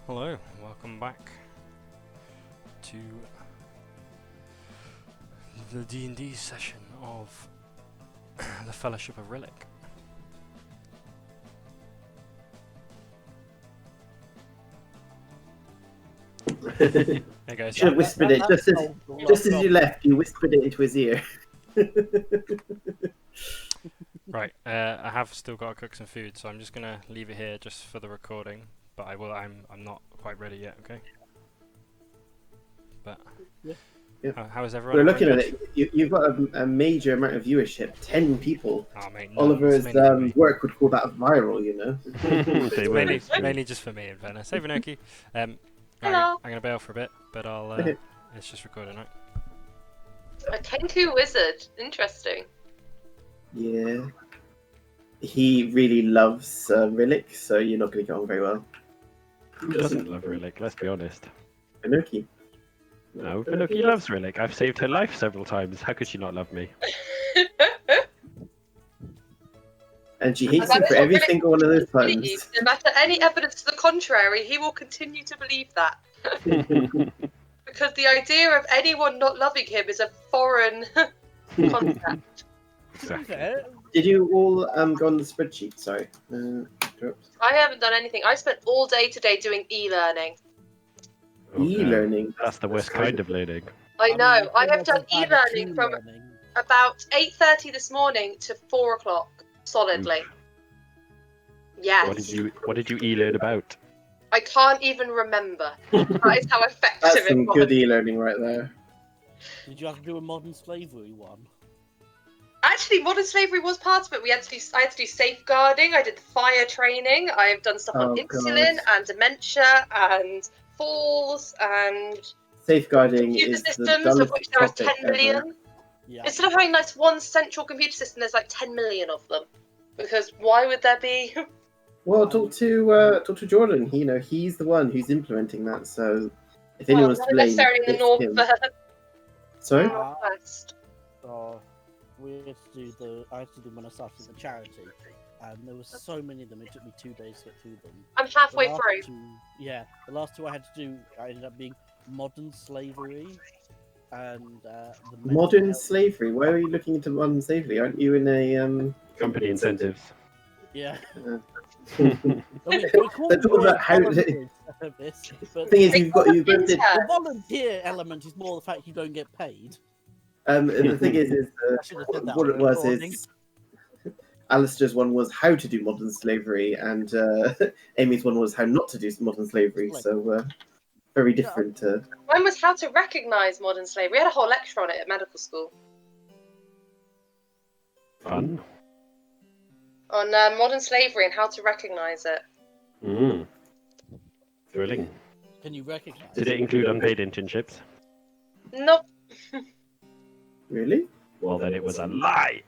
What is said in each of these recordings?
Hello, welcome back to the D&D session of the Fellowship of Rhillik. Hey guys, Should have whispered it just as you left. You whispered it into his ear. right, I have still got to cook some food, so I'm just gonna leave it here just for the recording. But I'm not quite ready yet. Okay. But Yeah. how is everyone? We're looking at Good? it. You've got a major amount of viewership. 10 people. Oh, mate, no, Oliver's it's mainly me. work would call that viral, you know. mainly just for me, in fairness. Hey, Vinoki. Hello. I'm gonna bail for a bit, but I'll. It's just recording, right? A Kenku wizard. Interesting. Yeah. He really loves Rhillik, so you're not going to get on very well. Who doesn't love Rhillik? Let's be honest. Inoki. No, Vinoki loves Rhillik. I've saved her life several times. How could she not love me? And she hates him for every single one of those times. No matter any evidence to the contrary, he will continue to believe that. Because the idea of anyone not loving him is a foreign concept. Exactly. Did you all go on the spreadsheet? Sorry. I haven't done anything. I spent all day today doing e-learning. E-learning? That's the worst kind of learning. I know. I have done e-learning from about 8:30 this morning to 4 o'clock, solidly. Yes. What did you e-learn about? I can't even remember. That is how effective That's it some was. good e-learning right there. Did you have to do a modern slavery one? Actually, modern slavery was part of it. I had to do safeguarding. I did fire training. I've done stuff on insulin and dementia and falls and safeguarding computer is systems, the of which there are 10 million. Ever. Yeah. Instead of having like one central computer system, there's like 10 million of them. Because why would there be? Well, talk to Jordan. He's the one who's implementing that. So if anyone's to Not blame, necessarily in the it's north, him. but Sorry. northwest. I had to do when I started the charity, and there was so many of them. It took me 2 days to get through them. I'm halfway through. The last two I had to do, I ended up being modern slavery and Modern slavery. Why are you looking into modern slavery? Aren't you in a Company incentives. Yeah. They're talking about how. The thing is, you've got the volunteer element is more the fact you don't get paid. The thing is what it was is Alistair's one was how to do modern slavery, and Amy's one was how not to do modern slavery. So very different. Mine was how to recognise modern slavery. We had a whole lecture on it at medical school. Fun. On modern slavery and how to recognise it. Thrilling. Can you recognise? Did it include unpaid internships? Nope. Really? Well, then it was a lie.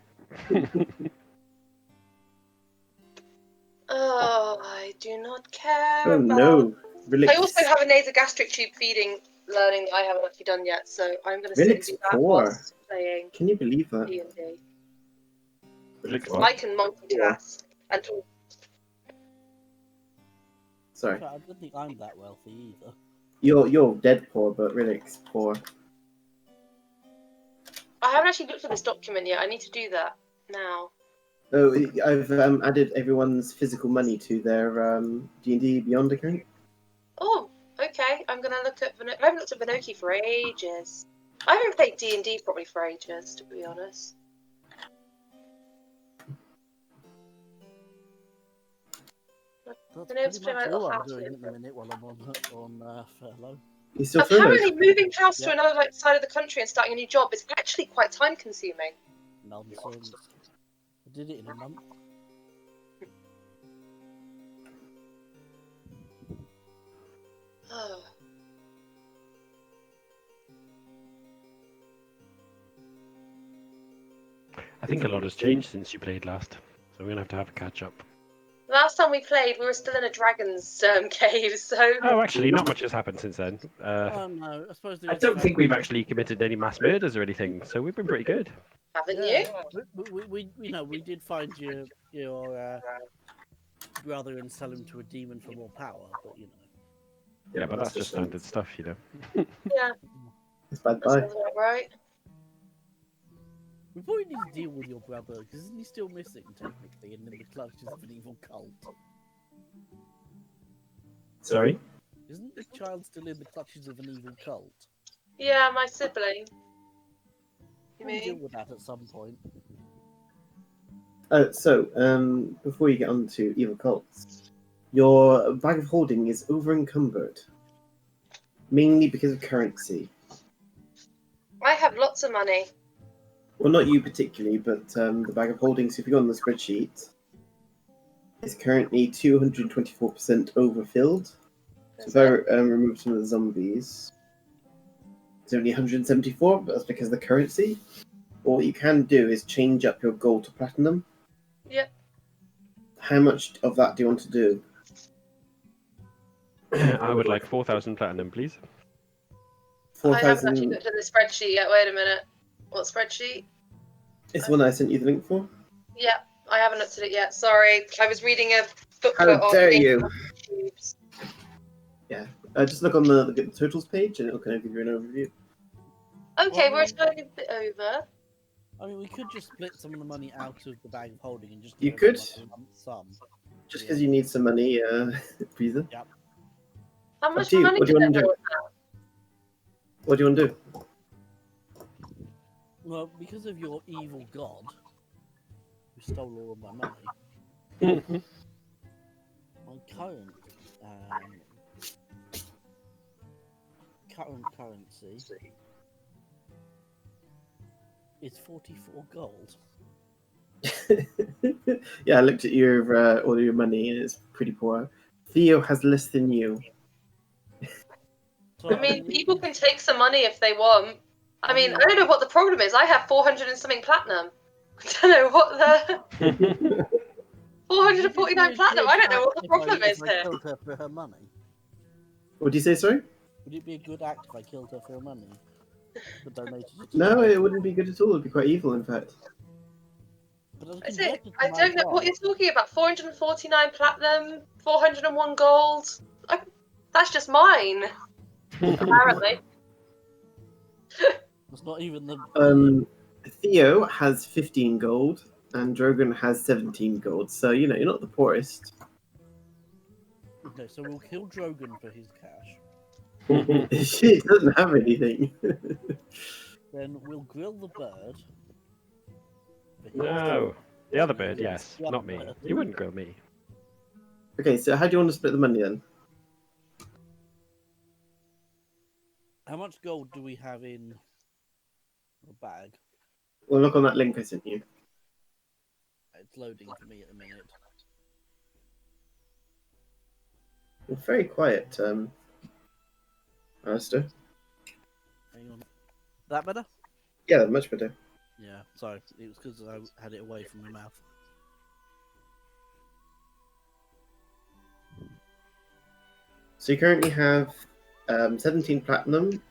Oh, I do not care. Oh no! Really? I also have a nasogastric tube feeding learning that I haven't actually done yet, so I'm going to sit and do that poor. whilst playing Can you believe that? D&D. Rhillik's I can multitask and talk. Sorry. I don't think I'm that wealthy either. You're dead poor, but Rhillik's poor. I haven't actually looked at this document yet. I need to do that now. Oh, I've added everyone's physical money to their D&D Beyond account. Oh, okay. I'm going to look at I haven't looked at Vinoki for ages. I haven't played D&D probably for ages, to be honest. That's Been able to pretty play my much little all I'm house doing with at the minute while I'm on furlough. He's still furloughed. Apparently, moving house to Yeah. another side of the country and starting a new job is actually quite time-consuming. Nonsense. I did it in a month. Oh. I think a lot has changed since you played last, so we're gonna have a catch up. Last time we played, we were still in a dragon's cave, so... Oh, actually, not much has happened since then. Oh no, I suppose I don't think we've actually committed any mass murders or anything, so we've been pretty good. Haven't you? We did find your brother and sell him to a demon for more power, but you know. Yeah, but that's just standard stuff, you know. Yeah, It's bad that buy. sounds about right. We probably need to deal with your brother, because isn't he still missing, technically, and in the clutches of an evil cult? Sorry? Isn't the child still in the clutches of an evil cult? Yeah, my sibling. You We'll deal mean? with that at some point. Before you get on to evil cults, your bag of holding is over encumbered, mainly because of currency. I have lots of money. Well, not you particularly, but the bag of holding. So if you go on the spreadsheet, is currently 224% overfilled. So if I remove some of the zombies, it's only 174, but that's because of the currency. Or what you can do is change up your gold to platinum. Yep. How much of that do you want to do? I would like 4,000 platinum, please. I haven't actually 4,000. looked at the spreadsheet yet. Wait a minute. What spreadsheet? It's the one I sent you the link for. Yeah, I haven't looked at it yet. Sorry, I was reading a booklet How on dare you! tubes. Just look on the totals page and it'll kind of give you an overview. Okay, Well, we're a tiny bit over. I mean, we could just split some of the money out of the bag of holding and just You give could. everyone a lump sum. Just because you need some money, Visa. How Up much to you. money What do you did want to do? everyone What do you want to do? Well, because of your evil god, who stole all of my money, my current currency is 44 gold. Yeah, I looked at your all your money and it's pretty poor. Theo has less than you. So, I mean, people can take some money if they want. I mean, I don't know what the problem is. I have 400 and something platinum. I don't know what the 449 platinum. I don't know what the problem is if I here. killed her for her money. What do you say, sorry? Would it be a good act if I killed her for her money? But donated it to No, charity? it wouldn't be good at all. It'd be quite evil, in fact. But Is it? I don't know what you're talking about. 449 platinum, 401 gold. That's just mine, apparently. It's not even the. Theo has 15 gold and Drogon has 17 gold. So, you know, you're not the poorest. Okay, so we'll kill Drogon for his cash. She doesn't have anything. Then we'll grill the bird. For his No. The other bird, yes. The other Not me. bird. You wouldn't grill me. Okay, so how do you want to split the money then? How much gold do we have in the bag? Well, look on that link I sent you. It's loading for me at the minute. You're very quiet, Alistair. Hang on. That better? Yeah, much better. Yeah, sorry. It was because I had it away from my mouth. So you currently have 17 platinum,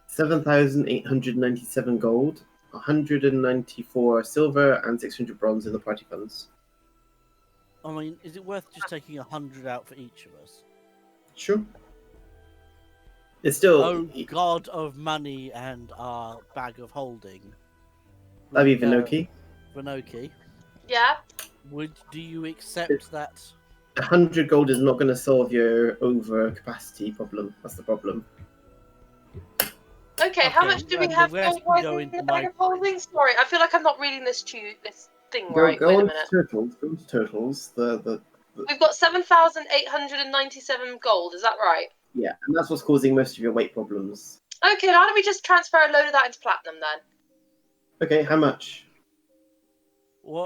7,897 gold, 194 silver, and 600 bronze in the party funds. I mean, is it worth just taking 100 out for each of us? Sure. It's still. Oh, god of money and our bag of holding. That'd be Vinoki. Vinoki. Yeah. Do you accept that? 100 gold is not going to solve your over capacity problem. That's the problem. Okay, how much do we and have the rest gold go in into the bag my- of holding? Sorry, I feel like I'm not reading this thing Go, right. go Wait a on minute. to totals. Go on to totals. We've got 7,897 gold, is that right? Yeah, and that's what's causing most of your weight problems. Okay, why don't we just transfer a load of that into platinum then? Okay, how much?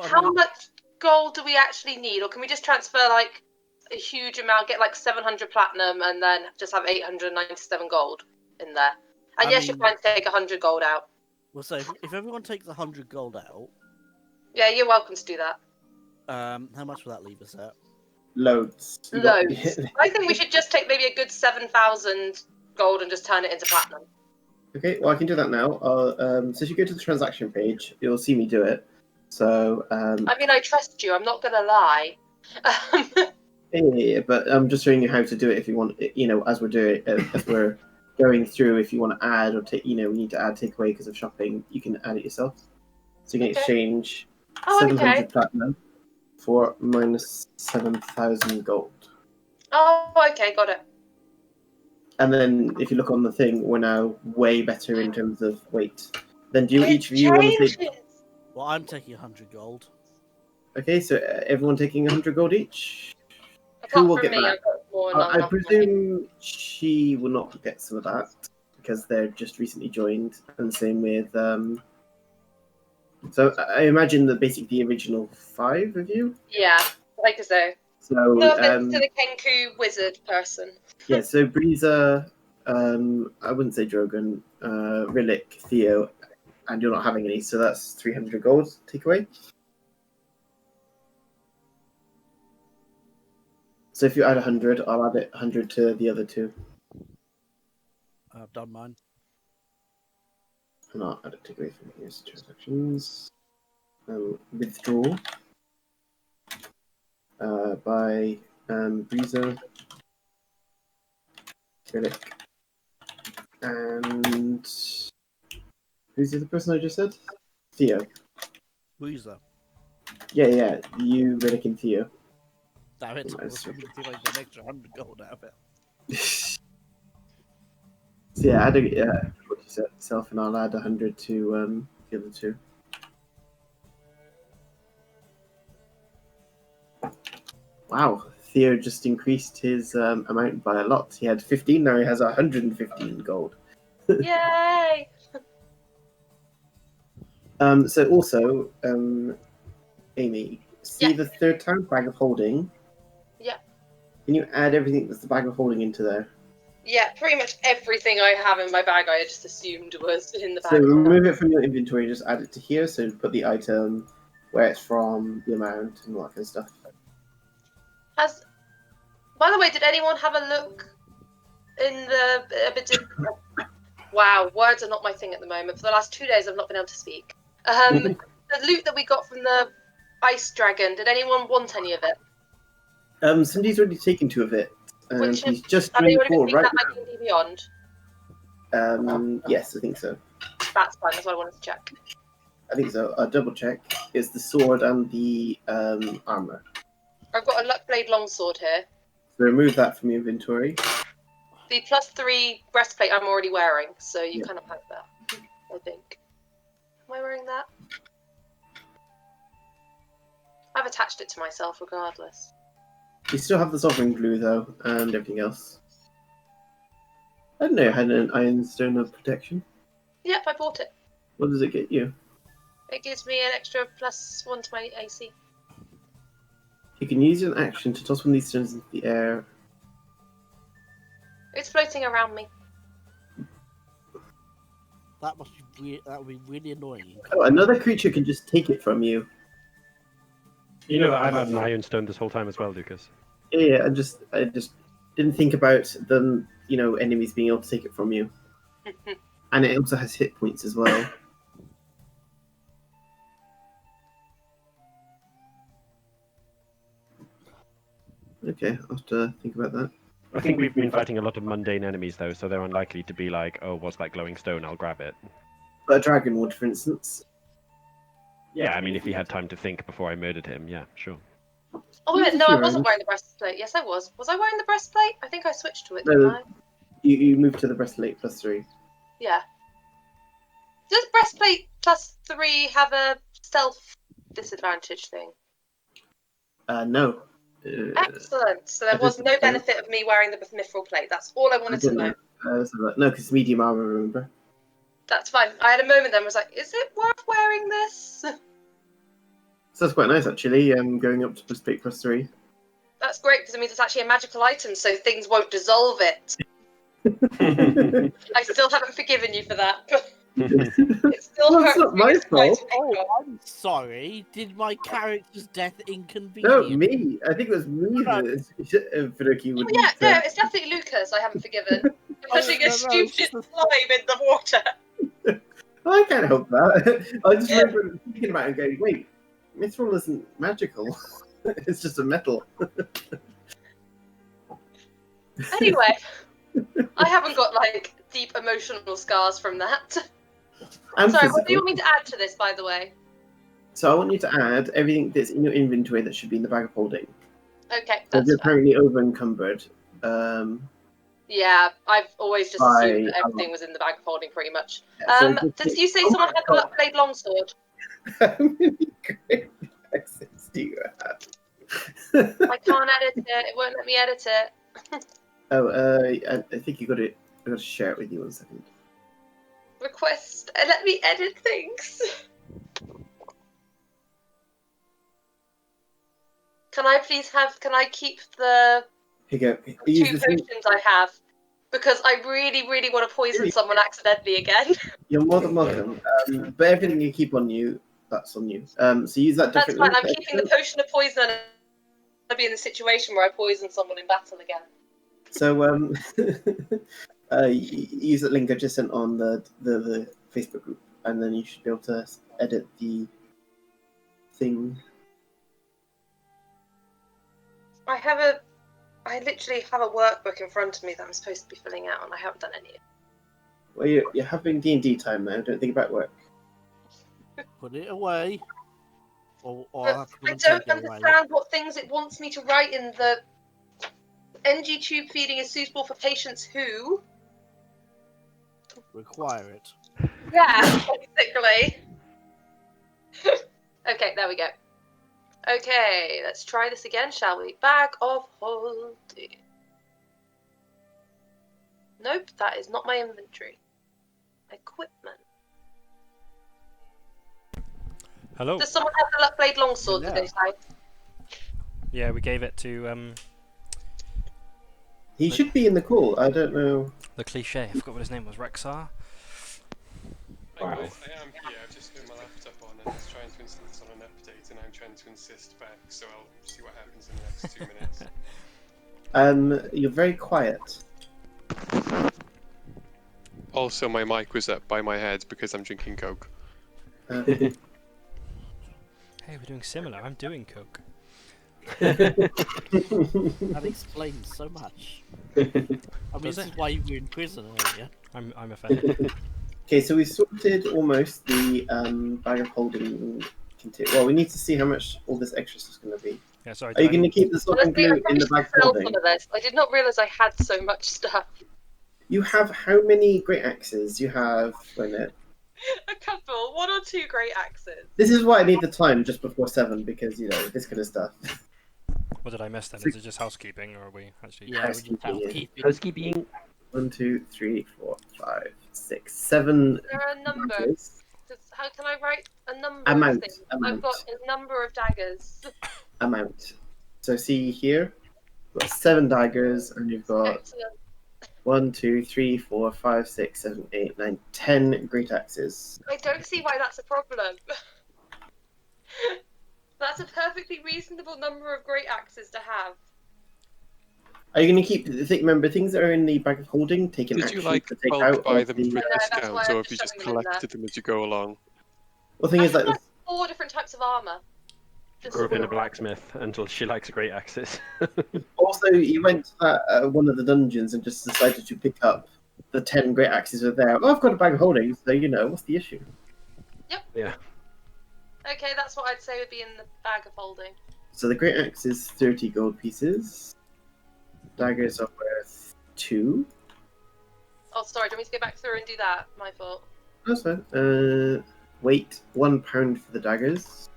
How much gold do we actually need? Or can we just transfer like a huge amount, get like 700 platinum and then just have 897 gold in there? And yes, you're fine to take 100 gold out. Well, so if everyone takes 100 gold out, Yeah, you're welcome to do that. how much will that leave us at? Loads. Loads. I think we should just take maybe a good 7,000 gold and just turn it into platinum. Okay, well I can do that now. So if you go to the transaction page, you'll see me do it. So I mean, I trust you. I'm not gonna lie. Yeah, but I'm just showing you how to do it if you want. As we're doing, as we're going through, if you want to add or take, we need to add takeaway because of shopping. You can add it yourself. So you can exchange Oh, 700 okay. platinum for minus 7,000 gold. Oh, okay, got it. And then if you look on the thing, we're now way better in terms of weight. Then do It each of you want to take? changes. Well, I'm taking 100 gold. Okay, so everyone taking 100 gold each. Who Apart will from get me, that? I've got more than I enough money. presume she will not get some of that because they're just recently joined, and same with. So I imagine that basically the original 5 of you. Yeah, like I say. So No offense to the Kenku wizard person. yeah, so Breeza, I wouldn't say Drogon, Rhillik, Theo, and you're not having any, so that's 300 gold takeaway. So if you add 100, I'll add it 100 to the other 2. I've done mine. And I'll add it takeaway from here's transactions. Withdraw by Breeza, Rhillik, and who's the other person I just said? Theo. Weezer. Yeah, you, Rhillik, and Theo. Damn it. I Nice. was hoping to see if I can get an extra 100 gold out of it. So yeah, add what you said yourself, and I'll add 100 to the other 2. Wow, Theo just increased his amount by a lot. He had 15, now he has 115 gold. Yay! So also, Amy, see the third time bag of holding? Yeah. Can you add everything that's the bag of holding into there? Yeah, pretty much everything I have in my bag I just assumed was in the bag. So remove it from your inventory, just add it to here, so put the item, where it's from, the amount, and all that kind of stuff. By the way, did anyone have a look in the... Wow, words are not my thing at the moment. For the last 2 days, I've not been able to speak. The loot that we got from the ice dragon, did anyone want any of it? Somebody's already taken 2 of it, and he's just have they doing already 4 been right that like Beyond? now. Yes, I think so. That's fine, that's what I wanted to check. I think so. I'll double check. It's the sword and the armor. I've got a Luckblade longsword here. So remove that from your inventory. The +3 breastplate I'm already wearing, so you kind of have that, I think. Am I wearing that? I've attached it to myself regardless. You still have the sovereign glue though, and everything else. I didn't know I had an iron stone of protection. Yep, I bought it. What does it get you? It gives me an extra +1 to my AC. You can use an action to toss one of these stones into the air. It's floating around me. That must be that would be really annoying. Oh, another creature can just take it from you. You know that I've had an iron stone this whole time as well, Lucas. Yeah, I just didn't think about them, enemies being able to take it from you. And it also has hit points as well. Okay, I'll have to think about that. I think we've been fighting a lot of mundane enemies though, so they're unlikely to be like, oh, what's that glowing stone? I'll grab it. But a dragon would, for instance. Yeah, I mean, if he had time to think before I murdered him, yeah, sure. Oh wait, no, I wasn't wearing the breastplate. Yes, I was. Was I wearing the breastplate? I think I switched to it, didn't I? You moved to the breastplate +3. Yeah. Does breastplate +3 have a stealth disadvantage thing? No. Excellent. So there was no benefit of me wearing the mithril plate. That's all I wanted to know. No, because medium armor, remember? That's fine. I had a moment then. Was like, is it worth wearing this? So that's quite nice, actually. Going up to breastplate +3. That's great because it means it's actually a magical item, so things won't dissolve it. I still haven't forgiven you for that. It still Well, hurts. it's not my fault. Oh, I'm sorry. Did my character's death inconvenience? No, me. I think it was me that Furuki would. Oh, yeah, no, it's definitely Lucas I haven't forgiven. Pushing a stupid slime in the water. I can't help that. I just remember thinking about it and going, wait, mithril isn't magical. It's just a metal. Anyway, I haven't got like deep emotional scars from that. And Sorry, what do you physical. want me to add to this, by the way? So I want you to add everything that's in your inventory that should be in the bag of holding. Okay, So that's you're fair. currently over encumbered. Yeah, I've always just assumed that everything was in the bag of holding, pretty much. Did you say someone had a blade longsword? How many great accents do you have? I can't edit it. It won't let me edit it. I think you got it. I got to share it with you 1 second. Request and let me edit things. Can I please have? Can I keep the Here you go. 2 potions I have? Because I really, really want to poison someone accidentally again. You're more than welcome. But everything you keep on you, that's on you. So use that That's differently. fine. I'm keeping the potion of poison, and I'll be in the situation where I poison someone in battle again. So use that link I just sent on the Facebook group, and then you should be able to edit the thing. I literally have a workbook in front of me that I'm supposed to be filling out, and I haven't done any of it. Well, you're having D&D time now. Don't think about work. Put it away. Or But I don't understand what things it wants me to write in the NG tube feeding is suitable for patients who require it. Yeah, basically. Okay, there we go. Okay, let's try this again, shall we? Bag of holding. Nope, that is not my inventory. Equipment. Hello. Does someone have the blade longsword, did they say? Yeah, we gave it to He should be in the call. I don't know. the cliche. I forgot what his name was. Rexar. I am here. I've just turned my laptop on and it's trying to insist on an update, and I'm trying to insist back. So I'll see what happens in the next 2 minutes. You're very quiet. Also, my mic was up by my head because I'm drinking Coke. Hey, we're doing similar. I'm doing coke. That explains so much. I mean, Does this it? is why you were in prison earlier. I'm offended. Okay, so we sorted almost the bag of holding. Well, we need to see how much all this extra stuff's going to be. Yeah, sorry. Are you going to keep the salt and glue in the bag of holding? I did not realise I had so much stuff. You have how many great axes? You have, wait a minute. A couple, 1 or 2 great axes. This is why I need the time just before 7, because, you know, this kind of stuff. What did I miss then? Is it just housekeeping, or are we actually? Yeah, we just housekeeping. Housekeeping. 1, 2, 3, 4, 5, 6, 7. Is there a number? Daggers. How can I write a number Amount, of things? amount. I've got a number of daggers. Amount. So see here, you've got 7 daggers, and you've got Excellent. 1, 2, 3, 4, 5, 6, 7, 8, 9, 10 great axes. I don't see why that's a problem. That's a perfectly reasonable number of great axes to have. Are you going to keep? Remember, things that are in the bag of holding, take an Did action you like to take bulk out buy of them the... for that's why discount, I'm or have you just just shoving them in collected them as you go along? Well, the thing is, I have like, 4 different types of armor. Grew up in a blacksmith until she likes great axes. also, you went to one of the dungeons and just decided to pick up the 10 great axes are there. Oh, I've got a bag of holding, so, you know, what's the issue? Yeah. Okay, that's what I'd say would be in the bag of holding. So the great axe is 30 gold pieces. Daggers are worth 2. Oh, sorry, do you want me to go back through and do that? My fault. That's fine. Weight, 1 pound for the daggers.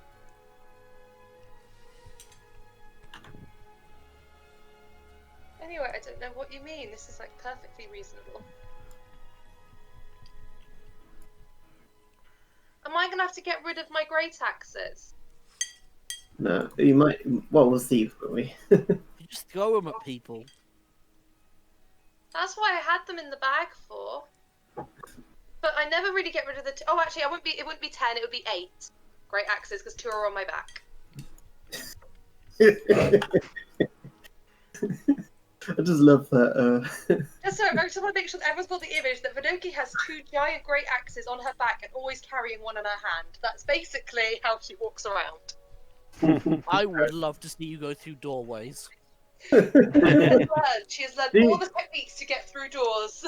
Anyway, I don't know what you mean. This is like perfectly reasonable. Am I gonna have to get rid of my great axes? No, you might. Well, we'll see, won't we? You just throw them at people. That's why I had them in the bag for. But I never really get rid of the. Oh, actually, it wouldn't be 10. It would be 8 great axes because 2 are on my back. I just love that. So I just want to make sure that everyone's got the image that Vinoki has 2 giant great axes on her back and always carrying one in her hand. That's basically how she walks around. I would love to see you go through doorways. She has learned Do all you- the techniques to get through doors.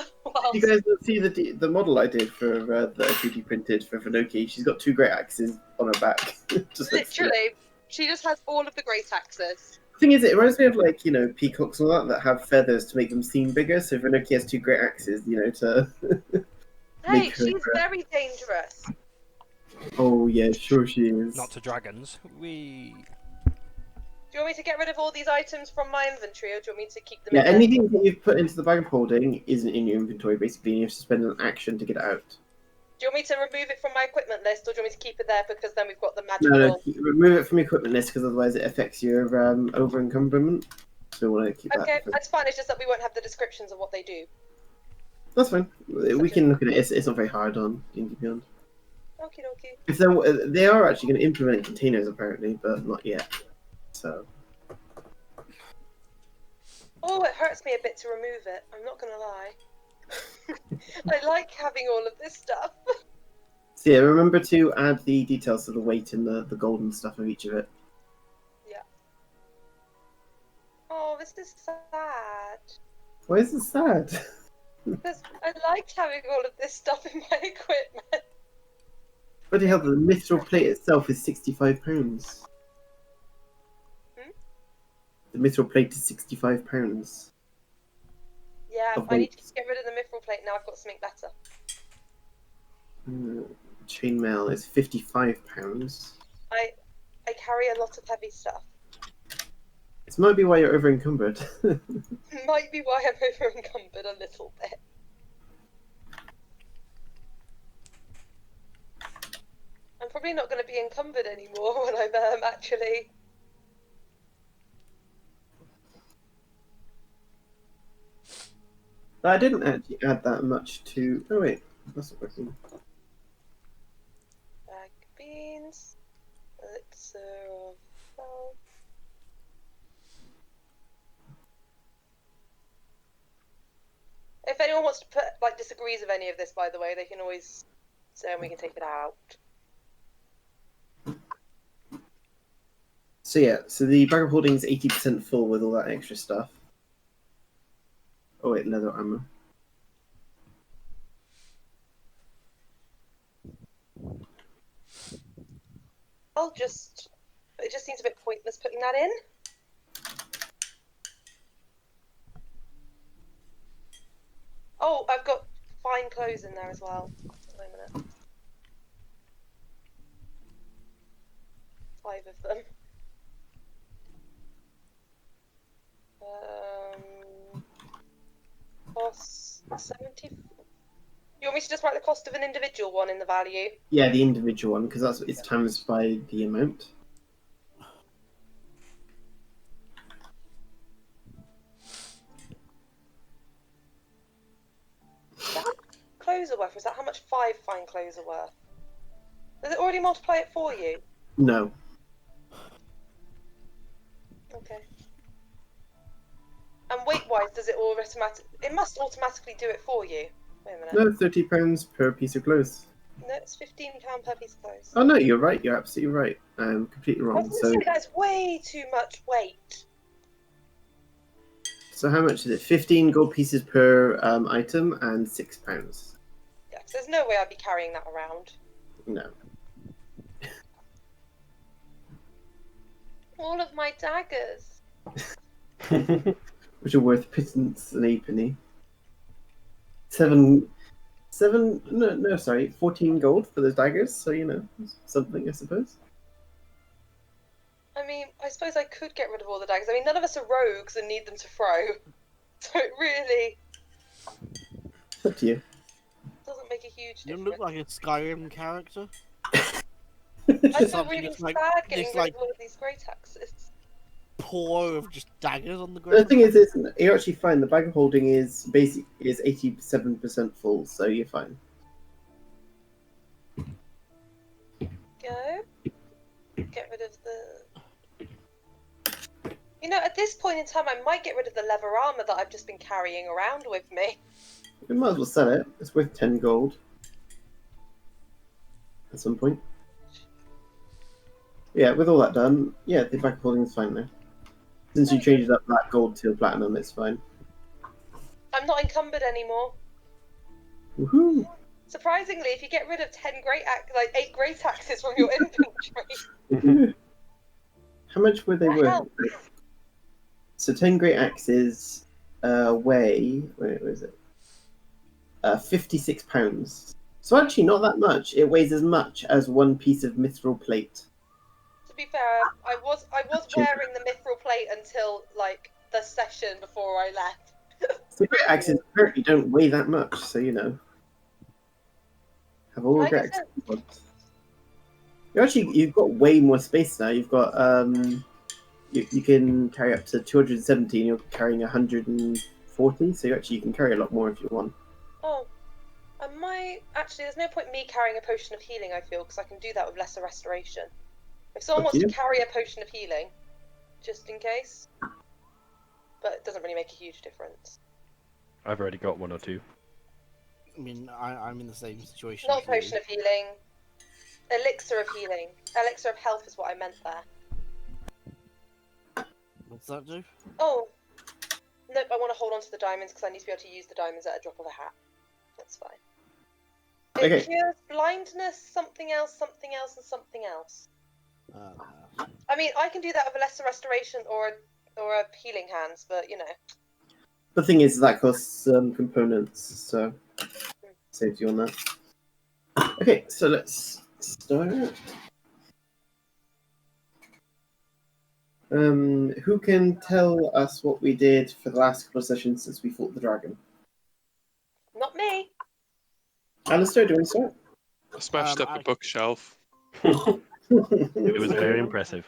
You guys will see the model I did for the 3D printed for Finoki. She's got 2 great axes on her back. Just like Literally, she just has all of the great axes. the thing is, it reminds me of like peacocks and all that have feathers to make them seem bigger. So Finoki has 2 great axes, to Hey, make her. she's very dangerous. Oh yeah, sure she is. Not to dragons. We. Do you want me to get rid of all these items from my inventory, or do you want me to keep them Yeah, in there? anything that you've put into the bag of holding isn't in your inventory basically, and you have to spend an action to get it out. Do you want me to remove it from my equipment list, or do you want me to keep it there because then we've got the No, magical... remove it from your equipment list because otherwise it affects your over encumberment. So we want to keep Okay, that. that's fine, it's just that we won't have the descriptions of what they do. That's fine. We can look at it. It's not very hard on D&D Beyond. Okie dokie. If they are actually going to implement containers apparently, but not yet. So Oh, it hurts me a bit to remove it, I'm not gonna lie. I like having all of this stuff. yeah, remember to add the details of the weight and the golden stuff of each of it. Yeah. Oh, this is sad. Why is it sad? Because I liked having all of this stuff in my equipment. Bloody hell, the mithril plate itself is £65. The mithril plate is £65. Yeah, Of I need weight. to get rid of the mithril plate now. I've got something better. Chainmail is £55. I carry a lot of heavy stuff. This might be why you're over encumbered. Might be why I'm over encumbered a little bit. I'm probably not going to be encumbered anymore when I'm actually... I didn't actually add that much to. Oh wait, that's not working. Bag of beans, elixir of health. If anyone wants to put disagrees with any of this, by the way, they can always say and we can take it out. So yeah, so the bag of holding is 80% full with all that extra stuff. Oh wait, leather armor. It just seems a bit pointless putting that in. Oh, I've got fine clothes in there as well. Wait a minute. 5 of them. Cost 70. You want me to just write the cost of an individual one in the value? Yeah, the individual one, because that's it's times by the amount. Is that how much clothes are worth? Or is that how much 5 fine clothes are worth? Does it already multiply it for you? No. Okay. And weight-wise, does it all automatic? It must automatically do it for you. Wait a minute. No, £30 per piece of clothes. No, it's £15 per piece of clothes. Oh no, you're right. You're absolutely right. I'm completely I wrong. was gonna say that's way too much weight. So how much is it? 15 gold pieces per item and £6. Yeah, 'cause there's no way I'd be carrying that around. No. All of my daggers. Which are worth pittance and a penny. 14 gold for those daggers, so something, I suppose. I mean, I suppose I could get rid of all the daggers. I mean, none of us are rogues and need them to throw. So it really It's up to you. doesn't make a huge You difference. look like a Skyrim character. I feel something really that's sad like- getting it's rid like- of all of these great axes. Pour of just daggers on the The ground. thing is, you're actually fine. The bag of holding is 87% full, so you're fine. Go. Get rid of the... You know, at this point in time, I might get rid of the leather armor that I've just been carrying around with me. You might as well sell it. It's worth 10 gold. At some point. Yeah, with all that done, yeah, the bag of holding is fine now. Since you changed up that gold to platinum, it's fine. I'm not encumbered anymore. Woohoo! Surprisingly, if you get rid of 8 great axes from your inventory. How much were they That worth? helps. So 10 great axes weigh. Where is it? 56 pounds. So actually, not that much. It weighs as much as one piece of mithril plate. To be fair, I was wearing the mithril plate until like the session before I left. So great axes apparently don't weigh that much, so you know. Have all I great guess axes. You've got way more space now. You've got you can carry up to 217. You're carrying 140, so you can carry a lot more if you want. Oh, I might actually. There's no point in me carrying a potion of healing. I feel because I can do that with lesser restoration. If someone Up wants to to carry a potion of healing, just in case, but it doesn't really make a huge difference. I've already got 1 or 2. I mean, I'm in the same situation. Not a as you. potion of healing. Elixir of healing. Elixir of health is what I meant there. What's that do? Oh, nope. I want to hold on to the diamonds because I need to be able to use the diamonds at a drop of a hat. That's fine. It Okay. cures blindness, something else, and something else. I mean, I can do that with a lesser restoration or a healing hands, but you know. The thing is, that costs components, so saves you on that. Okay, so let's start. Who can tell us what we did for the last couple of sessions since we fought the dragon? Not me. Alistair, do you want to start? I smashed up a bookshelf. It was very impressive.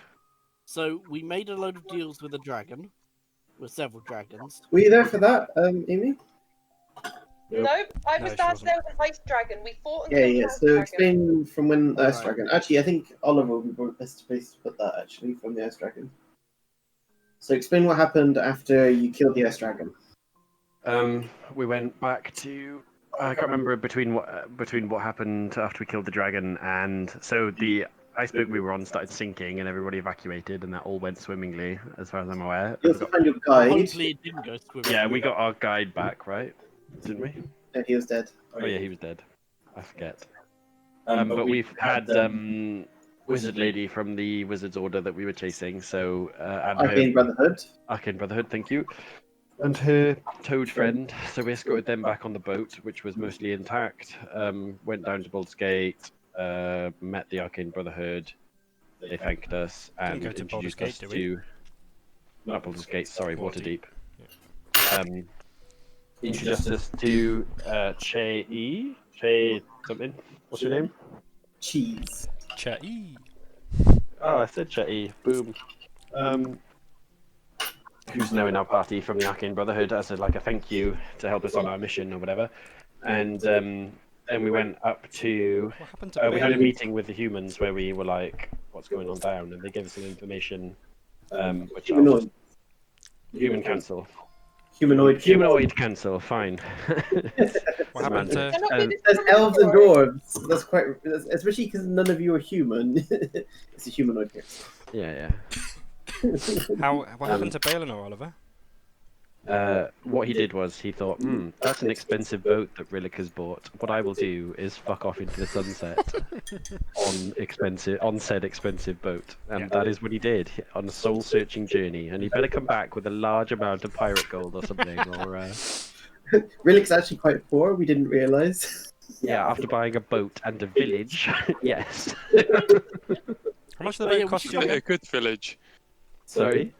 So we made a load of deals with a dragon, with several dragons. Were you there for that, Amy? Nope. I No, was she there wasn't. with an ice dragon. We fought and Yeah, killed yeah. an ice So dragon. explain from when the Ice Right. Dragon. Actually, I think Oliver would be best place to put that. Actually, from the Ice Dragon. So explain what happened after you killed the Ice Dragon. We went back to. I can't remember between what happened after we killed the dragon, and so the iceboat we were on started sinking, and everybody evacuated, and that all went swimmingly, as far as I'm aware. You also found your guide. Hopefully it didn't go swimming. Yeah, we got our guide back, right? Didn't we? No, he was dead. Oh yeah, he was dead. I forget. But we've had wizard lady from the wizard's order that we were chasing. So and Arcane her Brotherhood. Arcane Brotherhood, thank you. And her toad friend. So we escorted them back on the boat, which was mostly intact. Went down to Baldur's Gate, met the Arcane Brotherhood. They thanked us and Didn't go to Baldur's introduced Gate, us did we? to not Baldur's Gate, sorry, Waterdeep. Waterdeep. Introduced us to Che something. What's your name? Cheese. Chatty. Oh, I said Che. Boom. Who's now in our party from the Arcane Brotherhood as a thank you to help us on our mission or whatever. And then we went up to. What happened to We had a Bale? meeting with the humans where we were like, "What's going on down?" And they gave us some information. Which I'll Humanoid. Human Council. Humanoid. Council. Fine. What happened to? They're not Um, really There's elves and discriminatory. dwarves. That's quite, especially because none of you are human. It's a humanoid here. Yeah. What happened to Balin or Oliver? What he did was he thought, that's an expensive boat that Rhillik has bought. What I will do is fuck off into the sunset on said expensive boat, and that is what he did on a soul-searching journey. And he better come back with a large amount of pirate gold or something, or Rhillik's actually quite poor. We didn't realize. yeah, after buying a boat and a village, yes. How much did the Oh, yeah, boat we cost should you Was it again? a good village? Sorry,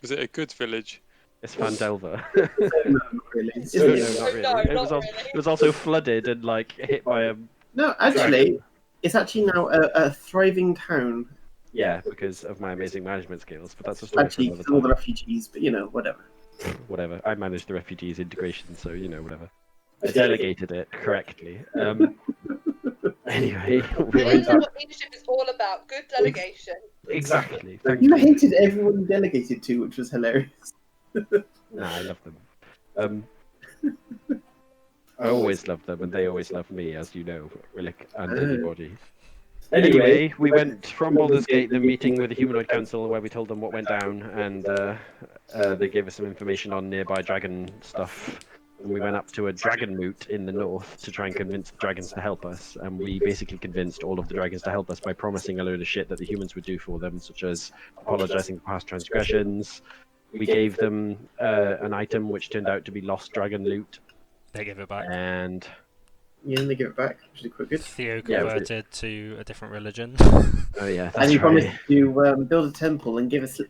Was it a good village? it's Fandelver. No, not really. No, Isn't it? not really. No, It not was also, really. it was also flooded and hit by a No, actually, it's actually now a thriving town. yeah because of my amazing management skills. But that's a story for Actually, another all the time. refugees, but whatever. Whatever. I managed the refugees integration, so whatever. I delegated it correctly. Anyway, we It went is up. what leadership is all about. Good delegation. Exactly. Thank You you. hated everyone you delegated to, which was hilarious. Nah, I love them. I always love them, and they always love me, as you know, Rhillik and anybody. Anyway, we went from Baldur's Gate, the meeting with the Humanoid Council, where we told them what went down, and they gave us some information on nearby dragon stuff. And we went up to a dragon moot in the north to try and convince the dragons to help us. And we basically convinced all of the dragons to help us by promising a load of shit that the humans would do for them, such as apologizing for past transgressions. We gave them an item which turned out to be lost dragon loot. They gave it back. And Yeah, and they give it back, which is quite good. Theo converted to a different religion. oh yeah, that's And he right. promised to build a temple and give us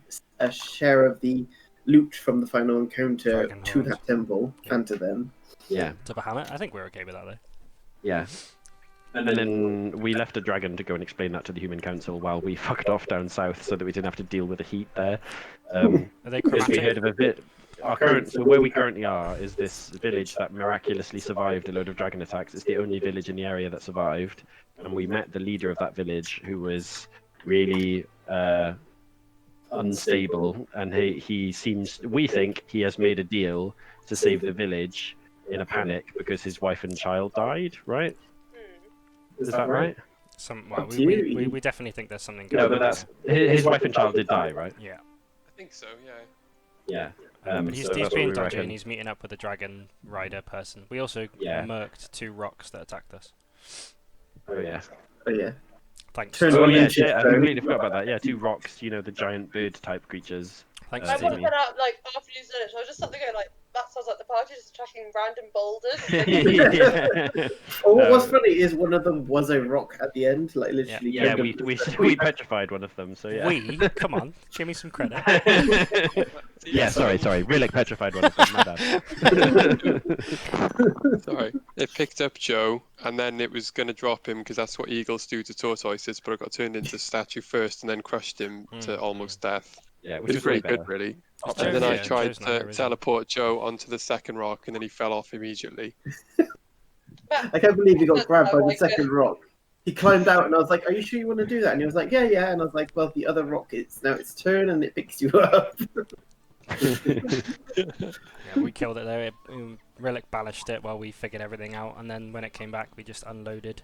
a share of the loot from the final encounter Dragon to Horns. that temple and to them. Yeah, To Bahamut? I think we're okay with that though. yeah. And then we left a dragon to go and explain that to the Human Council while we fucked off down south so that we didn't have to deal with the heat there. Are they Because we chromatic? heard of a bit. So where we currently are is this village that miraculously survived a load of dragon attacks. It's the only village in the area that survived, and we met the leader of that village, who was really unstable, and he seems. We think he has made a deal to save the village in a panic because his wife and child died. Right? Is that right? Well, Up to you. we definitely think there's something No, going but on that's his wife and child did die, right? here. Yeah. I think so, yeah. Yeah. But he's so that's what being we dodgy reckon. and he's meeting up with a dragon rider person. We also Yeah. murked 2 rocks that attacked us. Oh yeah. Oh yeah. Thanks. Turns Oh one yeah, into shit, I stone. completely forgot about that. Yeah, 2 rocks, the giant bird type creatures. Thanks, I Timmy. worked that out like after you said it. So I was just something going like that sounds like the party just attacking random boulders. yeah, Oh, what was funny is one of them was a rock at the end, like literally. yeah, turned we up- we petrified one of them, so yeah. We? Come on, give me some credit. yeah, sorry, Rhillik petrified one of them, my bad. Sorry. It picked up Joe, and then it was going to drop him because that's what eagles do to tortoises, but it got turned into a statue first and then crushed him to almost death. Yeah, Which which is was pretty way good, better. really. It's And then Joe- I yeah, tried Joe's not to here, is he? teleport Joe onto the second rock, and then he fell off immediately. I can't believe he got grabbed by the like second rock. He climbed out and I was like, "Are you sure you want to do that?" And he was like, "Yeah, yeah." And I was like, "Well, the other rock it's now its turn and it picks you up." Yeah, we killed it there. Rhillik banished it while we figured everything out, and then when it came back, we just unloaded.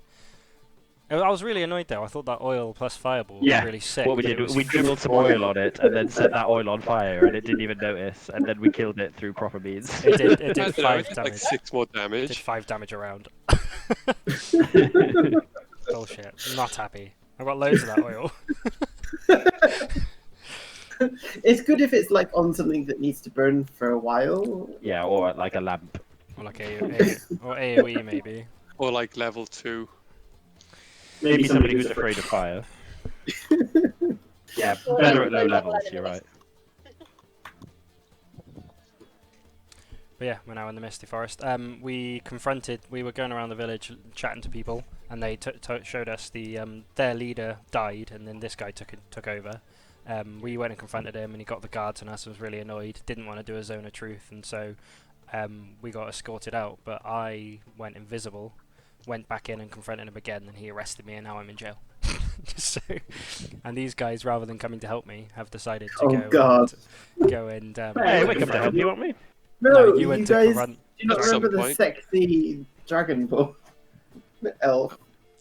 I was really annoyed though. I thought that oil plus fireball Yeah, was really sick. What we but did it was was we dribbled some oil on it and then set that oil on fire and it didn't even notice, and then we killed it through proper means. It did I don't know, 5 it did damage. like 6 more Did damage. 5 damage around. Bullshit. Not happy. I've got loads of that oil. It's good if it's like on something that needs to burn for a while. Yeah, or like a lamp. Or like or AoE maybe. Or like level 2. Maybe somebody who's afraid of fire. Yeah, better at low levels, you're right. But yeah, we're now in the Misty Forest. We were going around the village chatting to people, and they showed us their leader died, and then this guy took over. We went and confronted him, and he got the guards on us, was really annoyed, didn't want to do a zone of truth, and so we got escorted out. But I went invisible, went back in and confronted him again, and he arrested me, and now I'm in jail. So, and these guys, rather than coming to help me, have decided to go and Hey, we come to help you, won't we? No, you you went to guys. confront. Do you not At some remember the point. sexy dragon boy elf?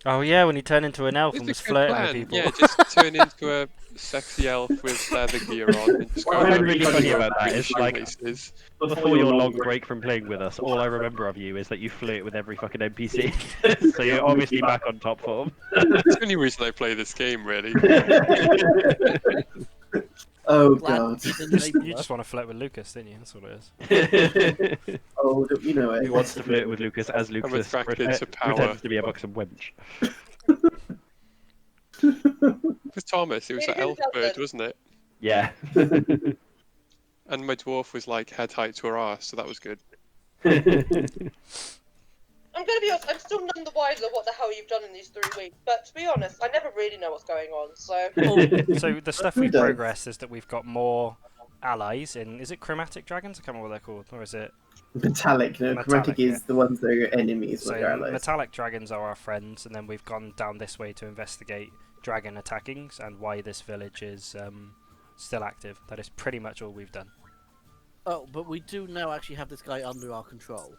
Oh yeah, when he turned into an elf It's and a was good flirting plan. with people. Yeah, just turn into a sexy elf with leather gear on and just go What I find around really and funny go about that to is, like, places. Before your long break from playing with us, all I remember of you is that you flirt with every fucking NPC. So you're obviously back on top form. It's the only reason I play this game, really. Oh Glad god. he's an You enabler. just want to flirt with Lucas, didn't you? That's what it is. Oh, you know it. Who wants to flirt with Lucas as Lucas attracted to power. pretends to be a buxom wench? With Thomas, it was Maybe that he elf bird, doesn't. wasn't it? Yeah. And my dwarf was like head height to her ass, so that was good. I'm gonna be honest, I'm still none the wiser what the hell you've done in these 3 weeks. But to be honest, I never really know what's going on. So So the stuff Who we've does? progressed is that we've got more allies in. Is it chromatic dragons? I can't remember what they're called, or is it? Metallic. No, Metallic, chromatic yeah. is the ones that are enemies, So not your allies. metallic dragons are our friends, and then we've gone down this way to investigate dragon attackings and why this village is still active. That is pretty much all we've done. Oh, but we do now actually have this guy under our control.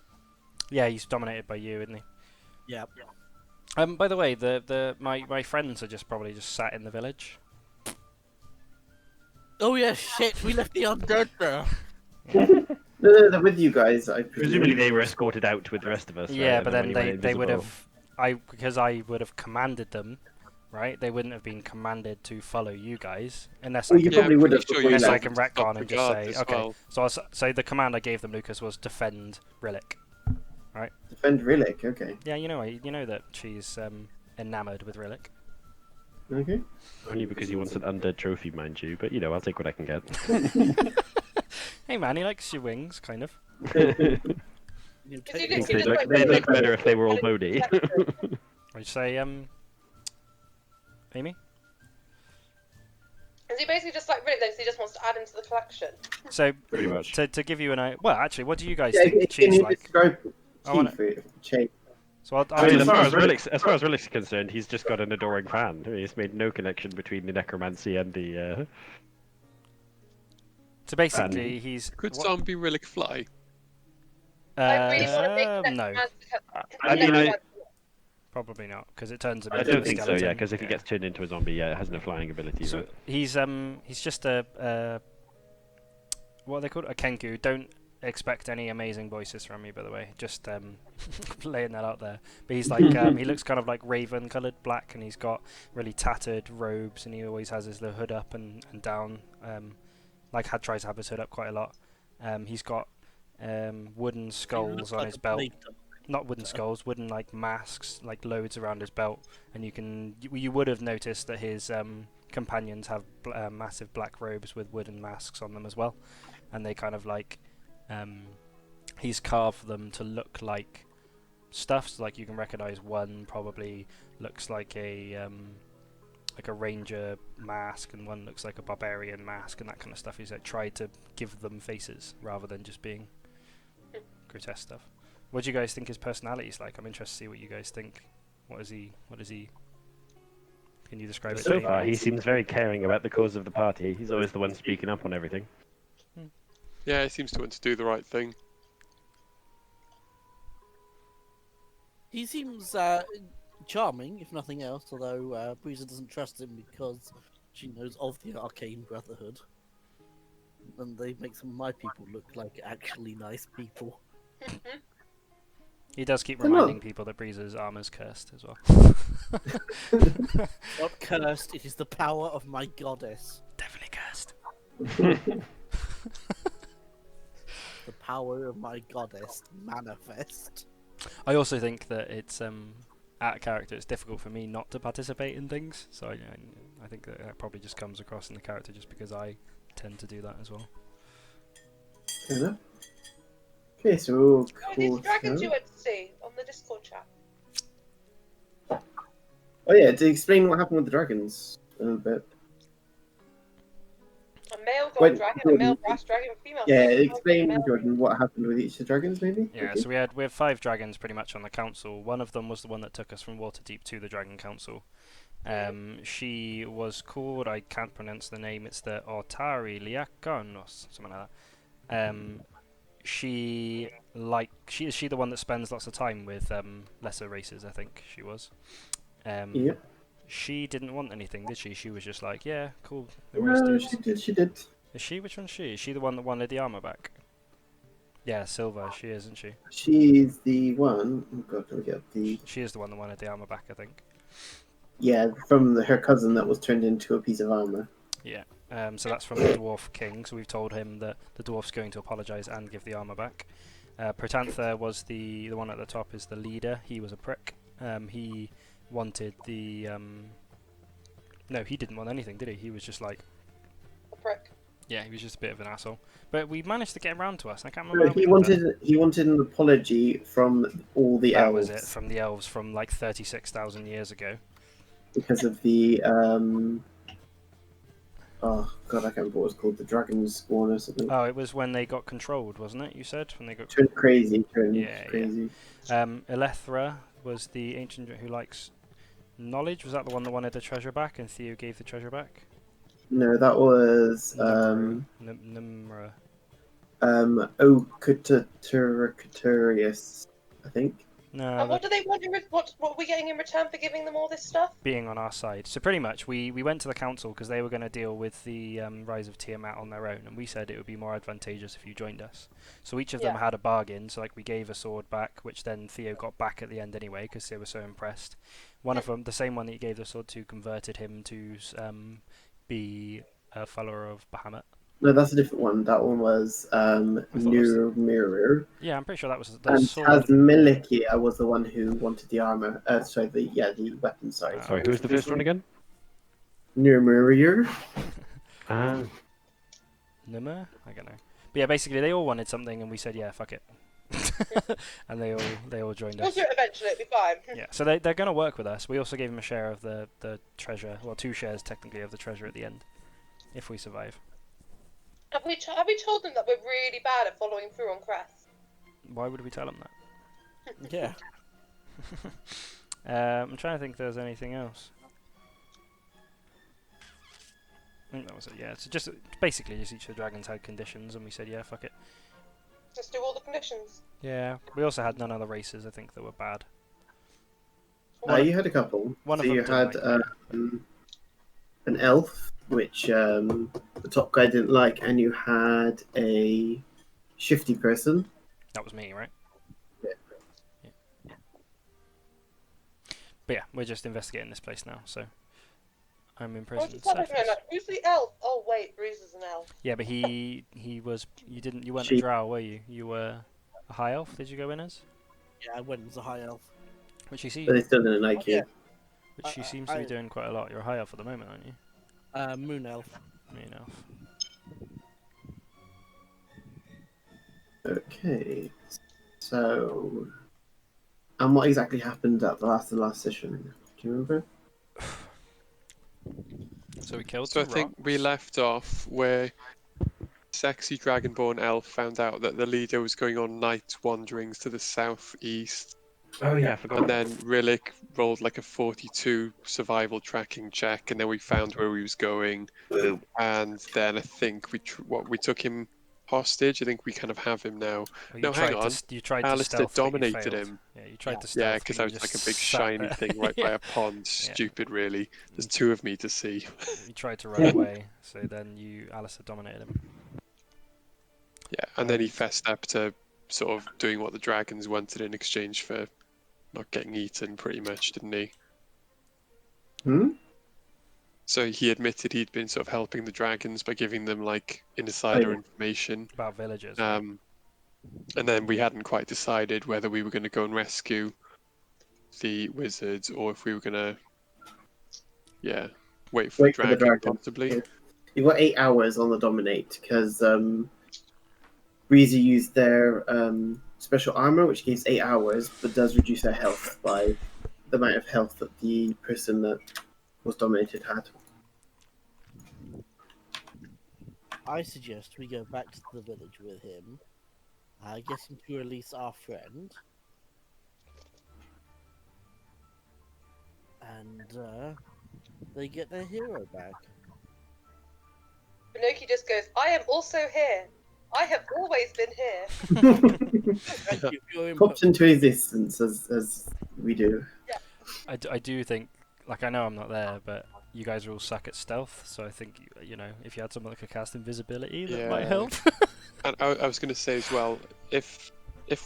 Yeah, he's dominated by you, isn't he? Yeah. By the way, my friends are probably just sat in the village. Oh yeah, shit, we left the undead there. No, they're with you guys, I presume. Presumably they were escorted out with the rest of us. Yeah, right? but And then when you went they would invisible- have because I would have commanded them, right? They wouldn't have been commanded to follow you guys unless Well, I you can, probably would have pretty sure before you unless I left. can Stop retcon the and just say guards as okay. well. So the command I gave them, Lucas, was defend Rhillik. Defend Rhillik, okay. Yeah, you know that she's enamored with Rhillik. Okay. Only because he wants an undead trophy, mind you. But I'll take what I can get. Hey man, he likes your wings, kind of. You know, Because you take- literally They'd just look, like they'd look really- better if they were all bony. I say Amy. Is he basically just like Rhillik though? So he just wants to add him to the collection. So Pretty much. to give you an idea, well, actually, what do you guys Yeah, think can Chief's you like? describe I wanna- Chief? So I'll I mean, just- as far as Rhillik's concerned, he's just got an adoring fan. He's made no connection between the necromancy and the. so basically, he's Could what- zombie Rhillik fly? I really want to make no, I mean, probably not, because it turns him I into don't a think so. skeleton. Yeah, because if he gets turned into a zombie, it has no flying ability. So Right? he's just a what are they called? A kenku. Don't expect any amazing voices from me, by the way. Just laying that out there. But he's like he looks kind of like raven-coloured black, and he's got really tattered robes, and he always has his little hood up and down. Tries to have his hood up quite a lot. He's got wooden he skulls looks on like his a belt. blade. Not wooden skulls, wooden like masks, like loads around his belt, and you would have noticed that his companions have massive black robes with wooden masks on them as well, and they kind of like he's carved them to look like stuff. So like you can recognize one probably looks like a ranger mask, and one looks like a barbarian mask, and that kind of stuff. He's like tried to give them faces rather than just being grotesque stuff. What do you guys think his personality is like? I'm interested to see what you guys think. What is he? Can you describe it to So me? far, he seems very caring about the cause of the party. He's always the one speaking up on everything. Yeah, he seems to want to do the right thing. He seems charming, if nothing else, although Breezer doesn't trust him because she knows of the Arcane Brotherhood. And they make some of my people look like actually nice people. He does keep I don't know. reminding people that Breezer's armor's cursed as well. Not cursed, it is the power of my goddess. Definitely cursed. The power of my goddess manifest. I also think that it's out of character. It's difficult for me not to participate in things, so I think that probably just comes across in the character just because I tend to do that as well. Fair enough. Okay, so Who are these dragons you went to see on the Discord chat? Oh yeah, to explain what happened with the dragons a little bit. A male gold Wait, dragon, a Jordan. male brass dragon, a female. Yeah, dragon, explain, male- Jordan, what happened with each of the dragons, maybe? Yeah, Okay. so we have 5 dragons pretty much on the council. One of them was the one that took us from Waterdeep to the Dragon Council. She was called, I can't pronounce the name, it's the Otari Liakonos, something like that. Is she the one that spends lots of time with lesser races? I think she was. Yep. She didn't want anything, did she? She was just like, yeah, cool. No worries, No, dudes. she did. Is she? Which one's she? Is she the one that wanted the armor back? Yeah, Silva. She is, isn't she? She's the one. Oh god, let me get up the. She is the one that wanted the armor back, I think. Yeah, from her cousin that was turned into a piece of armor. Yeah. So that's from the Dwarf King. So we've told him that the dwarf's going to apologise and give the armor back. Protanther was the one at the top, is the leader. He was a prick. He wanted the. No, he didn't want anything, did he? He was just like. A prick. Yeah, he was just a bit of an asshole. But we managed to get him round to us. I can't No, remember. he wanted an apology from all the That elves was it, from the elves from like 36,000 years ago. because of the oh god, I can't remember what it was called, the dragon spawn or something. Oh, it was when they got controlled, wasn't it? You said when they got. Turned crazy, Yeah. crazy. Elethra was the ancient who likes knowledge. Was that the one that wanted the treasure back, and Theo gave the treasure back? No, that was Nimra. Ocaturius, I think. No, And what do they want? What are we getting in return for giving them all this stuff? being on our side. So pretty much, we went to the council because they were going to deal with the rise of Tiamat on their own, and we said it would be more advantageous if you joined us. So each of them had a bargain. So like we gave a sword back, which then Theo got back at the end anyway because they were so impressed. One of them, the same one that you gave the sword to, converted him to be a follower of Bahamut. No, that's a different one. That one was New Mirror. Yeah, I'm pretty sure that was the And sword. Tazmilikia was the one who wanted the armor. Sorry, the weapon. Sorry. Sorry, who was the first one again? New Mirror. Nimmer? I don't know. But yeah, basically they all wanted something, and we said, yeah, fuck it. And they all joined We'll us. do it eventually. It'll be fine. Yeah, so they're going to work with us. We also gave them a share of the treasure, well, 2 shares technically of the treasure at the end, if we survive. Have we told them that we're really bad at following through on Crest? Why would we tell them that? Yeah. I'm trying to think if there's anything else. I think that was it, yeah. So just basically just each of the dragons had conditions, and we said, yeah, fuck it. Just do all the conditions. Yeah, we also had none other races, I think, that were bad. You had a couple. One so of them you had an elf, which the top guy didn't like, and you had a shifty person. That was me, right? Yeah. Yeah. But yeah, we're just investigating this place now, so I'm in prison. Who's the elf? Oh wait, Bruce is an elf. Yeah, but he was. You weren't She- a drow, were you? You were a high elf. Did you go in as? Yeah, I went as a high elf. Which you see, But they still didn't like you. yeah. which she seems to be doing quite a lot. You're a high elf at the moment, aren't you? Moon elf. Mean elf. Okay. So, and what exactly happened at the last session? Do you remember? So we killed. So I some think we rocks. left off where sexy dragonborn elf found out that the leader was going on night wanderings to the southeast, Oh yeah, I forgot. and then Rhillik rolled like a 42 survival tracking check, and then we found where he was going, and then I think we took him hostage. I think we kind of have him now. Well, you No, hang tried on. You tried to Alistair stealth, but you dominated failed. him. Yeah, you tried to Yeah, stealth. because but I you was like a just big sat shiny there. thing right by a pond. Yeah. Stupid, really. There's 2 of me to see. You tried to run away, so then Alistair dominated him. Yeah, and then he fessed up to sort of doing what the dragons wanted in exchange for not getting eaten, pretty much, didn't he? Hmm? So he admitted he'd been sort of helping the dragons by giving them like insider yeah. information. About villagers. And then we hadn't quite decided whether we were going to go and rescue the wizards or if we were going to, wait for the dragon, possibly. Yeah. You've got 8 hours on the dominate because Breezy used their special armor, which gives 8 hours, but does reduce their health by the amount of health that the person that was dominated had. I suggest we go back to the village with him. Get him to release our friend. And they get their hero back. Pinocchio just goes, I am also here. I have always been here. Thank you for your input. Pops into existence as we do. I do think, like, I know I'm not there, but you guys all suck at stealth, so I think, if you had someone that could cast invisibility, that might Yeah. help. And I was going to say as well, if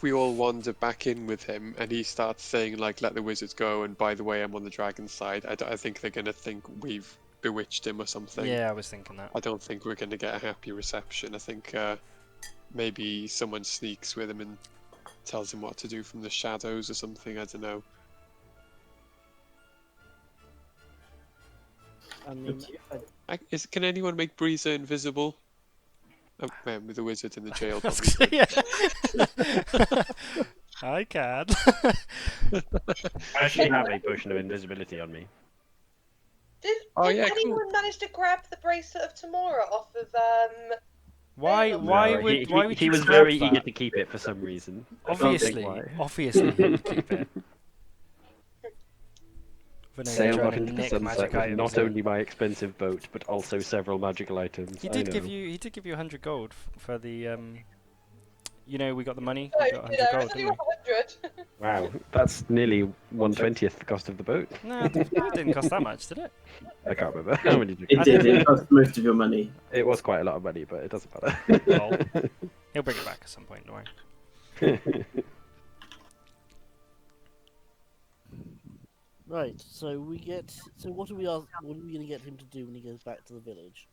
we all wander back in with him and he starts saying like, let the wizards go, and by the way, I'm on the dragon's side, I think they're going to think we've bewitched him or something. Yeah, I was thinking that. I don't think we're going to get a happy reception. I think maybe someone sneaks with him and tells him what to do from the shadows or something. I don't know. I mean, Can anyone make Breezer invisible? Oh, man, with the wizard in the jail. I was Probably. gonna say, yeah. I can. I actually have a potion of invisibility on me. Did anyone manage to grab the bracelet of Tamora off of Why No, would he you was grab very that? eager to keep it for some reason. I can't think Obviously, why. he would keep it. Vanilla Sailed trying off to into the nick sunset magic with items. not only my expensive boat, but also several magical items. He I did know. give you 100 gold for the You know, we got the money. No, We got you 100 know, gold, it's only didn't we? 100. Wow, that's nearly 1/20th the cost of the boat. No, the boat didn't cost that much, did it? I can't remember how many. It did. It cost most of your money. It was quite a lot of money, but it doesn't Lol. matter. He'll bring it back at some point, don't worry. Right. So we get. So what are we? What are we going to get him to do when he goes back to the village?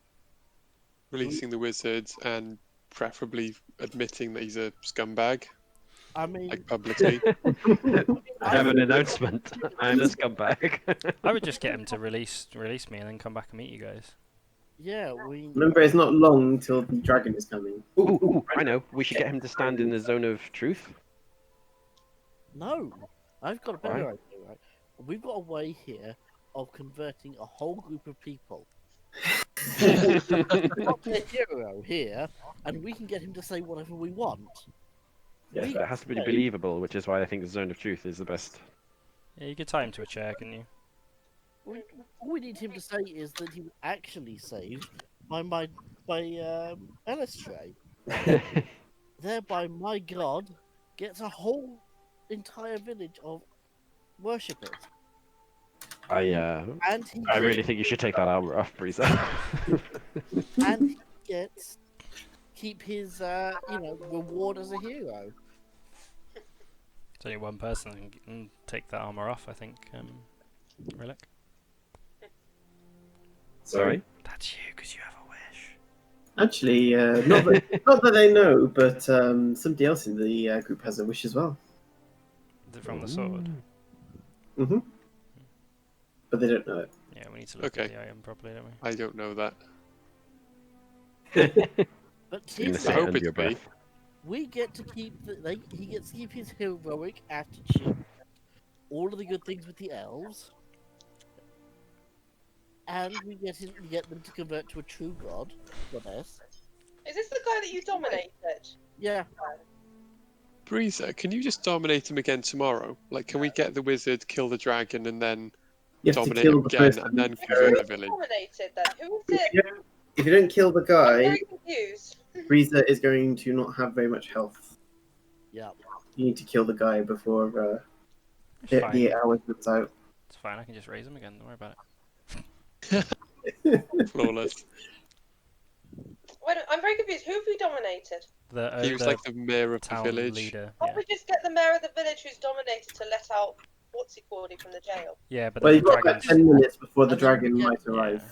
Releasing the wizards and preferably admitting that he's a scumbag, I mean, like publicly. I have an announcement. I'm a scumbag. I would just get him to release me and then come back and meet you guys. yeah, we. Remember, it's not long till the dragon is coming. Ooh, I know. We should get him to stand in the zone of truth. No, I've got a better Why? idea. Right, we've got a way here of converting a whole group of people. Not a hero here, and we can get him to say whatever we want. Yeah. But it has to be believable, which is why I think the zone of truth is the best. Yeah, you could tie him to a chair, couldn't you? All we need him to say is that he was actually saved by Elistray. Thereby, my god gets a whole entire village of worshippers. And he I really think you should take that armor off, Breezer. and he gets keep his reward as a hero. It's only one person who can take that armor off, I think. Rhillik. Sorry? That's you, because you have a wish. Actually, not that I know, but somebody else in the group has a wish as well. Is it from the sword? Mm-hmm. But they don't know it. Yeah, we need to look at the item properly, don't we? I don't know that. But You're gonna his, say I it hope under it's your me. breath. we get to keep he gets to keep his heroic attitude, all of the good things with the elves, and we get them to convert to a true goddess. Is this the guy that you dominated? Yeah, Breezer, can you just dominate him again tomorrow? Like, can we get the wizard, kill the dragon, and then You have to dominate kill him the again, person. and then Who convert the is village? dominated then? Who is it? If you don't kill the I'm guy, very confused. Breezer is going to not have very much health. yeah. You need to kill the guy before It's the fine. 8 hours runs out. It's fine, I can just raise him again, don't worry about it. Flawless. Wait, I'm very confused. Who have we dominated? He was like the mayor of the town village. leader. Can't Yeah, we just get the mayor of the village who's dominated to let out what's he called from the jail? yeah, but Well, then you've the got about dragons. 10 minutes before the And then dragon we get- might arrive.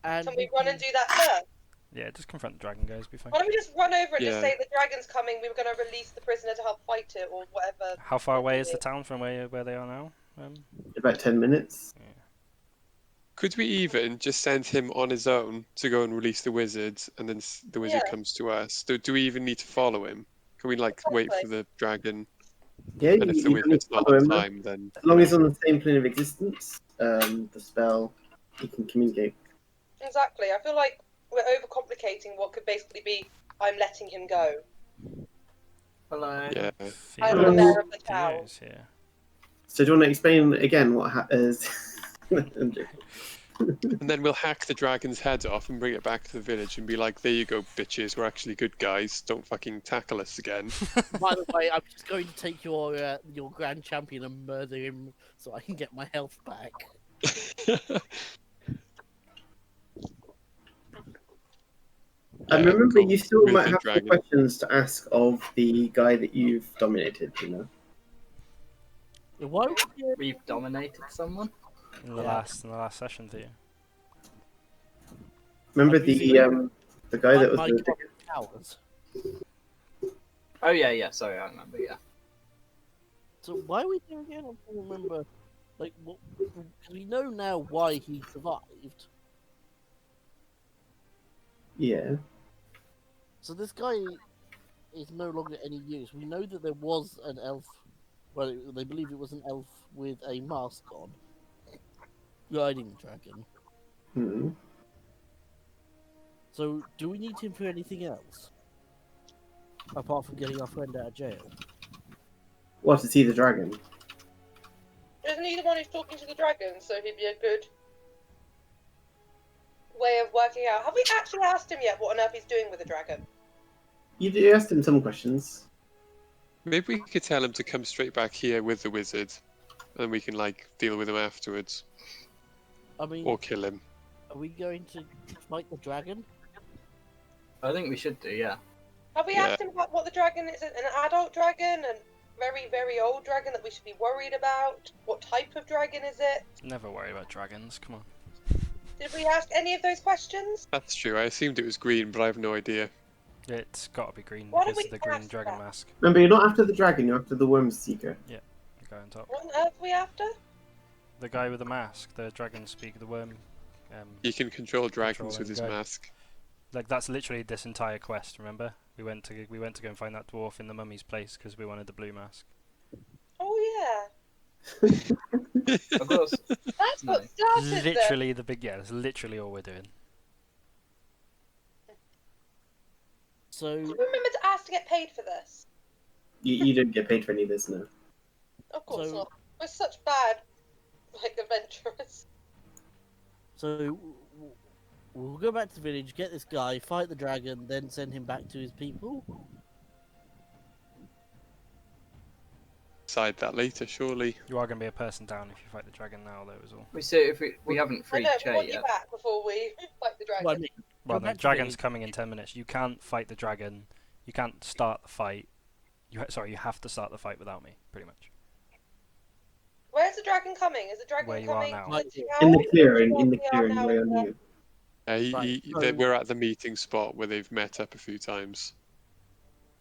And Can we run and do that first? Yeah, just confront the dragon, guys. Be fine. Why don't we just run over and just Yeah. say the dragon's coming, we were going to release the prisoner to help fight it, or whatever. How far away is the town from where they are now? About 10 minutes. Could we even just send him on his own to go and release the wizard, and then the wizard Yeah. comes to us? Do we even need to follow him? Can we like wait for the dragon? Yeah, And if the you don't need wizard's to not follow on him. time, then As long as he's on the same plane of existence, the spell, he can communicate. Exactly. I feel like we're overcomplicating what could basically be, I'm letting him go. Hello. yeah. I'm the mayor of the town. Feels, yeah. So do you want to explain again what is? And then we'll hack the dragon's head off and bring it back to the village and be like, "There you go, bitches. We're actually good guys. Don't fucking tackle us again." by the way, I'm just going to take your grand champion and murder him so I can get my health back. And remember, cool. you still With might the have some dragon. questions to ask of the guy that you've dominated, you know? Why would you... We've dominated someone. In the last session, do you? Remember Have you seen the guy that was my the... towers? Oh yeah, sorry, I remember, yeah. So why are we doing it? I don't remember. Like, what? Because we know now why he survived. Yeah. So this guy is no longer any use. We know that there was an elf. Well, they believe it was an elf with a mask on, riding the dragon. Hmm. So, do we need him for anything else? Apart from getting our friend out of jail? What, to see the dragon? Isn't he the one who's talking to the dragon? So he'd be a good way of working out. Have we actually asked him yet what on earth he's doing with the dragon? You asked him some questions. Maybe we could tell him to come straight back here with the wizard, and we can like deal with him afterwards, I mean, or kill him. are we going to fight the dragon? I think we should do, yeah. Have we Yeah. asked him about what the dragon is? An adult dragon? And very, very old dragon that we should be worried about? What type of dragon is it? Never worry about dragons. Come on. Did we ask any of those questions? That's true. I assumed it was green, but I have no idea. It's got to be green Why because don't of the we green ask dragon that? mask. Remember, you're not after the dragon, you're after the worm seeker. The guy on top. What on earth are we after? The guy with the mask. The dragon speak. The worm. He can control dragons Controlling with his guy. mask. Like that's literally this entire quest. Remember? We went to go and find that dwarf in the mummy's place because we wanted the blue mask. Oh Of course. yeah, that's No. what started this. Literally the big. Yeah, that's literally all we're doing. So, Remember to ask to get paid for this. You didn't get paid for any of this, no. Of course So- not. We're such bad, adventurers. so we'll go back to the village, get this guy, fight the dragon, then send him back to his people. Decide that later, surely. You are going to be a person down if you fight the dragon now, though, is all. We say if we haven't I freed know, we Che want you yet. back before we fight the dragon. Well, I mean, Well, Go the back to dragon's village. coming in 10 minutes. You can't fight the dragon. You can't start the fight. You have to start the fight without me, pretty much. Where's the dragon coming? Is the dragon Where you are coming now. to Right the In the tower? clearing, Or in the we are clearing, now way in on the- you. Right, so- We're at the meeting spot where they've met up a few times.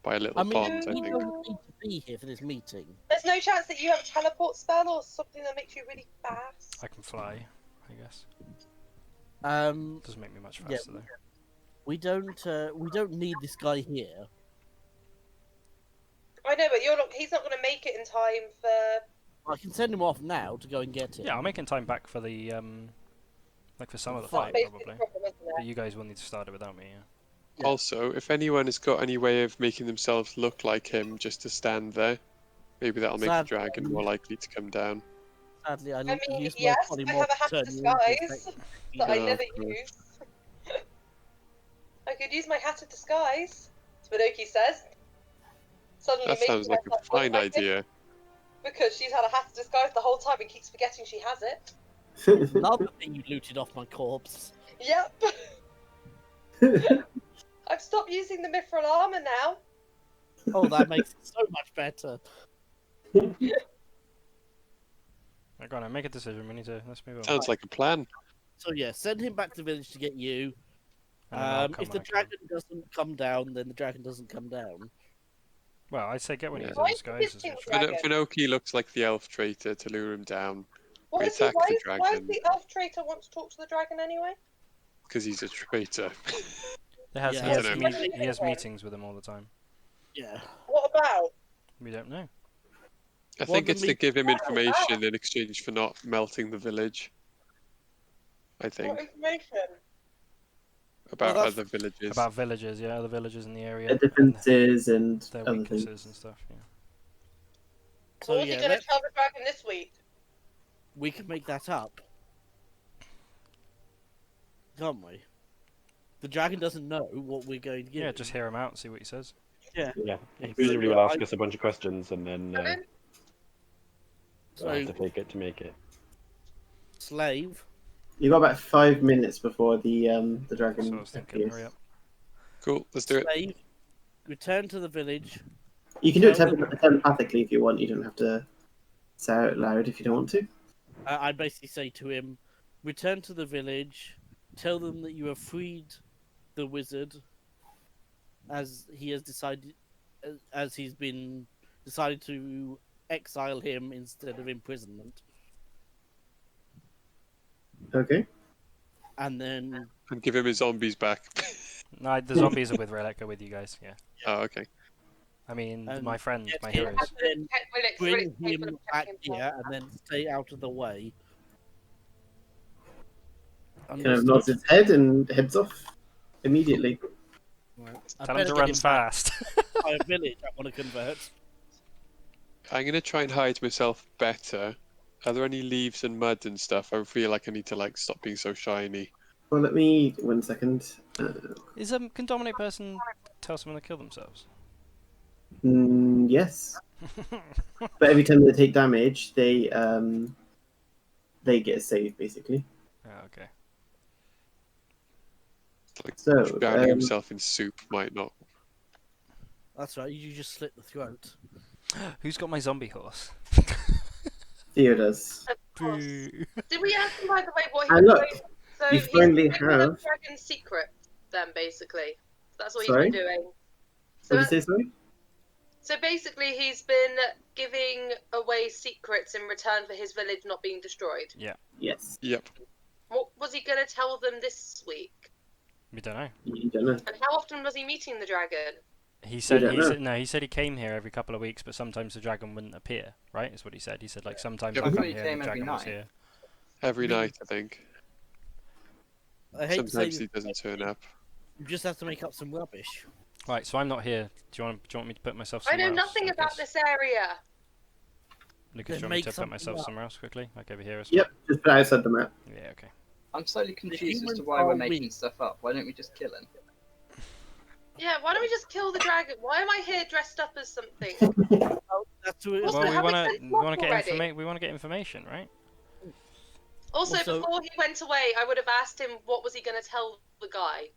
By a little I mean, pond, I you think. don't need to be here for this meeting. There's no chance that you have a teleport spell or something that makes you really fast. I can fly, I guess. Doesn't make me much Yeah. faster, though. We don't need this guy here. I know, but he's not going to make it in time for. I can send him off now to go and get him. Yeah, I'll make in time back for the, like for some of the Fine. fight, Basically, probably. the problem, isn't it? But you guys will need to start it without me, yeah. Yeah. Also, if anyone has got any way of making themselves look like him just to stand there, maybe that'll make the Sadly, dragon more likely to come down. Sadly, I I mean, used my yes, body I more have a to hat of turn you into disguise effect- that I Yeah, never of course. use. I could use my hat of disguise, Spinoki says. Suddenly That making sounds like a myself look fine like him, idea. because she's had a hat of disguise the whole time and keeps forgetting she has it. Another thing you looted off my corpse. Yep. I've stopped using the mithril armor now. Oh, that makes it so much better. Right, go on, then, make a decision. Let's move on. Sounds like a plan. So yeah, send him back to the village to get you. And then I'll come If the when I can. dragon doesn't come down, then the dragon doesn't come down. Well, I'd say get one of Yeah. these Why in is he disguises. visiting literally. the dragon? Finoki looks like the elf traitor to lure him down, Why We is he, attack why, the is, why does dragon. the elf traitor want to talk to the dragon anyway? because he's a traitor. Yeah, He I don't know. has meetings with them all the time. Yeah. What about? We don't know. I What think the it's to meat- give him information in exchange for not melting the village. I What think information? about that's- other villages. About villages, yeah, other villages in the area. The and differences and their other weaknesses things. and stuff, yeah. So What was yeah, he going to tell the dragon this week? we can make that up. Can't we? The dragon doesn't know what we're going to give. Yeah, him. just hear him out and see what he says. Yeah, Yeah, he so presumably will yeah, ask us a bunch of questions, and then we'll have So to fake it to make it. slave. You got about 5 minutes before the So I dragon was thinking, appears. hurry up. Cool, let's do it. Slave. Return to the village. You can do it Tell them- telepathically if you want. You don't have to say it out loud if you don't want to. I basically say to him, return to the village, tell them that you have freed the wizard, as he has decided, as he's been decided to exile him instead of imprisonment, Okay. and then And give him his zombies back. No, the zombies are with Rhillik, are with you guys, yeah. Oh, okay. I mean, And my friends, get my him heroes. and then Rhillik's bring really capable him of back protecting here, and then stay out of the way. Kind of nods his head and heads off immediately. I Tell him better to get run back fast. to my village. I want to convert. I'm gonna try and hide myself better. Are there any leaves and mud and stuff? I feel like I need to like stop being so shiny. Well, let me 1 second. Can dominate person tell someone to kill themselves? Yes. But every time they take damage, they get a save basically. Oh, okay. Like So drowning himself in soup might not. That's right. You just slit the throat. Who's got my zombie horse? Theo does. Of course. Boo. Did we ask him, by the way, what he And was look, doing? So you he's finally been giving have. the dragon secret, then basically. That's what Sorry? he's been doing. What did you say, sorry? So basically, he's been giving away secrets in return for his village not being destroyed. Yeah. Yes. Yep. What was he going to tell them this week? We don't know. You don't know. And how often was he meeting the dragon? He said don't know. no. He said he came here every couple of weeks, but sometimes the dragon wouldn't appear. Right? Is what he said. He said like sometimes Yep. I I come thought he here came and the every dragon was night. here. Every Me- night, I think. I hate to Sometimes say he doesn't turn up. you just have to make up some rubbish. Right. So I'm not here. Do you want me to put myself I somewhere know else? nothing about this area. Lucas, do you Then want me make to put something myself up. somewhere else quickly? Like over here as well? Yep, just put it outside the map. Yeah. Okay. I'm slightly confused as humans to why we're are making weak. stuff up. Why don't we just kill him? Yeah, why don't we just kill the dragon? Why am I here dressed up as something? That's who it Also, Well, have we sent we Flop want to get already? we want to get information, right? Also, Also- before he went away, I would have asked him what was he going to tell the guy.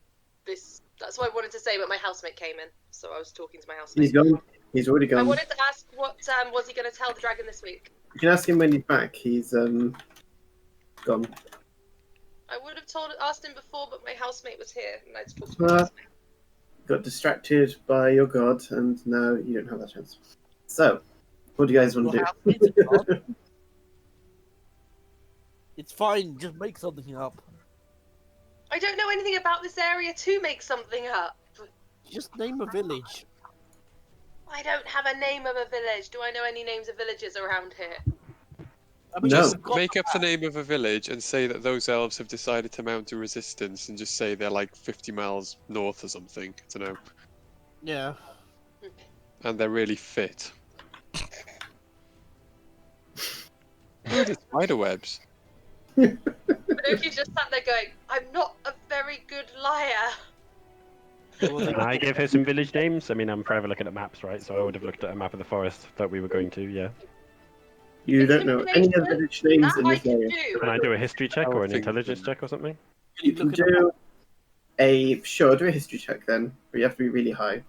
That's what I wanted to say, but my housemate came in, so I was talking to my housemate. He's gone. He's already I gone. wanted to ask what was he going to tell the dragon this week. You can ask him when he's back. He's gone. I would have asked him before, but my housemate was here, and I had to talk to my Uh, housemate. Got distracted by your god, and now you don't have that chance. So, what do you guys want Your to housemate's a do? god? It's fine. Just make something up. I don't know anything about this area to make something up. Just name a village. I don't have a name of a village. Do I know any names of villages around here? I mean, No. you've got Make up the name of a village and say that those elves have decided to mount a resistance and just say they're like 50 miles north or something. I don't know. Yeah. And they're really fit. Look at spider webs. Pinocchio's just sat there going, I'm not a very good liar. Can I give her some village names? I mean, I'm forever looking at maps, right? So I would have looked at a map of the forest that we were going to, yeah. You don't know any of the village names That in I this can area. do. Can I do a history check I or would an think intelligence so. check or something? You can Look at do do a history check then, but you have to be really high.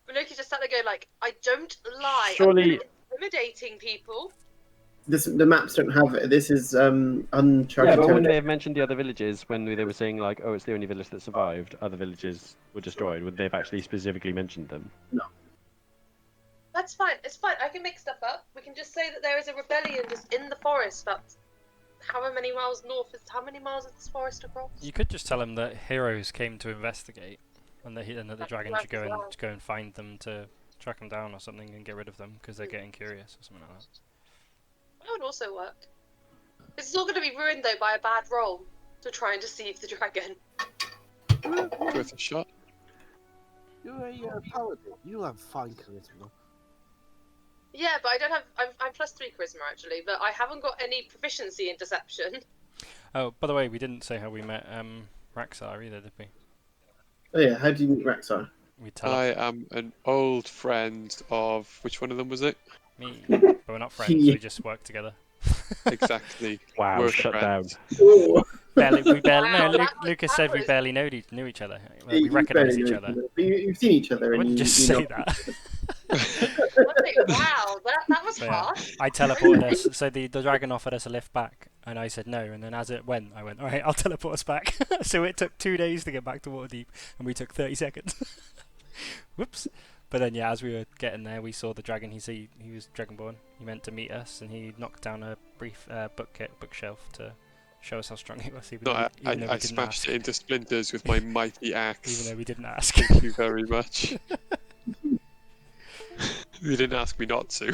Pinocchio just sat there going like, I don't lie. Surely- I'm good at intimidating people. The maps don't have it. This is uncharted Yeah, but wouldn't territory. they have mentioned the other villages when they were saying like, oh, it's the only village that survived, other villages were destroyed? Would they have actually specifically mentioned them? That's fine. It's fine. I can make stuff up. We can just say that there is a rebellion just in the forest. That's how many miles north is how many miles is this forest across? You could just tell him that heroes came to investigate, and that the That's dragon right should go as and well. go and find them to track them down or something and get rid of them because they're getting curious or something like that. That would also work. This is all going to be ruined though by a bad roll to try and deceive the dragon. Worth a shot. You're a paladin. You have fine charisma. Yeah, but I don't have. I'm +3 charisma actually, but I haven't got any proficiency in deception. Oh, by the way, we didn't say how we met Raxar either, did we? Oh yeah, how do you meet Raxar? We tell I am an old friend of which one of them was it? me, but we're not friends. We just work together. Exactly. Wow, Work shut down. friends. Oh, We barely. Wow, No, that Lucas that said we was- barely knew each other. yeah, We you recognise barely each know other. But you've seen each other, I and wouldn't you just you say know- that. Wow, that was So, yeah, harsh. I teleported us. So the dragon offered us a lift back, and I said no. And then as it went, I went, all right, I'll teleport us back. So it took 2 days to get back to Waterdeep, and we took 30 seconds. Whoops. But then yeah, as we were getting there, we saw the dragon. He was dragonborn. He meant to meet us, and he knocked down a brief bookshelf to show us how strong he was. Even No, though we I didn't smashed ask. it into splinters with my mighty axe. Even though we didn't ask. Thank you very much. You didn't ask me not to.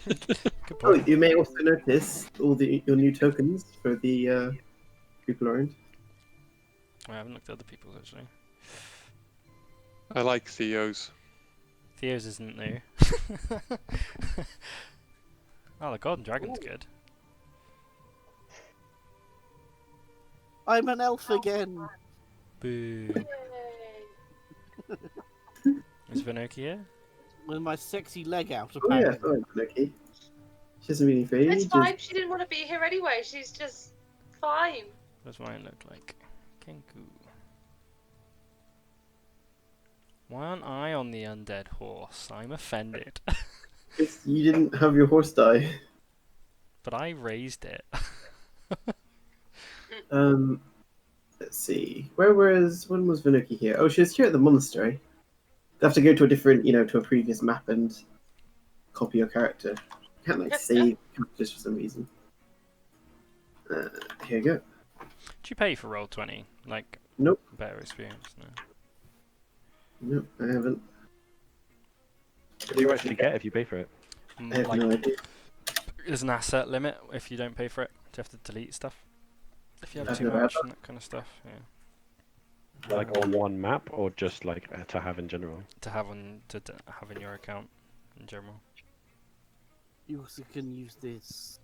Good Oh, point. you may also notice all your new tokens for the people around. I haven't looked at other people's actually. I like Theo's. Theo's isn't new. Oh, the golden dragon's good. I'm an elf again. Boo. Yay. Is Vinoki here? With my sexy leg out, Oh yeah, apparently. fine, Loki. She hasn't been here for It's ages. fine. She didn't want to be here anyway. She's just fine. What does mine look like? Kenku. Why aren't I on the undead horse? I'm offended. You didn't have your horse die. But I raised it. Let's see. When was Vinoki here? Oh, she was here at the monastery. They have to go to a different, to a previous map and copy your character. You can't like save characters for some reason. Here you go. Did you pay for Roll20? Like, Nope. better experience? No. Nope, I haven't. What do you actually get if you pay for it? I have no idea. There's an asset limit if you don't pay for it. You have to delete stuff. If you have I've too never much had and that kind of stuff, yeah. Like on one map, or just like to have in general? To have have in your account in general. You also can use this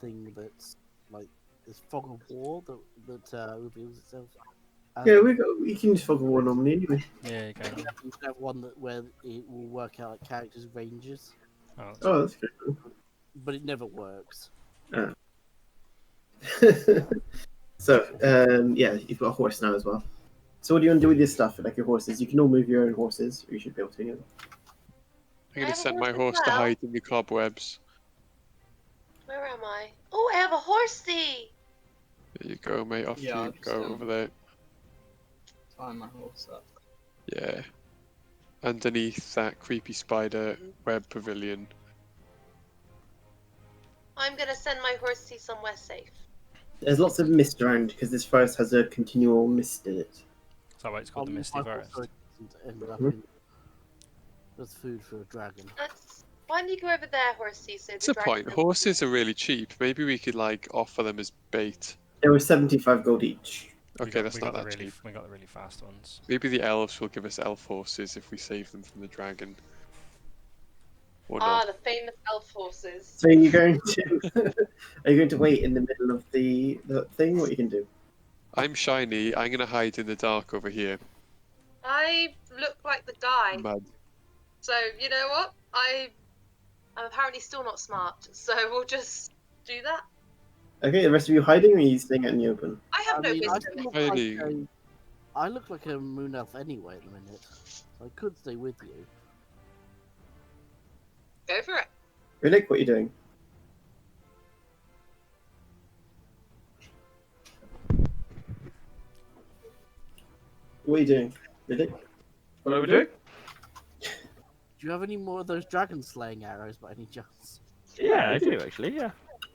thing that's like this fog of war that reveals itself. Yeah, we can just fog one on me anyway. Yeah, you can. You can have one where it will work out like characters' ranges, Oh, that's good. but it never works. So, yeah, you've got a horse now as well. So what do you want to do with your stuff, like your horses? You can all move your own horses, or you should be able to. I'm I gonna have a send my horse horse as to well. hide in the cobwebs. Where am I? Oh, I have a horsey. There you go, mate. Off Yeah, you I'll just, go over there. Find my horse up. Yeah. Underneath that creepy spider web pavilion. I'm gonna send my horsey somewhere safe. There's lots of mist around because this forest has a continual mist in it. Is that why it's called the Misty Forest? End up in as food for a dragon. Why don't you go over there, horsey? So That's a point. Horses are really cheap. Maybe we could like offer them as bait. There were 75 gold each. Okay, that's we not got that the really, cheap. We got the really fast ones. Maybe the elves will give us elf horses if we save them from the dragon. Or Ah, not. the famous elf horses. So are you going to are you going to wait in the middle of the thing? What you can do? I'm shiny. I'm gonna hide in the dark over here. I look like the guy. Mud. So you know what? I'm apparently still not smart. So we'll just do that. Okay, the rest of you hiding, or are you staying out in the open? I have no wisdom. I look like a moon elf anyway at the minute, so I could stay with you. Go for it. Rhillik, what are you doing? What are you doing, Rhillik? What are we doing? Do you have any more of those dragon slaying arrows by any chance? Yeah, I do actually. Yeah.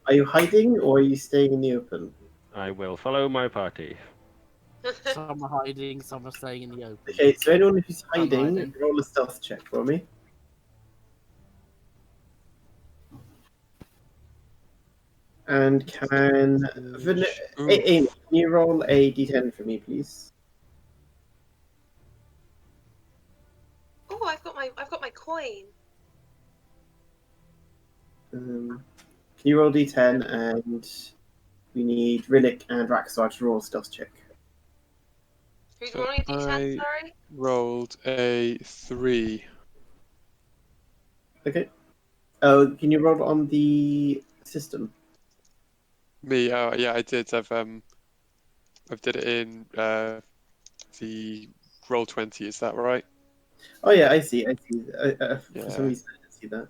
Are you hiding, or are you staying in the open? I will follow my party. Some are hiding, some are staying in the open. Okay, so anyone who's I'm hiding, hiding. roll a stealth check for me. And can Amy, can you roll a d10 for me, please? Oh, I've got my coin. Can you roll d10, and we need Rhillik and Raxar to roll a stealth check. Who's So rolling a d10, I- sorry? Rolled a 3. Okay. Oh, can you roll on the system? Me, yeah, I did. I've did it in the Roll20. Is that right? Oh yeah, I see. For Yeah. some reason, I didn't see that.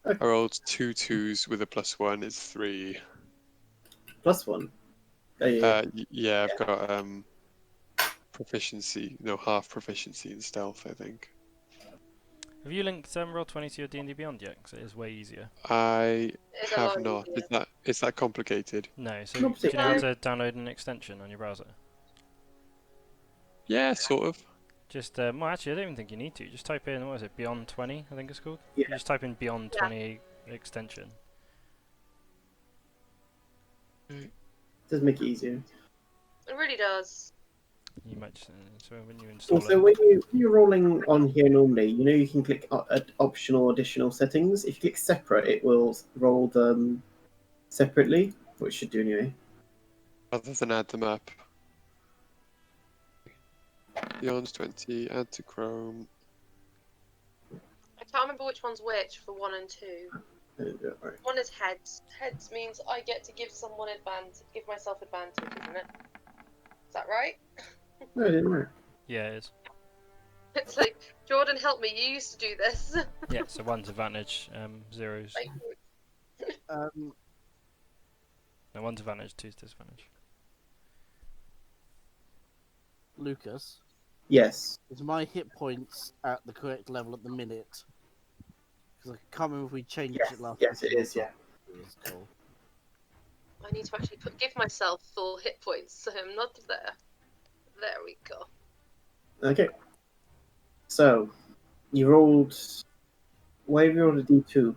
I rolled 2 2s with a +1 is 3. +1. Oh yeah. Yeah, I've got proficiency, no, half proficiency in stealth, I think. Have you linked Roll20 to your D&D Beyond yet? Because it is way easier. I It's a have lot not. easier. Is that complicated? No, so Not do you know how particularly. to download an extension on your browser? Yeah, sort of. Just, well, actually, I don't even think you need to. Just type in, what is it, Beyond 20, I think it's called? Yeah. You just type in Beyond 20 extension. It does make it easier. It really does. You might just, so when you install Also, it... when you're rolling on here normally, you can click optional additional settings. If you click separate, it will roll them separately, which should do anyway. Rather than add the map. Beyond 20, add to Chrome. Can't remember which one's which for 1 and 2. Right. One is heads. Heads means I get to give someone advantage, give myself advantage, isn't it? Is that right? No, it didn't work. Yeah, it is. It's like, Jordan, help me. You used to do this. Yeah, so 1's advantage, 0's. Like, Um, No, 1's advantage, 2's disadvantage. Lucas, Yes. is my hit points at the correct level at the minute? Because I can't remember if we changed Yes, it last yes, week it or is, yeah. not. It is, cool. I need to actually give myself full hit points, so I'm not there. There we go. Okay. So, you rolled. Why have you rolled a d2?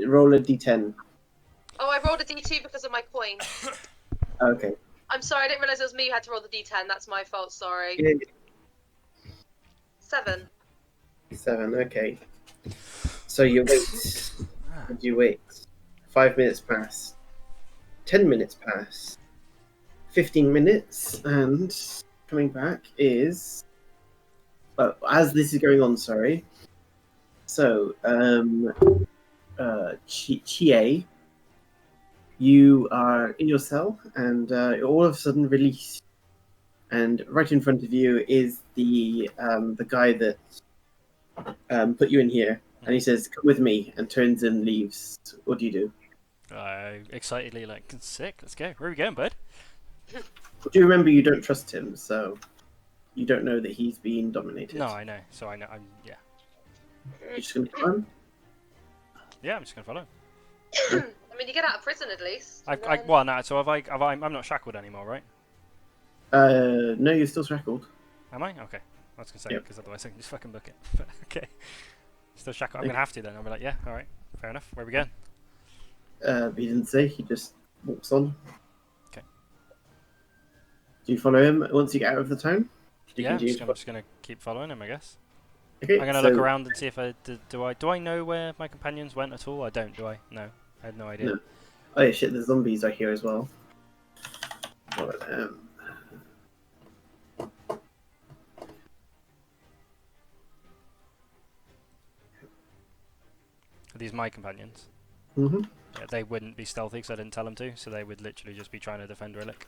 Roll a d10. Oh, I rolled a d2 because of my coin. Okay. I'm sorry, I didn't realise it was me who had to roll the d10. That's my fault, sorry. Yeah, 7. 7, okay. So you wait. You wait. 5 minutes pass. 10 minutes pass. 15 minutes, and coming back is. As this is going on, sorry. So, Chie, you are in your cell, and you're all of a sudden released. And right in front of you is the guy that put you in here, and he says, "Come with me," and turns and leaves. What do you do? Excitedly, like, sick, let's go. Where are we going, bud? Do you remember you don't trust him, so you don't know that he's being dominated? No, I know. So I know. Yeah. You're just going to follow him? Yeah, I'm just gonna follow. I mean, you get out of prison at least. Well, no. So I'm not shackled anymore, right? No, you're still shackled. Am I? Okay. I was gonna say Yep. because otherwise I can just fucking book it. But okay. Still shackled. I'm gonna have to then. I'll be like, yeah, all right, fair enough. Where are we going? He didn't say. He just walks on. Okay. Do you follow him once you get out of the town? Do you Yeah, I'm continue just gonna keep following him, I guess. Okay, I'm gonna so- look around and see if do I know where my companions went at all? I don't. Do I? No, I had no idea. No. Oh yeah, shit! The zombies are here as well. Well, Are these my companions? mhm. Yeah, they wouldn't be stealthy because I didn't tell them to, so they would literally just be trying to defend Rhillik.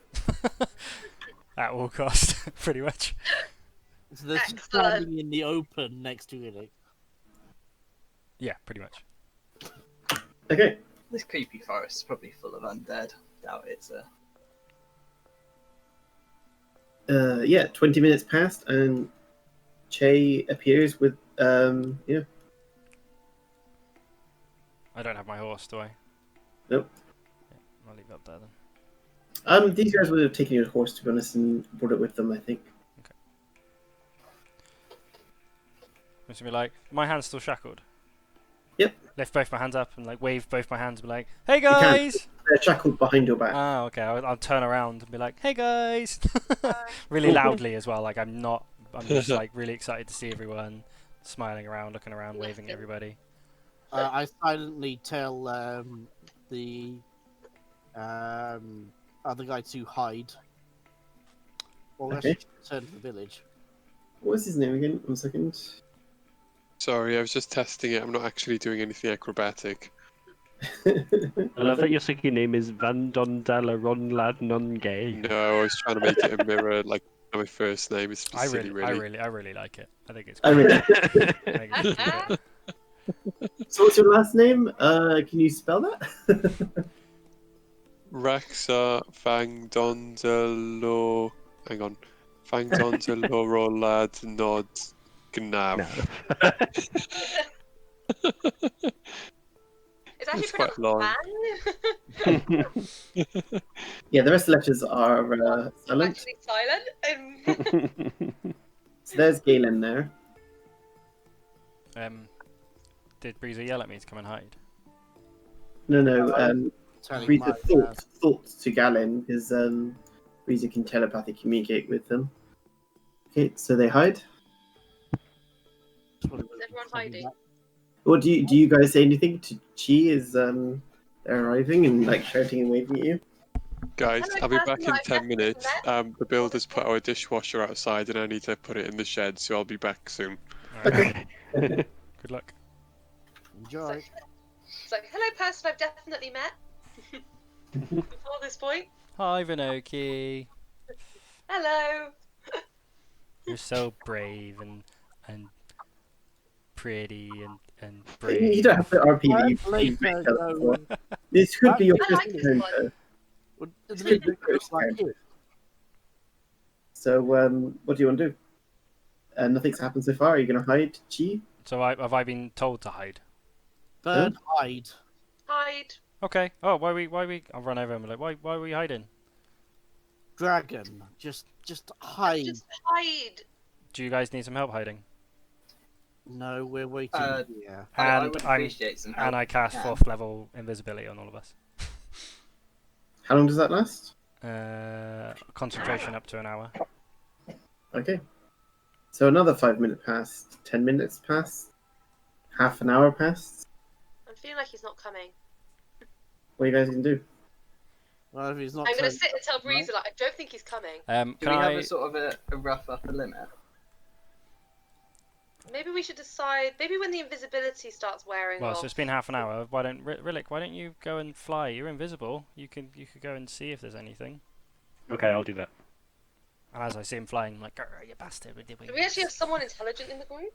At all costs, pretty much. So they're Excellent. standing in the open next to Rhillik. Yeah, pretty much. Okay. This creepy forest is probably full of undead. Doubt it's a. Yeah, 20 minutes passed, and Che appears with yeah. I don't have my horse, do I? Nope. Yeah, I'll leave it up there then. These guys would have taken your horse, to be honest, and brought it with them, I think. I'm just gonna be like, my hand's still shackled. Yep. Lift both my hands up and like wave both my hands and be like, hey guys! They're shackled behind your back. Oh, okay. I'll turn around and be like, hey guys! Really loudly as well. Like I'm just like really excited to see everyone, smiling around, looking around, waving at everybody. I silently tell the other guy to hide. Or Okay. return to the village. What was his name again? 1 second. Sorry, I was just testing it. I'm not actually doing anything acrobatic. I love that your second name is Van Dondala Ronlad Non-Gay. No, I was trying to make it a mirror like my first name. It's I silly, really like it. I think it's I great. really- I think it's great. So what's your last name? Can you spell that? Raxa Fangdondalo. Hang on. Fangdondalo Rolad Nod Gnav. It's actually It's quite pronounced long. man. Yeah, the rest of the letters are It's silent. actually silent. So there's Galen there. Did Breezer yell at me to come and hide? No. Telling Rita my, thought to Galen, because Rita can telepathically communicate with them. Okay, so they hide. Is everyone hiding? Or do you guys say anything to Chi as they're arriving and like shouting and waving at you? Guys, Hello, I'll be back in Cousin, 10 I've minutes. met. The builders put our dishwasher outside and I need to put it in the shed, so I'll be back soon. Okay. Good luck. Enjoy. It's like, hello, person I've definitely met before this point. Hi, Vinoki. Hello. You're so brave and pretty and You brave. don't have to RP that Alright, you've later, met go. before. This could be your I first like this encounter. Well, This doesn't could it be your look first like encounter. it? So, what do you want to do? Nothing's happened so far. Are you going to hide, Chi? So have I been told to hide? Bird hide. Hide. Okay. Oh, why we? I'll run over him. Like, why are we hiding? Dragon. Just hide. Just hide. Do you guys need some help hiding? No, we're waiting. Yeah. I And would I'm appreciate some help. and I cast Yeah. 4th level invisibility on all of us. How long does that last? Concentration up to an hour. Okay. So another 5 minutes passed. 10 minutes passed. Half an hour passed. I'm feeling like he's not coming. What are you guys going to do? Well, if he's not I'm going to turning- sit and tell Breezer, like, I don't think he's coming. Can Do we I? have a sort of a rough upper limit? Maybe we should decide. Maybe when the invisibility starts wearing Well, off. so it's been half an hour. Why don't Rhillik? Why don't you go and fly? You're invisible. You could go and see if there's anything. Okay, I'll do that. And as I see him flying, I'm like, "Grr, you bastard with the wings." Do we actually have someone intelligent in the group?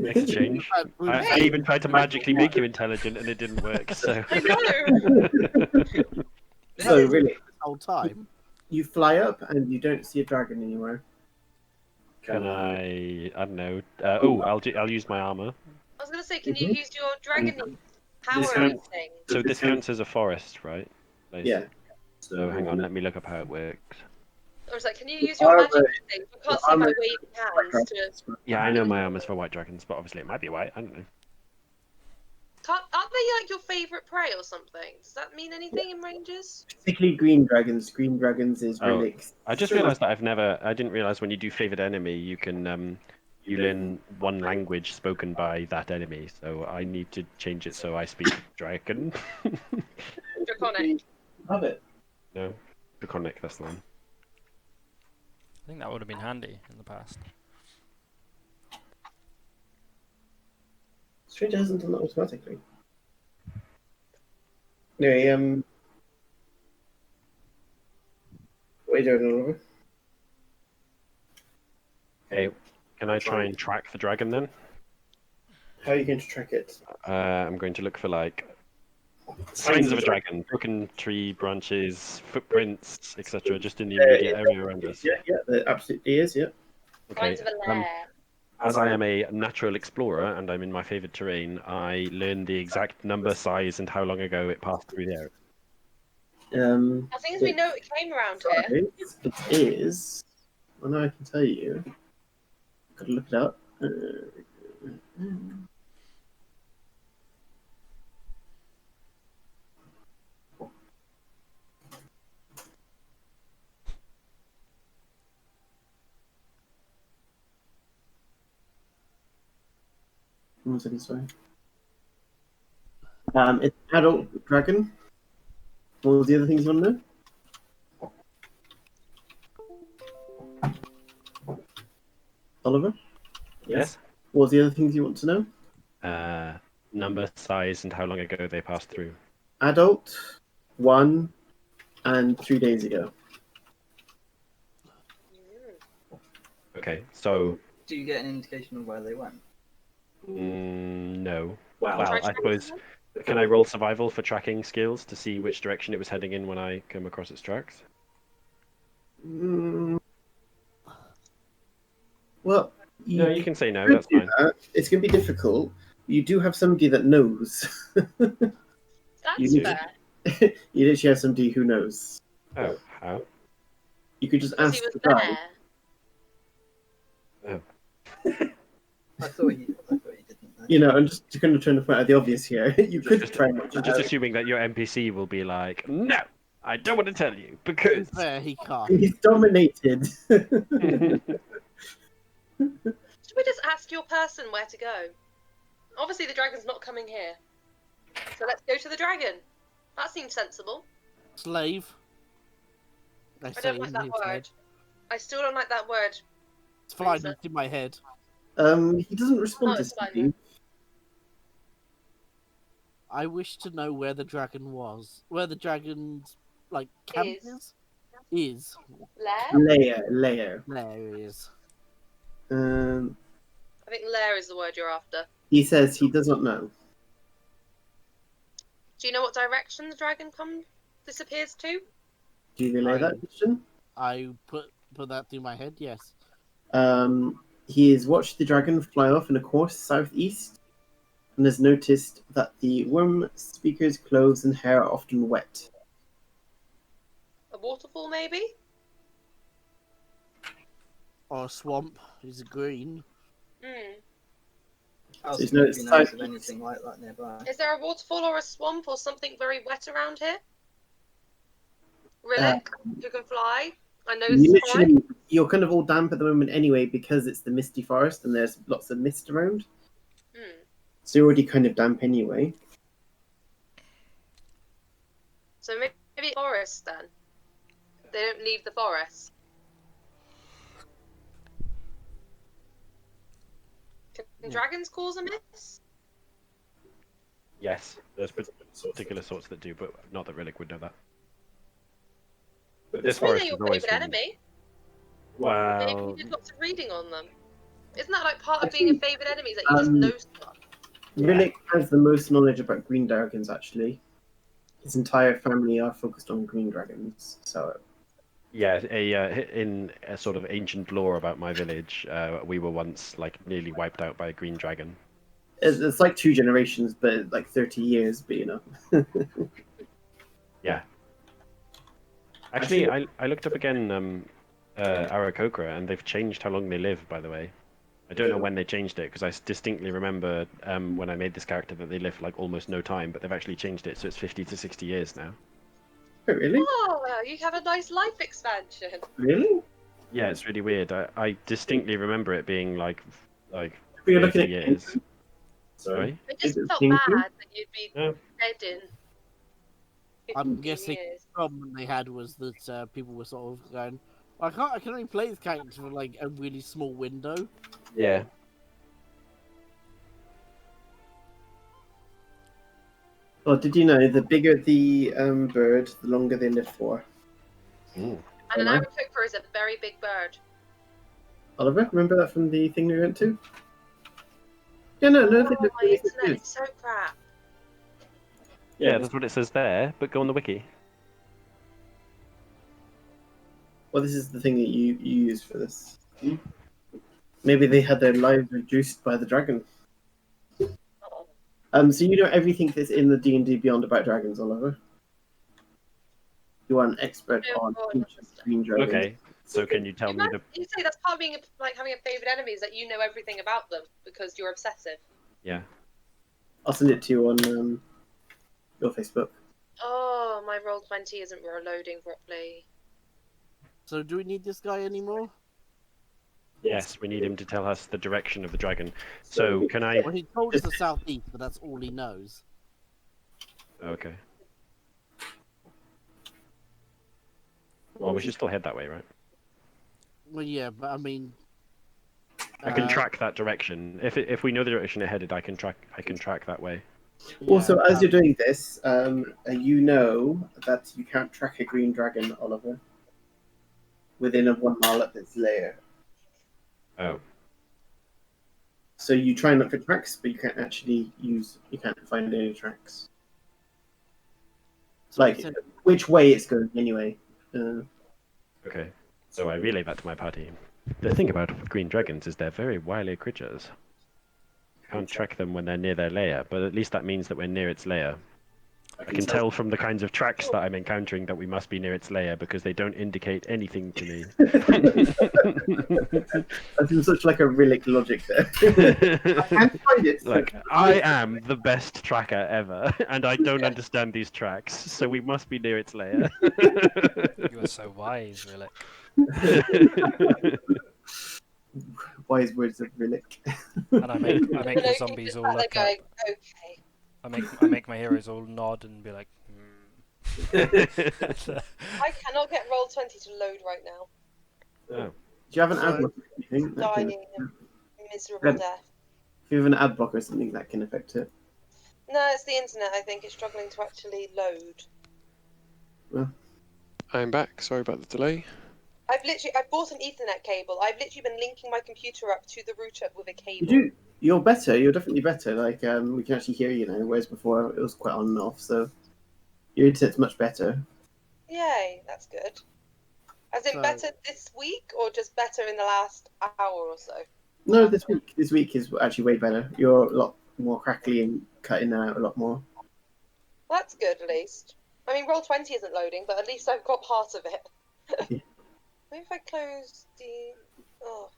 Exchange. I even tried to magically make you intelligent and it didn't work, so... I know. So, really, this whole time. you fly up and you don't see a dragon anywhere. Can I don't know. I'll use my armor. I was going to say, can you use your dragon power This count- thing? So this counts as a forest, right? Yeah. So hang on, let me look up how it works. Or is like, can you use your magic thing? I can't see my armor- waving hands to. Yeah, I know my armor's for white dragons, but obviously it might be white. I don't know. Aren't they like your favourite prey or something? Does that mean anything in ranges? Particularly green dragons. Green dragons is Oh, Rhillik. I just realised that I didn't realise when you do favored enemy, you can you learn one language spoken by that enemy. So I need to change it so I speak dragon. Draconic. Love it. No, draconic. That's the one. I think that would have been handy in the past. Stranger hasn't done that automatically. Anyway, what are you doing, Oliver? Okay, can I try and track the dragon then? How are you going to track it? I'm going to look for like signs of a dragon, broken tree branches, footprints, etc. Just in the immediate area around us. Yeah, there absolutely is, yeah. Okay. Signs of a lair. As I am a natural explorer and I'm in my favoured terrain, I learn the exact number, size, and how long ago it passed through the area. As long as we know it came around here. It is. Well, now I can tell you. Gotta look it up. One second, sorry. It's adult dragon. What was the other things you want to know? Oliver? Yes? What was the other things you want to know? Number, size, and how long ago they passed through. Adult, 1, and 3 days ago. Okay, so... Do you get an indication of where they went? No. Wow. Well, I suppose... Can I roll survival for tracking skills to see which direction it was heading in when I come across its tracks? Well, No, you can say no, that's fine. It's going to be difficult. You do have somebody that knows. That's You- fair. You literally have somebody who knows. Oh, how? You could just Because ask he was the guy. there. I thought you didn't know. You know, I'm just going to try to point out the obvious here. You could try and Just assuming that your NPC will be like, no, I don't want to tell you, because... There, he can't. He's dominated. Should we just ask your person where to go? Obviously, the dragon's not coming here. So let's go to the dragon. That seems sensible. Slave. I don't like that word. I still don't like that word. It's flying Freezer. in my head. He doesn't respond Oh, to it's fine Steve. I wish to know where the dragon was. Where the dragon's like camp is. Lair? Lair. There he is. I think lair is the word you're after. He says he does not know. Do you know what direction the dragon disappears to? Do you relay that question? I put that through my head, yes. He has watched the dragon fly off in a course southeast and has noticed that the worm speaker's clothes and hair are often wet. A waterfall, maybe? Or a swamp. He's green. I was So he's thinking noticed if he knows of southeast. anything like that nearby. Is there a waterfall or a swamp or something very wet around here? Rhillik, who can fly? I know this is fine. You're kind of all damp at the moment anyway because it's the misty forest and there's lots of mist around. So you're already kind of damp anyway. So maybe forest then. They don't leave the forest. Can dragons cause a mist? Yes, there's particular sorts that do, but not that Rhillik would know that. But this Maybe forest they're has your always favourite been... enemy. Well, Maybe you did lots of reading on them. Isn't that like part of being a favourite enemy, is that you just know stuff? Rhillik has the most knowledge about green dragons, actually. His entire family are focused on green dragons, so... Yeah, in a sort of ancient lore about my village, we were once like nearly wiped out by a green dragon. It's like 2 generations, but like 30 years, but you know. Yeah. Actually, I looked up again Aarakocra, and they've changed how long they live, by the way. I don't know when they changed it, because I distinctly remember when I made this character that they live like almost no time, but they've actually changed it, so it's 50 to 60 years now. Oh, really? Oh, well, you have a nice life expansion. Really? Yeah, it's really weird. I distinctly remember it being like You're 30 looking at years. Sorry? It just Is it felt King bad King? that you'd be dead in 15 I'm guessing years. the problem they had was that people were sort of going, I can only play this character for like a really small window. Yeah. Well, did you know the bigger the bird, the longer they live for? Ooh. And an Aarakocra is a very big bird. Oliver, remember that from the thing we went to? Yeah, no, they Oh, live my really internet good. is so crap. Yeah, that's what it says there, but go on the wiki. Well, this is the thing that you use for this. Maybe they had their lives reduced by the dragon. So you know everything that's in the D&D Beyond about dragons, Oliver. You are an expert No, on God, ancient green dragons. Okay, so can you tell me the... You say that's part of being like having a favourite enemy is that you know everything about them because you're obsessive. Yeah. I'll send it to you on your Facebook. Oh, my Roll20 isn't reloading properly. So do we need this guy anymore? Yes, we need him to tell us the direction of the dragon. So, can I... Well, he told us the southeast, but that's all he knows. Okay. Well, we should still head that way, right? Well, yeah, but I mean... I can track that direction. If we know the direction it headed, I can track that way. Also, as you're doing this, you know that you can't track a green dragon, Oliver, within a 1 mile of its lair. Oh. So you try and look for tracks, but you can't actually you can't find any tracks. It's like which way it's going anyway. Okay. So I relay that to my party. The thing about green dragons is they're very wily creatures. You can't track them when they're near their lair, but at least that means that we're near its lair. I can tell from the kinds of tracks that I'm encountering that we must be near its lair because they don't indicate anything to me. That seems such like a Rhillik logic there. I can't find it. Like, I am the best tracker ever, and I don't understand these tracks, so we must be near its lair. You are so wise, Rhillik. Wise words of Rhillik. And I make the zombies all look going, up. okay. I make my heroes all nod and be like, I cannot get Roll20 to load right now. Oh. Do you have an outlook? Dying Miserable Red. death. If you have an ad block or something, that can affect it. No, it's the internet. I think it's struggling to actually load. I'm back. Sorry about the delay. I've bought an Ethernet cable. I've literally been linking my computer up to the router with a cable. You're better. You're definitely better. Like we can actually hear you now, whereas before it was quite on and off. So your internet's much better. Yay, that's good. As in better this week, or just better in the last hour or so? No, this week. This week is actually way better. You're a lot more crackly and cutting out a lot more. Well, that's good, at least. I mean, Roll20 isn't loading, but at least I've got part of it. Yeah. Maybe if I close the... Oh.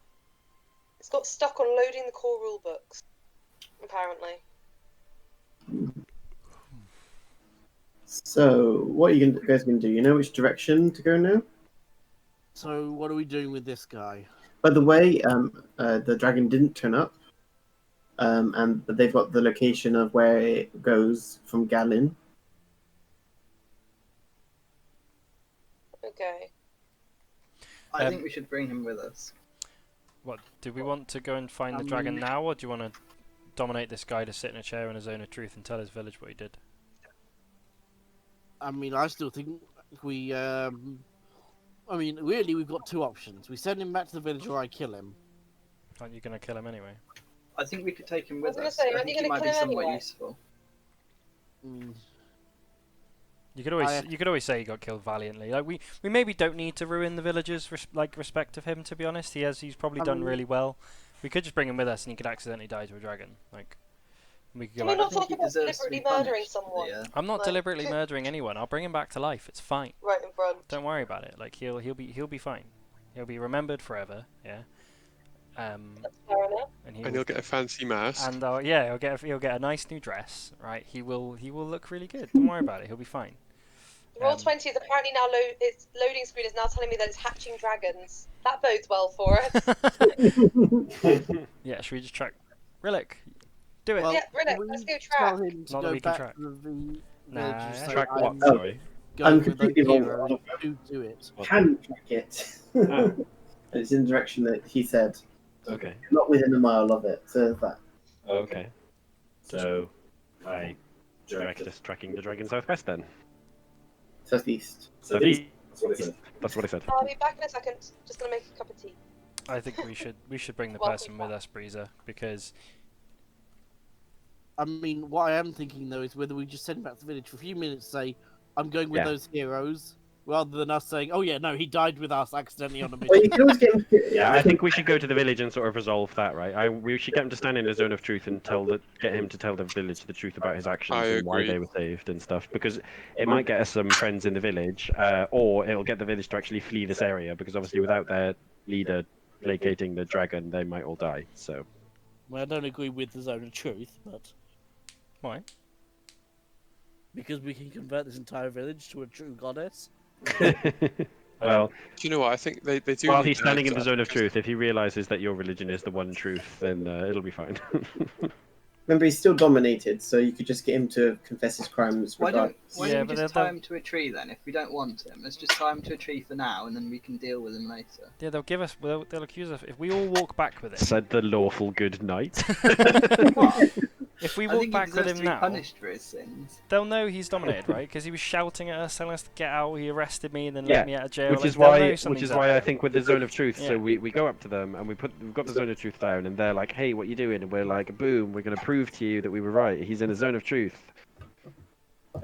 It's got stuck on loading the core rulebooks, apparently. So, what are you guys going to do? You know which direction to go now? So, what are we doing with this guy? By the way, the dragon didn't turn up, but they've got the location of where it goes from Gallin. Okay. I think we should bring him with us. What, do we want to go and find the dragon now, or do you want to dominate this guy to sit in a chair in a zone of truth and tell his village what he did? I mean, I still think we, I mean, really, we've got two options. We send him back to the village or I kill him. Aren't you going to kill him anyway? I think we could take him with I was us. gonna say, I aren't you think he gonna might be kill him somewhat anyway? useful. Mm. You could always say he got killed valiantly. Like we maybe don't need to ruin the villagers' respect of him. To be honest, he's probably done really well. We could just bring him with us, and he could accidentally die to a dragon. Like we could go. Can we Back. not I think talk he about deserves to be deliberately murdering punished. someone? Yeah. I'm not Like- deliberately murdering anyone. I'll bring him back to life. It's fine. Right in front. Don't worry about it. Like he'll be fine. He'll be remembered forever. Yeah. That's fair enough. And he'll get a fancy mask. And yeah, he'll get a nice new dress. Right. He will look really good. Don't worry about it. He'll be fine. Roll20 is apparently now its loading screen is now telling me that it's hatching dragons. That bodes well for us. Yeah. Should we just track Rhillik? Do it. Well, Yeah, Rhillik, we let's go tell track. him to Not that go we can back track. to the village Nah, and say, Track what? I'm Sorry. going I'm with those completely wrong. heroes to do it. Can track it. Ah. It's in the direction that he said. Okay. Not within a mile of it. So that. Okay. So, I direct us tracking the dragon southwest then. Southeast. Southeast. That's what I said. I'll be back in a second. Just gonna make a cup of tea. I think we should bring the Well, person with us, Breezer, because I mean, what I am thinking though is whether we just send him back to the village for a few minutes, say, I'm going with Yeah. those heroes, rather than us saying, oh yeah, no, he died with us accidentally on a Well, you mission. can always get him. Yeah, I think we should go to the village and sort of resolve that, right? We should get him to stand in a zone of truth and get him to tell the village the truth about his actions I and why agree. they were saved and stuff. Because it might get us some friends in the village, or it'll get the village to actually flee this area. Because obviously, without their leader placating the dragon, they might all die. So. Well, I don't agree with the zone of truth, but why? because we can convert this entire village to a true goddess. Well, Do you know what? I think they do. while need he's standing that, in the zone of because- truth, if he realizes that your religion is the one truth, then it'll be fine. Remember, he's still dominated, so you could just get him to confess his crimes. Why don't Yeah, we but just they'll- tie him to a tree then? If we don't want him, let's just tie him to a tree for now, and then we can deal with him later. Yeah, they'll give us. They'll accuse us if we all walk back with him. Said the lawful good knight. If we I walk think he back with deserves him to be now, punished for his sins. they'll know he's dominated, right? Because he was shouting at us, telling us to get out. He arrested me and then Yeah, let me out of jail. Which like, is they'll know why, something's up. I think with the zone of truth, Yeah. so we go up to them and we've got the zone of truth down, and they're like, "Hey, what you doing?" And we're like, "Boom, we're gonna prove to you that we were right. He's in a zone of truth."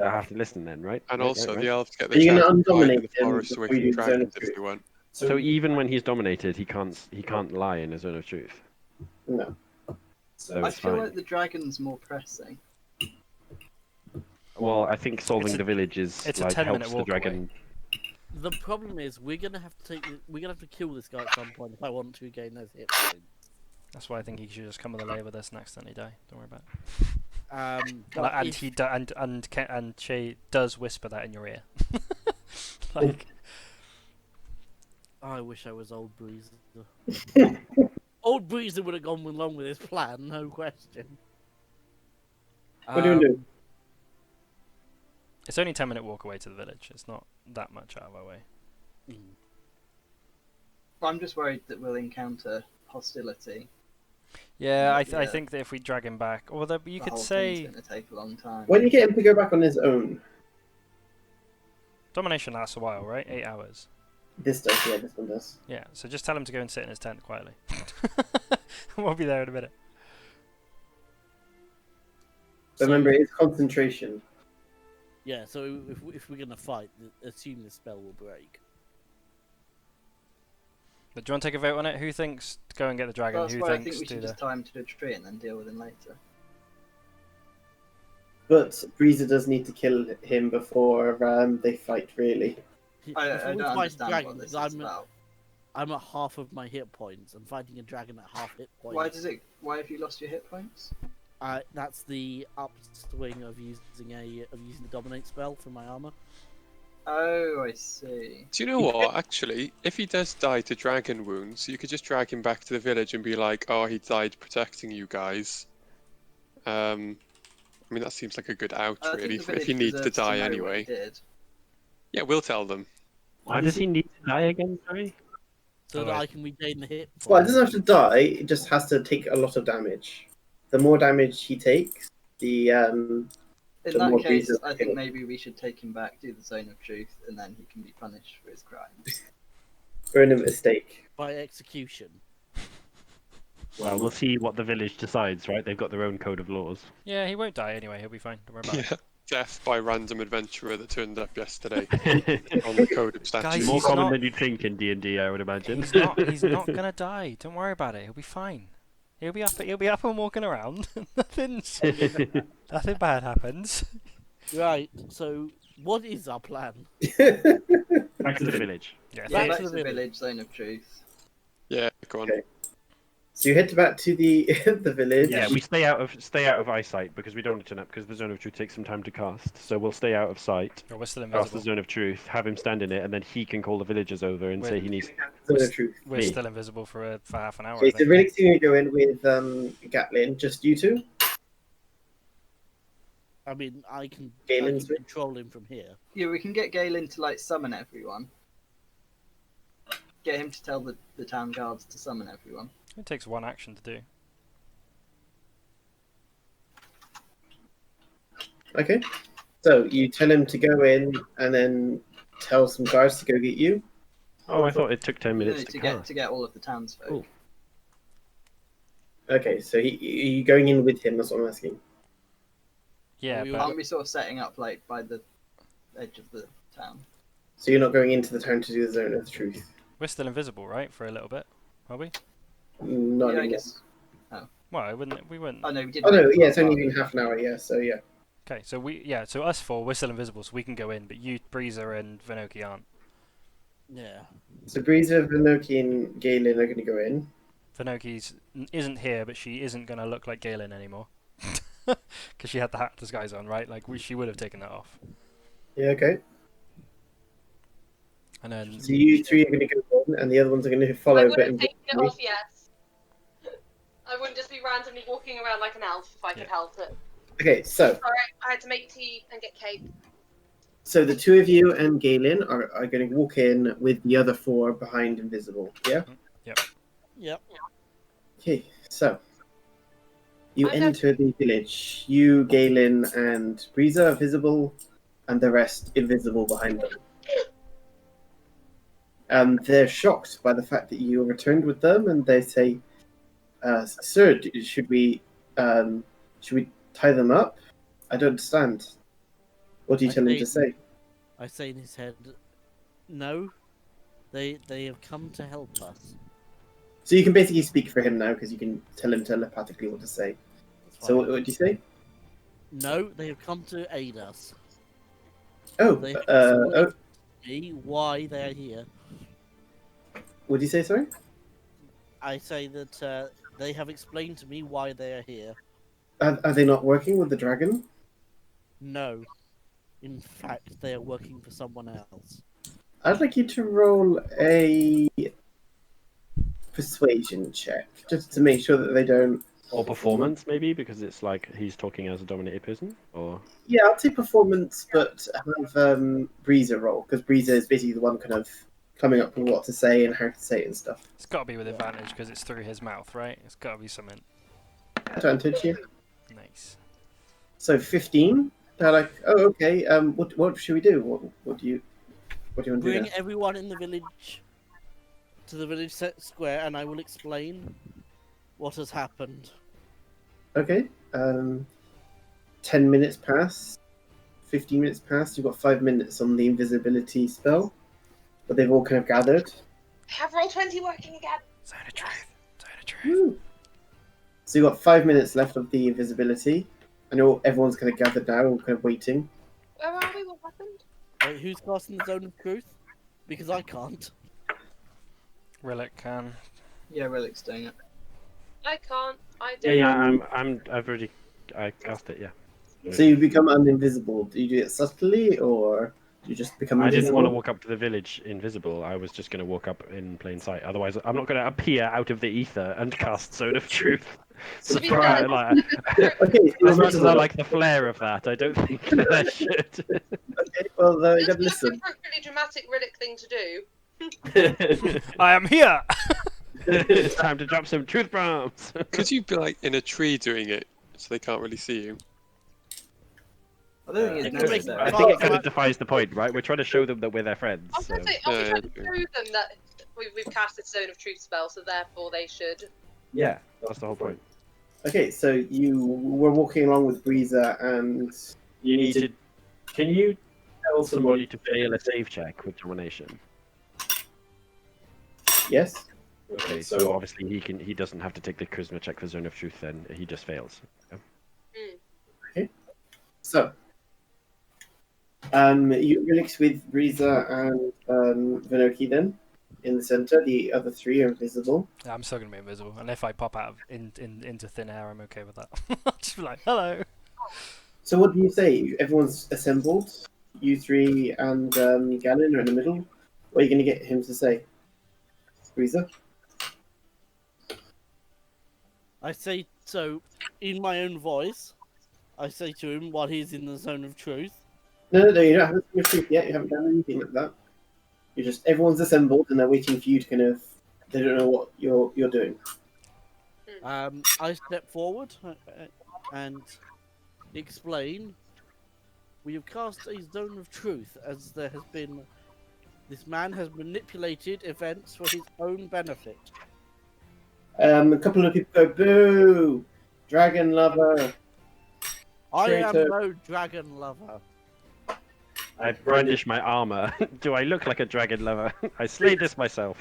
I have to listen then, right? And Right, also, right, the right. elves get Are the you gonna chance to hide in undominate the him forest away before from you do the zone of dragons if truth? they want. So even when he's dominated, he can't lie in a zone of truth. No. So I it's feel fine. like the dragon's more pressing. Well, I think solving It's a- the village is it's a like 10-minute helps the walk away. dragon. The problem is we're gonna have to kill this guy at some point if I want to gain those hit points. That's why I think he should just come with a layer with us and accidentally die. Don't worry about it. But And if- he and Shay does whisper that in your ear. Like, I wish I was old Breezer. Old Breezer would have gone along with his plan, no question. What do you do? it's only a 10-minute walk away to the village. It's not that much out of our way. I'm just worried that we'll encounter hostility. Yeah, I Yeah. think that if we drag him back, or that you The could whole say thing's going to take a long time. When you get him to go back on his own, domination lasts a while, right? 8 hours. this does, yeah, this one does. Yeah, so just tell him to go and sit in his tent quietly. We'll be there in a minute. But remember, it's concentration. Yeah, so if we're gonna fight, assume the spell will break. But do you want to take a vote on it? Who thinks to go and get the dragon? That's Who why I thinks think we to should the... just tie him to a tree and then deal with him later. But Breezer does need to kill him before they fight, really. I Before we don't fight understand dragon, what this is because about. I'm at half of my hit points, and fighting a dragon at half hit points. Why have you lost your hit points? That's the upswing of using the dominate spell for my armor. Oh, I see. Do you know what? Actually, if he does die to dragon wounds, you could just drag him back to the village and be like, "Oh, he died protecting you guys." I mean, that seems like a good out, I think really, the if he village needs to deserves die know what he anyway. did. Yeah, we'll tell them. Why does he need to die again? Sorry. So Oh, that wait. I can regain the hit points. Well, it doesn't have to die, it just has to take a lot of damage. The more damage he takes, the In The that more case, Breezer I kill think him. maybe we should take him back to the Zone of Truth, and then he can be punished for his crimes. burn him at stake. by execution. Well, we'll see what the village decides, right? They've got their own code of laws. Yeah, he won't die anyway. He'll be fine. Don't worry about it. Yeah. Death by random adventurer that turned up yesterday on the code of statutes. Guys, More he's common not- than you think in D&D, I would imagine. He's not gonna die. Don't worry about it. He'll be fine. He'll be up and walking around. Nothing bad happens. Right, so what is our plan? Back to the village. Yeah, Back Back to to the the village. village, Zone of Truth. Yeah, go on. Okay. So you head back to the the village. Yeah, we stay out of eyesight because we don't want to turn up because the Zone of Truth takes some time to cast. So we'll stay out of sight. Oh, we're still Cast the invisible. Zone of Truth, have him stand in it, and then he can call the villagers over and say he needs. Zone of Truth. We're Me. still invisible for half an hour. Okay, I so think. Rhillik's going to go in with Gatlin, just you two. I mean, I can Galen's with- control him from here. Yeah, we can get Galen to like summon everyone. Get him to tell the town guards to summon everyone. It takes one action to do. Okay. So you tell him to go in and then tell some guards to go get you. Oh, I thought it took 10 No, minutes to cast. to get all of the townsfolk. Cool. Okay, so you going in with him, that's what I'm asking. Yeah, We but Aren't we sort of setting up like by the edge of the town? So you're not going into the town to do the Zone of Truth? we're still invisible, right? For a little bit, are we? Not Yeah, I anymore. guess. Well, I wouldn't. We wouldn't. Oh no, we did. Oh no, yeah, it's only been half an hour, yeah, so yeah. Okay, so so us four, we're still invisible, so we can go in, but you, Breezer, and Vinoki aren't. Yeah. So Breezer, Vinoki, and Galen are going to go in. Vinoki's isn't here, but she isn't gonna look like Galen anymore, because she had the hat disguise on, right? Like she would have taken that off. Yeah, okay. And then So you three are going to go in, and the other ones are going to I follow. would But have taken it off, yes. I wouldn't just be randomly walking around like an elf if I could help it. Okay, so Alright, I had to make tea and get cake. so the two of you and Galen are going to walk in with the other four behind invisible. Yeah. Yep. Okay, so you I'm enter the village. You, Galen, and Breezer are visible, and the rest invisible behind them. They're shocked by the fact that you returned with them, and they say, "Sir, should we tie them up? I don't understand. What do you I tell him think- to say?" I say in his head, no, they have come to help us. So you can basically speak for him now because you can tell him telepathically what to say. That's So fine. what do you say? No, they have come to aid us. Oh, They have oh, explained to me why they are here. what do you say? Sorry. I say that they have explained to me why they are here. Are they not working with the dragon? No, in fact, they are working for someone else. I'd like you to roll a persuasion check just to make sure that they don't. Or performance, maybe, because it's like he's talking as a dominated person? Or Yeah, I'll say performance, but have Breezer roll because Breezer is basically the one kind of coming up with what to say and how to say it and stuff. it's got to be with advantage because it's through his mouth, right? It's got to be something. Advantage, yeah. Nice. So 15. They're like, oh, okay. What should we do? What do you want to do? Bring Now? everyone in the village to the village square, and I will explain what has happened. Okay. 10 minutes pass. 15 minutes pass. You've got 5 minutes on the invisibility spell, but they've all kind of gathered. Have Roll20 working again. Zone of truth. Zone of truth. Woo. So you've got 5 minutes left of the invisibility. I know everyone's kind of gathered now and kind of waiting. Where are we? What happened? Wait, who's casting the zone of truth? Because I can't. Rhillik can. Yeah, Rhillik's doing it. I can't. I Yeah, don't. I cast it. Yeah. So you become uninvisible. Do you do it subtly, or do you just become I invisible? didn't want to walk up to the village invisible. I was just going to walk up in plain sight. Otherwise, I'm not going to appear out of the ether and cast Zone of Truth. To be fair, Okay, so As much as I you're like the flair of that, I don't think that I should. okay, well, you It's gotta the listen. appropriately dramatic Rhillik thing to do. I am here! It's time to drop some truth bombs. Could you be like in a tree doing it so they can't really see you? I don't think You it's can make necessary. I think it kind of defies the point, right? We're trying to show them that we're their friends. I was So. going to say, are we Yeah, trying to yeah. prove them that we've cast this Zone of Truth spell, so therefore they should... Yeah, that's the whole point. Okay, so you were walking along with Breeza and You need to. Can you tell somebody to fail a save check with domination? yes. Okay, so obviously he doesn't have to take the charisma check for Zone of Truth. Then he just fails. So, you Rhillik's with Breeza and Vinoki then in the center. The other three are invisible. Yeah, I'm still going to be invisible. And if I pop out into thin air, I'm okay with that. I'll just be like, hello. So what do you say? Everyone's assembled. You three and Galen are in the middle. What are you going to get him to say? Breeza? I say so in my own voice. I say to him while he's in the zone of truth. No, you don't have a truth yet. You haven't done anything like that. You're just everyone's assembled and they're waiting for you to kind of. They don't know what you're doing. I step forward and explain. We have cast a zone of truth as there has been. This man has manipulated events for his own benefit. A couple of people go boo, dragon lover. I am Traitor. no dragon lover. I brandish my armor. Do I look like a dragon lover? I slayed this myself.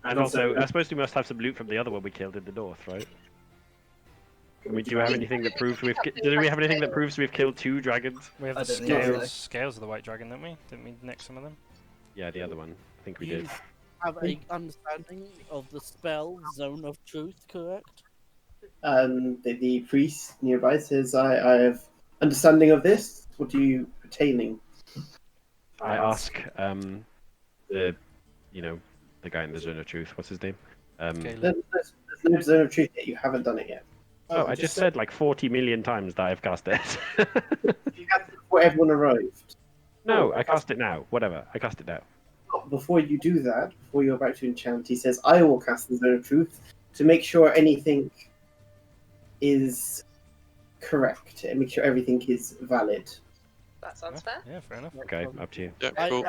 And also, I suppose we must have some loot from the other one we killed in the north, right? Do we have anything that proves we've? Do we have anything that proves we've killed 2 dragons? We have I the don't think so. scales of the white dragon, don't we? Didn't we nick some of them? Yeah, the other one. I think we You did. have a understanding of the spell zone of truth, correct? The priest nearby says, "I have understanding of this. What are you pertaining?" I ask the guy in the zone of truth. What's his name? Galen. There's no zone of truth yet. You haven't done it yet. Oh, I just said like 40 million times that I've cast it. You cast it before everyone arrived. No, I cast it now. Whatever, I cast it now. Before you do that, before you're about to enchant, he says, "I will cast the zone of truth to make sure anything is correct and make sure everything is valid." That sounds fair. Yeah, fair enough. Okay, up to you. Yeah, I cool.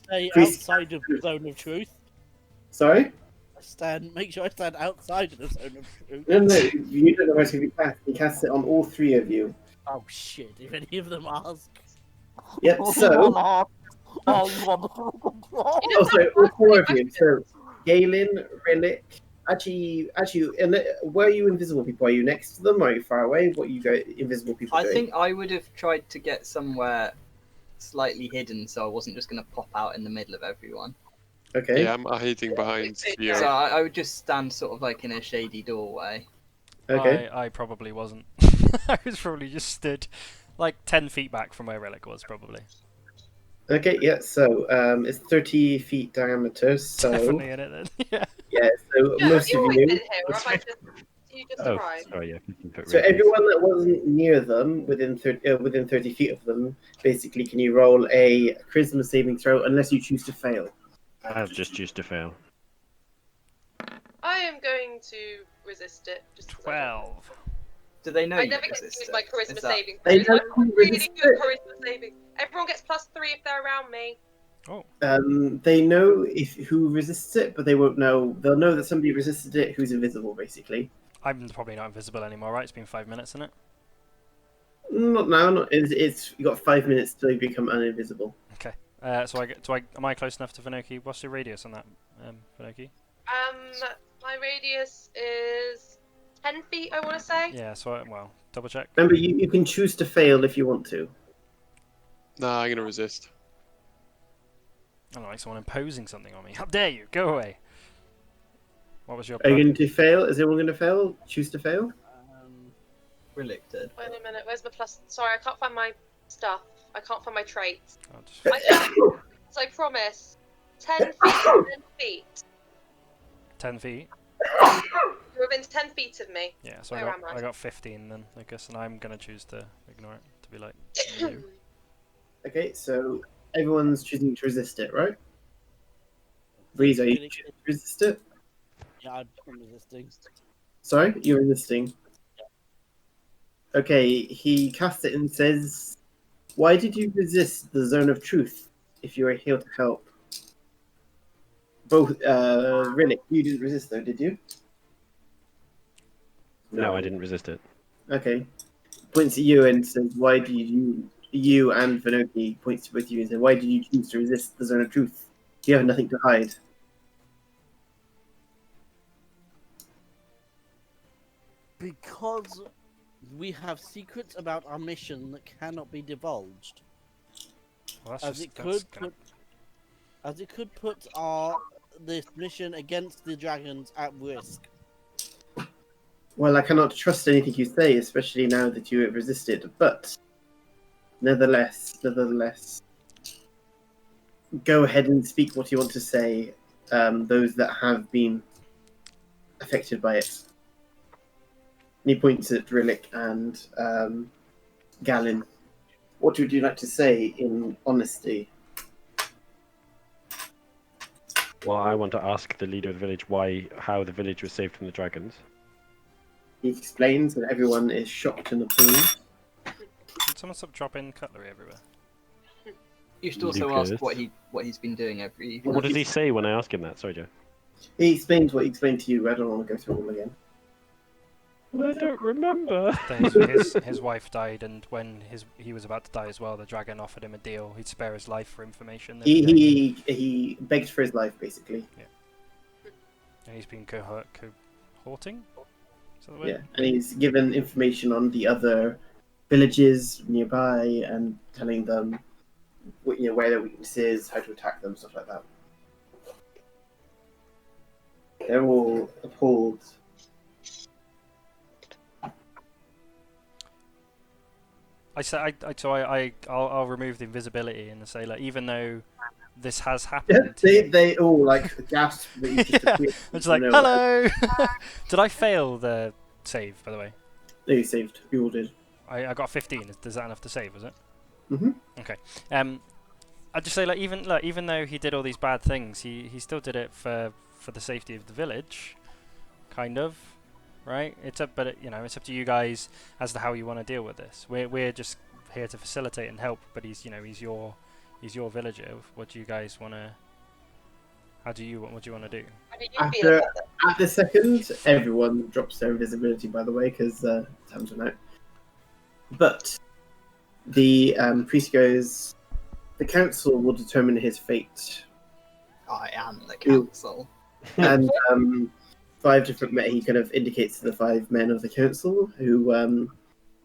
stay Priest- outside of the zone of truth. Sorry? Make sure I stand outside of the zone of truth. No, you don't know where to be cast. He casts it on all 3 of you. Oh shit! If any of them ask. Yep, so... Oh, sorry, all 4 of you. So, Galen, Rhillik... Actually, and where are you invisible people? Are you next to them? Are you far away? What are you invisible people I doing? think I would have tried to get somewhere slightly hidden, so I wasn't just going to pop out in the middle of everyone. Okay. Yeah, I'm hiding behind you. So I would just stand sort of like in a shady doorway. Okay. I probably wasn't. I was probably just stood like 10 feet back from where Rhillik was, probably. Okay, yeah, so it's 30 feet diameter, so... Definitely in it then. Yeah. Yeah, so Yeah, most have you of always you... been here, or have you just Oh, arrived? sorry, yeah. 15 foot So radius. everyone that wasn't near them, within 30 feet of them, basically, can you roll a charisma saving throw unless you choose to fail? I'll just choose to fail. I am going going to resist it. Just 'cause I don't- 12. Do they know I you never get to resist use it? my charisma Is that- saving They throws. know I'm you really resist good it. at charisma saving. Everyone gets +3 if they're around me. Oh, They know who resists it, but they won't know. They'll know that somebody resisted it who's invisible, basically. I'm probably not invisible anymore, right? It's been 5 minutes, isn't it? Not now. Not it's you got 5 minutes till you become uninvisible. Okay. So am I close enough to Vinoki? What's the radius on that, Vinoki? My radius is 10 feet, I want to say. Yeah. So well, double check. Remember, you can choose to fail if you want to. Nah, I'm gonna resist. I don't like someone imposing something on me. How dare you? Go away. What was your Are you plan? going to fail? Is everyone going to fail? Choose to fail? Rhillik did. Wait a minute, where's my plus? Sorry, I can't find my stuff. I can't find my traits. I'll just- I promise. 10 feet, 10 feet. 10 feet. You're within 10 feet of me. Yeah. So Where am I? I got 15 then, I guess, and I'm gonna choose to ignore it to be like you. Okay, so everyone's choosing to resist it, right? Breeze, are you choosing to resist it? Yeah, I'm resisting. Sorry, you're resisting. Okay, he casts it and says, "Why did you resist the zone of truth if you were here to help?" Both, Rhillik, you didn't resist though, did you? No, I didn't resist it. Okay. Points at you and says, "Why did you and Vinoki points with you and says, why did you choose to resist the zone of truth? You have nothing to hide." Because we have secrets about our mission that cannot be divulged. Well, that's As just, it that's could put, as it could put this mission against the dragons at risk. Well, I cannot trust anything you say, especially now that you have resisted, but nevertheless, go ahead and speak what you want to say, those that have been affected by it. And he points at Rhillik and Galen. What would you like to say in honesty? Well, I want to ask the leader of the village how the village was saved from the dragons. He explains, and everyone is shocked and appalled. Can someone stop dropping cutlery everywhere? You should also Lucas. ask what he's been doing every evening. What does he say when I ask him that? Sorry, Joe. He explains what he explained to you. I don't want to go through it all again. I don't remember. That his wife died, and when he was about to die as well, the dragon offered him a deal. He'd spare his life for information. He begged for his life, basically. And he's been cohorting? Is that the word? Yeah, and he's given information on the other villages nearby and telling them where their weakness is, how to attack them, stuff like that. They're all appalled. I'll remove the invisibility and say, like, even though this has Yeah, happened. they all like gasp that you just Yeah. appeared It's from like, nowhere. hello! Did I fail the save, by the way? No, you saved. You all did. I got 15. Is that enough to save, is it? Mhm. Okay. I'd just say, like, even though he did all these bad things, he still did it for the safety of the village, kind of, right? It's up to you guys as to how you want to deal with this. We're just here to facilitate and help, but he's your villager. What do you guys want to? What do you want to do? How do you feel about that? At the second, everyone drops their invisibility, by the way, because time's run out. But the priest goes, "The council will determine his fate." I am the council. And he kind of indicates to the 5 men of the council who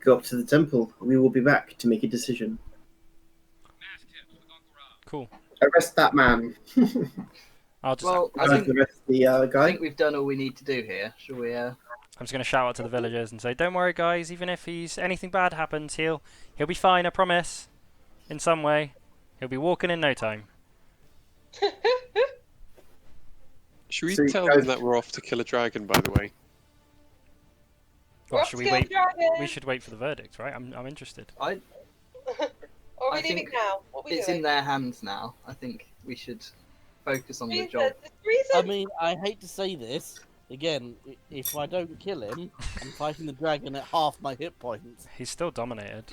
go up to the temple. "We will be back to make a decision." Cool. Arrest that man. I'll just. Well, I Arrest think, the rest of the I guy. think we've done all we need to do here. Shall we? I'm just going to shout out to the villagers and say, "Don't worry, guys. Even if anything bad happens, he'll be fine. I promise. In some way, he'll be walking in no time." Should we So you tell guys- them that we're off to kill a dragon, by the way? Or Rock should we skill wait? dragon! We should wait for the verdict, right? I'm interested. Or are I we leaving think now? What are we It's doing? in their hands now. I think we should focus on the Breeza, job. Breeza, I mean, I hate to say this, Again, if I don't kill him, I'm fighting the dragon at half my hit points. He's still dominated.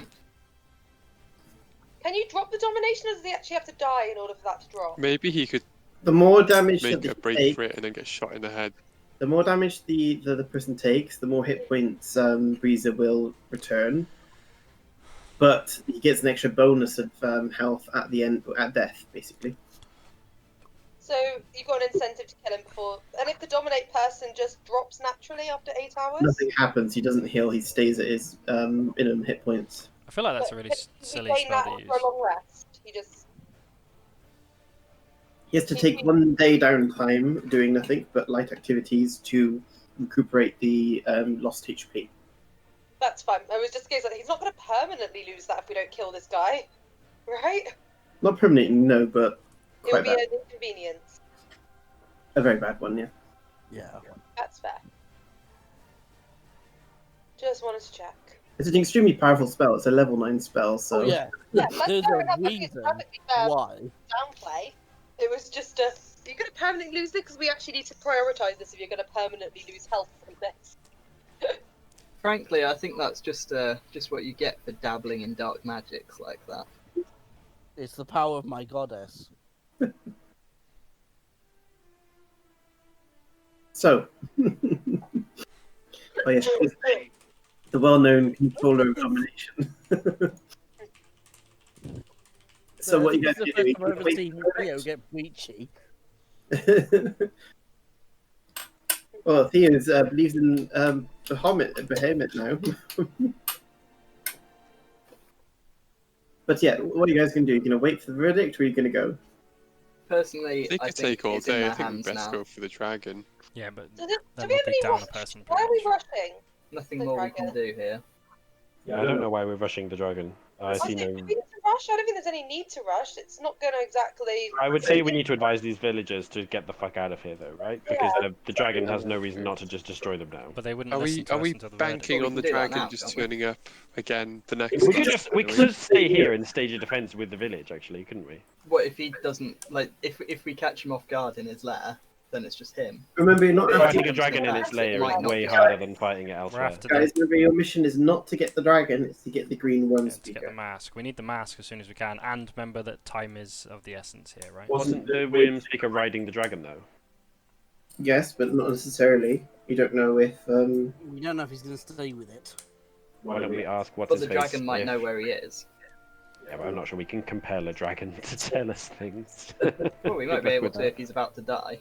Can you drop the domination, or does he actually have to die in order for that to drop? Maybe he could The more damage make that a break take, for it and then get shot in the head. the more damage the person takes, the more hit points Breezer will return. But he gets an extra bonus of health at the end, at death, basically. So you've got an incentive to kill him before. And if the dominate person just drops naturally after 8 hours? Nothing happens. He doesn't heal. He stays at his minimum hit points. I feel like that's a But really can he silly gain spell that to for a use. long rest? He just... He has to take 1 day downtime doing nothing but light activities to recuperate the lost HP. That's fine. I was just going to say, he's not going to permanently lose that if we don't kill this guy. Right? Not permanently, no, but It would quite be bad. an inconvenience. A very bad one, yeah. Yeah. That's fair. Just wanted to check. It's an extremely powerful spell. It's a level 9 spell, so... Oh, yeah. Yeah, that's There's fair a enough. I think it's reason perfectly why. downplay. It was just a... You're going to permanently lose it because we actually need to prioritise this if you're going to permanently lose health from this. Frankly, I think that's just what you get for dabbling in dark magics like that. It's the power of my goddess. So... oh, yes, the well-known controller of domination. So what you guys This is do? the first time I've ever seen Theo get breachy. Well, Theo believes in Behemoth now. But yeah, what are you guys going to do? You're going to wait for the verdict, or are you going to go? Personally, They I could think take all it's in day. their I think hands we best now. go for the dragon. Yeah, but Do then we we'll have be any down rush? a person. Why pretty are we much. rushing? Nothing The more we dragon. can do here. I don't know why we're rushing the dragon. I see Do no. we need to rush? I don't think there's any need to rush. It's not going to exactly... I would say we need to advise these villagers to get the fuck out of here, though, right? Because the dragon has no reason not to just destroy them now. But they wouldn't Are listen we to us until the verdict. banking Well, on we the can do that dragon now, just can't we? turning up again the next? We could just stay here and stage a defense with the village, actually, couldn't we? What if he doesn't like? If we catch him off guard in his lair, then it's just him. Remember, you're not Fighting after a dragon in its lair Might is not way be. harder than fighting it elsewhere. after guys. Remember, your mission is not to get the dragon; it's to get the green worm Yeah, to get the speaker. mask. We need the mask as soon as we can, and remember that time is of the essence here, right? Wasn't the William speaker riding the dragon, though? Yes, but not necessarily. You don't know if. We don't know if he's going to stay with it. Why don't we ask what's But his the face? dragon might if- know where he is. Yeah, but I'm not sure we can compel a dragon to tell us things. Well, we might Good be luck able with to that. if he's about to die.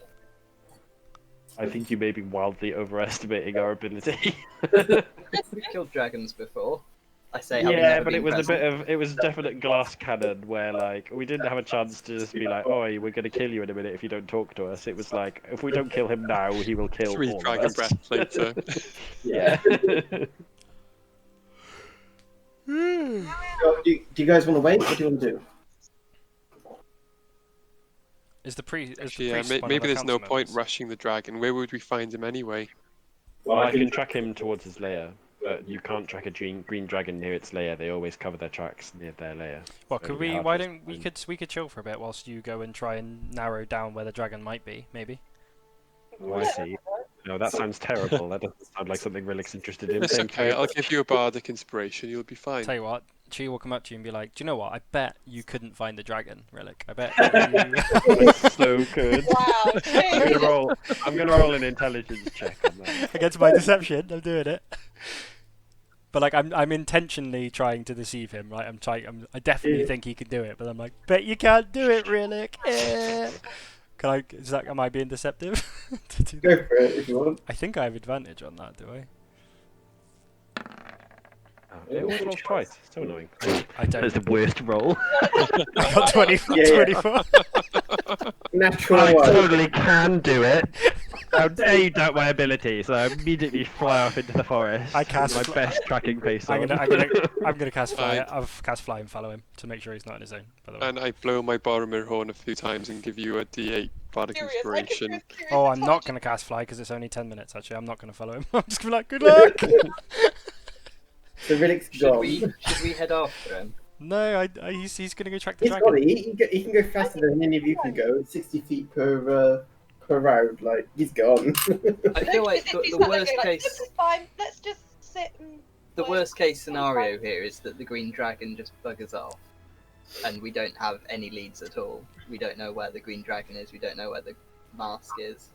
I think you may be wildly overestimating our ability. We've killed dragons before. I say, having Yeah, never but been it was present. it was definite glass cannon where like we didn't have a chance to just be like, oh, we're gonna kill you in a minute if you don't talk to us. It was like, if we don't kill him now, he will kill 3 all dragon of us. breaths later. Yeah. Do you guys want to wait? What do you want to do? Is the priest? Actually, yeah, maybe there's no point rushing the dragon. Where would we find him anyway? Well, I can track him towards his lair, but you can't track a green dragon near its lair. They always cover their tracks near their lair. Well, So could it'd be we? hard Why for us don't to we find. we could chill for a bit whilst you go and try and narrow down where the dragon might be, maybe. Oh, I see. No, that sounds terrible. That doesn't sound like something Rhillik's interested in. It's Thank okay. you. I'll give you a bardic inspiration. You'll be fine. Tell you what, Chi will come up to you and be like, "Do you know what? I bet you couldn't find the dragon, Rhillik. I bet you." That's so good. Wow. I'm gonna roll an intelligence check on that. Against my deception, I'm doing it. But like, I'm intentionally trying to deceive him, right? I definitely think he can do it, but I'm like, bet you can't do it, Rhillik. Can I? Am I being deceptive? to do that? Go for it if you want. I think I have advantage on that, do I? Oh, it always rolls twice. So annoying. I don't. That's the worst roll. I got 24. Yeah, yeah. 24. Natural I one. totally can do it. How dare you doubt my ability? So I immediately fly off into the forest. I cast with my best tracking pace I'm on. gonna cast fly. Right. I've cast fly and follow him to make sure he's not in his zone. By the way. And I blow my Boromir horn a few times and give you a D8 bardic inspiration. Oh, I'm not gonna cast fly because it's only 10 minutes. Actually, I'm not gonna follow him. I'm just gonna be like, good luck. So Rhillik's Should gone. we head after him? No, he's gonna go track the He's got dragon. it. He can go faster than any of you can go. It's 60 feet per around, like, he's gone. I feel like the worst case. This is fine. Let's just sit and. The worst case scenario here is that the green dragon just buggers off, and we don't have any leads at all. We don't know where the green dragon is. We don't know where the mask is,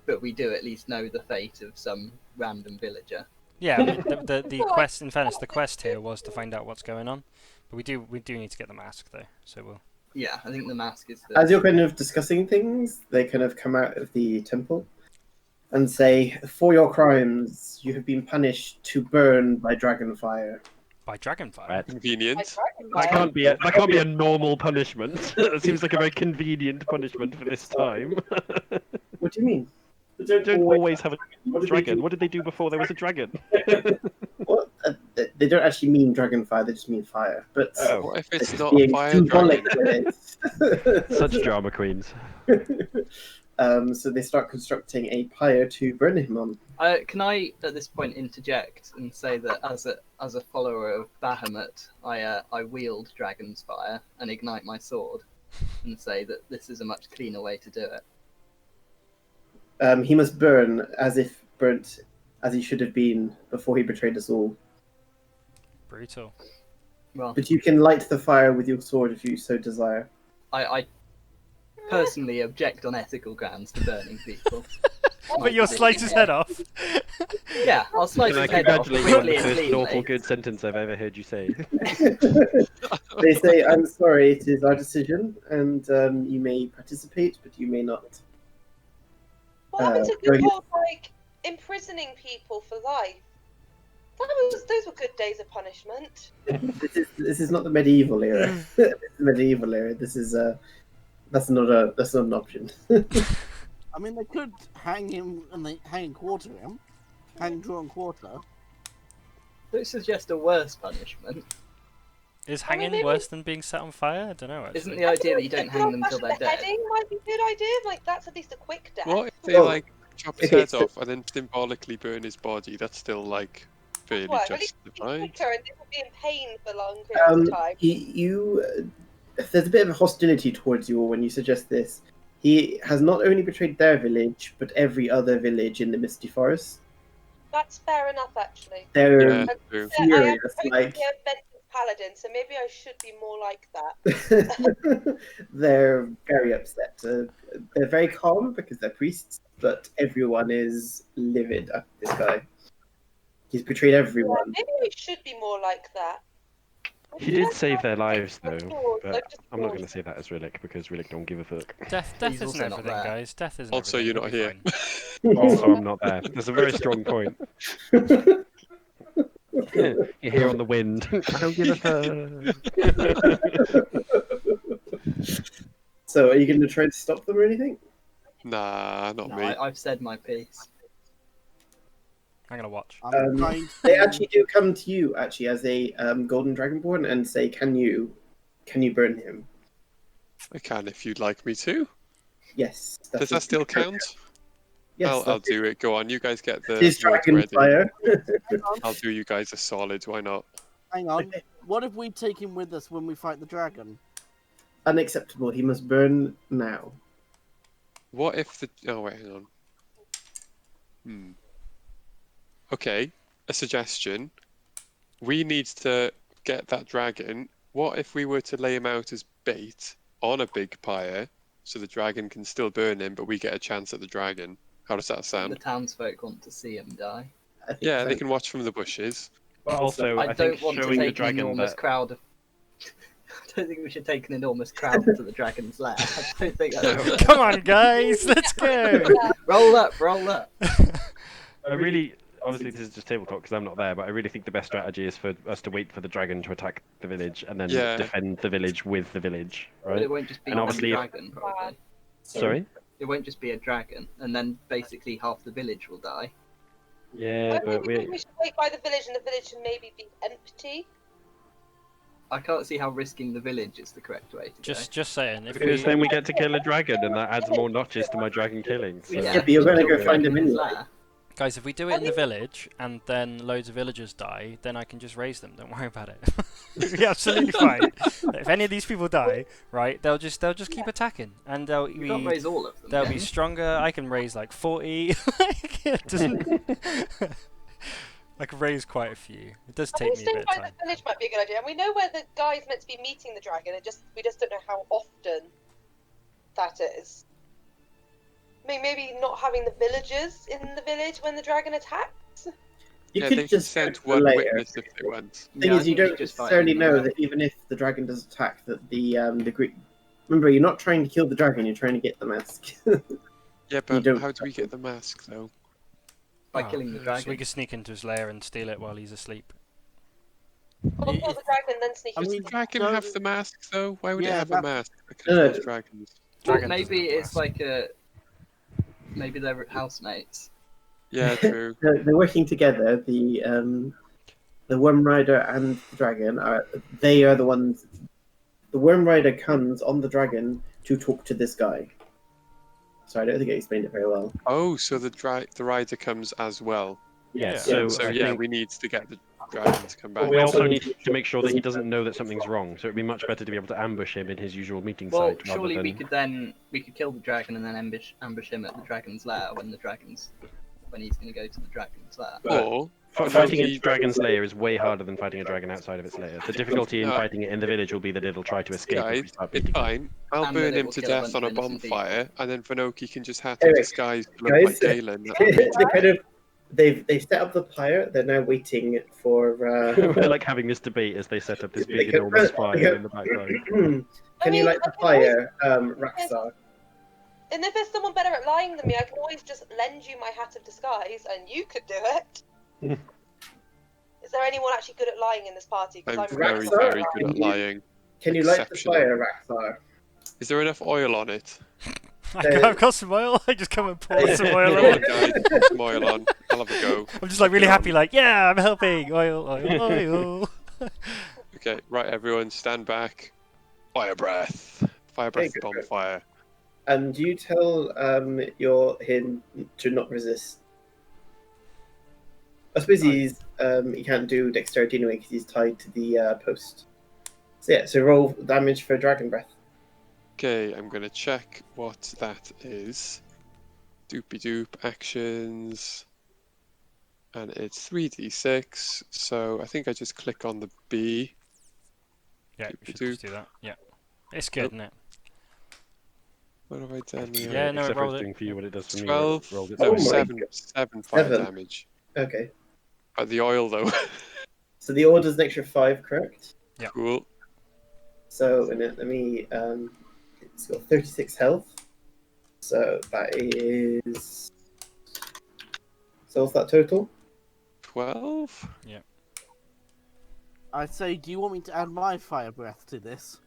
but we do at least know the fate of some random villager. Yeah, the quest. In fairness, the quest here was to find out what's going on, but we do need to get the mask though. So we'll. Yeah, I think the mask is the... As you're kind of discussing things, they kind of come out of the temple and say, "For your crimes, you have been punished to burn by dragonfire." By dragonfire. Right. Convenient. That can't be a normal punishment. It seems like a very convenient punishment for this time. What do you mean? They don't always have a dragon. What did they do before there was a dragon? What? They don't actually mean dragonfire; they just mean fire. But What if it's not a being fire symbolic dragon? with it. Such drama queens. So they start constructing a pyre to burn him on. Can I, at this point, interject and say that as a follower of Bahamut, I wield Dragon's Fire and ignite my sword, and say that this is a much cleaner way to do it. He must burn as if burnt as he should have been before he betrayed us all. Brutal. Well, But you can light the fire with your sword if you so desire. I personally object on ethical grounds to burning people. But you'll slice his head off. Yeah, I'll slice Can I his head off congratulate you on quickly the and first lawful cleanly. good sentence I've ever heard you say? They say, "I'm sorry, it is our decision, and you may participate, but you may not." What happened to very the good. whole like imprisoning people for life? Those were good days of punishment. This is not the medieval era. This is the medieval era. This is that's not an option. I mean, they could hang him and they hang and quarter him, hang, draw, and quarter. Don't suggest a worse punishment. Is I mean, hanging maybe- worse than being set on fire? I don't know. Actually. Isn't the idea that you don't hang them until they're dead? Beheading might be a good idea. Like that's at least a quick death. What if they Well, like chop his okay, head so- off and then symbolically burn his body? That's still like fairly Well, at least it'd be justified. quicker and they would be in pain for long periods of time. There's a bit of hostility towards you all when you suggest this. He has not only betrayed their village, but every other village in the Misty Forest. That's fair enough, actually. They're Yeah, true. I am furious, supposed like to be a vengeance paladin, so maybe I should be more like that. they're very upset. They're very calm because they're priests, but everyone is livid at this guy. He's betrayed Yeah, everyone. maybe I should be more like that. He did save their lives, though. I've But just I'm not going paused. to say that as Rhillik because Rhillik don't give a fuck. Death He's isn't also not everything, there. guys. Death isn't Also, everything. you're not We'll here. be fine. Also, I'm not there. There's a very strong point. You're here on the wind. I don't give a fuck. So, are you going to try to stop them or anything? Nah, not No, me. I've said my piece. I'm gonna watch. I'm trying to... They actually do come to you, actually, as a golden dragonborn, and say, "Can you burn him?" I can if you'd like me to. Yes. Does that still count? Yes. I'll do it. Go on, you guys get the His swords dragon ready. fire. Hang on, I'll do you guys a solid. Why not? hang on. What if we take him with us when we fight the dragon? Unacceptable. He must burn now. What if the? Oh wait, hang on. Okay, a suggestion. We need to get that dragon. What if we were to lay him out as bait on a big pyre, so the dragon can still burn him, but we get a chance at the dragon? How does that The sound? townsfolk want to see him die. I think Yeah, so. they can watch from the bushes. But also, I I think don't want to showing the take an dragon enormous that crowd of... I don't think we should take an enormous crowd to the dragon's lair. I don't think that's... Come on, guys, let's go. Roll up, roll up. I really, obviously this is just table talk because I'm not there, but I really think the best strategy is for us to wait for the dragon to attack the village and then Yeah. defend the village with the village, But right? it won't just be And one obviously if- dragon, probably. Sorry? It won't just be a dragon, and then basically half the village will die. Yeah, I but think we should wait by the village, and the village should maybe be empty. I can't see how risking the village is the correct way to Just saying. If because we, then we get to kill a dragon and that adds more notches to my dragon killing. go. So. Yeah, but you're gonna go kill find the him dragon's anyway. lair. Guys, if we do it in the village and then loads of villagers die, then I can just raise them. Don't worry about it. It'll be absolutely fine. If any of these people die, right, they'll just keep attacking, and You can't raise all of them. they'll can be you? stronger. I can raise like 40. It doesn't- I can raise quite a few. It does I take think me a bit staying of by time. the village might be a good idea. And we know where the guy's meant to be meeting the dragon. We just don't know how often that is. I mean, maybe not having the villagers in the village when the dragon attacks. You Yeah, could they can just send go to the one lair. witness if they want. Thing Yeah, is, I you think we don't should just fight necessarily in the know lair. that even if the dragon does attack, that the Greek. Remember, you're not trying to kill the dragon; you're trying to get the mask. Yeah, but don't- how do we get the mask though? By killing the So dragon. we can sneak into his lair and steal it while he's asleep. We'll kill the dragon, then sneak I Does mean, the dragon don't- have the mask though? Why would it Yeah, have a that- mask that No, controls no. dragons? Well, Dragon doesn't maybe have a it's mask. like a. Maybe they're housemates. Yeah, true. They're working together. The Worm Rider and the dragon are. They are the ones. The Worm Rider comes on the dragon to talk to this guy. So I don't think I explained it very well. Oh, so the rider comes as well. Yeah, Yeah. so, So I yeah, think we need to get the dragon to come back. we also need to make sure that he doesn't know that something's wrong. So it'd be much better to be able to ambush him in his usual meeting Well, site rather surely than. we could kill the dragon and then ambush him at the dragon's lair when he's going to go to the dragon's lair. Or Fighting he- a dragon's lair is way harder than fighting a dragon outside of its lair. The difficulty in No. fighting it in the village will be that it'll try to escape if we guys, start it's beating him. fine. I'll And burn then it him will to kill a death bunch on a of innocent bonfire, and then Finoki can just have Anyway, to disguise to look guys, like Galen. they kind of they've set up the pyre. They're now waiting for. We're like having this debate as they set up this big enormous fire in the background. Can you light the fire, Raxar? And if there's someone better at lying than me, I can always just lend you my hat of disguise, and you could do it. Is there anyone actually good at lying in this party? 'Cause I'm I'm very, Raxar, very good can at you- lying. Can you light the Exceptional. fire, Raxar? Is there enough oil on it? I've got some oil. I just come and pour some oil Come on. on, guys, put some oil on. I'll have a go. I'm just like really happy, like, yeah, I'm helping. Oil, oil, oil. Okay, right, everyone, stand back. Fire breath. Fire breath, Okay, good. bonfire. And you tell him to not resist. I suppose he can't do dexterity anyway because he's tied to the post. So yeah, so roll damage for dragon breath. Okay, I'm gonna check what that is. Doopy doop actions. And it's 3d6, so I think I just click on the B. Yeah, you should just do that. Yeah. It's good, Oh. isn't it? What have I done here? Yeah, no, it Except for rolled it's it. doing for you what it does for me. 12. Rolled it No, Oh my seven. God. 7 fire 7. damage. Okay. But the oil, though. So the order's an extra 5, correct? Cool. So let me it's got 36 health. So that is. So what's that total? 12? I'd say, do you want me to add my fire breath to this?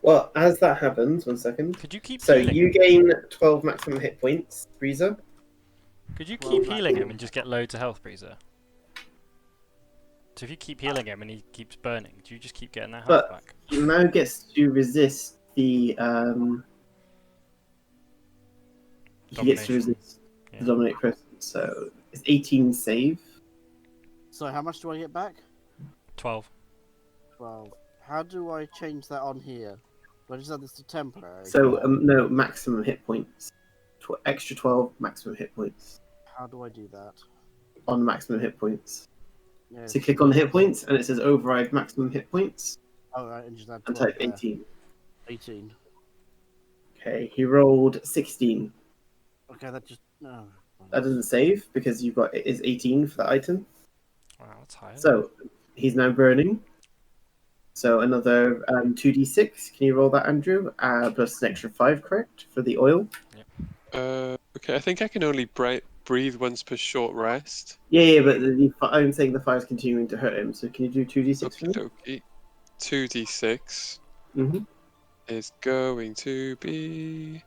Well, as that happens, 1 second. Could you keep So healing? you gain 12 maximum hit points, Breezer. Could you Well, keep that- healing him and just get loads of health, Breezer? So if you keep healing him and he keeps burning, do you just keep getting that health But- back? He now gets to resist the. He gets to Domination. resist Yeah. the dominate person. So it's 18 save. So how much do I get back? 12. 12. How do I change that on here? Do I just add this to temporary? So no, maximum hit points. Extra 12 maximum hit points How do I do that? on maximum hit points. Yes. So click on the hit points and it says override maximum hit points Alright, and just add and 12 type there. 18. 18. Okay, he rolled 16. Okay, that just... No. That doesn't save because you've got it is 18 for the item. Wow, that's high. So he's now burning. So another 2d6. Can you roll that, Andrew? Plus an extra 5, correct, for the oil? Okay, I think I can only breathe once per short rest. Yeah, but I'm saying the fire's continuing to hurt him. So can you do 2d6 for me? Okay. 2d6 Mm-hmm. is going to be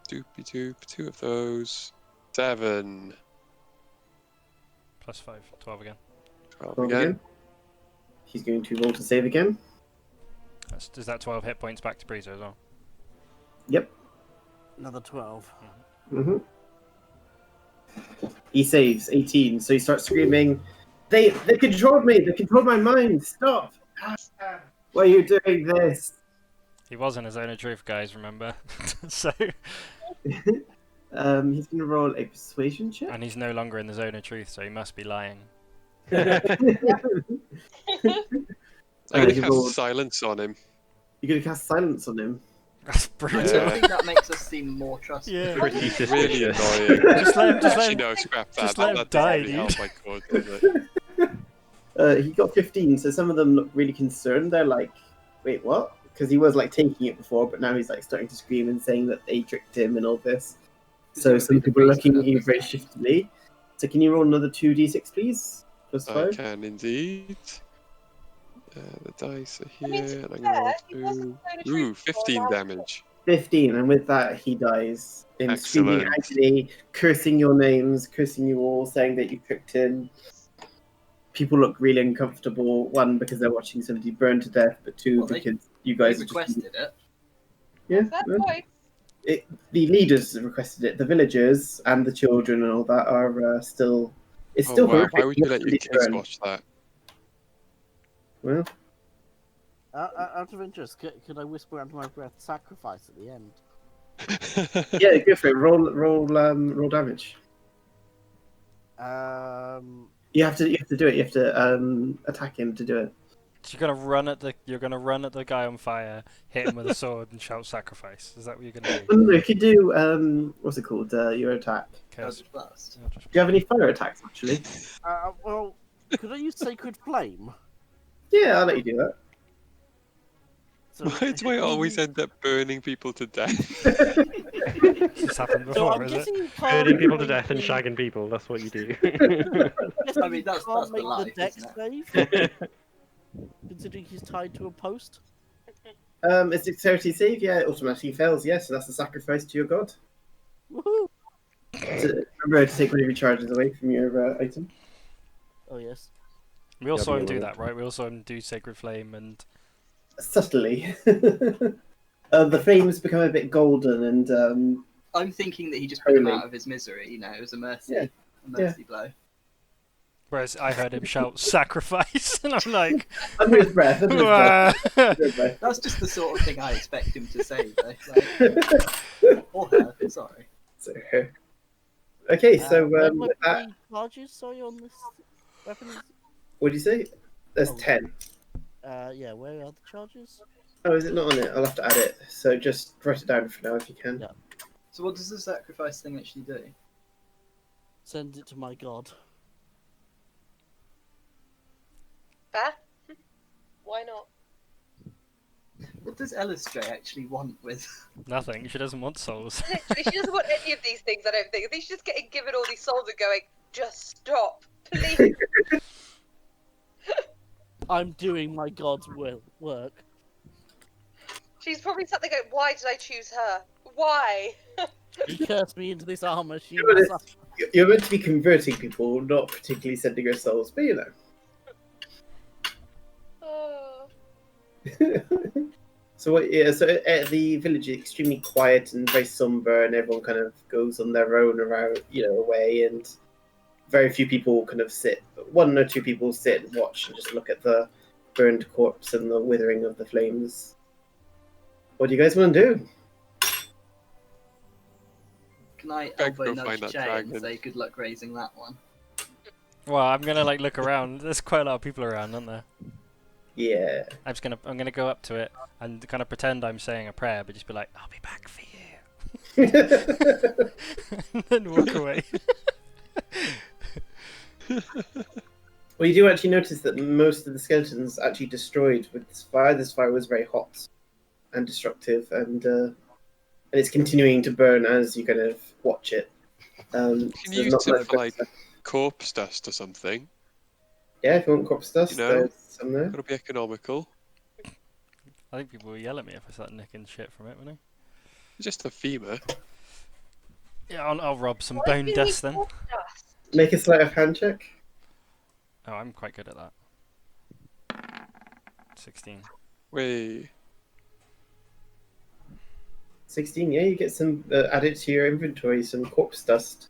doopy doop, 2 of those. 7. Plus 5, 12 again. 12 Roll again. again. He's going to roll to save again. Is that 12 hit points back to Breezer as well? Yep. Another 12. Mm-hmm. He saves 18, so he starts screaming, They controlled me! They controlled my mind! Stop! Why are you doing this? He was in his own truth, guys, remember? So, He's gonna roll a persuasion check. and he's no longer in the zone of truth, so he must be lying. I'm Alright, gonna he cast rolled. silence on him. You're gonna cast silence on him. That's I brutal. don't think that makes us seem more trustworthy. Yeah. Pretty Really suspicious. annoying. Just let him. Actually, no, scrap that. just let him that die, doesn't really dude. help my cause, does it? He got 15, so some of them look really concerned. They're like, wait, what? Because he was like taking it before, but now he's like starting to scream and saying that they tricked him and all this. So some people are looking at you very shiftily. So can you roll another 2d6, please? Plus I 5? can indeed. The dice are I mean, here, to and be I'm gonna fair, he wasn't roll going to two. treat Ooh, 15 people. damage. 15, and with that he dies in screaming Excellent. agony, cursing your names, cursing you all, saying that you tricked him. People look really uncomfortable. One, because they're watching somebody burn to death, but two, Well, they- because you They guys are just... requested it. Yeah, Fair well, point. the leaders requested it. The villagers and the children and all that are still... It's Oh still wow, horrific. why would you let your Somebody kids burn. watch that? Well, Out of interest, could I whisper under my breath "sacrifice" at the end? yeah, go for it. Roll damage. You have to do it. You have to attack him to do it. You're gonna run at the guy on fire, hit him with a sword, and shout "sacrifice." Is that what you're gonna do? No, you could do what's it called? Your attack. Chaos- Eldritch Blast. Do you have any fire attacks actually? Well, could I use Sacred Flame? Yeah, I'll let you do that. So, Why do I always end up burning people to death? This happened So before, I'm is it? guessing you can't Burning people to make death and the- shagging people, that's what you do. guessing I mean, you that's can't the make life, the dex isn't save, considering he's tied to a post. It's dexterity save. Yeah, it automatically fails. Yeah, so that's a sacrifice to your god. Woohoo! Remember to take one of your charges away from your item. Oh yes. We all Yeah, saw be him do alone. that, right? We all saw him do Sacred Flame, and Subtly. The flames become a bit golden and I'm thinking that he just put him Holy. out of his misery. You know, it was a mercy, Yeah. a mercy blow. whereas I heard him shout "sacrifice," and I'm like, under his breath. Under his breath. "Wah." Under his breath. That's just the sort of thing I expect him to say, though. Like, or her. Sorry. So, okay, so What with were that, the charges? Sorry, on this weapon. what do you say? There's Oh. 10. Yeah. Where are the charges? Oh, is it not on it? I'll have to add it. So just write it down for now if you can. Yeah. So what does the sacrifice thing actually do? Send it to my god. Fair. Why not? What does Elistrée actually want with? Nothing. She doesn't want souls. Literally, she doesn't want any of these things, I don't think. I think she's just getting given all these souls and going, just stop, please. I'm doing my god's work. She's probably sat there going, why did I choose her? Why? He cursed me into this armor. She Yeah, but will it's- suffer. You're meant to be converting people, not particularly sending your souls, but you know. Oh. So what? Yeah. So the village is extremely quiet and very somber, and everyone kind of goes on their own around, away, and very few people kind of sit. One or two people sit and watch and just look at the burned corpse and the withering of the flames. What do you guys want to do? Can I Go elbow find nudge that Jay and dragon. say good luck raising that one? Well, I'm gonna look around. There's quite a lot of people around, aren't there? Yeah. I'm gonna go up to it and kind of pretend I'm saying a prayer, but just be like, "I'll be back for you," and then walk away. Well, you do actually notice that most of the skeletons actually destroyed with this fire. This fire was very hot and destructive, and it's continuing to burn as you kind of watch it. Can so you use not it much for like better. corpse dust or something? Yeah, if you want corpse dust, You know? there's some there. Gotta be economical. I think people will yell at me if I start nicking shit from it, wouldn't Just a femur. they? Yeah, I'll rob some Why bone do you dust need then. corpse dust? Make a sleight of hand check. Oh, I'm quite good at that. 16. Wait. 16, yeah, you get some added to your inventory, some corpse dust.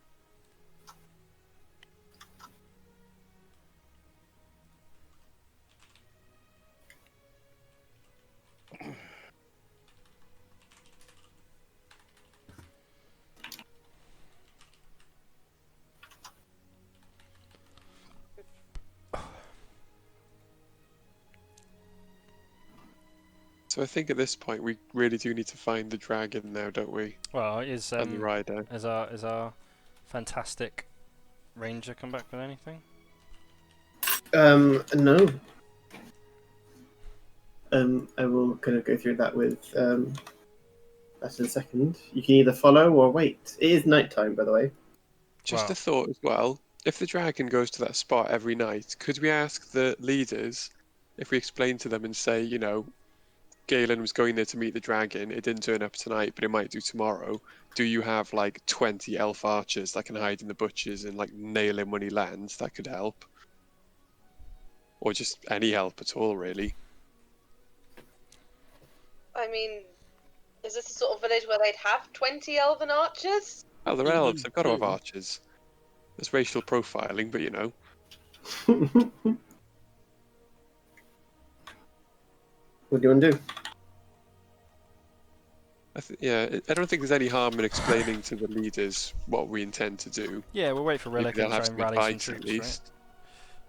So I think at this point we really do need to find the dragon now, don't we? Well, is And the rider. is our fantastic ranger come back with anything? No. I will kind of go through that with that in a second. You can either follow or wait. It is nighttime, by the way. Just Wow. a thought as well. If the dragon goes to that spot every night, could we ask the leaders if we explain to them and say, you know, Galen was going there to meet the dragon. It didn't turn up tonight, but it might do tomorrow. Do you have like 20 elf archers that can hide in the bushes and like nail him when he lands? That could help. Or just any help at all, really. I mean, is this the sort of village where they'd have 20 elven archers? Oh, they're Even elves. They've got to have two. archers. There's racial profiling, but you know. What do you want to do? I don't think there's any harm in explaining to the leaders what we intend to do. Yeah, we'll wait for Maybe Rhillik they'll and have try and some rally some advice at troops, right? least.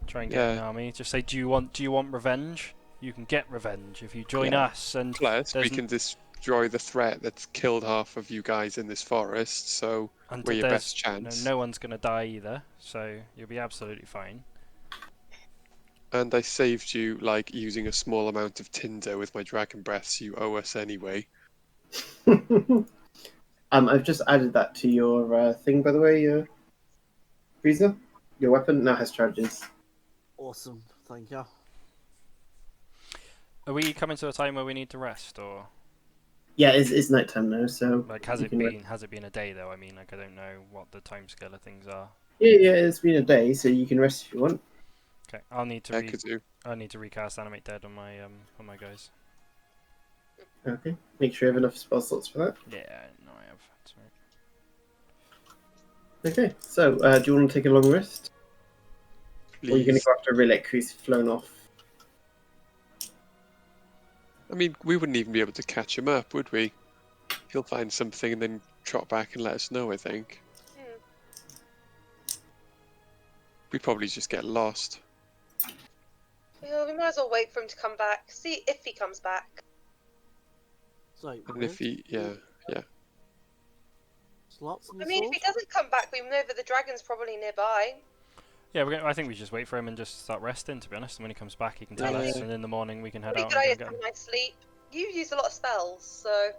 Try and get an Yeah. army. Just say, do you want revenge? You can get revenge if you join Yeah. us. And Plus, we there's can destroy the threat that's killed half of you guys in this forest, so and we're your there's best chance. no one's gonna die either, so you'll be absolutely fine. And I saved you, like, using a small amount of tinder with my dragon breaths you owe us anyway. I've just added that to your thing, by the way, Frieza. Your weapon now has charges. Awesome, thank you. Are we coming to a time where we need to rest, or Yeah, it's nighttime now, so like has you it can been a day though? I mean, like I don't know what the timescale of things are. Yeah, it's been a day, so you can rest if you want. Okay, I'll need to I could do. I need to recast animate dead on my guys. Okay, make sure you have enough spell slots for that. Yeah, no, I have. Sorry. Okay, so do you want to take a long rest? Or are you going to Please. go after Rhillik, who's flown off? I mean, we wouldn't even be able to catch him up, would we? He'll find something and then trot back and let us know, I think. We'd probably just get lost. Yeah, we might as well wait for him to come back. See if he comes back. So, And if he, yeah. slots in I the mean, if he doesn't come back, we know that the dragon's probably nearby. Yeah, I think we just wait for him and just start resting. To be honest, and when he comes back, he can tell us, and in the morning we can head Pretty out good and idea go to get have him. a nice sleep. You used a lot of spells, so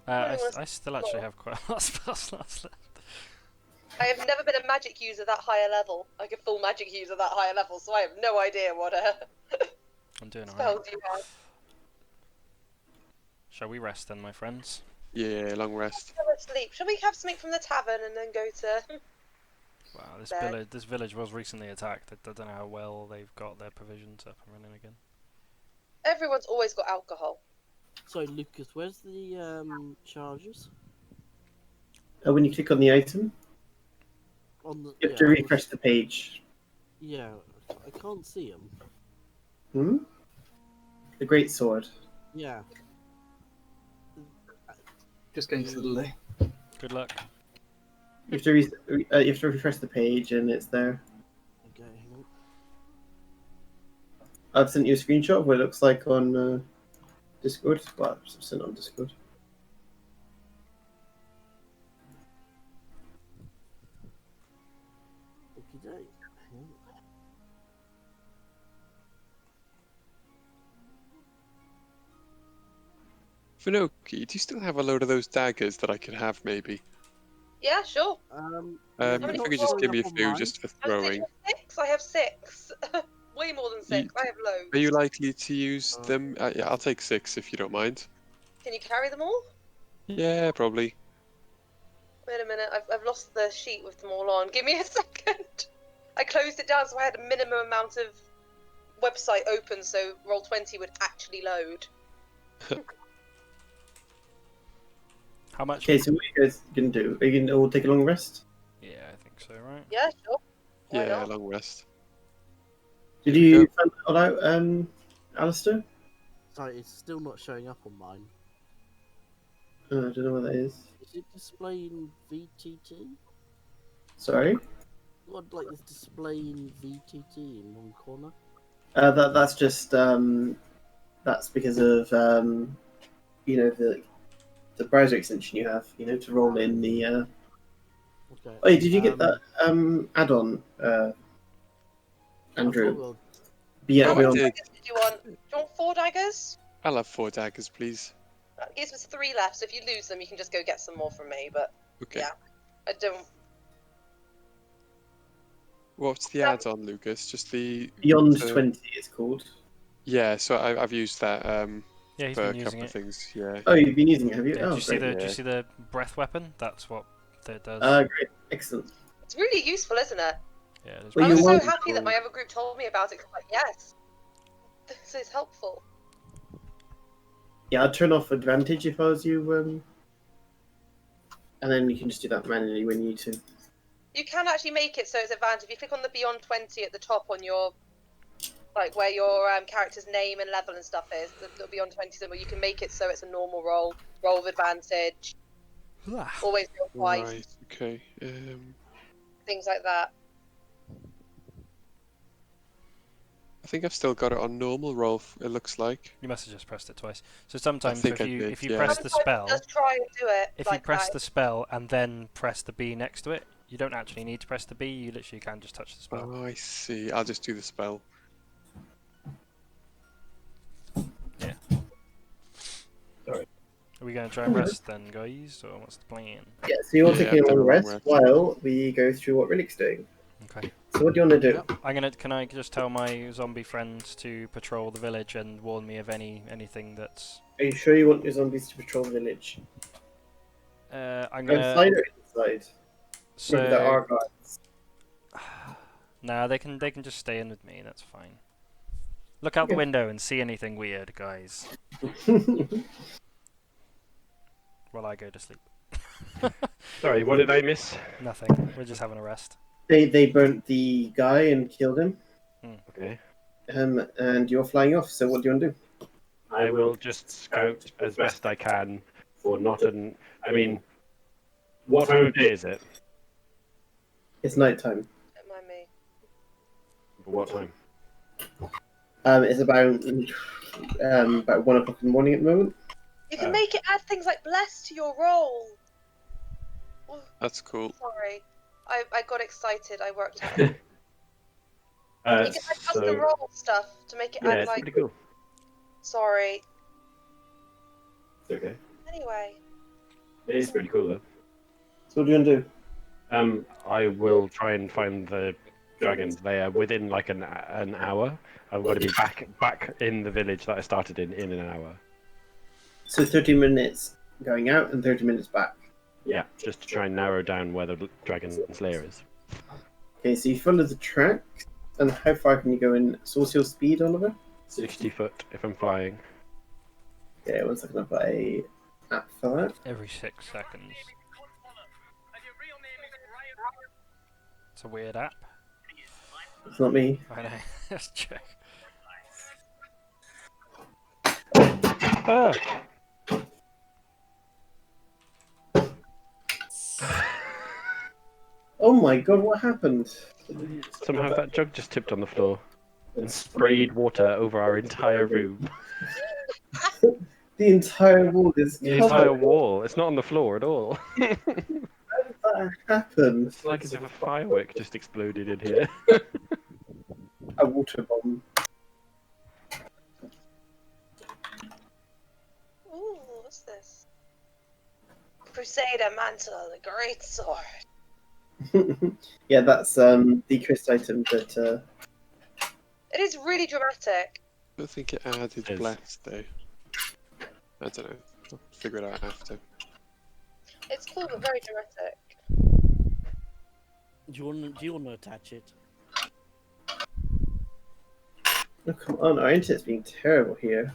I still actually have quite a lot of spell slots left. I have never been a magic user that higher level, like a full magic user that higher level. So I have no idea what I'm doing alright. spells you have. Shall we rest then, my friends? Yeah, long rest. Have a sleep. Shall we have something from the tavern and then go to? Wow, this village was recently attacked. I don't know how well they've got their provisions up and running again. Everyone's always got alcohol. So, Lucas, where's the charges? When you click on the item, On the, you have to refresh the page. Yeah, I can't see them. Hmm? The Great Sword. Yeah. Just going to the loo. Good luck. You have to refresh the page, and it's there. Okay, hang on. I've sent you a screenshot of what it looks like on Discord. Well, I've sent it on Discord. Okey-doke. Hang on. Finoki, do you still have a load of those daggers that I could have, maybe? Yeah, sure. Yeah, If they're you not could just give me a showing up few on mine. just for How many did throwing. you have? 6? I have 6. Way more than 6. I have loads. Are you likely to use them? Yeah, I'll take 6 if you don't mind. Can you carry them all? Yeah, probably. Wait a minute, I've lost the sheet with them all on. Give me a second. I closed it down so I had a minimum amount of website open so Roll20 would actually load. How much? Okay, so what are you guys going to do? Are you going to all take a long rest? Yeah, I think so, right? Yeah, sure. Why Yeah, not? long rest. Did Here we you go. find that all out, Alistair? Sorry, it's still not showing up on mine. I don't know what that is. Is it displaying VTT? Sorry? What, like this displaying VTT in one corner? That's just that's because of the browser extension you have, to roll in the. Okay. Oh, did you get that add-on, Andrew? Well, Yeah, Oh, I What did. daggers did you want? Do you want 4 daggers? I'll have 4 daggers, please. That gives us 3 left, so if you lose them, you can just go get some more from me, but Okay. yeah. I don't... What's the add-on, Lucas? Just the Beyond 20 it's called. Yeah, so I've used that Yeah, he's for a been using couple of it. things. Yeah. Oh, you've been using it, have you? Yeah, Oh, do you see great. the breath weapon? That's what that does. Great, excellent. It's really useful, isn't it? Yeah, it is Well, I you was so want- happy that my other group told me about it, 'cause I'm like, yes, this is helpful. Yeah, I'd turn off advantage if I was you, and then you can just do that manually when you need to. You can actually make it so it's advantage. If you click on the Beyond 20 at the top on your, like where your character's name and level and stuff is, the Beyond 20 symbol, you can make it so it's a normal roll with advantage, always roll twice, Right. Okay. things like that. I think I've still got it on normal roll. It looks like. You must have just pressed it twice. So sometimes think if I did, you yeah. press the spell, Just try and do it. if like you press that. the spell and then press the B next to it, you don't actually need to press the B. You literally can just touch the spell. Oh, I see. I'll just do the spell. Yeah. Sorry. Are we going to try and rest then, guys, or what's the plan? Yeah, so you're Yeah, taking a I've done long a long rest rest. while we go through what Rhillik's doing. Okay. So what do you want to do? Yep. Can I just tell my zombie friends to patrol the village and warn me of anything that's. Are you sure you want your zombies to patrol the village? I'm gonna. Outside or inside? Remember, there are So. guards. Nah, they can just stay in with me. That's fine. Look out the window and see anything weird, guys. While I go to sleep. Sorry, what did I miss? Nothing. We're just having a rest. They burnt the guy and killed him. Okay. And you're flying off. So what do you want to do? I will just scout as best I can for not an. I mean, what time of day is it? It's nighttime. Don't mind me. What time? It's about 1 o'clock in the morning at the moment. You can make it add things like bless to your roll. Oh, That's cool. sorry. I got excited. I worked out. You can add custom So roll stuff to make it yeah, add it's like. pretty cool. Sorry. It's okay. Anyway. It is pretty cool though. So what do you want to do? I will try and find the dragons. They are within like an hour. I've got to be back in the village that I started in an hour. So 30 minutes going out and 30 minutes back. Yeah, just to try and narrow down where the dragon slayer is. Okay, so you follow the track. And how far can you go in? So what's your speed, Oliver? 60 foot if I'm flying. Okay, 1 second. I've got a app for that. Every 6 seconds. It's a weird app. It's not me. I know. Let's check. Ah! Oh my god, what happened? Somehow that jug just tipped on the floor and sprayed water over our entire room. The entire wall is The covered. entire wall. It's not on the floor at all. How did that happen? It's like as if a firework just exploded in here. A water bomb. Ooh, what's this? Crusader Mantle, the Great Sword. Yeah, that's the cursed item that. It is really dramatic. I don't think it added Yes. bless though. I don't know. I'll figure it out after. It's cool, but very dramatic. Do you want to attach it? Oh, come on, our internet's being terrible here.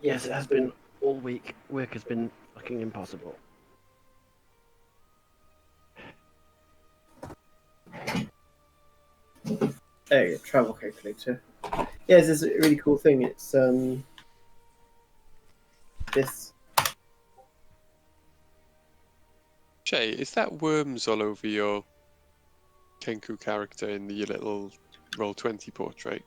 Yes, it has been all week. Work has been fucking impossible. There you go, travel calculator. Yeah, this is a really cool thing. It's this. Shay, is that worms all over your Kenku character in the little Roll20 portrait?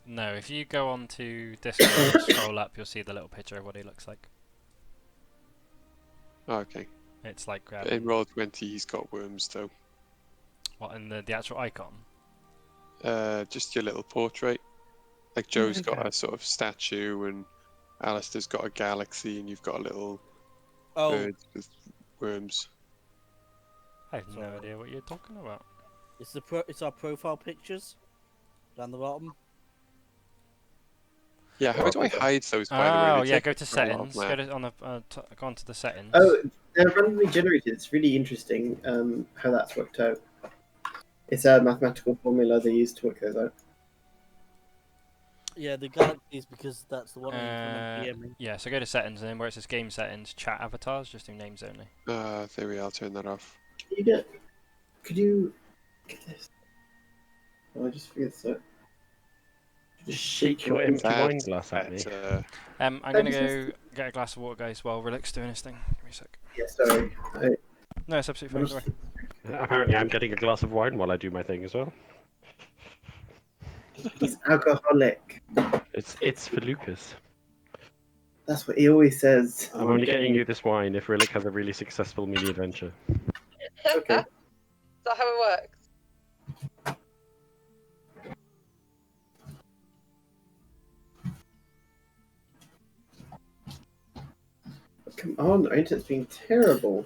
No, if you go on to Discord and scroll up, you'll see the little picture of what he looks like. Oh, okay. It's like In Roll20, he's got worms though. what in the actual icon. Just your little portrait. Like Joe's got a sort of statue, and Alistair's got a galaxy, and you've got a little bird with worms. I have no idea what you're talking about. It's our profile pictures down the bottom. Yeah, how do I hide those, by the way? Oh They yeah, take go to quite a lot of settings. Go map. to go onto the settings. Oh, they're randomly generated. It's really interesting how that's worked out. It's a mathematical formula they use to work those out. Yeah, the galaxies, because that's the one where you come and DM. Yeah, so go to settings, and then where it says game settings, chat avatars, just do names only. There we are. Turn that off. Could you get this? Oh, I just figured this out. Just shake your empty wine glass at me. I'm gonna go get a glass of water, guys, while Rhillik's doing his thing. Give me a sec. Yeah, sorry. No, it's absolutely fine. Sorry. Apparently, I'm getting a glass of wine while I do my thing as well. He's alcoholic. It's for Lucas. That's what he always says. I'm only getting you this wine if Rhillik has a really successful mini adventure. Okay. Is that how it works? Come on, our internet's being terrible.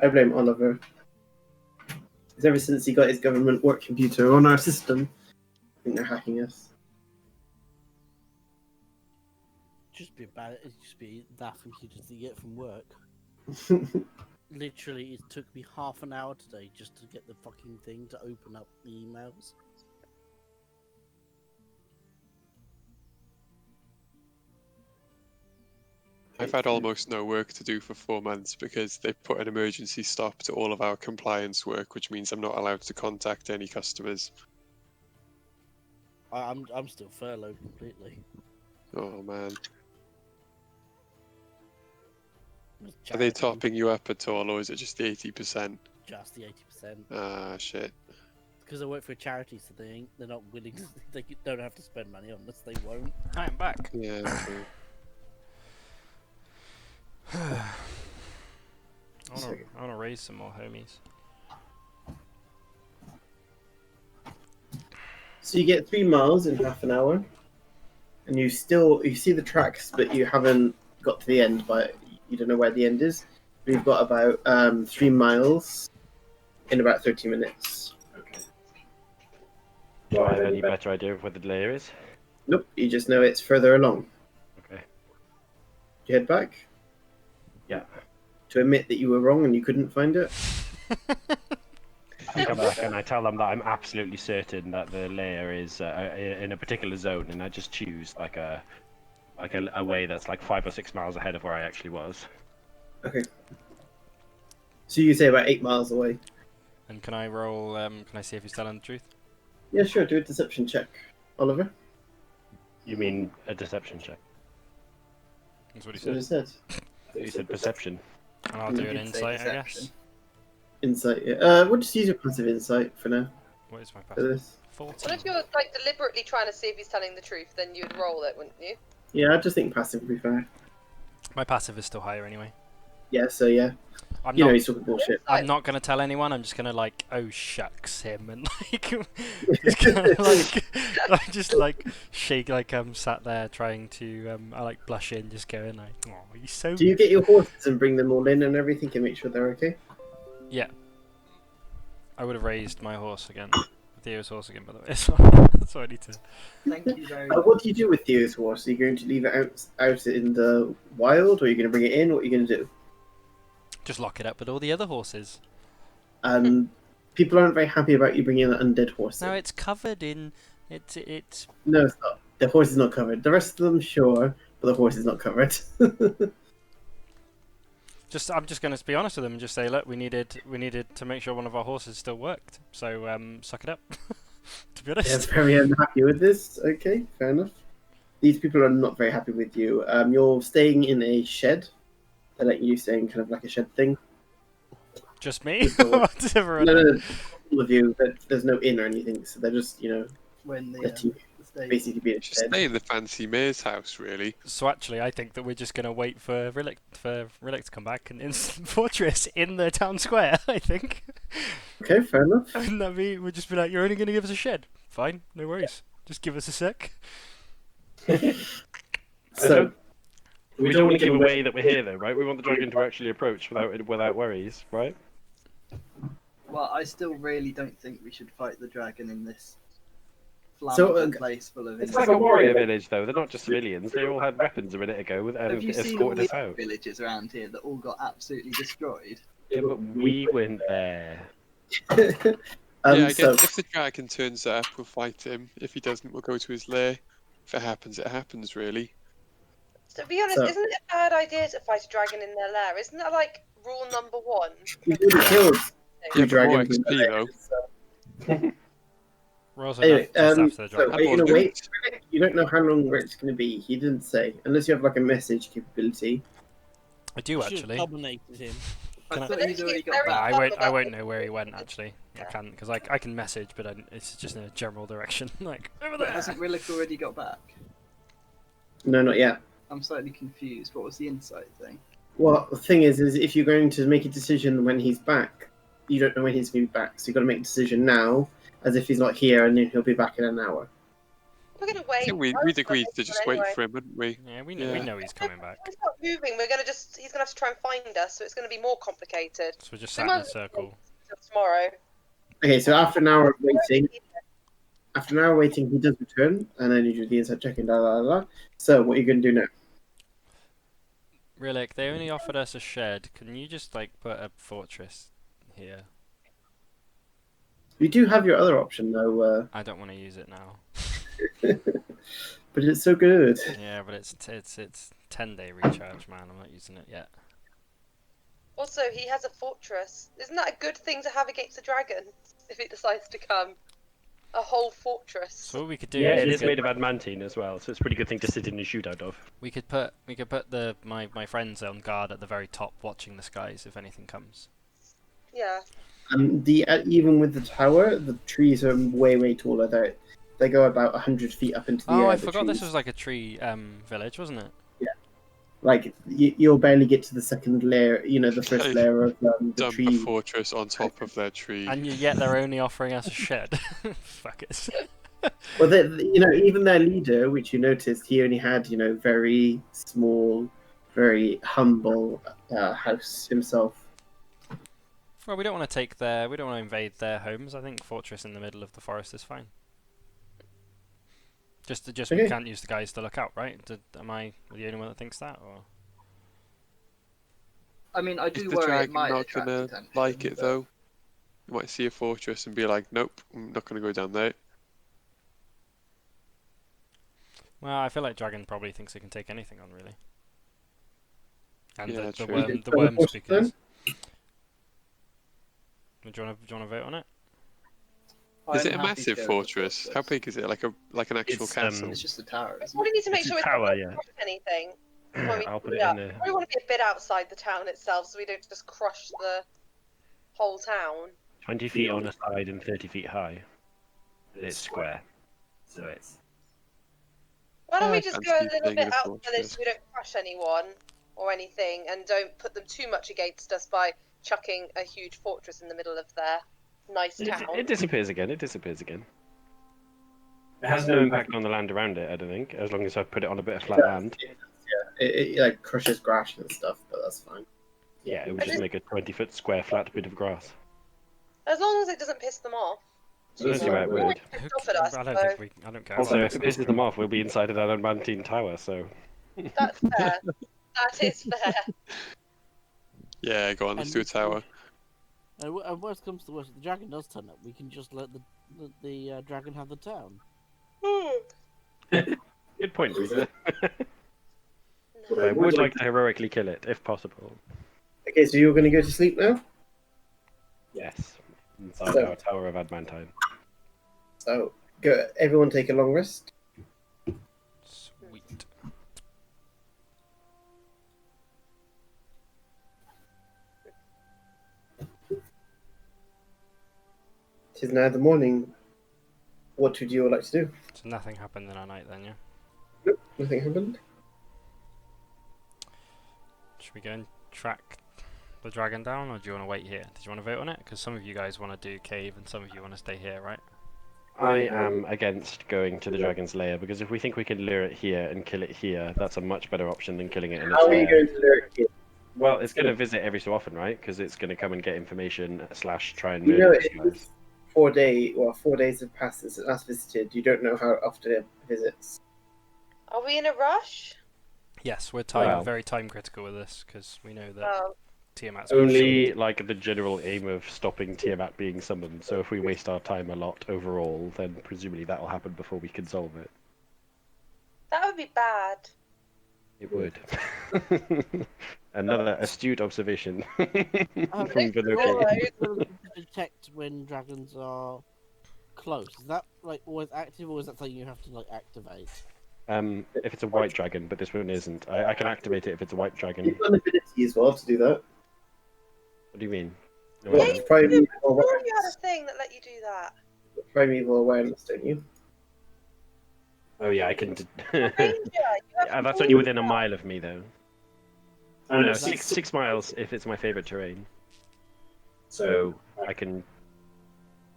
I blame Oliver. Because ever since he got his government work computer on our system, I think they're hacking us. It'd just be that from you just to get from work. Literally, it took me half an hour today just to get the fucking thing to open up the emails. I've had almost no work to do for 4 months because they put an emergency stop to all of our compliance work, which means I'm not allowed to contact any customers. I'm still furloughed completely. Oh man. It's Are they charity, topping you up at all, or is it just the 80%? just the 80%? Ah, shit. Because I work for a charity, so they're not willing. They don't have to spend money on this. They won't. I am back. Yeah, true. I wanna raise some more homies. So you get 3 miles in half an hour, and you see the tracks, but you haven't got to the end, but you don't know where the end is. But you've got about 3 miles in about 30 minutes. Okay. Do I have any better idea of where the layer is? Nope, you just know it's further along. Okay. You head back Yeah. to admit that you were wrong and you couldn't find it. I come back and I tell them that I'm absolutely certain that the layer is in a particular zone, and I just choose like a way that's like 5 or 6 miles ahead of where I actually was. Okay. So you say about 8 miles away. And can I roll? Can I see if he's telling the truth? Yeah, sure. Do a deception check, Oliver. You mean a deception check? That's what he That's what said. it said. You said perception. And I'll do an Did say insight, I deception. guess. Insight. Yeah. We'll just use your passive insight for now. What is my For passive? this. 14. What if you're like deliberately trying to see if he's telling the truth? Then you'd roll it, wouldn't you? Yeah, I just think passive would be fair. My passive is still higher anyway. Yeah. So yeah, I'm you know not. he's talking bullshit. I'm not gonna tell anyone. I'm just gonna like, oh shucks him, and like, just kind of like, I just like shake, like I'm sat there trying to, I like blush in, just going like, oh, he's so. Do you get your horses and bring them all in and everything and make sure they're okay? Yeah. I would have raised my horse again. Theo's horse again, by the way. That's what I need to. Thank you very much. What do you do with Theo's horse? Are you going to leave it out in the wild, or are you going to bring it in? What are you going to do? Just lock it up with all the other horses. People aren't very happy about you bringing an undead horse. No, in. it's covered in. It's. No, it's not. The horse is not covered. The rest of them, sure, but the horse is not covered. I'm just going to be honest with them and just say, look, we needed to make sure one of our horses still worked. So suck it up. To be honest. They're very unhappy with this. Okay, fair enough. These people are not very happy with you. You're staying in a shed. They're letting you stay in kind of like a shed thing. Just me? Everyone? No, all of you. There's no inn or anything, so they're just, When the letting you basically be Just stay in the fancy mayor's house, really. So actually, I think that we're just gonna wait for Rhillik to come back and instant fortress in the town square. I think. Okay, fair enough. And that we'll just be like, you're only gonna give us a shed. Fine, no worries. Just give us a sec. So we don't want to give away that we're here, though, right? We want the dragon to actually approach without worries, right? Well, I still really don't think we should fight the dragon in this So, flammable place full of It's like a warrior village, though. They're not just civilians. They all had weapons a minute ago and Have you seen all escorted the us other out. villages around here that all got absolutely destroyed? Yeah, but we went there. Yeah, I so guess if the dragon turns up, we'll fight him. If he doesn't, we'll go to his lair. If it happens, really. To be honest, So- isn't it a bad idea to fight a dragon in their lair? Isn't that like rule number 1? we've already killed Yeah, two but more dragons. in XP, the though. so- We're also Anyway, just after the so dragon. are you More gonna wait? loot. You don't know how long Rick's gonna be. He didn't say, unless you have like a message capability. I do Should have actually. dominated him. I Can I- thought he'd already got Very back. I won't know where he went actually. I can't because I can message, but it's just in a general direction, like over But there. hasn't Rhillik already got back? No, not yet. I'm slightly confused. What was the insight thing? Well, the thing is if you're going to make a decision when he's back, you don't know when he's going to be back. So you've got to make a decision now, as if he's not here, and then he'll be back in an hour. We're gonna I wait. think we'd agreed to just wait Anyway. for him, wouldn't we? Yeah, we Yeah. know he's coming back. He's not moving. He's gonna have to try and find us, so it's gonna be more complicated. So we're just We sat in a might- circle. Till tomorrow. Okay, so after an hour of waiting, he does return, and then you do the inside check and da da da. So what are you going to do now? Rhillik, they only offered us a shed. Can you just like put a fortress here? You do have your other option though, I don't want to use it now. but it's so good. Yeah, but it's 10-day recharge, man. I'm not using it yet. Also, he has a fortress. Isn't that a good thing to have against the dragon if it decides to come? A whole fortress. So what we could do Yeah, is it we is could- made of adamantine as well, so it's a pretty good thing to sit in and shoot out of. We could put my friends on guard at the very top, watching the skies if anything comes. Yeah. Even with the tower, the trees are way taller. They go about 100 feet up into the air. Oh, I the forgot this trees. was like a tree village, wasn't it? Like you'll barely get to the second layer. You know, the first Okay. layer of the Dump a tree. fortress on top of their tree. And yet they're only offering us a shed. Fuck it. Well, even their leader, which you noticed, he only had very small, very humble house himself. Well, we don't want to invade their homes. I think fortress in the middle of the forest is fine. Just we Okay. can't use the guys to look out, right? Am I the only one that thinks that, or? I mean, I Is do the worry it dragon might not attract gonna attention. like it but- though? You might see a fortress and be like, nope, I'm not gonna go down there. Well, I feel like dragon probably thinks it can take anything on, really. And Yeah, the true. worm So the fortress speakers. Do you want to vote on it? Is I'm it a happy massive to go with the fortress? How big is it? Like an actual It's, castle? It's just a tower, We isn't probably it? need to make It's sure a it's tower, not yeah. crush anything. when we I'll put do it that. in there. We want to be a bit outside the town itself, so we don't just crush the whole town. 20 feet on a side and 30 feet high. It's square. So it's... Why don't we I just fancy go a little playing bit in a out the village fortress. so we don't crush anyone or anything, and don't put them too much against us by chucking a huge fortress in the middle of their nice town. It disappears again, It has no impact on the land around it, I don't think, as long as I put it on a bit of flat land. Yeah, it like crushes grass and stuff, but that's fine. Yeah, it would just make a 20-foot square flat bit of grass. As long as it doesn't piss them off. I don't see why it would. Pissed off at us, I don't so think I don't care. Also, about if it this. pisses them off, we'll be inside of that adamantine tower, so... that's fair. That is fair. Yeah, go on, let's do a tower. And worst comes to worst, if the dragon does turn up, we can just let the dragon have the town. Good point, Rita. I would like to heroically kill it, if possible. Okay, so you're going to go to sleep now? Yes. Inside So- our tower of adamantine. So, go. Everyone take a long rest. Sweet. It is now the morning what would you all like to do? So nothing happened in our night then, yeah? Nope, nothing happened. Should we go and track the dragon down, or do you want to wait here? Did you want to vote on it? Because some of you guys want to do cave, and some of you want to stay here, right? I am against going to the dragon's lair because if we think we can lure it here and kill it here, that's a much better option than killing it in its How are you lair. going to lure it here? Well, it's going to visit every so often, right? Because it's going to come and get information / try and You know, murder these guys. it's 4 days have passed since it last visited. You don't know how often it visits. Are we in a rush? Yes, we're Well- very time critical with this, because we know that Oh, Tiamat's Only like the general aim of stopping Tiamat being summoned. So if we waste our time a lot overall, then presumably that will happen before we can solve it. that would be bad. It would. Another astute observation from Thanks for Vinoki. all those. Ability to detect when dragons are close. Is that like always active, or is that something you have to like activate? If it's a white dragon, but this one isn't. I can activate it if it's a white dragon. You've got an ability as well to do that. What do you mean? No, Well, I Yeah, don't. you primeval You already had awareness. a thing that let you do that. Primeval awareness, don't you? Oh yeah, I can. Ranger, you have Yeah, that's full- only within a mile of me though. Oh no, That's- 6 miles if it's my favorite terrain. So I can.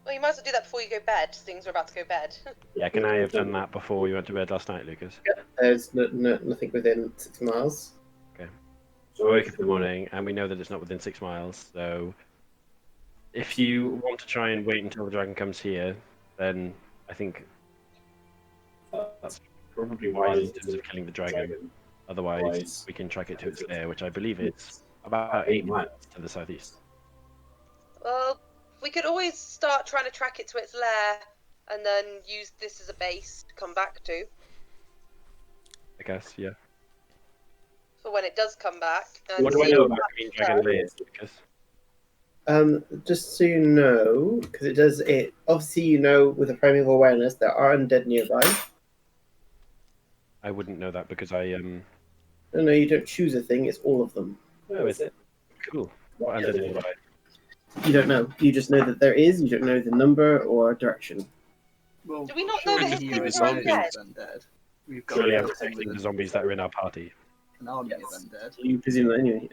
Well, you might as well do that before you go bed. Things are about to go bed. Yeah, can I have done that before we went to bed last night, Lucas? There's nothing within 6 miles. So we wake up in the morning and we know that it's not within 6 miles. So if you want to try and wait until the dragon comes here, then I think that's probably wise in terms of killing the dragon. Otherwise, we can track it to its lair, which I believe is about 8 miles to the southeast. Well, we could always start trying to track it to its lair, and then use this as a base to come back to I guess, yeah. for when it does come back. And What do I see know if about that green does. dragon lairs, Lucas? Just so you know, because it does it. Obviously, you know, with a primeval awareness, there are undead nearby. I wouldn't know that because I No, you don't choose a thing; it's all of them. Oh, is it? Cool. What under did I? You don't know. You just know that there is. You don't know the number or direction. Well, Do we not know that his surely things you are know undead? he's undead. We've got Surely I'm something protecting with the zombies that are in our party. an army Yes. of undead. You presume that anyway.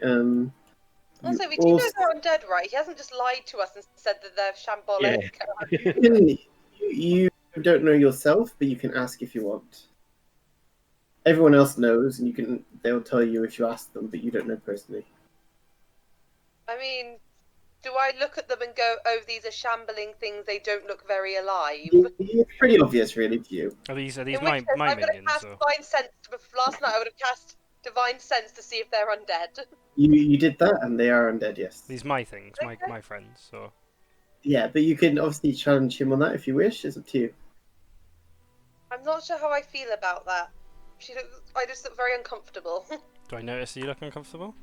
Also, You we do know also- they're undead, right? He hasn't just lied to us and said that they're shambolic. you don't know yourself, but you can ask if you want. Everyone else knows, and they'll tell you if you ask them, but you don't know personally. I mean, do I look at them and go, "Oh, these are shambling things. They don't look very alive"? It's pretty obvious, really, to you. Are these In my which case, I'm going to minions? cast Or... Divine Sense. Last night, I would have cast Divine Sense to see if they're undead. You did that, and they are undead, yes. These my things, Okay. my friends. So Yeah, but you can obviously challenge him on that if you wish. It's up to you. I'm not sure how I feel about that. I just look very uncomfortable. do I notice you look uncomfortable?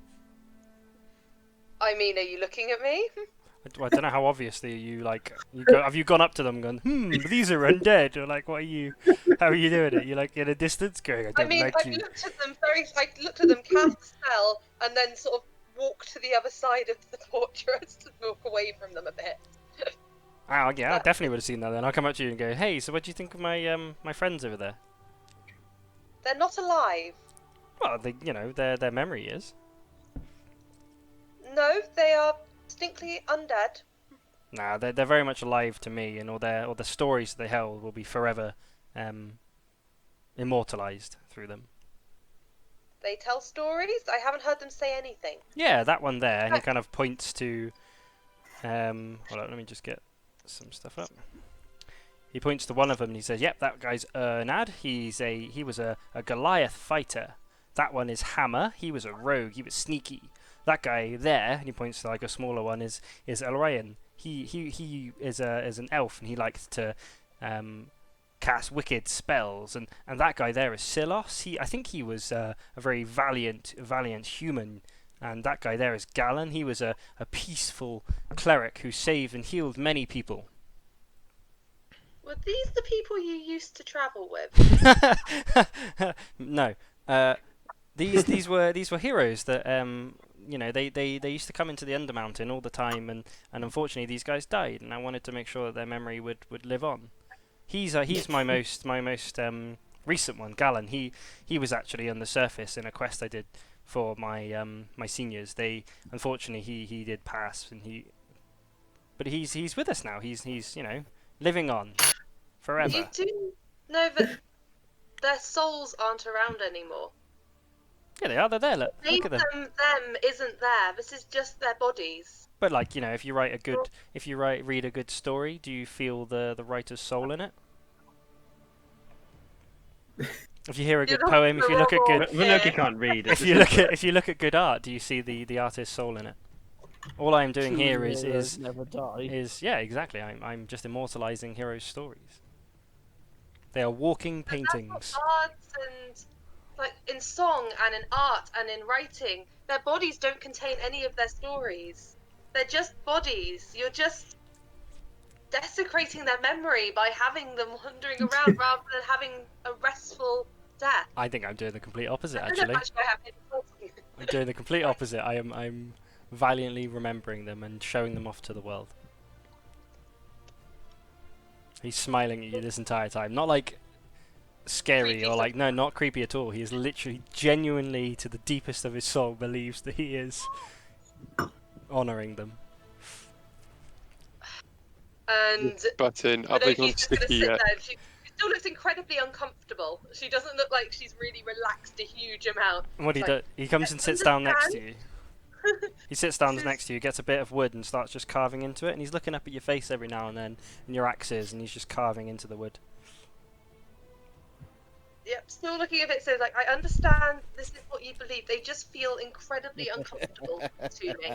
I mean, are you looking at me? I don't know how obviously you like. Have you gone up to them and gone, these are undead? Or like, what are you? How are you doing it? You like in a distance going, I I don't mean, like I you. looked at them cast the spell, and then sort of walked to the other side of the fortress to walk away from them a bit. Oh yeah, I definitely would have seen that. Then I'll come up to you and go, hey, so what do you think of my my friends over there? They're not alive. Well, their memory is. No, they are distinctly undead. Nah, they're very much alive to me, and all the stories they held will be forever immortalized through them. They tell stories. I haven't heard them say anything. Yeah, that one there, and he kind of points to. Hold on, let me just get some stuff up. He points to one of them and he says, "Yep, that guy's Ernad. He was a Goliath fighter. That one is Hammer. He was a rogue. He was sneaky. That guy there," and he points to like a smaller one, is Elrayan. He is an elf, and he likes to cast wicked spells. And that guy there is Silos. I think he was a very valiant human. And that guy there is Galen. He was a peaceful cleric who saved and healed many people." Were these the people you used to travel with? No, these were heroes that they used to come into the Undermountain all the time, and unfortunately these guys died, and I wanted to make sure that their memory would live on. He's my most recent one, Gallon. He was actually on the surface in a quest I did for my my seniors. They unfortunately he did pass, but he's with us now. He's living on forever. You do know that their souls aren't around anymore. Yeah, they are. They're there. Look at them. Them isn't there. This is just their bodies. But if you read a good story, do you feel the writer's soul in it? If you hear a good poem, if you look at good, Rhillik can't read. if you look at good art, do you see the artist's soul in it? All I'm doing here is never die. yeah, exactly. I'm just immortalizing heroes' stories. They are walking paintings. That's what arts and like in song and in art and in writing, their bodies don't contain any of their stories. They're just bodies. You're just desecrating their memory by having them wandering around rather than having a restful death. I think I'm doing the complete opposite, I don't actually. actually have any I'm doing the complete opposite. I'm valiantly remembering them and showing them off to the world. He's smiling at you this entire time. Not like scary Creepy or like, no, not creepy at all. He is literally, genuinely, to the deepest of his soul, believes that he is honouring them. And Button, I are know they she's gone just going to sticky sit yet? there. She still looks incredibly uncomfortable. She doesn't look like she's really relaxed a huge amount. What he does, he comes and sits down next to you. He sits down next to you, gets a bit of wood and starts just carving into it, and he's looking up at your face every now and then, and your axes, and he's just carving into the wood. Yep, still looking at it, says like, I understand this is what you believe. They just feel incredibly uncomfortable to me.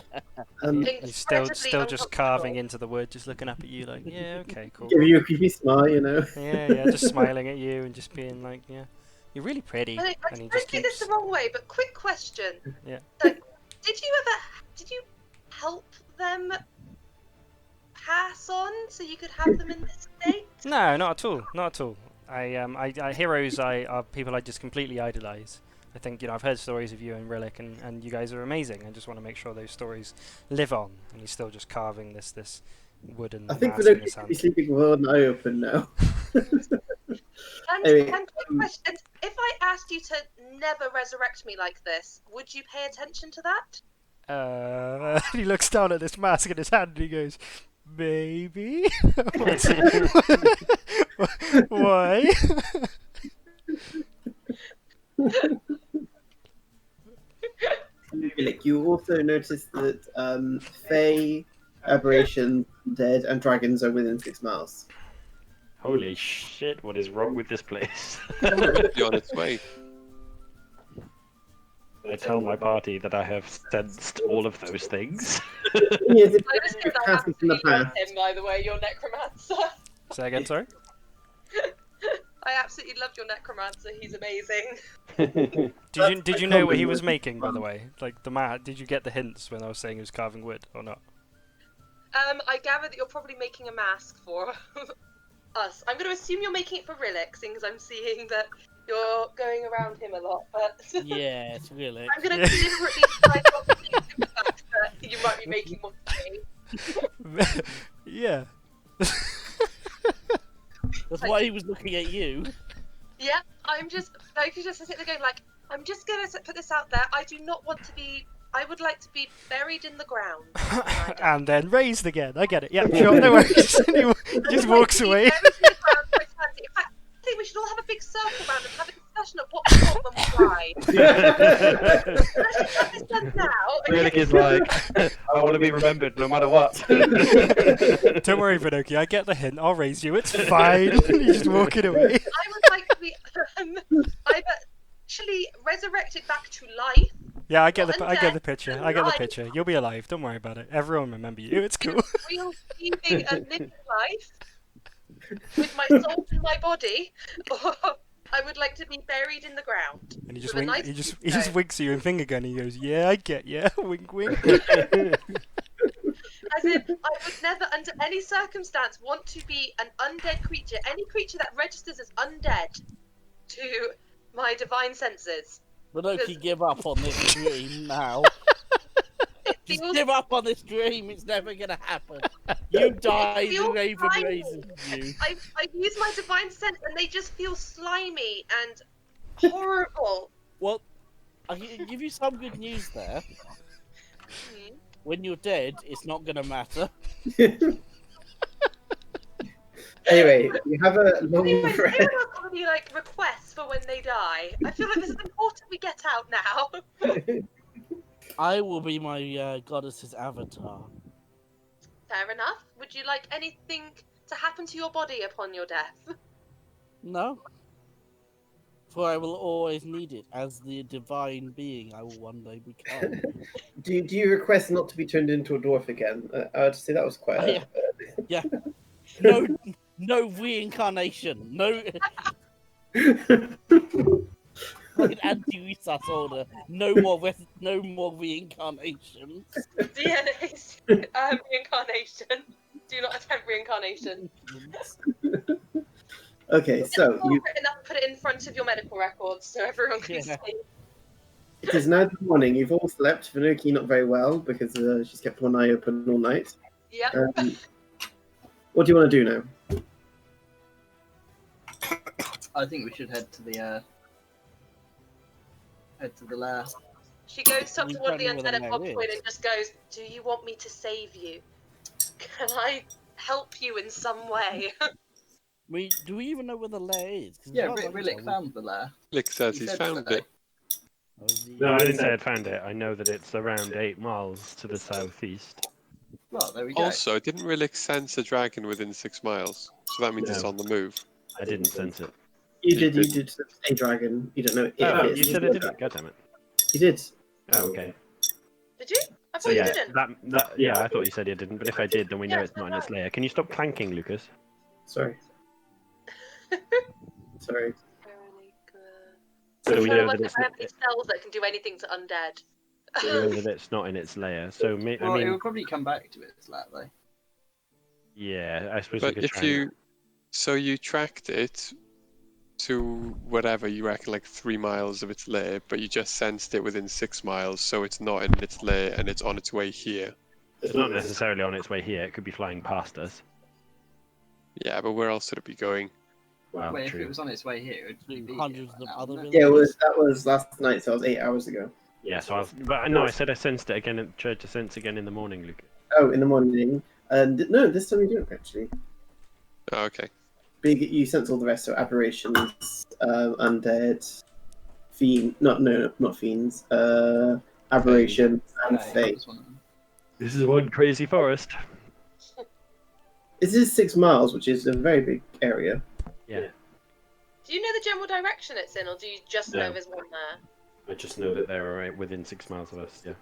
He's still just carving into the wood, just looking up at you like, yeah, okay, cool. Give you a creepy smile, Yeah, just smiling at you and just being like, yeah, you're really pretty. I And he don't just get this keeps. the wrong way, but quick question. Yeah. Like, did you help them pass on so you could have them in this state? No, not at all, not at all. Heroes are people I just completely idolize. I think I've heard stories of you and Rhillik, and you guys are amazing. I just want to make sure those stories live on. And he's still just carving this wooden. I think mask we're in his going to hand. be sleeping with one eye open now. And quick question: if I asked you to never resurrect me like this, would you pay attention to that? He looks down at this mask in his hand and he goes, "Maybe." Why? You also noticed that Fae, aberrations, dead, and dragons are within 6 miles. Holy shit! What is wrong with this place? Be on its way. I tell my party that I have sensed all of those things. Yes, I just think I cast it in the absolutely love past. him, by the way, your necromancer. Say again, sorry. I absolutely loved your necromancer. He's amazing. Did you know what he was making, by the way? Like did you get the hints when I was saying he was carving wood or not? I gather that you're probably making a mask for us. I'm going to assume you're making it for Rhillik, seeing as I'm seeing that you're going around him a lot. But Yes, really. I'm going to deliberately try not to think the fact that you might be making one for me. Yeah. That's why he was looking at you. Yeah, I'm just sitting there going like, I'm just going to put this out there. I would like to be buried in the ground. And then raised again. I get it. Yeah, sure, no worries. He just walks away. In fact, I think we should all have a big circle around and have a discussion of what we want when we die. Let's have this done now. Rhillik is like, I want to be remembered no matter what. Don't worry, Vinoki, I get the hint. I'll raise you. It's fine. You're just walking away. I would like to be either actually resurrected back to life. Yeah, I get the picture. I get the picture. You'll be alive. Don't worry about it. Everyone remember you. It's cool. Real living a living life with my soul in my body, or I would like to be buried in the ground. And he just with a winks. nice He just winks at you and finger gun. He goes, "Yeah, I get ya." Wink, wink. As in, I would never, under any circumstance, want to be an undead creature. Any creature that registers as undead to my divine senses. But don't you give up on this dream now. It's Just feels- give up on this dream. It's never gonna happen. You die, the feels raven slimy. raises you. I've used my divine sense, and they just feel slimy and horrible. Well, I can give you some good news there. Hmm. When you're dead, it's not gonna matter. Anyway, we have a long Anyway, does rest. anyone else have any requests for when they die? I feel like this is important we get out now. I will be my goddess's avatar. Fair enough. Would you like anything to happen to your body upon your death? No. For I will always need it as the divine being I will one day become. Do you request not to be turned into a dwarf again? I would say that was quite. Oh, yeah. No reincarnation. No. Like an anti-resus order. No more reincarnations. DNA reincarnation. Do not attempt reincarnation. Okay, so you. Written up, put it in front of your medical records so everyone can Yeah. see. It is now the morning. You've all slept. Vanuki not very well because she's kept one eye open all night. Yep. What do you want to do now? I think we should head to the lair. She goes up You to one of the don't know where the undead at one mayor point is. and just goes, "Do you want me to save you? Can I help you in some way?" Do we even know where the lair is? 'Cause as Yeah, far as I can Rhillik tell, found the lair. Lick says He he's said found so. it. No, I didn't say I'd found it. I know that it's around 8 miles to the southeast. Well, there we go. Also, didn't Rhillik sense a dragon within 6 miles? So that means it's No. on the move. I didn't sense it. You did a dragon. You don't know if Oh, it's. you said I didn't. God damn it. You did. Oh, okay. Did you? I So thought you yeah, didn't. yeah, I thought you said you didn't. But if I did, then we know Yeah, it's not in no. its lair. Can you stop clanking, Lucas? Sorry. Sorry. So we I'm know trying that to it's work out how many cells that can do anything to undead. we know that it's not in its lair. So I Well, it mean, will probably come back to its lair though. yeah, I suppose we But could if try. you... So you tracked it to whatever you reckon, like 3 miles of its lair, but you just sensed it within 6 miles, so it's not in its lair and it's on its way here. It's not necessarily on its way here. It could be flying past us. Yeah, but where else would it be going? Well, Wait, if true. it was on its way here, it would be hundreds here of now, other wouldn't it? Yeah, villages. that was last night, so that was 8 hours ago. Yeah, so but no, I said I sensed it again. Tried to sense again in the morning, Lucas. Oh, in the morning. And no, this time you don't actually. Oh, okay. But you sense all the rest, so aberrations, undead, fiend. Not fiends. Aberrations and Okay, that fate. was one of them. This is one crazy forest. This is 6 miles, which is a very big area. Yeah, Do you know the general direction it's in, or do you just know No. there's one there? I just know that they're right within 6 miles of us. Yeah.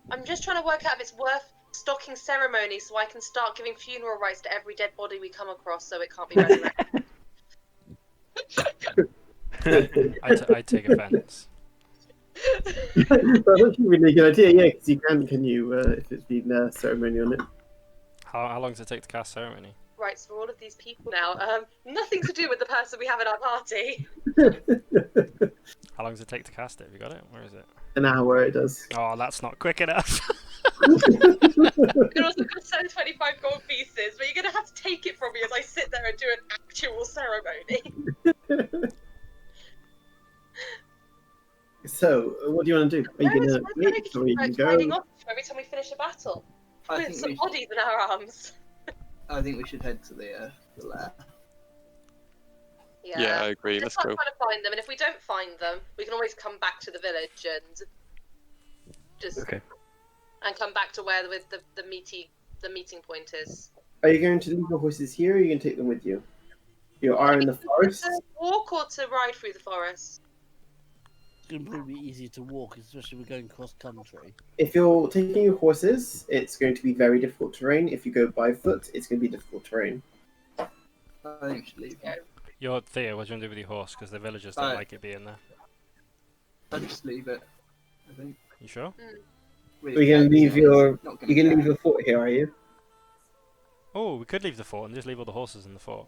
I'm just trying to work out if it's worth stocking ceremony so I can start giving funeral rites to every dead body we come across so it can't be resurrected. I take offence. But that's a really good idea, yeah, because you can you, if it's been ceremony on it. How long does it take to cast ceremony? Rites for all of these people now. Nothing to do with the person we have in our party. How long does it take to cast it? Have you got it? Where is it? An hour it does. Oh, that's not quick enough. You can also send 25 gold pieces, but you're going to have to take it from me as I sit there and do an actual ceremony. So, what do you want to do? Are you going to wait, or are you going to Hiding go? off every time we finish a battle. I With think some we bodies in our arms. I think we should head to the lair. Yeah, I agree. Just Let's start go. trying to find them, and if we don't find them, we can always come back to the village and just Okay. and come back to where the meeting point is. Are you going to leave your horses here, or are you going to take them with you? You are in the forest. To walk or to ride through the forest? It's going to probably be easier to walk, especially if we're going cross country. If you're taking your horses, it's going to be very difficult terrain. If you go by foot, it's going to be difficult terrain. I think we should leave. Yeah. You're Theo, what do you want to do with your horse? Because the villagers don't like it being there. I'll just leave it. I think. You sure? With We're going to leave pets, your. it's not You're going to leave care. your fort here, are you? Oh, we could leave the fort and just leave all the horses in the fort.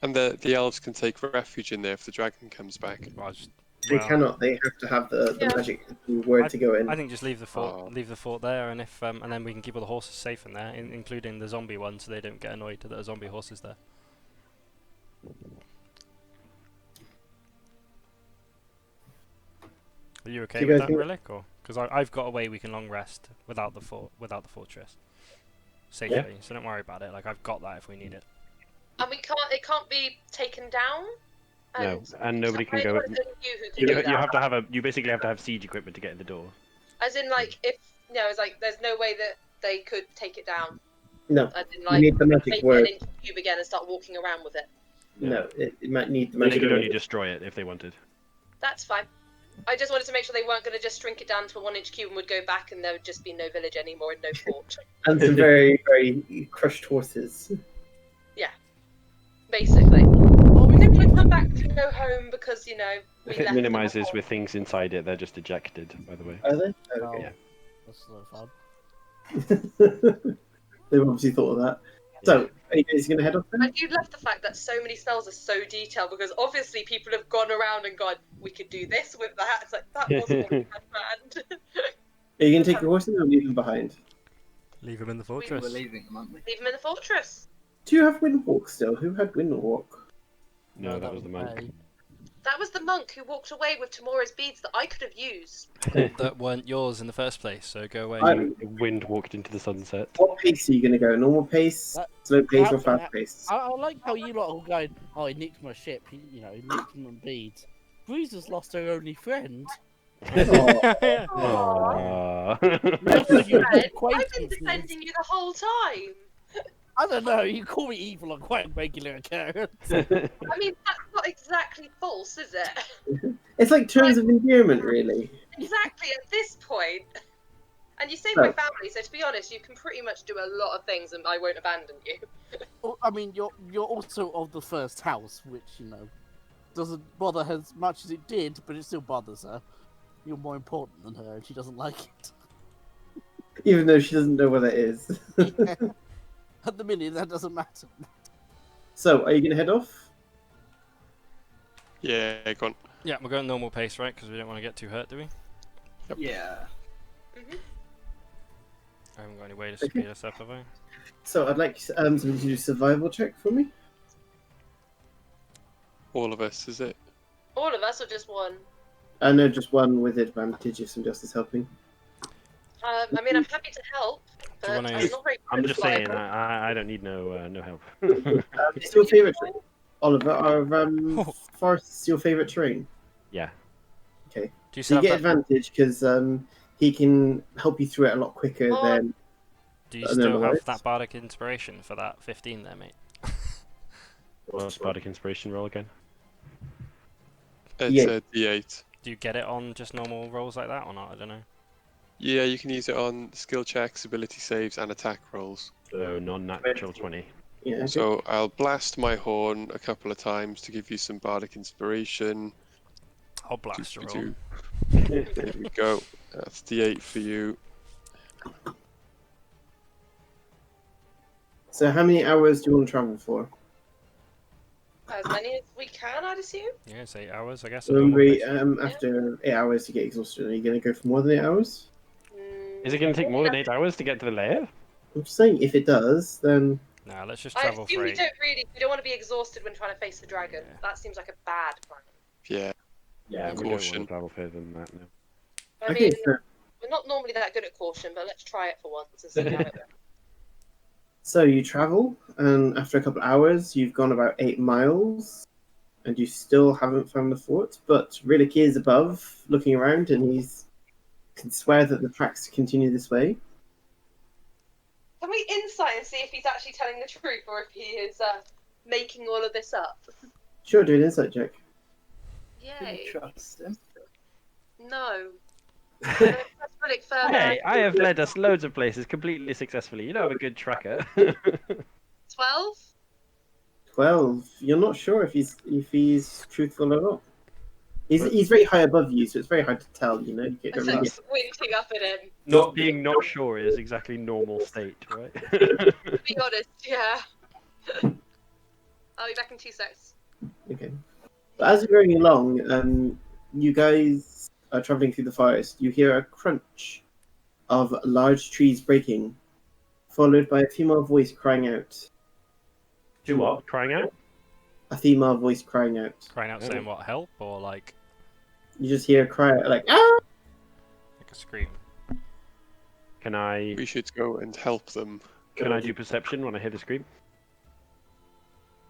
And the elves can take refuge in there if the dragon comes back. Well, just They Well, cannot. They have to have the Yeah. magic word to go in. I think just leave the fort, Oh. leave the fort there, and if and then we can keep all the horses safe in there, including the zombie one, so they don't get annoyed that a zombie horse is there. Are you okay Do you with guys that, think- Rhillik? Or because I've got a way we can long rest without the fortress safely, so don't worry about it. Like I've got that if we need it. And it can't be taken down. No, and nobody can I- go. it's only you who can do You that. have to have a. You basically have to have siege equipment to get in the door. As in, like, if it's like there's no way that they could take it down. No, As in, you like, need the magic make word. it an inch cube again and start walking around with it. No, it might need the They magic could word. only destroy it if they wanted. That's fine. I just wanted to make sure they weren't going to just shrink it down to a 1-inch cube and would go back and there would just be no village anymore and no fort. And some very, very crushed horses. Basically. Well, we We didn't can want to come back to go home because, we If left it them minimizes at home. with things inside it, they're just ejected. By the way. Are they? Oh, Okay. that's no fun. They've obviously thought of that. So, are you guys going to head off then? I do love the fact that so many spells are so detailed because obviously people have gone around and gone, we could do this with that. It's like, that wasn't what we had planned. Are you going to take your horses or leave them behind? Leave him in the We're fortress. leaving them, aren't we? Leave them in the fortress. Do you have Windwalk still? Who had Windwalk? No, that was the monk. May. That was the monk who walked away with Tamora's beads that I could have used. That weren't yours in the first place, so go away. The wind walked into the sunset. What pace are you going to go? Normal pace, That- slow pace, or that- fast pace? I like how you lot are going, oh, he nicked my ship, he nicked my beads. Breezer's lost her only friend. Oh, Aww. Most of you Fred, I've been acquaintances. defending you the whole time. I don't know, you call me evil on quite a regular occurrence. I mean, that's not exactly false, is it? it's like terms of endearment, really. Exactly at this point. And you saved No. my family, so to be honest, you can pretty much do a lot of things and I won't abandon you. Well, I mean, you're also of the first house, which, doesn't bother her as much as it did, but it still bothers her. You're more important than her, and she doesn't like it. Even though she doesn't know what that is. At the minute, that doesn't matter. So, are you going to head off? Yeah, go on. Yeah, we're going normal pace, right? Because we don't want to get too hurt, do we? Yeah. I haven't got any way to speed us up, have I? So, I'd like somebody to do a survival check for me. All of us, is it? All of us or just one? I know just one with advantage if somebody else is helping. I mean, I'm happy to help, but Do you wanna- I'm not very I'm good just at saying, flying. I don't need no help. It's your favourite terrain? Oliver, are forests your favourite terrain? Yeah. Okay. Do you So still you have get that? advantage because he can help you through it a lot quicker Oh. than... Do you no, still no have worries. that bardic inspiration for that 15 there, mate? What's bardic inspiration roll again? It's Yeah. a D8. Do you get it on just normal rolls like that or not? I don't know. Yeah, you can use it on skill checks, ability saves, and attack rolls. So non-natural 20. Yeah, okay. So I'll blast my horn a couple of times to give you some bardic inspiration. I'll blast a roll. There we go. That's D8 for you. So how many hours do you want to travel for? As many as we can, I'd assume. Yeah, it's 8 hours, I guess. at normal Remember, pace. after 8 hours you get exhausted. Are you going to go for more than 8 hours? Is it going to take more than 8 hours to get to the lair? I'm just saying, if it does, then... Nah, let's just I travel assume for we 8. don't want to be exhausted when trying to face the dragon. Yeah. That seems like a bad plan. Yeah. Yeah, we don't want Caution. to travel further than that, no. I Okay, mean, so, we're not normally that good at caution, but let's try it for once and see how it goes. so you travel, and after a couple of hours, you've gone about 8 miles, and you still haven't found the fort, but Rhillik is above, looking around, and he's can swear that the tracks continue this way. Can we insight and see if he's actually telling the truth or if he is making all of this up? Sure, do an insight check. Do Yay. you trust him? No. I don't trust Rhillik further. Hey, I have led us loads of places completely successfully. You know I'm a good tracker. 12? 12. You're not sure if he's truthful or not. He's very high above you, so it's very hard to tell. You know, you I don't start really squinting up at him. Not being not sure is exactly normal state, right? To be honest, yeah. I'll be back in 2 seconds. Okay. But as you're going along, you guys are traveling through the forest, you hear a crunch of large trees breaking, followed by a female voice crying out. Do what? Crying out? A female voice crying out. Crying out, saying what, help, or like You just hear a cry like, ah! a scream? Can I We should go and help them. do perception when I hear the scream?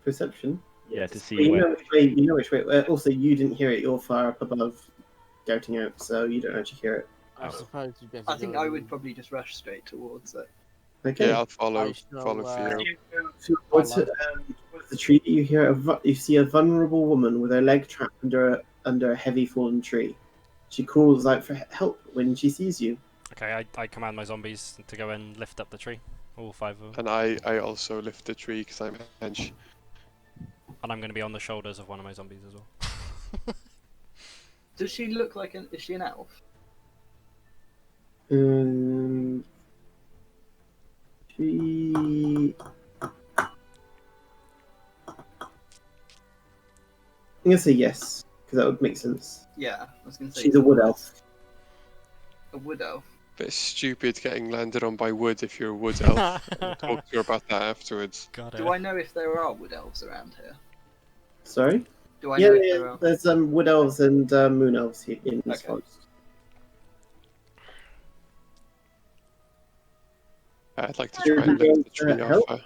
Perception? Yeah, to see Well, where. you know which way. Also, you didn't hear it. You're far up above, shouting out, so you don't actually hear it. I suppose you better I think go I and- would probably just rush straight towards it. Okay. Yeah, I'll follow. I shall, Follow Theo. So towards the tree, you hear you see a vulnerable woman with her leg trapped under a heavy fallen tree. She calls out for help when she sees you. Okay, I command my zombies to go and lift up the tree, all 5 of them, And I also lift the tree because I'm a hench. and I'm going to be on the shoulders of one of my zombies as well. Does she look like is she an elf? She. I'm gonna say yes, because that would make sense. Yeah, I was gonna say She's a wood elf. a wood elf. Bit stupid getting landed on by wood if you're a wood elf. We'll talk to you about that afterwards. Got it. Do I know if there are wood elves around here? Sorry? Do I Yeah, know if there are? there's wood elves and moon elves here in this Okay. forest. I'd like to You're try and lift the tree help? off her.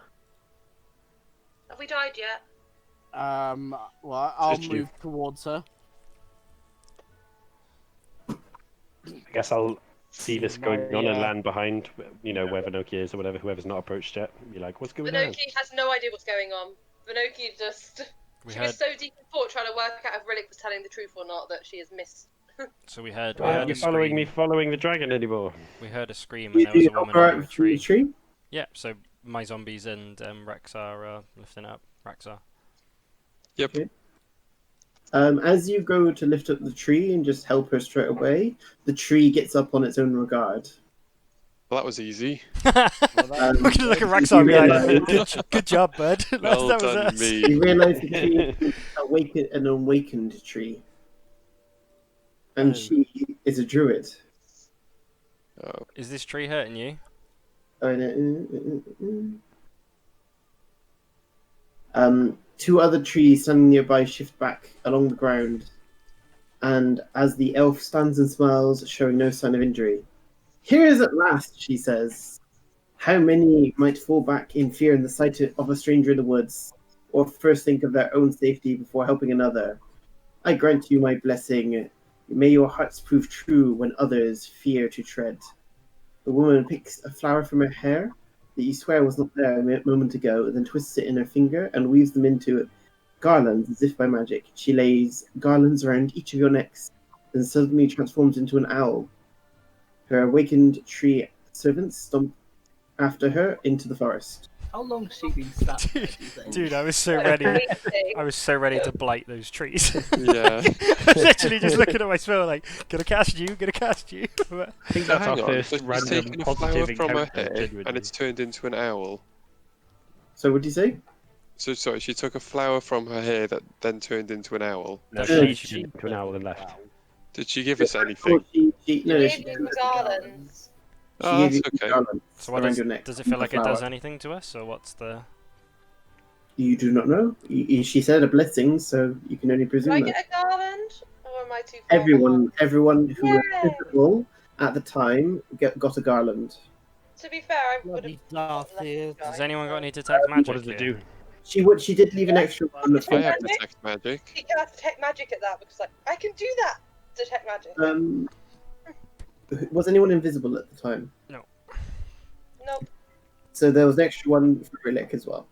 Have we died yet? Well, I'll Did you? move towards her. I guess I'll see this going on and Yeah. land behind, where Vinoki is or whatever, whoever's not approached yet. Be like, what's going on? Vinoki has no idea what's going on. Vinoki just... We She heard, was so deep in thought trying to work out if Rhillik was telling the truth or not that she has missed. so we heard, Why aren't a you following scream. me following the dragon anymore? We heard a scream, You and there was a help woman her under a out from the tree. tree? Yeah, so my zombies and Rex are lifting up. Rexar. Yep. Okay. As you go to lift up the tree and just help her straight away, the tree gets up on its own regard. Well, that was easy. We're gonna look at you Rexar and be realise- like, good job, bud. Well that was done, us. me. You realise the tree is an awakened tree. And Oh. she is a druid. Oh, Is this tree hurting you? Oh, no. Two other trees standing nearby shift back along the ground, and as the elf stands and smiles, showing no sign of injury. Here is at last, she says. How many might fall back in fear in the sight of a stranger in the woods, or first think of their own safety before helping another? I grant you my blessing. May your hearts prove true when others fear to tread. The woman picks a flower from her hair that you swear was not there a moment ago, then twists it in her finger and weaves them into garlands as if by magic. She lays garlands around each of your necks, then suddenly transforms into an owl. Her awakened tree servants stomp after her into the forest. How long has she been stabbed? do you think? Dude, I was so ready. Amazing. I was so ready to blight those trees. yeah. I was literally just looking at my spell like, gonna cast you. But I think So that's our hang on, first so she's random taken a flower positive from her encounter, hair genuinely. and it's turned into an owl. So what do you say? So sorry, she took a flower from her hair that then turned into an owl. No, Yeah. she turned into an owl and left. Did she give us anything? No, Maybe she some garlands. Oh, gave that's you okay. garlands so what around does, your neck. does it feel like it does Flower. anything to us, or what's the? You do not know. She said a blessing, so you can only Do I presume that. get a garland? Or am I too far Everyone who was Yay. visible at the time got a garland. behind? To be fair, I would have. Bloody Darth here. Has anyone got any detect magic? What does it here? do? She did leave an extra one. It's I have magic? detect magic. You can detect magic at that because, like, I can do that. Detect magic. Was anyone invisible at the time? Nope. So there was an extra one for Rhillik as well.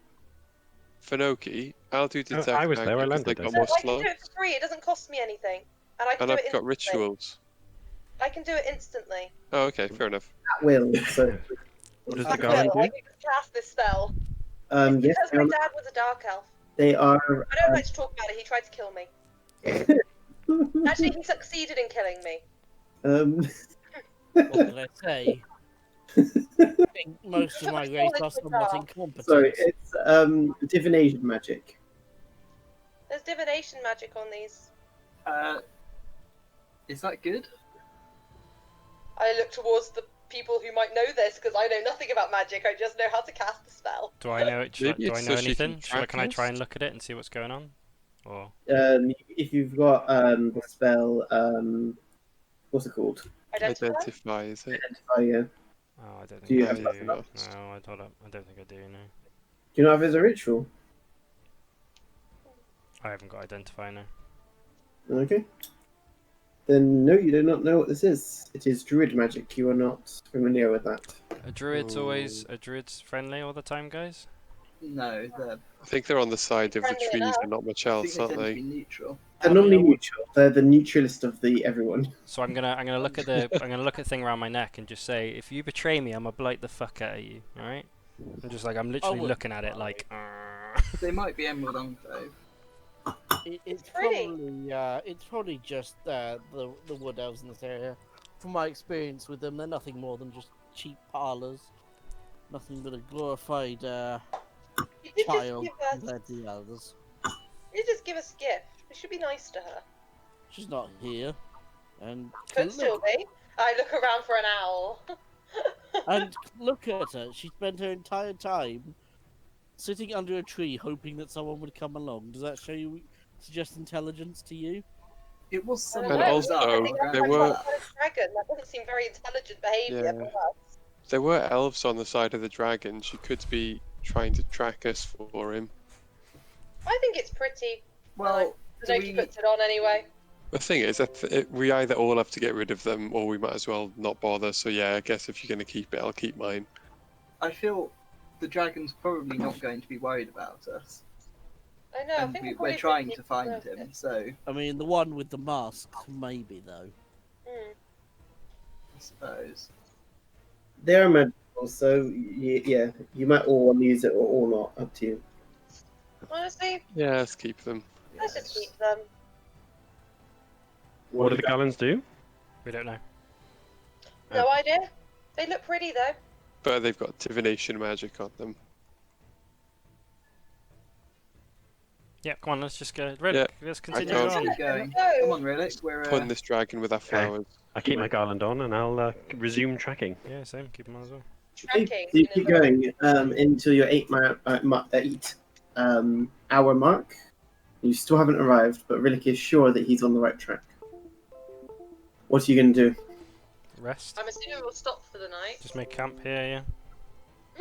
Finoki, I'll do detect I was magic. there, I 'cause landed, I I got No, more I can do slots. it for free. It doesn't cost me anything, and I can And do I've it got instantly. rituals. I can do it instantly. Oh, okay, fair enough. At will. So What does I the garland will. do? I can cast this spell. yes, Because my dad was a dark elf. they are. I don't like to talk about it. He tried to kill me. Actually, he succeeded in killing me. What did I say? I think most of my race are somewhat incompetent. Sorry, it's divination magic. There's divination magic on these. Is that good? I look towards the people who might know this because I know nothing about magic. I just know how to cast the spell. Do I know it? Do Maybe I it's know so she can anything? track Can I try us? and look at it and see what's going on? Or If you've got the spell, what's it called? Identify, is it? Identify, yeah. oh, I don't Do think you I have do. that No, enough? I don't think I do. No, Do you not have it as a ritual? I haven't got identify now. Okay. Then no, you do not know what this is. It is druid magic. You are not familiar with that. A druid's friendly all the time, guys. No, I think they're on the side of the Friendly trees enough. and not much I else, think they aren't tend to they? be neutral. They're I mean, normally I would- neutral. They're the neutralist of the everyone. So I'm gonna look at the the thing around my neck and just say, if you betray me, I'm gonna blight the fuck out of you. All right? I'm literally would. looking at it like. They might be Emerald Enclave. It's pretty. It's probably just the wood elves in this area. From my experience with them, they're nothing more than just cheap parlours. Nothing but a glorified You did just child give us. compared to the others. You did just give us a gift. We should be nice to her. She's not here, and Could still be. I look around for an owl. and look at her. She spent her entire time sitting under a tree, hoping that someone would come along. Does that suggest intelligence to you? It was I don't somewhat And know, also, bizarre. I think that's there like were- a dragon. That doesn't seem very intelligent behaviour Yeah. for us. There were elves on the side of the dragon. She could be trying to track us for him. I think it's pretty. Well, The do note he we, puts it on anyway. The thing is, we either all have to get rid of them, or we might as well not bother. So yeah, I guess if you're going to keep it, I'll keep mine. I feel the dragon's probably not going to be worried about us. I know. I And think we're trying to find him, so I mean, the one with the mask, maybe though. I suppose. They are magical, so yeah, you might all want to use it or all not. Up to you. Honestly, Yeah, let's keep them. let's just keep them. What do the gallons do? We don't know. No idea. They look pretty though. But they've got divination magic on them. Yeah, come on, let's just go. Rhillik, Yeah, let's continue go. on. Keep going. Go. Come on, Rhillik. We're Putting this dragon with our flowers. I keep my garland on and I'll resume tracking. Yeah, same. Keep them on as well. Okay, Tracking. so you keep going until your 8-hour mark. You still haven't arrived, but Rhillik is sure that he's on the right track. What are you going to do? Rest. I'm assuming we'll stop for the night. Just make camp here, yeah.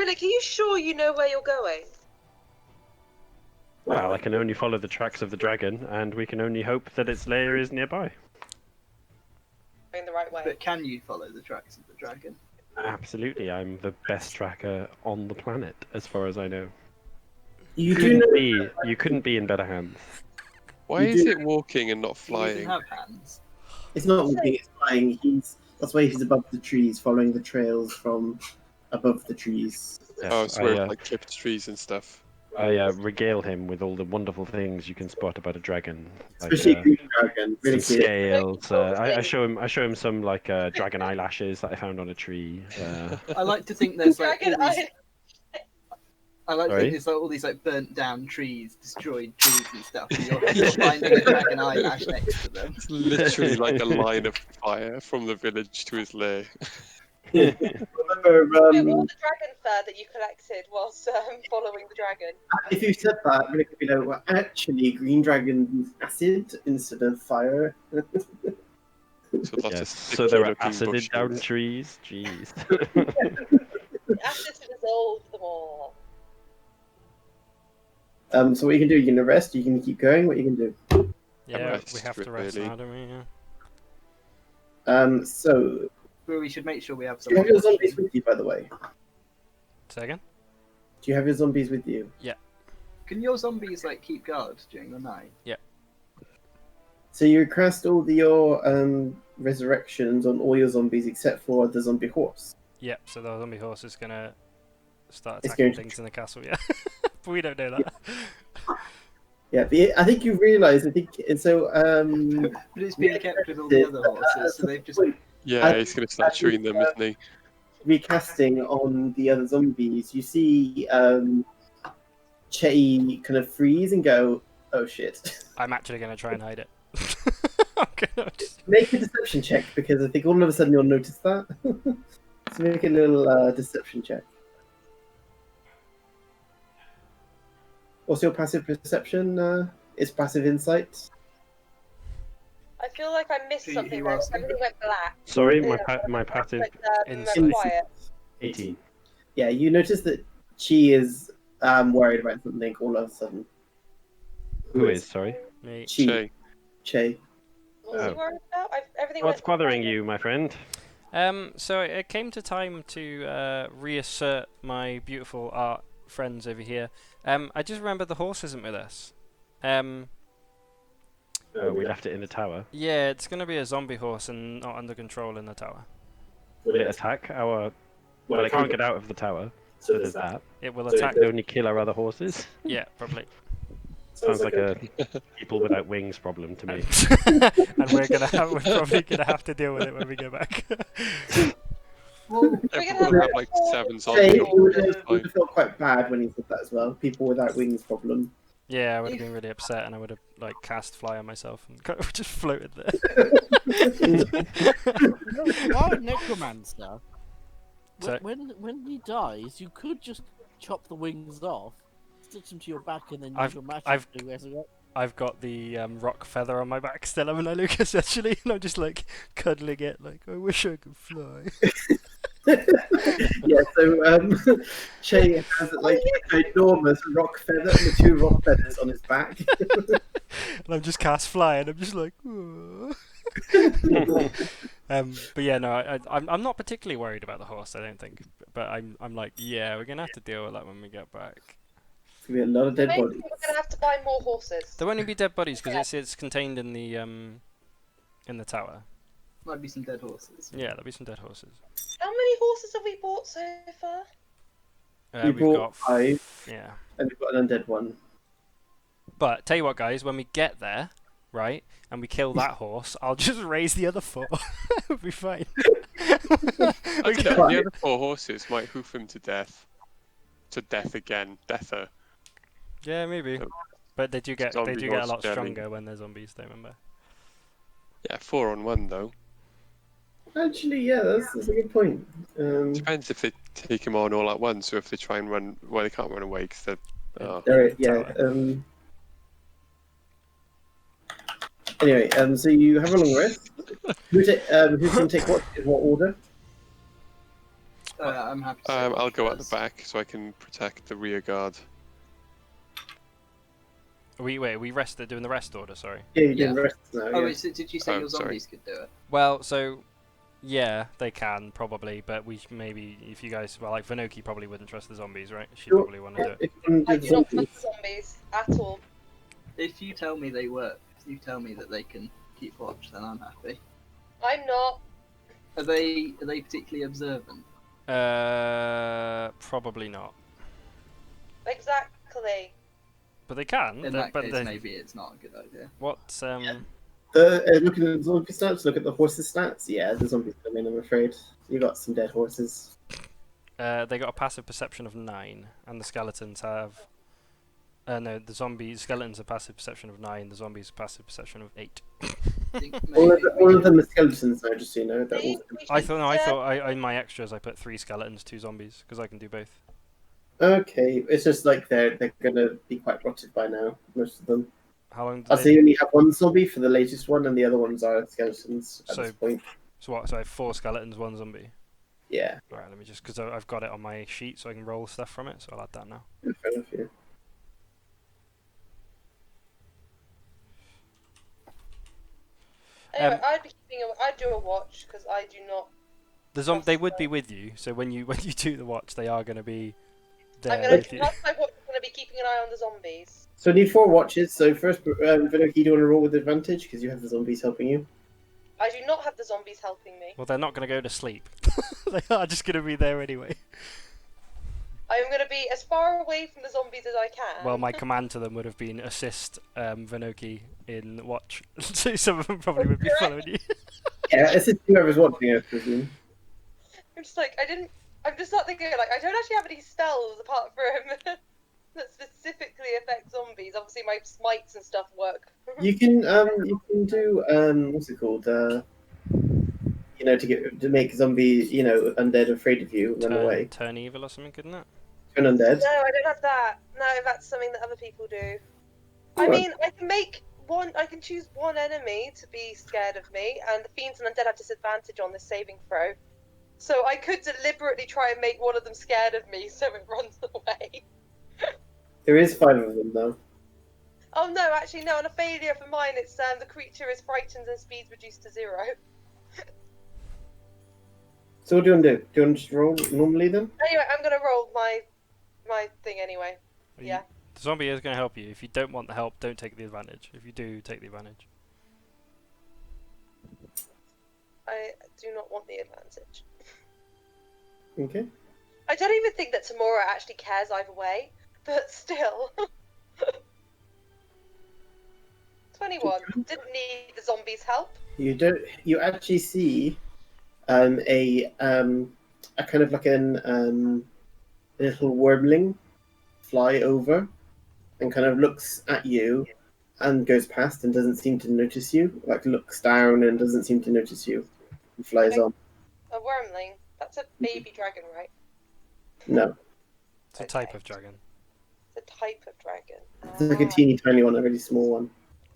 Rhillik, are you sure you know where you're going? Well, I can only follow the tracks of the dragon, and we can only hope that its lair is nearby. Going the right way. But can you follow the tracks of the dragon? Absolutely, I'm the best tracker on the planet, as far as I know. You do know. You couldn't be in better hands. Why You is do- it walking and not Do you even flying? have hands? It's not walking, it's flying. That's why he's above the trees, following the trails from above the trees. Yes, Oh, so we're I, like clipped trees and stuff. I regale him with all the wonderful things you can spot about a dragon, like Especially a green dragon. Really some cute. scales. I show him some like dragon eyelashes that I found on a tree. I like to think there's like Dragon all these, eye. I like to Sorry? think there's like all these like burnt down trees, destroyed trees and stuff. And you're finding a dragon eyelash next to them. It's literally like a line of fire from the village to his lair. Remember, All the dragon fur that you collected was following the dragon. if you said that, Rhillik would be like, well, actually, green dragons use acid instead of fire. So lots of Yes, so there are sticky-looking acided down bushes. trees. Jeez. The acid to dissolve them all. So what you can do, you can rest, you can keep going, what you can do. Yeah, rest, we have to rest really. now, don't we? Yeah. So, But we should make sure we have do you some. have your zombies with you, by the way? Say again? Do you have your zombies with you? Can your zombies like keep guard during the night? So you cast all your resurrections on all your zombies except for the zombie horse. Yep, so the zombie horse is gonna start It's attacking going to- things in the castle, yeah. But we don't know that. Yeah, but I think you realise, and so, But it's being kept with all the other horses, so they've just. Yeah, he's going to start chewing them, isn't he? recasting on the other zombies, you see Chetty kind of freeze and go, oh shit. I'm actually gonna try and hide it. Okay, no, just... Make a deception check, because I think all of a sudden you'll notice that. So make a little deception check. What's your passive perception? It's passive insight. I feel like I missed Who something there. else? Everything went black. Sorry, Yeah. my passive Like, Insight. quiet. 18. Yeah, you notice that she is worried about something all of a sudden. Who is? Sorry. Me. Shay. Che. What was Oh. you worried about? Everything What's went bothering quiet. you, my friend? So it came to time to reassert my beautiful art friends over here. I just remembered the horse isn't with us. We left it in the tower. Yeah, it's gonna be a zombie horse and not under control in the tower. Will it attack our... Well, it can't get out of the tower, so there's that. It will So attack. it can only kill our other horses? Yeah, probably. Sounds like a people without wings problem to me. And we're probably gonna have to deal with it when we go back. Well, Everyone will have like 7 Che, zombies. you would have felt quite bad when he said that as well. People without wings problem. Yeah, I would have been really upset, and I would have like cast fly on myself and kind of just floated there. Why a necromancer? So- When he dies, you could just chop the wings off, stitch them to your back, and then use I've- your magic I've- to resurrect. I've got the rock feather on my back still, haven't I, Lucas? Actually, and I'm just like cuddling it, like I wish I could fly. Yeah, so Che has like an enormous rock feather and 2 rock feathers on his back. And I'm just cast fly, and I'm just like. But yeah, no, I'm not particularly worried about the horse. I don't think, but I'm like, yeah, we're gonna have to deal with that when we get back. It's gonna be a lot of dead Maybe bodies. we're gonna have to buy more horses. There won't even be dead bodies because it's contained in the tower. might be some dead horses. Yeah, there'll be some dead horses. How many horses have we bought so far? We We've bought got 5, yeah. and we've got an undead one. But tell you what, guys, when we get there, right, and we kill that horse, I'll just raise the other 4. It'll be fine. I don't know, the other 4 horses might hoof him to death. To death again. Deather. Yeah, maybe. So, But they do get a zombie lot horse jelly. stronger when they're zombies. Don't remember. Yeah, 4 on 1 though. Actually, yeah, that's a good point. Depends if they take him on all at once, or if they try and run. Well, they can't run away because they're. Oh. Yeah. Anyway, so you have a long rest. Who's going to take what in what order? I'm happy to I'll go at the first. back so I can protect the rear guard. We rested doing the rest order. Sorry. Yeah, you're doing Yeah. rest now. Oh, Yeah. wait, so did you say Oh, your sorry. zombies could do it? Well, so yeah, they can probably, but maybe if you guys, well, like Vanoki probably wouldn't trust the zombies, right? She'd Sure. probably want to do it. If you want I to do do not zombies, trust zombies at all. If you tell me they work, if you tell me that they can keep watch, then I'm happy. I'm not. Are they particularly observant? Probably not. Exactly. But they can. In they're- that but case, they- maybe it's not a good idea. What? looking at the zombie stats, look at the horses' stats. Yeah, the zombies come in, I'm afraid. You got some dead horses. They got a passive perception of 9, and the skeletons have. No, the skeletons have passive perception of 9. The zombies have passive perception of 8. I think All maybe of them are skeletons now, just so you know. They're all... I thought in my extras I put 3 skeletons, 2 zombies, because I can do both. Okay, it's just like they're gonna be quite rotted by now, most of them. How long? I'll say you only have 1 zombie for the latest one, and the other ones are skeletons at So- this point. So what? So I have 4 skeletons, 1 zombie. Yeah, Right, let me just because I've got it on my sheet, so I can roll stuff from it. So I'll add that now. fair enough. Yeah. Anyway, I'd do a watch because I do not. They would be with you. So when you do the watch, they are going to be there I'm gonna. with you. That's my watch. I'm gonna be keeping an eye on the zombies. So I need 4 watches. So first, Vinoki, do you want to roll with advantage because you have the zombies helping you? I do not have the zombies helping me. Well, they're not going to go to sleep. They are just going to be there anyway. I am gonna be as far away from the zombies as I can. Well, my command to them would have been assist Vanoki in watch. So some of them probably would be following you. Yeah, it's just whoever's watching, I presume. I'm just like I'm just not thinking like I don't actually have any spells apart from that specifically affect zombies. Obviously, my smites and stuff work. You can do what's it called? You know, to make a zombie, you know, undead afraid of you, run away. Turn evil or something, couldn't it? Turn undead. No, I don't have that. No, that's something that other people do. I Alright. mean, I can make one. I can choose one enemy to be scared of me, and the fiends and undead have disadvantage on this saving throw. So I could deliberately try and make one of them scared of me, so it runs away. There is 5 of them though. Oh no, actually no. On a failure for mine, it's the creature is frightened and speed's reduced to 0. So what do you want to do? Do you want to just roll normally then? Anyway, I'm gonna roll my thing anyway. Yeah. The zombie is going to help you. If you don't want the help, don't take the advantage. If you do, take the advantage. I do not want the advantage. Okay. I don't even think that Tamora actually cares either way, but still. 21. Didn't need the zombies' help. You don't. You actually see a kind of like a little wormling fly over and kind of looks at you and goes past and doesn't seem to notice you. Like looks down and doesn't seem to notice you. And flies on. A wormling? That's a baby dragon, right? No, It's a type of dragon. It's a type of dragon. it's like a teeny tiny one, a really small one.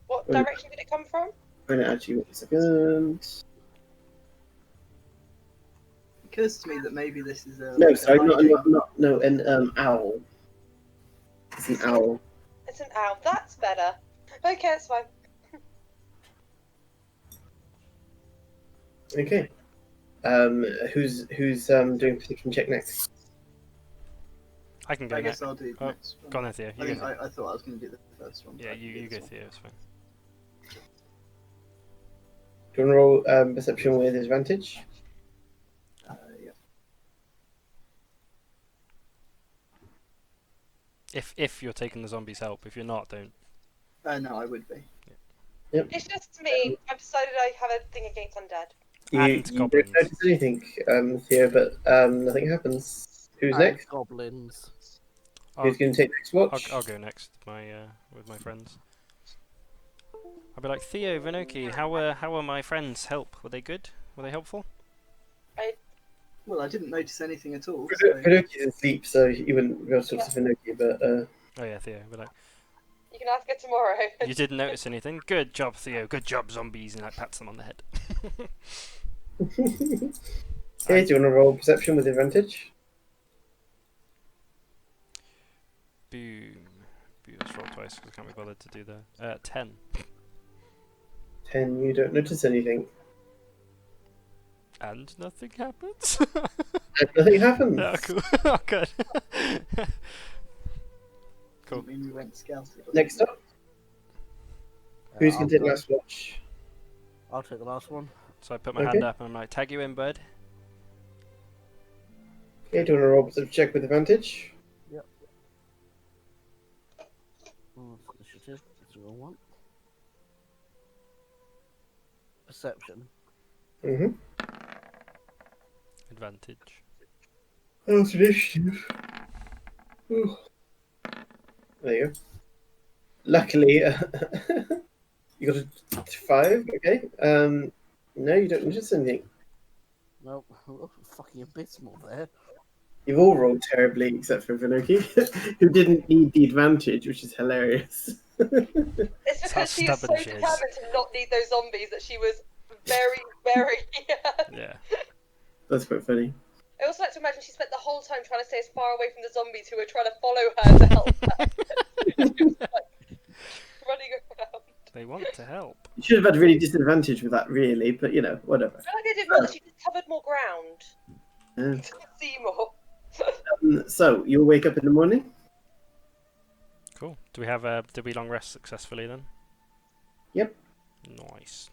What direction did it come from? Wait, actually, wait a second. It occurs to me that maybe this is a. No, like a sorry, hiding- no, an owl. It's an owl. It's an owl. That's better. Okay, that's fine. Okay. Who's doing perception check next? I can go I next. guess I'll do the Oh, next one. go on then, Theo. I You think go. I thought I was going to do the first one. Yeah, but I can you do go, this Theo. It's fine. Do you want to roll perception with advantage? one. Yeah. If you're taking the zombie's help, if you're not, don't. No, I would be. Yep. It's just me. I've decided I have a thing against undead. And You goblins. don't notice anything, Theo, but nothing happens. Who's next? Goblins. Who's going to take next watch? I'll go next. With my friends. I'll be like, Theo, Vinoki, how were my friends' help? Were they good? Were they helpful? Well, I didn't notice anything at all. Pinoki's asleep, so you wouldn't be able to talk to Pinoki, but Oh yeah, Theo. Be like, You can ask her tomorrow. you didn't notice anything? Good job, Theo. Good job, zombies. And like pats them on the head. Okay, do you want to roll perception with advantage? Boom. Let's roll twice because I can't be bothered to do the 10. 10, you don't notice anything. And nothing happens. And nothing happens. Oh, cool. Oh, good. Cool. Doesn't mean we went scouted. Next up, who's going to take last watch? I'll take the last one. So I put my Okay. hand up and I'm like, tag you in, bud. Okay, do you want to roll perception check with advantage? Oh, initiative. That's the wrong one. Perception. Mm-hmm. Advantage. Oh, it's initiative. Ooh. There you go. Luckily, you got a 5, okay. No, you don't notice anything. Nope. Oh, fucking abysmal there. You've all rolled terribly except for Vinoki, who didn't need the advantage, which is hilarious. It's That's how because she was so stubborn she is. determined to not need those zombies that she was very, very. Yeah. That's quite funny. I also like to imagine she spent the whole time trying to stay as far away from the zombies who were trying to follow her to help her. She was like running around. They want to help. You should have had really disadvantage with that, really, but you know, whatever. I feel like I did more that she just covered more ground. Yeah. To see more. So, you'll wake up in the morning? Cool. Do we have did we long rest successfully then? Yep. Nice.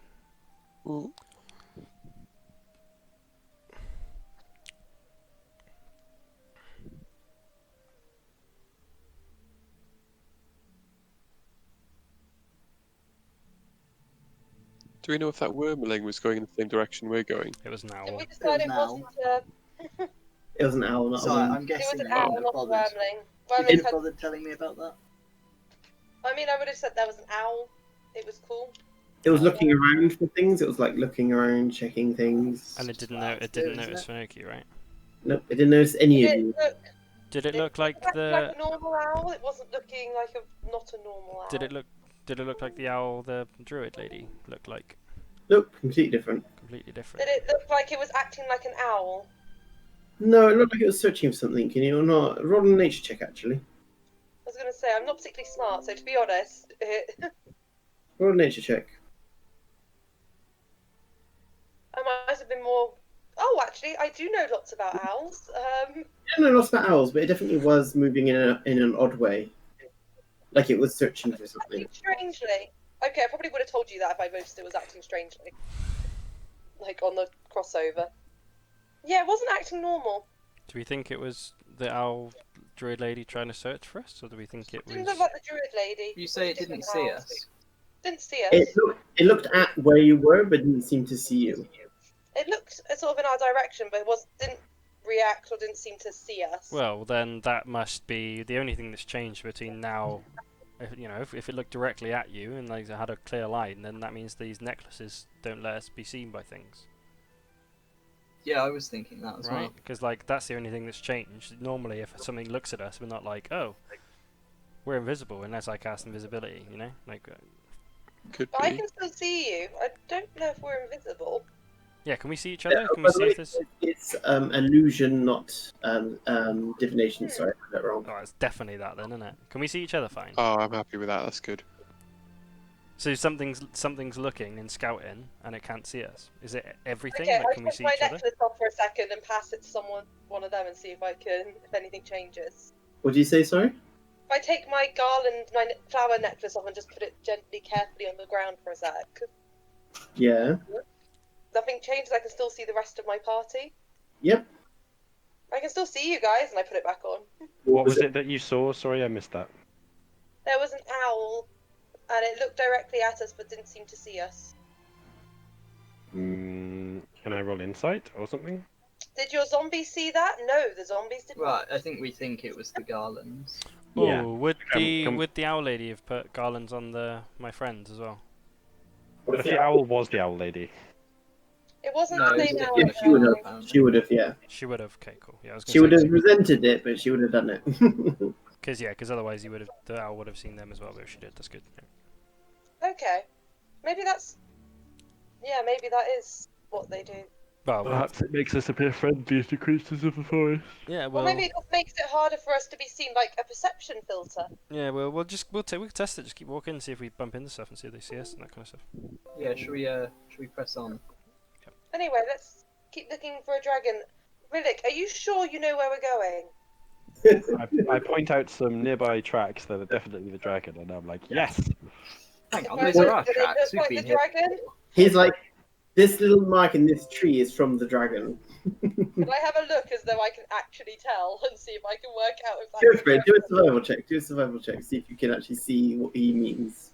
Do we know if that wormling was going in the same direction we're going? It was an Did owl. we decide it Now. wasn't It was an owl, not So a one. I'm it guessing was an they owl, wouldn't not a have bothered. wormling? Well, You didn't bother telling me about that? I mean, I would have said there was an owl. It was cool. It was looking around for things. It was like looking around, checking things. And it didn't Wow, know. It it's didn't good, isn't notice it? Finoki, right? Nope, it didn't notice any Did of it you. look? Did it look like like the? a normal owl? It wasn't looking like a not a normal owl. Did it look? Did it look like the owl the druid lady looked like? Nope, completely different. Completely different. Did it look like it was acting like an owl? No, it looked like it was searching for something. Can you not roll a nature check actually? I was going to say, I'm not particularly smart, so to be honest, Roll a nature check. I might have been more. Oh, actually, I do know lots about owls. I don't know lots about owls, but it definitely was moving in an odd way. Like it was searching for something. Acting strangely. Okay, I probably would have told you that if I noticed it was acting strangely. Like on the crossover. Yeah, it wasn't acting normal. Do we think it was the owl druid lady trying to search for us, or do we think it Didn't was? look like the druid lady. You say it didn't see us. Didn't see us. It looked at where you were, but didn't seem to see you. It looked sort of in our direction, but didn't react or didn't seem to see us. Well, then that must be the only thing that's changed between now. If it looked directly at you and like had a clear line, then that means these necklaces don't let us be seen by things, Yeah, I was thinking that as right? well. Because like that's the only thing that's changed. Normally, if something looks at us, we're not like, oh, we're invisible unless I cast invisibility. Could But I be. can still see you. I don't know if we're invisible. Yeah. Can we see each other? Can By we the see way, if there's? it's illusion, not divination. Sorry, I got that wrong. Oh, it's definitely that then, isn't it? Can we see each other fine? Oh, I'm happy with that. That's good. So something's looking and scouting, and it can't see us. Is it everything? Okay, Like, I'll can we take see my each other? necklace off for a second and pass it to one of them, and see if anything changes. What do you say? Sorry. If I take my garland, my flower necklace off and just put it gently, carefully on the ground for a sec, Yeah. nothing changes. I can still see the rest of my party. Yep. I can still see you guys, and I put it back on. What was it that you saw? Sorry, I missed that. There was an owl, and it looked directly at us, but didn't seem to see us. Can I roll insight or something? Did your zombies see that? No, the zombies didn't. Right, I think we think it was the garlands. Yeah. Oh, would the Come- would the owl lady have put garlands on my friends as well? What if the owl was the owl lady? It wasn't No, the same it's owl. Yeah, she would have. apparently. She would have. Yeah. She would have. Okay, cool. Yeah, I was She gonna would say have resented it, but she would have done it. because otherwise the owl would have seen them as well. But if she did, that's good. Okay, maybe that's. Yeah, maybe that is what they do. Well, Perhaps it makes us appear friendly to creatures of the forest. yeah, Well, maybe it makes it harder for us to be seen, like a perception filter. yeah, we'll test it. Just keep walking, see if we bump into stuff and see if they see us and that kind of stuff. Yeah, should we press on? Anyway, let's keep looking for a dragon. Rhillik, are you sure you know where we're going? I point out some nearby tracks that are definitely the dragon, and I'm like, yes! Hang on, Right, those are our do they tracks. look We've like been the here. dragon? He's like, this little mark in this tree is from the dragon. Can I have a look as though I can actually tell and see if I can work out if Go that's for it. Do a survival check. Do a survival check. See if you can actually see what he means.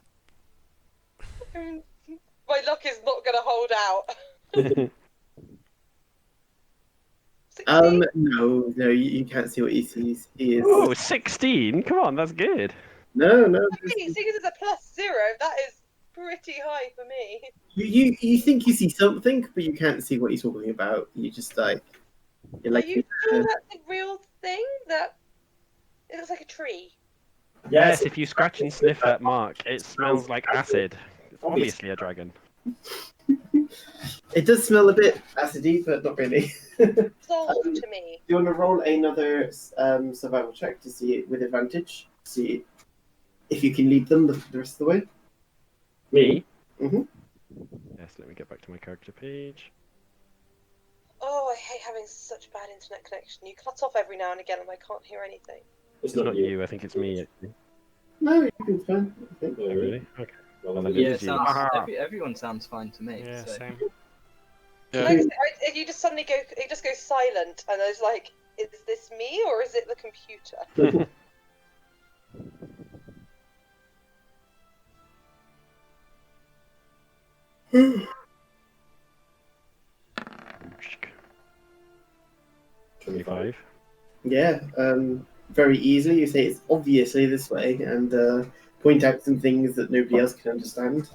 My luck is not going to hold out. 16? No, you can't see what he sees. He is. Oh, 16? Come on, that's good. No. Seeing as it's a +0, that is pretty high for me. You think you see something, but you can't see what he's talking about. You just like. You're Are like. you sure that's a real thing? That it looks like a tree. Yes, if you scratch and sniff that mark, it smells like acid. It's obviously a dragon. It does smell a bit acidy, but not really. Sold to me. Do you want to roll another survival check to see it with advantage? See if you can lead them the rest of the way. Me? Mhm. Yes, let me get back to my character page. Oh, I hate having such bad internet connection. You cut off every now and again, and I can't hear anything. It's not you, I think it's me. Actually. No, you can fine. I think. Oh, really? Okay. Well, then Yeah, it it is you. sounds, Ah! everyone sounds fine to me. Yeah, so. same. Yeah. Like, you just suddenly go, it just goes silent, and I was like, is this me or is it the computer? $25. Yeah. very easily. You say it's obviously this way, and point out some things that nobody else can understand.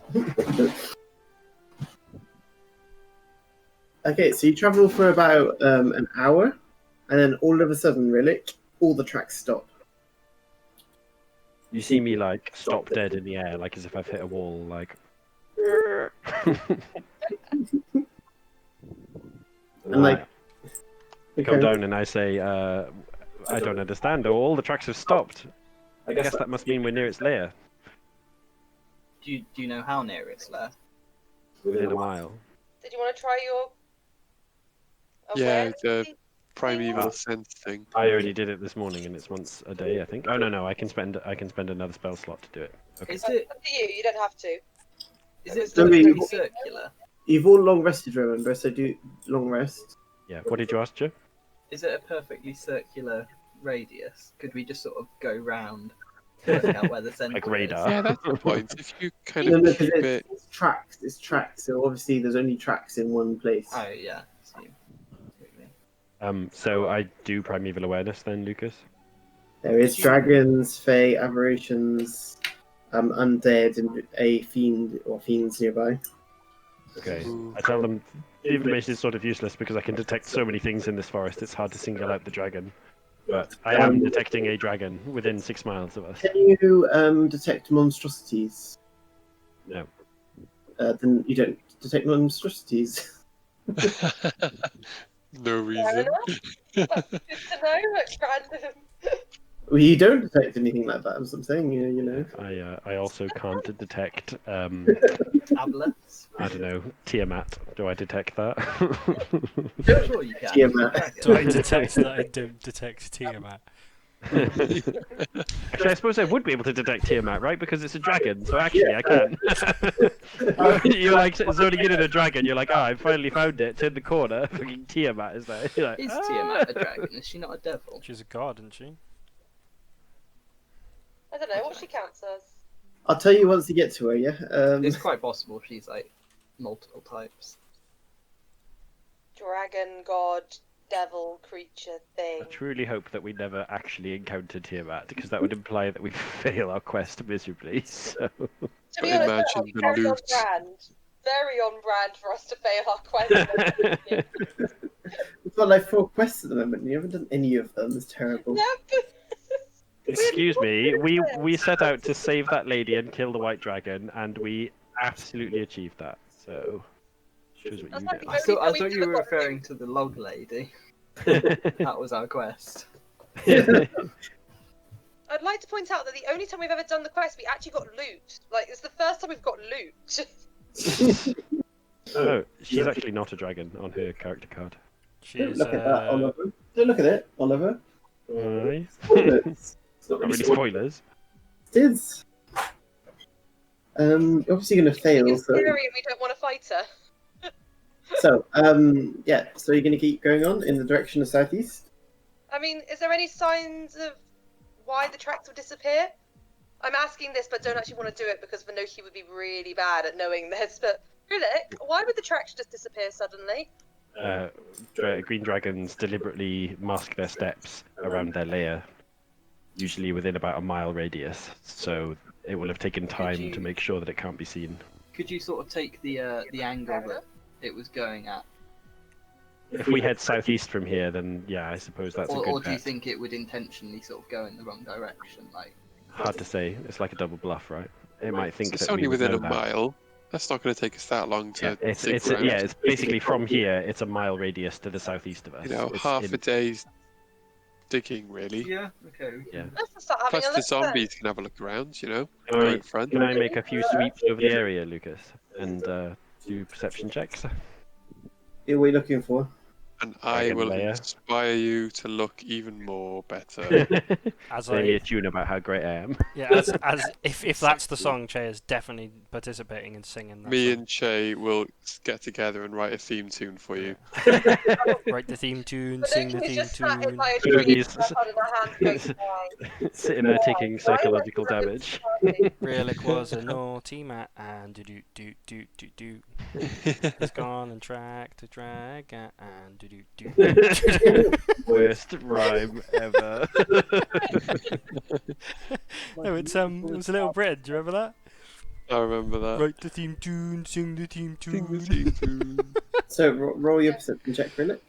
Okay, so you travel for about an hour, and then all of a sudden, Rhillik, all the tracks stop. You see me like stop dead in the air, like as if I've hit a wall, like. And like, I come down and I say, I don't understand. All the tracks have stopped. I guess that must mean we're near its lair. Do you know how near it's there? Within a mile. Did you want to try your? Yeah, the awareness primeval sense thing. I already did it this morning, and it's once a day, I think. Oh no, I can spend another spell slot to do it. Okay. Is it? Up to you. You don't have to. Is it So we- perfectly circular? you've all long rested, remember? So do long rest. Yeah. What did you ask, Joe? Is it a perfectly circular radius? Could we just sort of go round, work out where the centre Like radar. Yeah, that's the point. If you kind No, of no, because keep it, it's tracks. It's tracks. So obviously, there's only tracks in one place. Oh yeah. See. So I do primeval awareness then, Lucas. There is Did you- dragons, fae, aberrations, undead, and a fiend or fiends nearby. Okay. Ooh. I tell them the information is sort of useless because I can detect so many things in this forest. It's hard to single out the dragon. But I am detecting a dragon within 6 miles of us. Can you detect monstrosities? No. Then you don't detect monstrosities. no reason. Good to know. Like random. Well, you don't detect anything like that. As I'm saying, you know. I also can't detect Tablets. I don't know, Tiamat. Do I detect that? Sure you can. Tiamat. Do I detect that I don't detect Tiamat? Actually, I suppose I would be able to detect Tiamat, right? Because it's a dragon, so actually I can. You're like zoning in on a dragon, you're like, I finally found it, turn the corner, fucking Tiamat is there. You're like, Is "Ah." Tiamat a dragon? Is she not a devil? She's a god, isn't she? I don't know what she counts as. I'll tell you once you get to her. Yeah. It's quite possible she's like multiple types. Dragon, god, devil, creature, thing. I truly hope that we never actually encounter Tiamat, because that would imply that we fail our quest miserably. So. To be honest, Imagine that's the very on loot. brand. Very on brand for us to fail our quest. We've got like 4 quests at the moment. And you haven't done any of them. It's terrible. Yep. Excuse me, we set out to save that lady and kill the white dragon, and we absolutely achieved that. So, shows what That's you like did. the I thought only thing you we've were got referring to the log lady. That was our quest. I'd like to point out that the only time we've ever done the quest, we actually got loot. Like, it's the first time we've got loot. Oh, she's actually not a dragon on her character card. Don't She's look at that, Oliver. Don't look at it, Oliver. Aye. Spoilers. It's not Not really spoilers. spoilers. It is. Obviously going to fail. It's So, scary and we don't want to fight her. yeah. So you're going to keep going on in the direction of southeast. I mean, is there any signs of why the tracks would disappear? I'm asking this, but don't actually want to do it because Vanoki would be really bad at knowing this. But Rhillik, why would the tracks just disappear suddenly? Green dragons deliberately mask their steps around their lair, usually within about a mile radius. So it will have taken time to make sure that it can't be seen. Could you sort of take the angle that it was going at? If we head southeast from here, then yeah, I suppose that's a good Or do you bet. think it would intentionally sort of go in the wrong direction? Like, Hard to say. It's like a double bluff, right? It might think It's that only we would within know a that. mile. That's not going to take us that long to It's dig around. yeah, it's basically from here. It's a mile radius to the southeast of us. You know, It's half in- a day's digging, really. yeah, okay. Yeah. Let's just start having Plus a the look then. zombies can have a look around, you know, Can go I- in front. Can I make a few sweeps over the area, Lucas, and do perception checks? What are we looking for? And I Dragon will lair. inspire you to look even more better. As Play me I a tune about how great I am. yeah, as if that's the song, Che is definitely participating and singing that Me song. and Che will get together and write a theme tune for you. Write the theme tune, But sing the Vanoki's theme just sat in tune. by a You know, tree, these- holding her hand, going, "Why? Sitting there taking psychological damage. Rhillik was a naughty man, and do do do do do do. He's gone and tracked a dragon, and Worst rhyme ever. No, it was a little Brit. Do you remember that? I remember that. Write the theme tune, sing the theme Sing the tune. theme tune. So roll your perception check, Rhillik.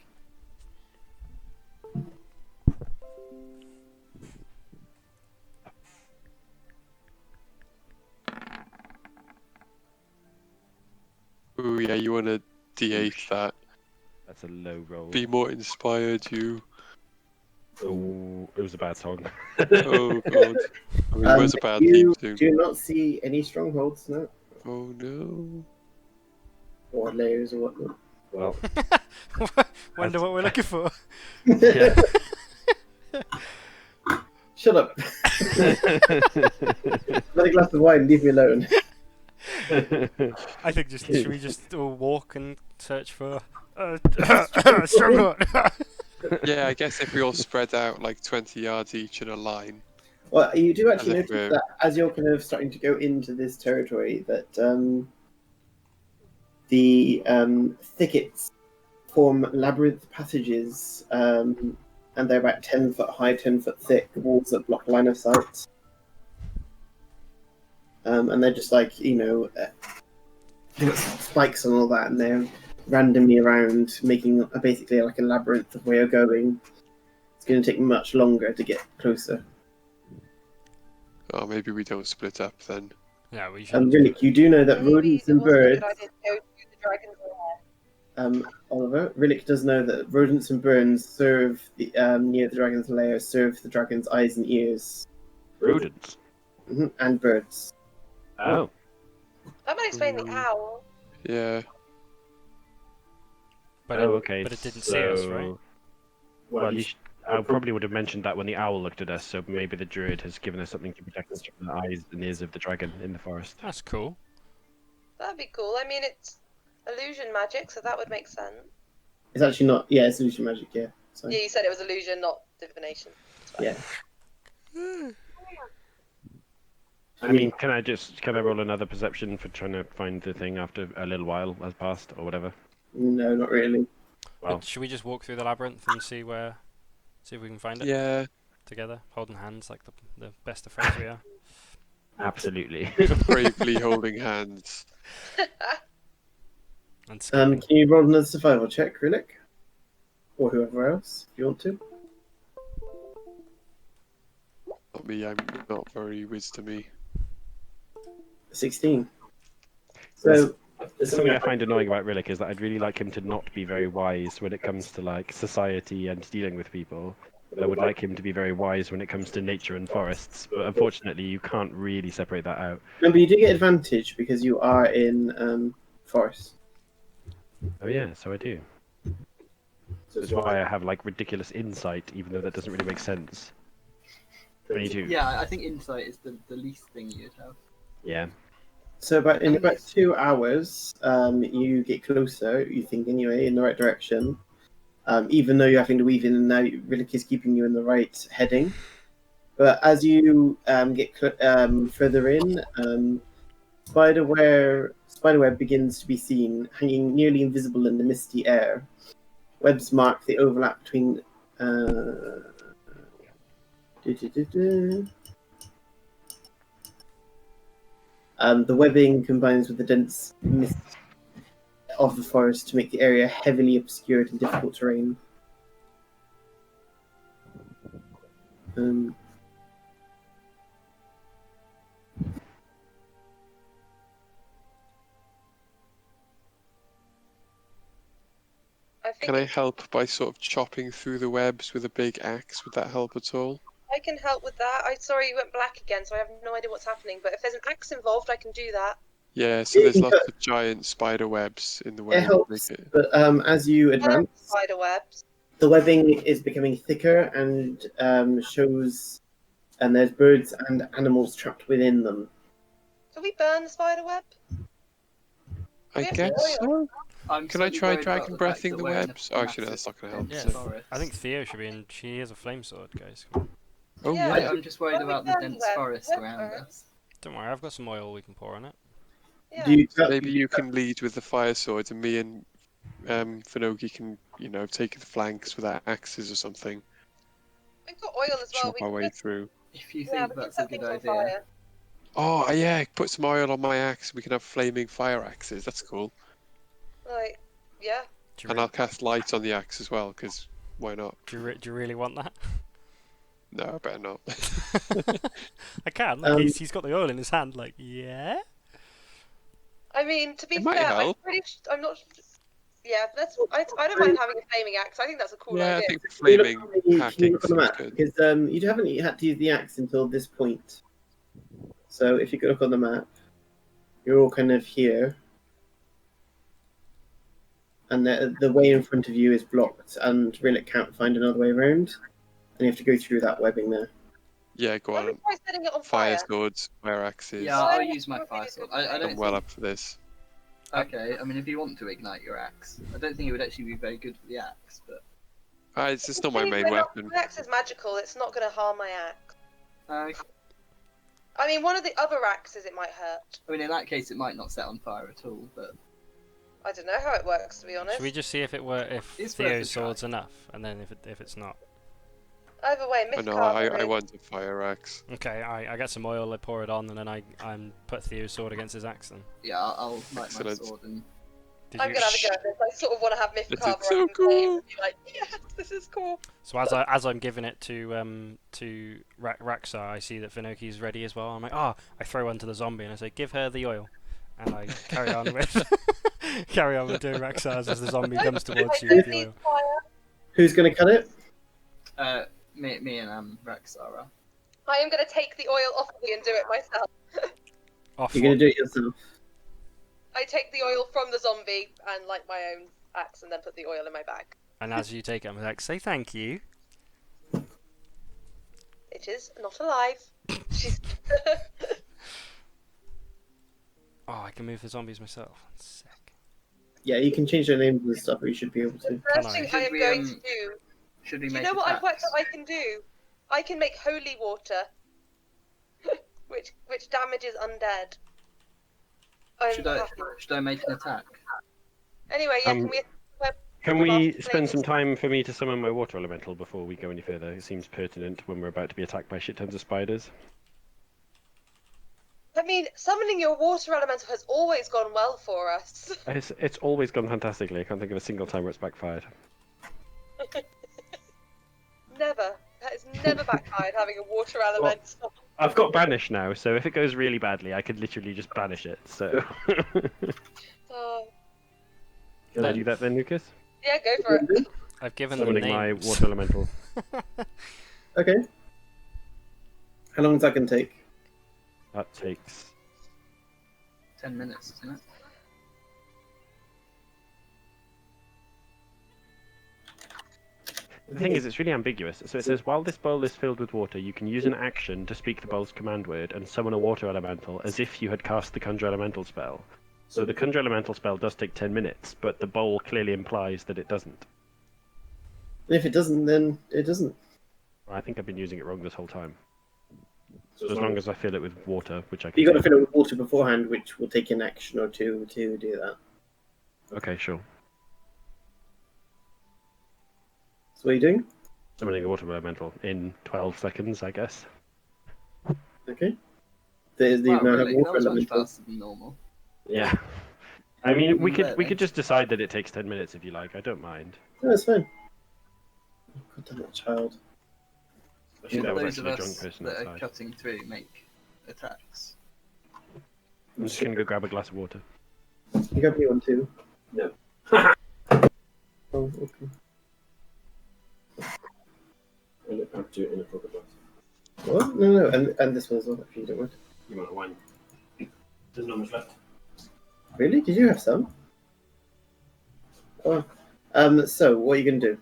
Ooh, yeah, you want to D8 that. That's a low roll. Be more inspired, you. Oh, it was a bad song. Oh, God. I mean, it was a bad theme You tune. do not see any strongholds, no? Oh, no. Or layers or whatnot. Well, Wonder what we're looking for. yeah. Shut up. Let a glass of wine, leave me alone. I think should we just all walk and search for stronghold? Yeah, I guess if we all spread out like 20 yards each in a line. Well, you do actually As if notice we're- that as you're kind of starting to go into this territory, that the thickets form labyrinth passages, and they're about 10 foot high, 10 foot thick, walls that block line of sight. And they're just like, they've got spikes and all that, and they're randomly around, making basically like a labyrinth of where you're going. It's going to take much longer to get closer. Oh, maybe we don't split up then. Yeah, we should. Rhillik, you do know that Maybe rodents it and wasn't a birds. good idea to go to the dragon's lair. Oliver, Rhillik does know that rodents and birds serve the near the dragon's lair, serve the dragon's eyes and ears. Rodents. And birds. Oh. That might explain the owl. Yeah. But Okay. but it didn't see us, right? Well, I probably would have mentioned that when the owl looked at us, so maybe the druid has given us something to protect us from the eyes and ears of the dragon in the forest. That's cool. That'd be cool. I mean, it's illusion magic, so that would make sense. It's actually not. Yeah, it's illusion magic. Yeah. So, Yeah, you said it was illusion, not divination. yeah. I mean, can I roll another perception for trying to find the thing after a little while has passed or whatever? No, not really. Well, Should we just walk through the labyrinth and see if we can find it Yeah. together, holding hands like the best of friends we are? absolutely. Bravely holding hands. And Can you roll another survival check, Rhillik? Or whoever else, if you want to. Not me, I'm not very wisdomy. 16. So, Something I find annoying about Rhillik is that I'd really like him to not be very wise when it comes to like society and dealing with people. But I would like him to be very wise when it comes to nature and forests. But unfortunately, you can't really separate that out. remember, you do get advantage because you are in forest. Oh yeah, so I do. So that's why I have like ridiculous insight, even though that doesn't really make sense. 22. Yeah, I think insight is the least thing you'd have. Yeah. So in about 2 hours, you get closer, you think anyway, in the right direction. Even though you're having to weave in and out, Rhillik is keeping you in the right heading. But as you get further in, spiderweb begins to be seen, hanging nearly invisible in the misty air. Webs mark the overlap between... the webbing combines with the dense mist of the forest to make the area heavily obscured and difficult terrain. Can I help by sort of chopping through the webs with a big axe? Would that help at all? I can help with that. Sorry, you went black again, so I have no idea what's happening. But if there's an axe involved, I can do that. Yeah, so there's lots of giant spider webs in the way. It helps, but as you advance, Spider webs. the webbing is becoming thicker and shows, and there's birds and animals trapped within them. Can we burn the spider web? I guess so. Can I try dragon breathing the we're in a webs? Oh, actually, no, massive that's not going to help. Yeah. is it? forest. I think Theo should be in. She has a flame sword, guys. Oh, Yeah. yeah. I'm just worried Well, we about the burn dense web- forest web around burn. us. Don't worry, I've got some oil we can pour on it. Yeah. Do you, Maybe you can lead with the fire sword, and me and Finogi can, take the flanks with our axes or something. We've got oil as well. Chop our way through. If you Yeah, think we can that's a set good things on idea. fire. Oh, yeah, put some oil on my axe. We can have flaming fire axes. That's cool. Like, yeah. Do you, And re- I'll cast light on the axe as well, because why not? do you really want that? No, I better not. I can. Look, he's got the oil in his hand. Like, yeah. I mean, to be It might fair, help. I'm not. Yeah, I don't mind having a flaming axe. I think that's a cool Yeah, I idea. think Can you look flaming on the- can you hacking look on the seems map? good. Because you haven't had to use the axe until this point. So if you could look on the map, you're all kind of here. And the way in front of you is blocked, and Rhillik can't find another way around. And you have to go through that webbing there. Yeah, go Why don't on. we try setting it on Fire fire? swords, fire axes. Yeah, Why I'll would use my it be fire a sword. good I thing? don't I'm well think... up for this. Okay, I mean, if you want to ignite your axe, I don't think it would actually be very good for the axe, but... It's just not my The thing is, main my weapon. axe is magical. It's not going to harm my axe. I I mean, one of the other axes it might hurt. mean, in that case, it might not set on fire at all, but... I don't know how it works, to be honest. Should we just see if It's Theo's worth a sword's try. enough, and then if it's not? Either way, I myth know, I carvery. want a fire axe. Okay, I get some oil, I pour it on, and then I put Theo's sword against his axe. Then Yeah, I'll light my Excellent. sword and... did I'm you? gonna have a go at this. I sort of want to have myth This is carver. so I can play cool. and be like, yes, this is cool. So as I'm giving it to Raxa, I see that Finoki's ready as well. I'm like, I throw one to the zombie and I say, give her the oil, and I carry on with doing Raxa's as the zombie comes towards you with the oil. Who's going to cut it? Me and Rexara. I am gonna take the oil off me and do it myself. Off You're going what? to do it yourself. I take the oil from the zombie and light my own axe and then put the oil in my bag. And as you take it, I'm like, say thank you. It is not alive. She's Oh, I can move the zombies myself. Sick. Yeah, you can change their names and stuff, or you should be able to. the first thing Should I am we, going to do. Should we Do make you know what I've worked attacks? out I can do? I can make holy water, which damages undead. I'm Should happy. I make an attack? Anyway, yeah, can we? Can we Fast spend some flames. time for me to summon my water elemental before we go any further? It seems pertinent when we're about to be attacked by shit tons of spiders. I mean, summoning your water elemental has always gone well for us. It's always gone fantastically. I can't think of a single time where it's backfired. Never. That is never backfired having a water elemental. I've got banish now, so if it goes really badly, I could literally just banish it. So Oh, can I do that then, Lucas? yeah, go for it. I've given them Summoning my names. water elemental. Okay. How long is that going to take? That takes 10 minutes, isn't it? The thing is, it's really ambiguous. So it says, while this bowl is filled with water, you can use an action to speak the bowl's command word and summon a water elemental as if you had cast the conjure elemental spell. So the conjure elemental spell does take 10 minutes, but the bowl clearly implies that it doesn't. And if it doesn't, then it doesn't. I think I've been using it wrong this whole time. So as long as I fill it with water, which I can You got to do. fill it with water beforehand, which will take an action or two to do that. Okay, sure. So what are you doing? Summoning a water elemental in 12 seconds, I guess. Okay. There's the Wow, now have really? That water was much elemental. faster than normal. Yeah. I mean, we Really? could just decide that it takes 10 minutes if you like. I don't mind. No, it's fine. God damn that child. I think Should that was those of actually a drunk us person that are outside. cutting through make attacks? I'm just gonna go grab a glass of water. You got me one too. No. Oh, okay. And I have to do it in a proper glass. What? No, and this one as well, if you don't mind. You might have wine. There's not much left. Really? Did you have some? Oh. So, what are you going to do?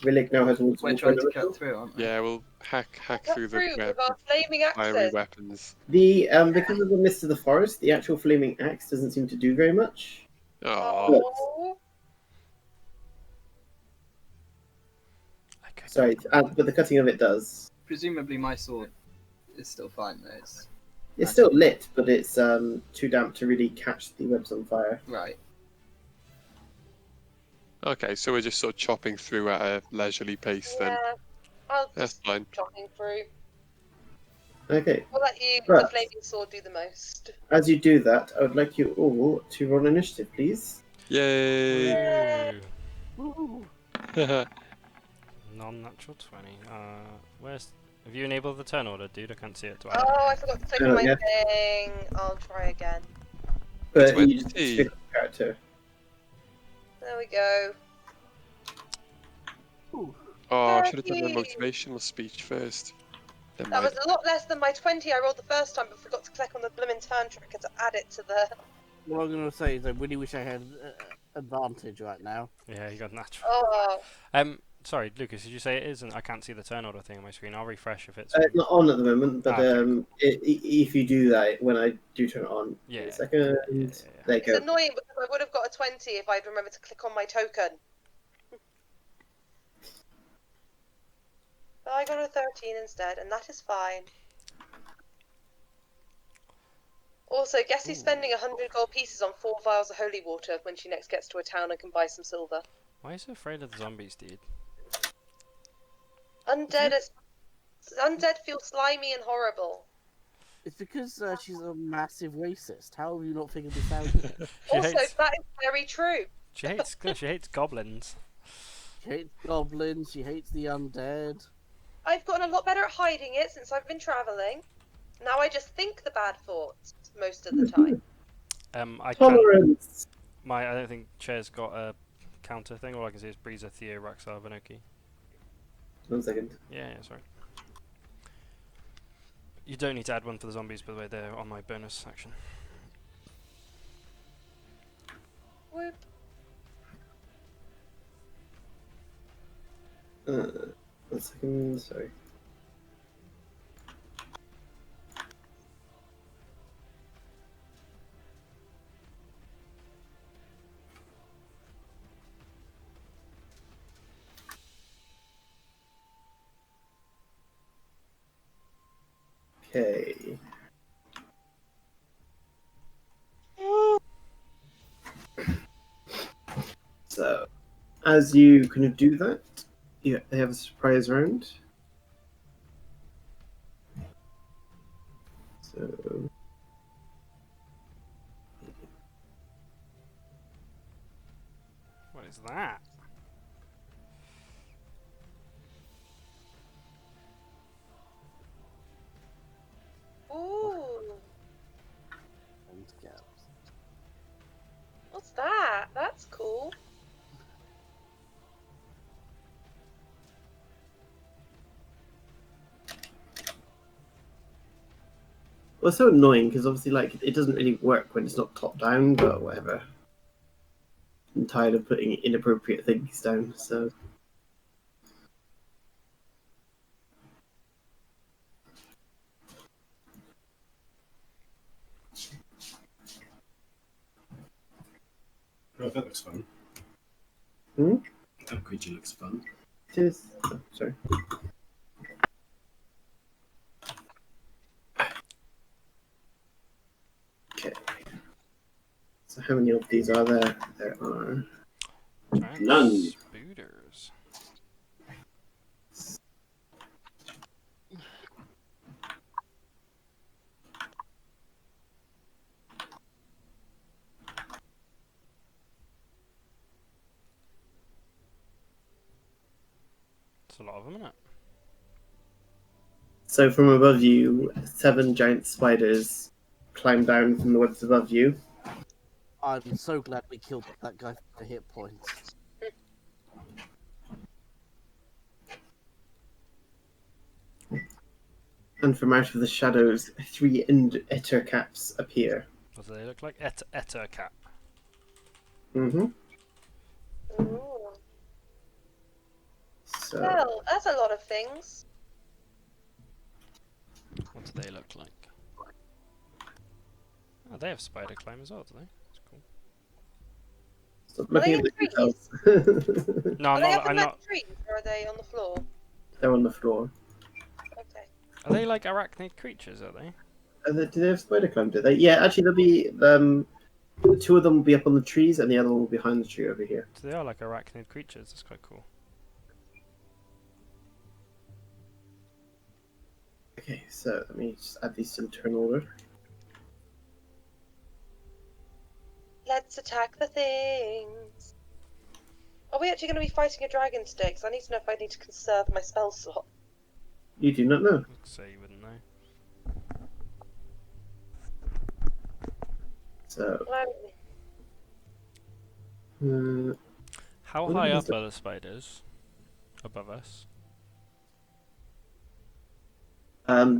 Rhillik now has water. We're trying to cut through, aren't we? Yeah, we'll hack Cut through the through web with our flaming with fiery axes. weapons. The because of the mist of the forest, the actual flaming axe doesn't seem to do very much. Oh, Oh, Okay. Sorry, but the cutting of it does. Presumably my sword is still fine though. It's still lit, but it's too damp to really catch the webs on fire. Right. Okay, so we're just sort of chopping through at a leisurely pace then. Yeah, I'll That's just fine. keep chopping through. Okay. I'll let you, the Right. flaming sword, do the most. As you do that, I would like you all to roll initiative, please. Yay! Woo. Woo! Non-natural 20. Where's... Have you enabled the turn order, dude? I can't see it. Do I? Oh, I forgot to click on my thing. I'll try again. But you just 20. pick up the character. There we go. Ooh. Oh, I should have done my 30. motivational speech first. Never That mind. was a lot less than my 20 I rolled the first time, but forgot to click on the blooming turn tracker to add it to the... What I'm going to say is I really wish I had advantage right now. Yeah, you got natural. Oh, Sorry, Lucas, did you say it isn't? I can't see the turn order thing on my screen. I'll refresh if it's... It's not on at the moment, but Okay, if you do that, when I do turn it on, Yeah. in a second, Yeah. there you it's go. annoying because I would have got a 20 if I'd remembered to click on my token. But I got a 13 instead, and that is fine. Also, Gessie's spending 100 gold pieces on 4 vials of holy water when she next gets to a town and can buy some silver. Why are you so afraid of the zombies, dude? Undead feel slimy and horrible. It's because she's a massive racist. How have you not figured this out yet? Also, that is very true. She hates goblins. She hates goblins, she hates the undead. I've gotten a lot better at hiding it since I've been travelling. Now I just think the bad thoughts most of the time. I can't... Tolerance! I don't think Chair's got a counter thing. All I can see is Breezer, Theo, Raxar, Vanoki. 1 second. Yeah, sorry. You don't need to add one for the zombies, by the way. They're on my bonus section. Whoop. 1 second, sorry. Okay. So, as you kind of do that, they have a surprise round. So, What is that? Ooh. And gaps. What's that? That's cool. well, it's so annoying because obviously, like, it doesn't really work when it's not top down, but whatever. I'm tired of putting inappropriate things down, so. Oh, that looks fun. Hmm? That creature looks fun. It is. Oh, sorry. Okay. So how many of these are there? There are. Giant None. spooters. That's a lot of them, isn't it? So from above you, 7 giant spiders climb down from the webs above you. I'm so glad we killed that guy for hit points. And from out of the shadows, 3 Etter caps appear. What do they look like? Etter cap. Mm-hmm. Ooh. So, Well, that's a lot of things. What do they look like? Oh, they have spider climb as well, do they? That's cool. stop Are they looking at in the details. No, Are they up I'm in not. like trees, or are they on the floor? They're on the floor. Okay. Are they like arachnid creatures? Are they? Do they have spider climb? Do they? Yeah, actually, they'll be Two of them will be up on the trees, and the other one will be behind the tree over here. So they are like arachnid creatures. That's quite cool. Okay, so let me just add these to the turn order. Let's attack the things. Are we actually going to be fighting a dragon today? Because I need to know if I need to conserve my spell slot. You do not know. So you wouldn't know. So. How what high is up it? are the spiders above us?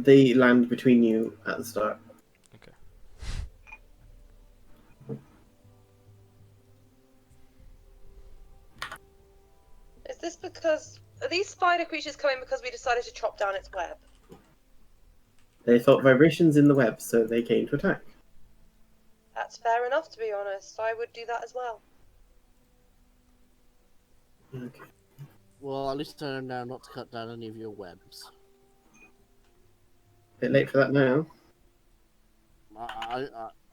They land between you at the start. Okay. Is this because... Are these spider creatures coming because we decided to chop down its web? They thought vibrations in the web, so they came to attack. That's fair enough, to be honest. I would do that as well. Okay. Well, at least I know now not to cut down any of your webs. Bit late for that now.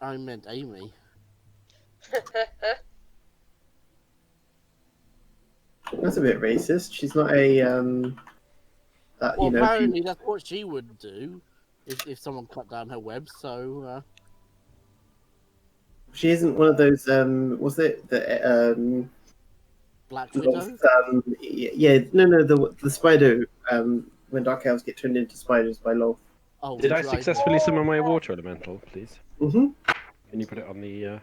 I meant Amy. That's a bit racist. She's not a Well, you know. apparently that's what she would do if someone cut down her webs. So She isn't one of those. Was it the Black sort Widow. of, yeah, no, the spider. When dark elves get turned into spiders by Lolth. Oh, Did I right. successfully summon my water elemental, please? Mm-hmm. Can you put it on the?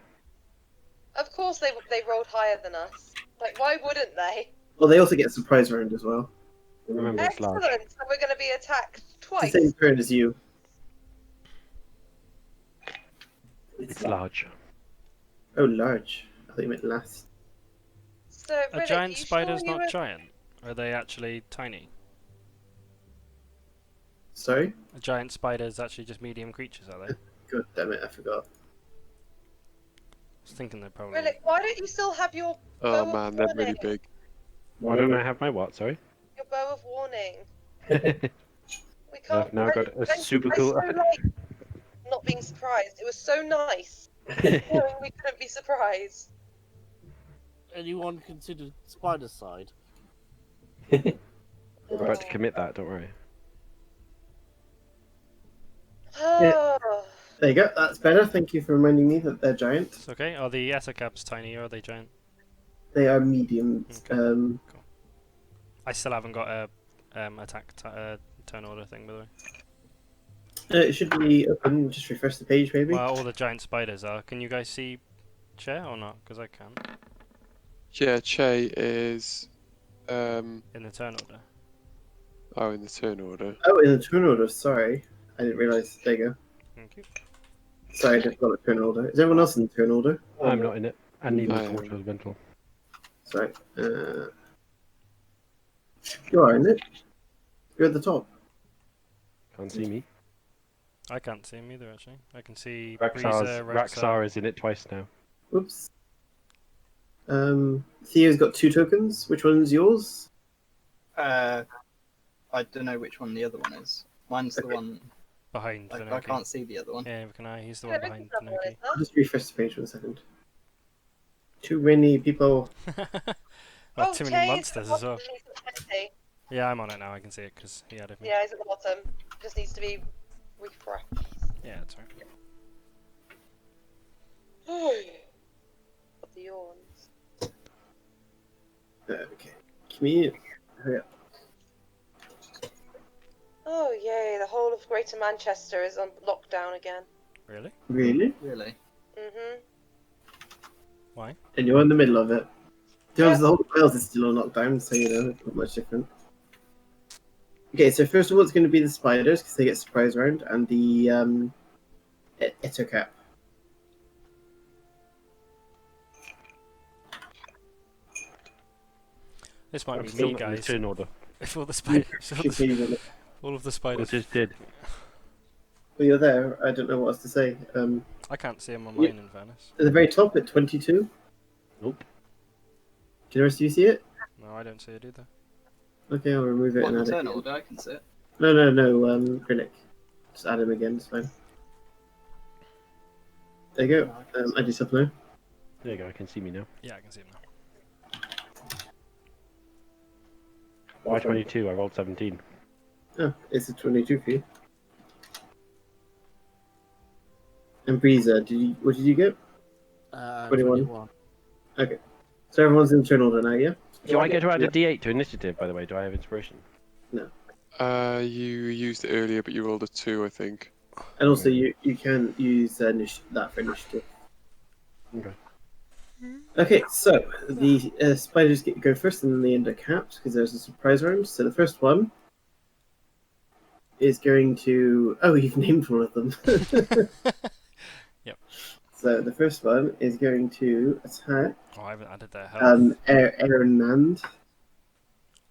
Of course they rolled higher than us. Like, why wouldn't they? Well, they also get a surprise round as well. Remember, it's large. Excellent! So we're going to be attacked It's twice. the same turn as you. It's large. Oh, large. I thought you meant last. So, A Rhillik, giant you spider's sure you not were... giant. Are they actually tiny? Sorry? A giant spider is actually just medium creatures, are they? God damn it, I forgot. I was thinking they're probably. Rhillik, why don't you still have your Oh bow man, of they're warning? really big. Why don't I have my what? Sorry. Your bow of warning. We can't... I've now got a super I cool. so like not being surprised. It was so nice knowing we couldn't be surprised. Anyone considered spider side? We're about to commit that. Don't worry. Oh. There you go, that's better. Thank you for reminding me that they're giant. It's okay. Are the Ettercaps tiny or are they giant? They are medium. Okay. I still haven't got a attack turn order thing, by the way. It should be open. Just refresh the page, maybe. Well, all the giant spiders are. Can you guys see Chair or not? Because I can't. Yeah, Che is In the turn order. oh in the turn order. Oh, in the turn order. Sorry, I didn't realise. There you go. Thank you. Sorry, I just got a turn order. Is everyone else in the turn order? I'm not in it. And neither I is am. water elemental. Sorry. You are in it. You're at the top. Can't see me. I can't see him either, actually. I can see Raxar Breezer, is in it twice now. Whoops. Theo's got 2 tokens. Which one's yours? I don't know which one the other one is. Mine's the one. behind I Vinoki. can't see the other one. Yeah, can I? He's the Yeah, one this behind is not one, Vinoki. is I'll just refresh the page for a second. Too many people. Well, Oh, too Che many is monsters at as the well. bottom, he's at 20. Yeah, I'm on it now. I can see it because he added me. Yeah, he's at the bottom. Just needs to be refreshed. Yeah, that's right. Got the yawns. Okay. Can you hurry up? Oh yay! The whole of Greater Manchester is on lockdown again. Really? Really? Really? Mhm. Why? And you're in the middle of it. To be honest, Yeah. the whole of Wales is still on lockdown, so you know, it's not much different. Okay, so first of all, it's going to be the spiders because they get surprise round, and the Ettercap. This might I'm be still me, not in the guys. turn order. If all the spiders, Well, all of the I spiders. just did. you're there. I don't know what else to say. I can't see them on Yeah. mine, in fairness. At the very top at 22. Nope. Can the rest of you see it? No, I don't see it either. Okay, I'll remove it What, and the add it. turn again. order? I can see it. No, Rhillik. Just add him again, it's fine. There you go. I just up now. There you go. I can see me now. Yeah, I can see him now. Why 22? I rolled 17. Oh, it's a 22 for you. And Breezer, what did you get? 21. Okay. So everyone's in turn order now, yeah? Do I get to add a D8 to initiative, by the way? Do I have inspiration? No. You used it earlier, but you rolled a 2, I think. And also, you can use that for initiative. Okay. Okay, so the spiders go first, and then they end up capped because there's a surprise round. So the first one is going to. Oh, you've named one of them. Yep. So the first one is going to attack. Oh, I haven't added their health. Aaron.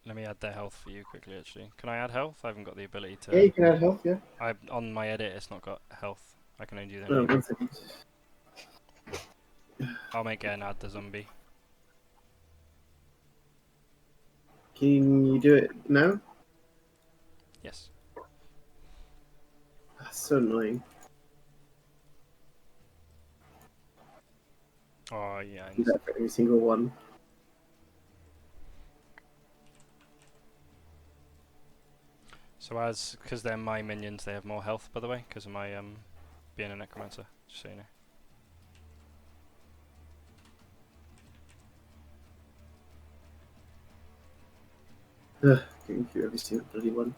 Let me add their health for you quickly, actually. Can I add health? I haven't got the ability to... Yeah, you can add health, yeah. On my edit, it's not got health. I can only do that. Oh, 1 second. I'll make Aaron add the zombie. Can you do it now? Yes. That's so annoying. Oh, yeah. Do that for every single one. So because they're my minions, they have more health, by the way, because of my being a necromancer, just so you know. Getting through every single bloody one.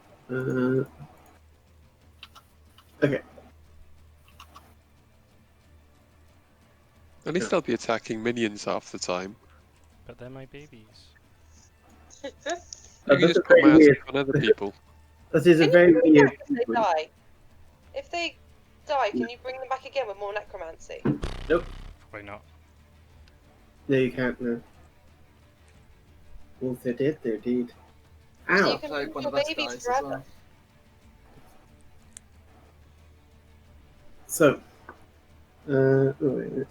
Okay. At least they'll be attacking minions half the time. But they're my babies. You can just put very magic weird. on other people. That is a Can very you bring weird. them back if they die? If they die, can you bring them back again with more necromancy? Nope. Probably not. No, you can't, no. Once they're dead, they're dead. So Ow! you can Like bring one your of us babies dies as forever. well. So, oh, wait a minute.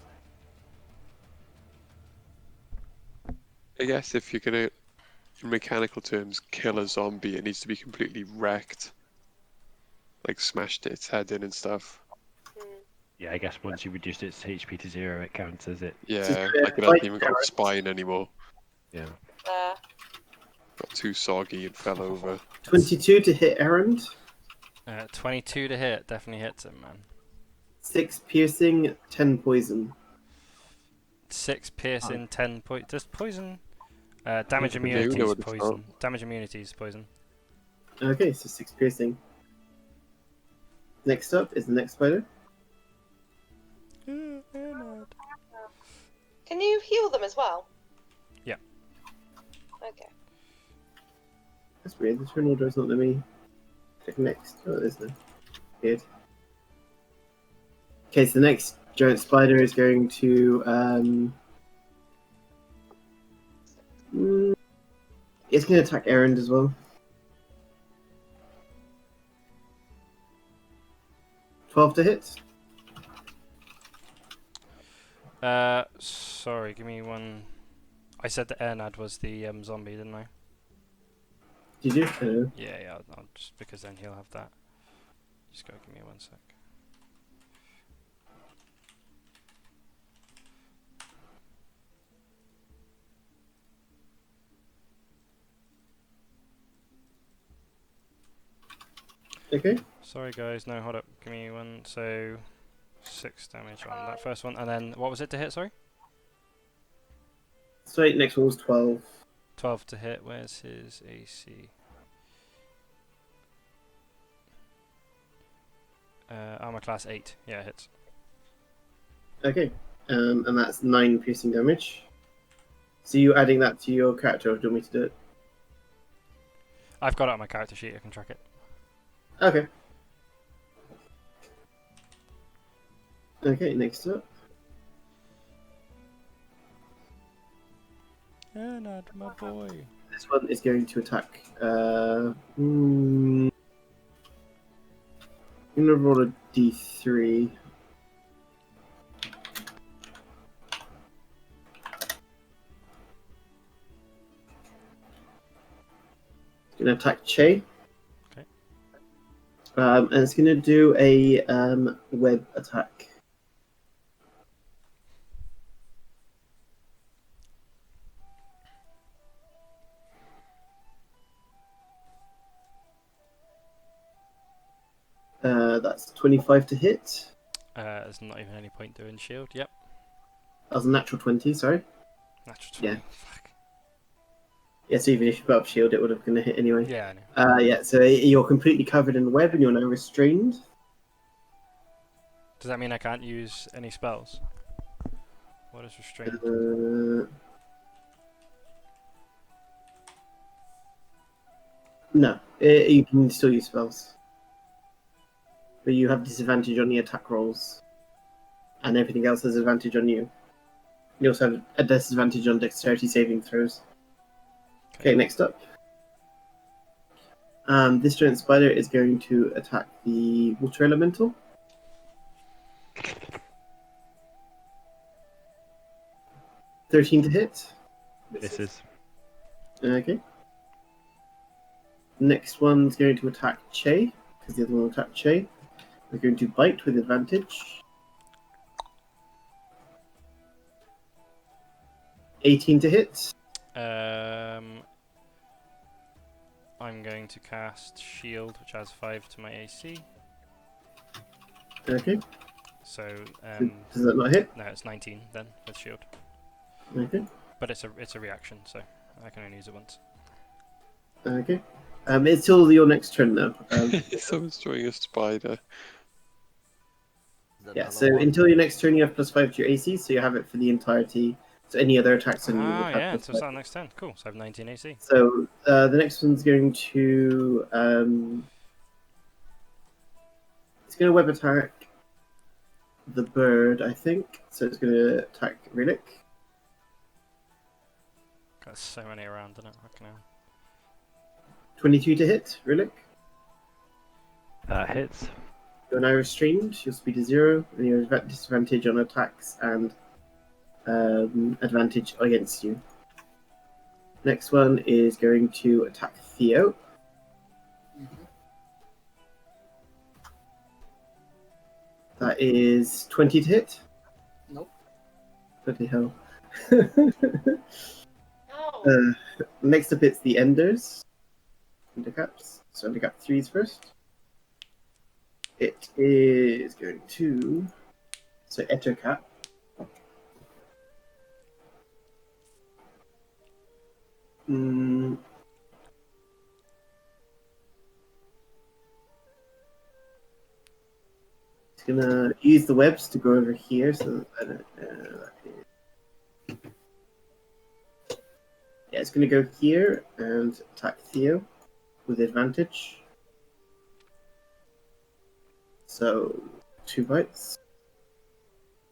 I guess if you're gonna, in mechanical terms, kill a zombie, it needs to be completely wrecked. Like smashed its head in and stuff. Yeah, I guess once you reduced its HP to 0, it counts as it. Yeah, like it hasn't even got a spine anymore. Yeah. Got too soggy and fell over. 22 to hit Errand. 22 to hit, definitely hits him, man. 6 piercing, 10 poison. 6 piercing, 10 poison. Does poison? Damage Yeah, immunity you know is what it's poison. not. Damage immunity is poison. Okay, so 6 piercing. Next up is the next spider. Can you heal them as well? Yeah. Okay. That's weird, the turn order is not let me click next. Oh, it is now. Weird. Okay, so the next giant spider is going to it's going to attack Errand as well. 12 to hit. Sorry, give me one. I said that Ernad was the zombie, didn't I? Did you? Yeah, I'll just because then he'll have that. Just go, give me 1 sec. Okay. Sorry guys, no, hold up. Give me one. So 6 damage on that first one, and then what was it to hit? Sorry. So next one was 12. 12 to hit. Where's his AC? Armor class 8. Yeah, it hits. Okay. And that's 9 piercing damage. So you adding that to your character, or do you want me to do it? I've got it on my character sheet. I can track it. Okay. Okay, next up. Ernad, my boy. This one is going to attack. I'm gonna roll a d3. It's gonna attack Che. Okay. And it's gonna do a web attack. That's 25 to hit. There's not even any point doing shield. Yep. That was a natural 20, sorry. Natural 20. Yeah. Yeah, so even if you put up shield, it would have been a hit anyway. Yeah, I know. Yeah, so you're completely covered in web and you're now restrained. Does that mean I can't use any spells? What is restrained? No, you can still use spells. But you have disadvantage on the attack rolls. And everything else has advantage on you. You also have a disadvantage on dexterity saving throws. Okay, next up. This giant spider is going to attack the water elemental. $13 to hit. Misses. Okay. Next one's going to attack Che, because the other one will attack Che. They're going to bite with advantage. 18 to hit. I'm going to cast shield, which has 5 to my AC. Okay. So does that not hit? No, it's 19 then with shield. Okay. But it's a reaction, so I can only use it once. Okay. It's till your next turn though. Someone's drawing a spider. Yeah. So until your next turn, you have +5 to your AC, so you have it for the entirety. So any other attacks on you would have Yeah, until +5. start next turn. Cool. So I have 19 AC. So the next one's going to it's going to web attack the bird, I think. So it's going to attack Rhillik. Got so many around, isn't it? Fucking hell. 22 to hit, Rhillik. That hits. You're now restrained. Your speed is 0, and you have disadvantage on attacks and advantage against you. Next one is going to attack Theo. That is 20 to hit. Nope. Bloody hell. No. Next up, it's the Enders. Undercaps. So undercap 3s first. It is going to... So Ettercap. It's gonna use the webs to go over here, so yeah, it's gonna go here and attack Theo with advantage. So 2 bites.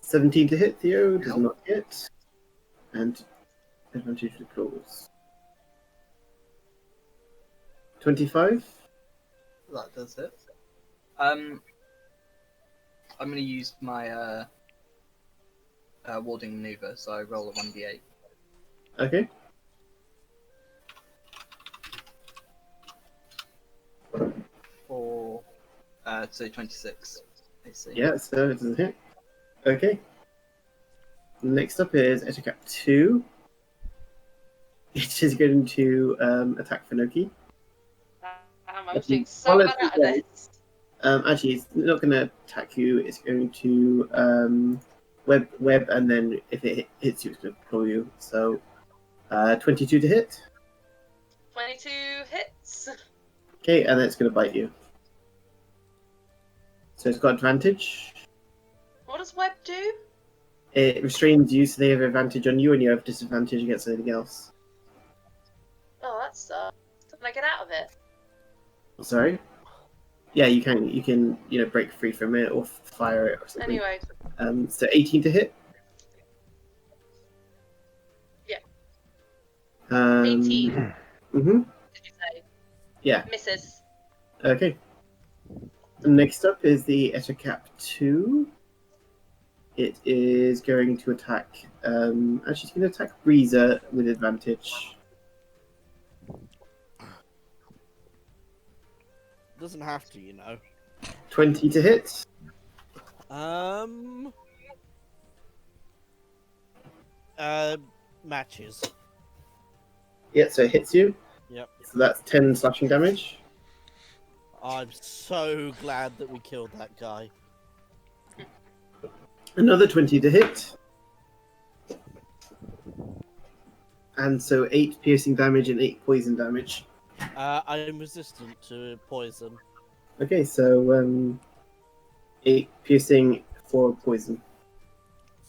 17 to hit Theo, does not hit. And advantage with claws. 25. That does it. I'm going to use my warding maneuver, so I roll a 1d8. Okay. For so 26 AC. Yeah, so it doesn't hit. Okay. Next up is Ettercap 2. It is going to attack Finoki. I was doing so bad at this. Actually, it's not going to attack you. It's going to web, and then if it hits you, it's going to claw you. So, 22 to hit. 22 hits. Okay, and then it's going to bite you. So it's got advantage. What does web do? It restrains you, so they have advantage on you, and you have disadvantage against anything else. Oh, that sucks. Can I get out of it? Sorry. Yeah, you can break free from it or fire it or something. Anyway. So 18 to hit. Yeah. 18. Mm-hmm. Did you say? Yeah. Misses. Okay. Next up is the Ettercap 2. It is going to attack. Actually, it's going to attack Breezer with advantage. Doesn't have to, 20 to hit. Matches. Yeah, so it hits you. Yep. So that's 10 slashing damage. I'm so glad that we killed that guy. Another 20 to hit. And so 8 piercing damage and 8 poison damage. I am resistant to poison. Okay, so 8 piercing, 4 poison.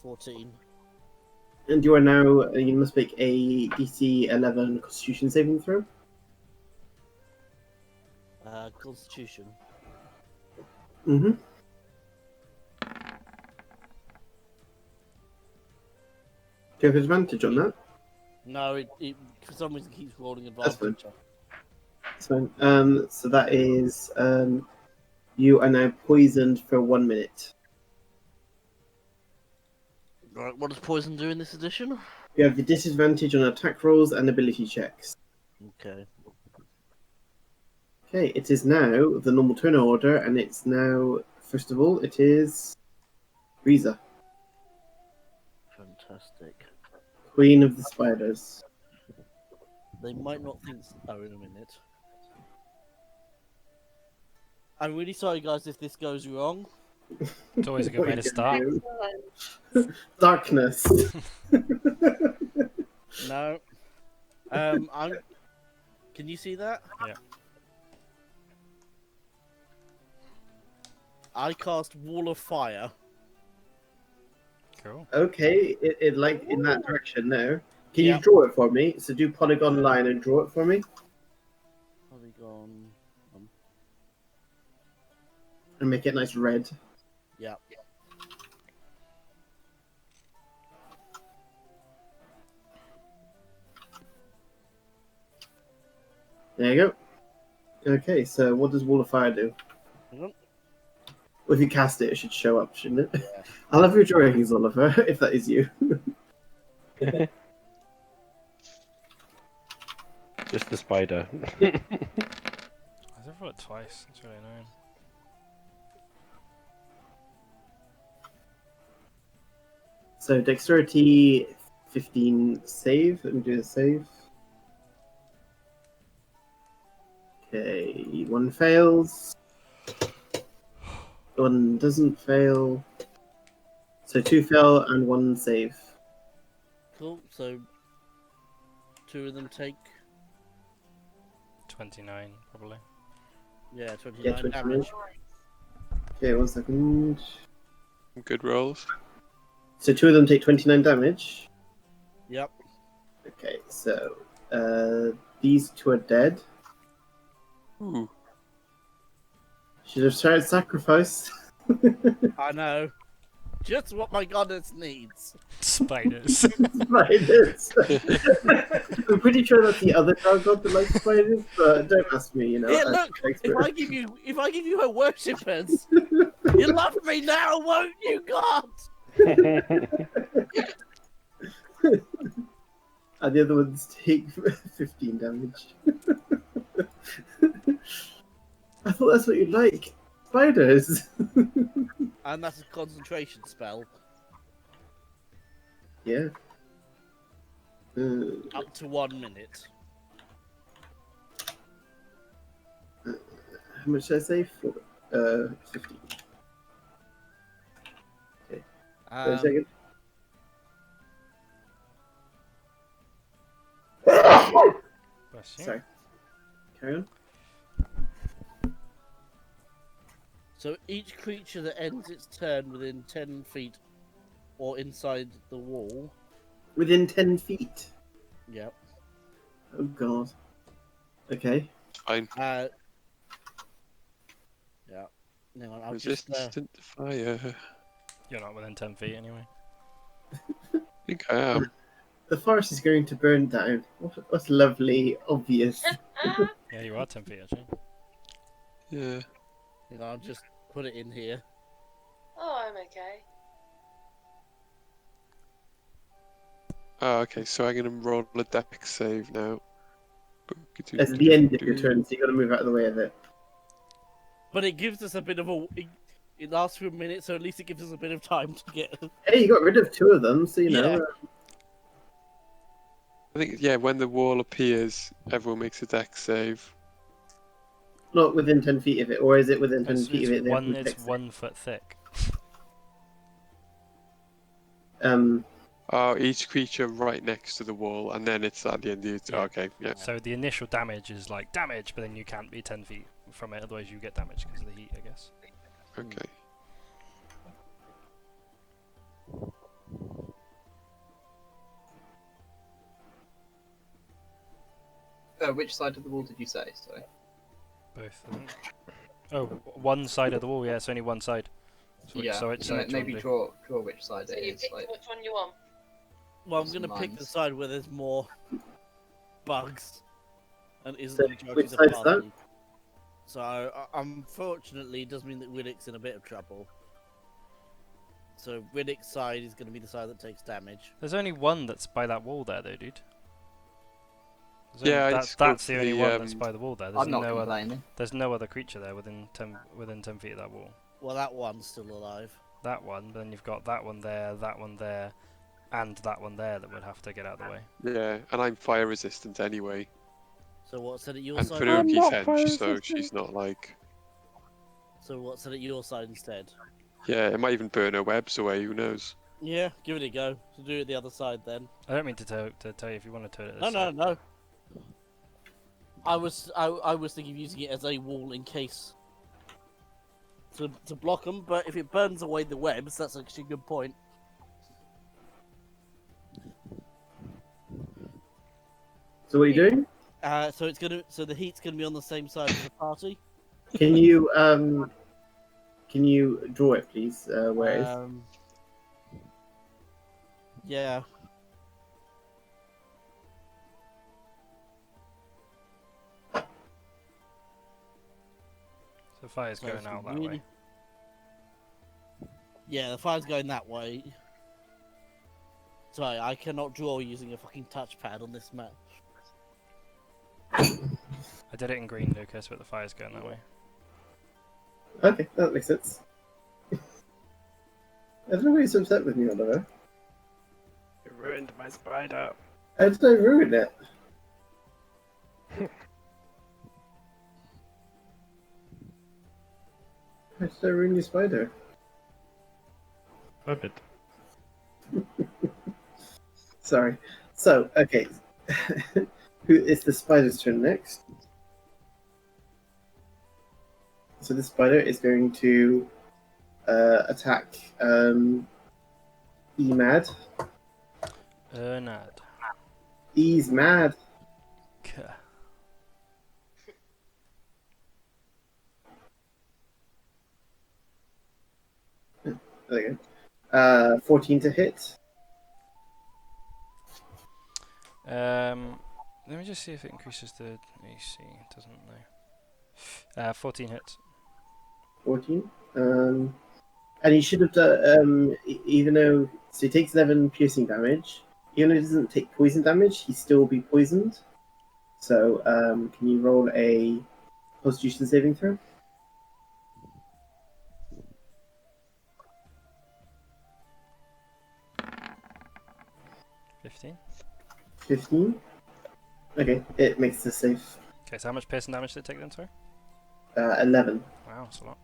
14. And you are now, you must make a DC 11 Constitution saving throw. Constitution. Mm-hmm. Do you have advantage on that? No, it for some reason keeps rolling That's fine. advantage. That's fine. So that is, you are now poisoned for 1 minute. Right, what does poison do in this edition? You have the disadvantage on attack rolls and ability checks. Okay. Okay, it is now the normal turn order, and it's now, first of all, it is Riza, Fantastic. Queen of the Spiders. They might not think. Oh, in a minute. I'm really sorry, guys, if this goes wrong. It's always a good way to start. Darkness. No. I'm. Can you see that? Yeah. I cast Wall of Fire. Cool. Okay, it like in that direction now. Can Yeah. you draw it for me? So do polygon line and draw it for me. Polygon. And make it nice red. Yeah. There you go. Okay, so what does Wall of Fire do? Mhm. Well, if you cast it, it should show up, shouldn't it? Yeah. I love your drawings, Oliver, if that is you. Just the spider. I have rolled it twice. That's really annoying. So dexterity 15 save. Let me do the save. Okay, 1 fails. 1 doesn't fail. So 2 fail and 1 save. Cool. So 2 of them take. 29, probably. Yeah, 29 Yeah, 29. damage. Okay, 1 second. Good rolls. So 2 of them take 29 damage. Yep. Okay, so these 2 are dead. Ooh. Should have tried sacrifice. I know. Just what my goddess needs. Spiders. Spiders. I'm pretty sure that's the other god that likes spiders, but don't ask me. You know. Here, I'm look. an If I give you her worshippers, you love me now, won't you, God? And the other ones take 15 damage. I thought that's what you like. Spiders. And that's a concentration spell. Yeah. Up to 1 minute. How much did I say? 15. Okay. Wait a second. Bless you. Sorry. Carry on. So each creature that ends its turn within 10 feet or inside the wall. Within 10 feet. Yep. Oh god. Okay. Fine. Yeah. Hang on, I'll Resistant to fire. You're not within 10 feet anyway. I think I am. The forest is going to burn down. What's lovely, obvious. Yeah, you are 10 feet actually. Yeah. I'll just put it in here. Oh, I'm okay. Oh, okay, so I'm gonna roll a dex save now. That's the end of your turn, so you got to move out of the way of it. But it gives us a bit of a. It lasts for a minute, so at least it gives us a bit of time to get. Hey, you got rid of 2 of them, so you know. Yeah. I think, yeah, when the wall appears, everyone makes a dex save. not within 10 feet of it, or is it within 10 feet of it? They have to It's fix it? 1 foot thick. Each creature right next to the wall, and then it's at the end of it. Yeah. Okay, yeah. So the initial damage is like damage, but then you can't be 10 feet from it, otherwise you get damage because of the heat, I guess. Okay. Which side of the wall did you say? Sorry. Both. I think. Oh, one side of the wall. Yeah, it's only one side. So Yeah. So it's maybe draw which side So it you is. pick Like, which one you want. Well, I'm gonna pick the Mines. side where there's more bugs and isn't So the majority which of the side's that? party. So unfortunately, it does mean that Rhillik's in a bit of trouble. So Rhillik's side is going to be the side that takes damage. There's only one that's by that wall there, though, dude. Yeah, I'd that's go the for only the, one that's by the wall there. There's I'm not no other. complaining. There's no other creature there within 10 feet of that wall. Well, that one's still alive. That one, then you've got that one there, and that one there that would have to get out of the way. Yeah, and I'm fire resistant anyway. So what's it at your And side? Faruqi's hench, so she's not like. So what's it at your side instead? Yeah, it might even burn her webs away. Who knows? Yeah, give it a go. So do it the other side then. I don't mean to tell you if you want to turn it. No, no, no. I was thinking of using it as a wall in case to block them, but if it burns away the webs, that's actually a good point. So what are you doing? So the heat's gonna be on the same side as the party. Can you draw it, please? Where it is? Yeah. So the fire's going out that way. Yeah, the fire's going that way. Sorry, I cannot draw using a fucking touchpad on this map. I did it in green, Lucas, but the fire's going that way. Okay, that makes sense. I don't know why you're so upset with me, Oliver. You ruined my spider. How did I ruin it? How did I ruin your spider? Love it. Sorry. So, okay. It's the spider's turn next. So this spider is going to attack E-Mad. Ernad. E's mad. There you go. 14 to hit. Let me just see if it increases the AC. It doesn't know. 14 hits. 14. And he should have done, even though, so he takes 11 piercing damage. Even though he doesn't take poison damage, he still will be poisoned. So, can you roll a Constitution saving throw? $15. 15. Okay, it makes it safe. Okay, so how much piercing damage did it take then, sorry? 11. Wow, that's a lot.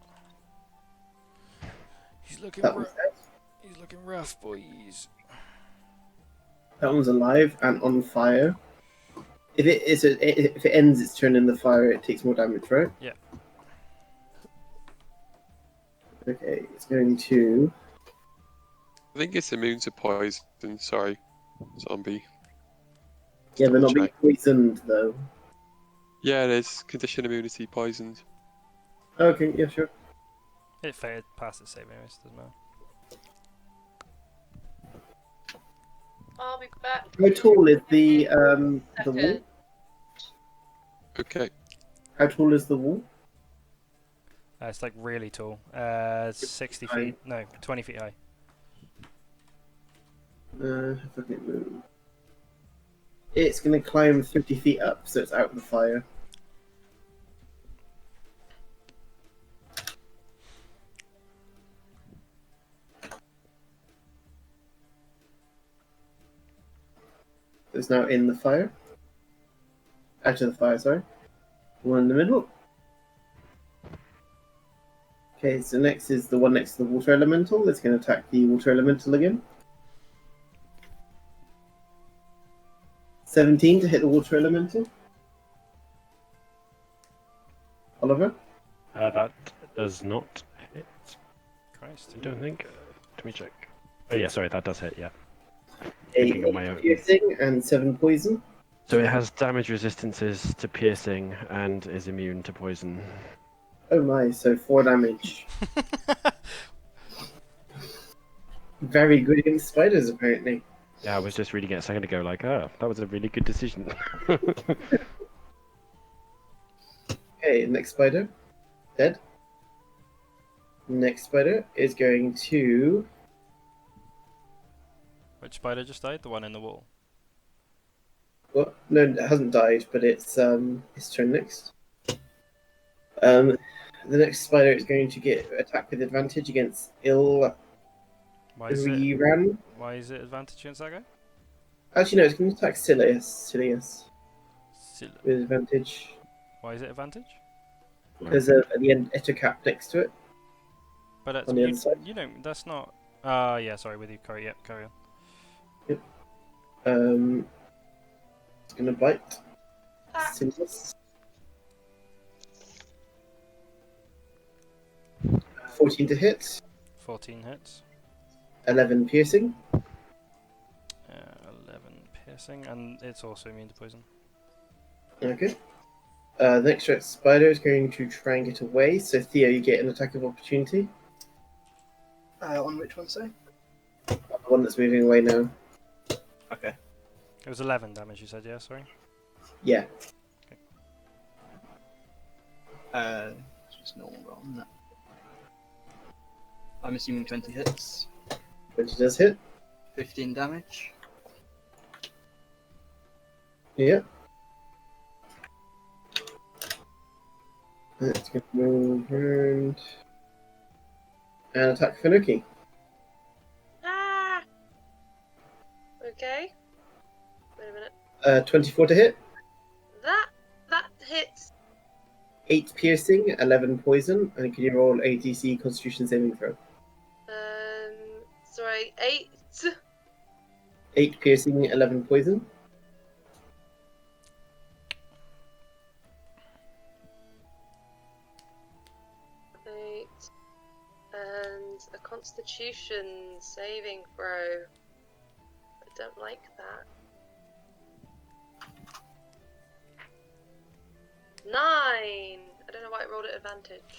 He's looking That one's dead. He's looking rough, boys. That one's alive and on fire. If it ends its turn in the fire, it takes more damage, right? Yeah. Okay, it's going to. I think it's immune to poison. Sorry, zombie. Yeah, but Double not being check. poisoned though. Yeah, it is. Condition immunity poisoned. Okay, yeah, sure. It failed past its save anyways, doesn't matter. I'll be back. How tall is the wall? Second. Okay. How tall is the wall? It's like really tall. 60 high. feet. No, 20 feet high. If I can move. It's going to climb 50 feet up, so it's out of the fire. It's now in the fire. Out of the fire, sorry. One in the middle. Okay, so next is the one next to the water elemental. It's going to attack the water elemental again. 17 to hit the water elemental. Oliver? That does not hit. Christ. I don't think. Let me check. Oh yeah, sorry, that does hit. Yeah. 8 Thinking on my own. piercing and 7 poison. So it has damage resistances to piercing and is immune to poison. Oh my, so 4 damage. Very good against spiders, apparently. Yeah, I was just reading it a second ago, like, that was a really good decision. Okay, next spider. Dead. Next spider is going to... Which spider just died? The one in the wall. Well, no, it hasn't died, but it's its turn next. The next spider is going to get attack with advantage against Why is it? Ilran. Why is it advantage against that guy? Actually, no, it's going to attack Silius with advantage. Why is it advantage? Because at the end, Ettercap next to it. But it's, On the other side. you know, that's not. Yeah, sorry, with you, Corey. Yep, carry on. It's going to bite. Ah. Silius. 14 to hit. 14 hits. 11 piercing. 11 piercing, and it's also immune to poison. Okay. The next spider is going to try and get away. So Theo, you get an attack of opportunity. On which one, sorry? The one that's moving away now. Okay. It was 11 damage, you said, yeah, sorry? Yeah. It's just normal roll, isn't it? I'm assuming 20 hits. 20 does hit. 15 damage. Yeah. Let's go move around. And attack Finuki. Ah! Okay. Wait a minute. 24 to hit. That hits. 8 piercing, 11 poison. And can you roll a DC Constitution saving throw? Sorry, 8. 8 piercing, 11 poison. And a Constitution saving throw. I don't like that. 9! I don't know why I rolled at advantage.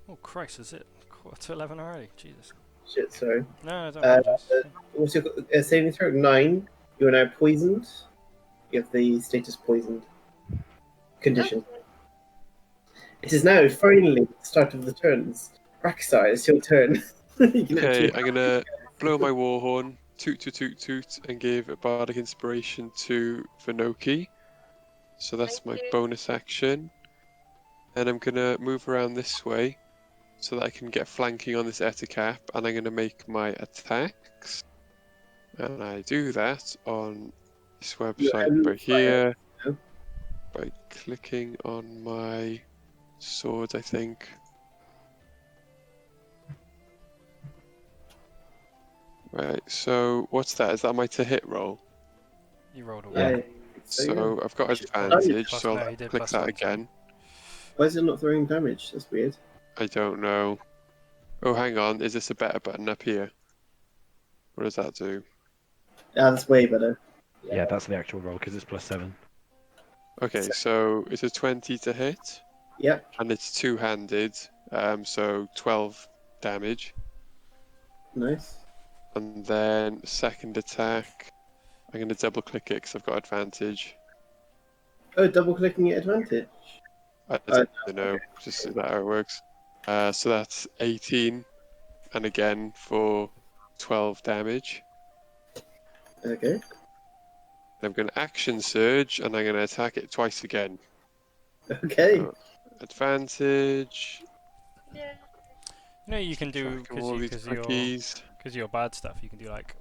Oh, Christ, is it quarter to 11 already? Jesus. Shit, sorry. No, don't apologize. What's your saving throw? 9. You are now poisoned. You have the status poisoned condition. Okay. It is now finally the start of the turns. Raksar, it's your turn. Okay, I'm gonna blow my war horn, toot toot toot toot, and give a bardic inspiration to Vinoki. So that's Thank my you. bonus action. And I'm gonna move around this way so that I can get flanking on this Ettercap, and I'm gonna make my attacks. And I do that on this website right here by clicking on my sword, I think. Right, so what's that? Is that my to hit roll? You rolled a Yeah. 1. So I've got Which is advantage, plus so no, I'll he did click plus that 1, sorry. again. Why is it not throwing damage? That's weird. I don't know. Oh, hang on. Is this a better button up here? What does that do? Ah, that's way better. Yeah, that's the actual roll because it's +7. Okay, so it's a 20 to hit, Yep, and it's two-handed, so 12 damage. nice. And then second attack, I'm going to double click it because I've got advantage. Oh, double clicking at advantage. I don't know, just is that how it works. So that's 18, and again for 12 damage. Okay. I'm going to action surge, and I'm going to attack it twice again. Okay. So, advantage. Yeah. You know, you can do, Tracking all these cookies. because your bad stuff, you can do like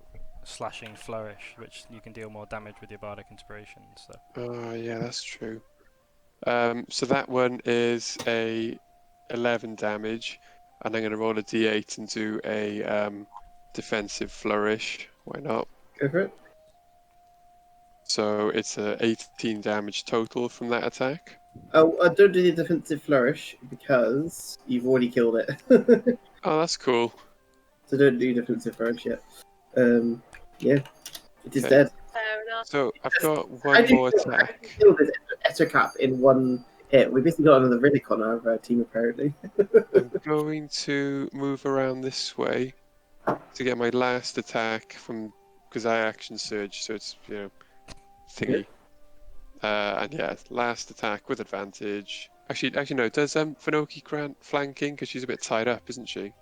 slashing flourish, which you can deal more damage with your bardic inspiration and stuff. Oh, yeah, that's true. So that one is a 11 damage, and I'm going to roll a d8 and do a defensive flourish. Why not? Go for it. So it's a 18 damage total from that attack. Oh, don't do the defensive flourish because you've already killed it. Oh, that's cool. So don't do defensive flourish yet. Yeah, it is Okay. dead. Fair enough. So I've got How one do you more kill- how do attack. you kill this Ettercap in one hit? We basically got another Rhillik on our team, apparently. I'm going to move around this way to get my last attack from because I action surge, so it's thingy. And yeah, last attack with advantage. Actually no. Does Finoki grant flanking because she's a bit tied up, isn't she?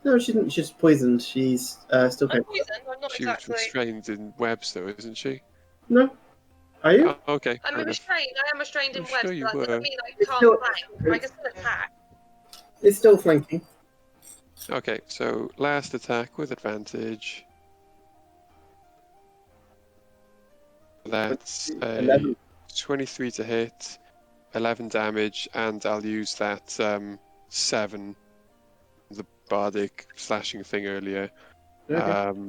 No, she's just poisoned. She's still I'm kind poisoned. I'm not She was exactly. restrained in webs, though, isn't she? No, are you? Oh, okay. I'm fair enough. restrained. I am restrained in I'm webs, sure you but that doesn't were. mean I It's can't still- flank. I can still attack. It's still flanking. Okay, so last attack with advantage. That's a 11. 23 to hit, 11 damage, and I'll use that 7, the bardic slashing thing earlier. Okay.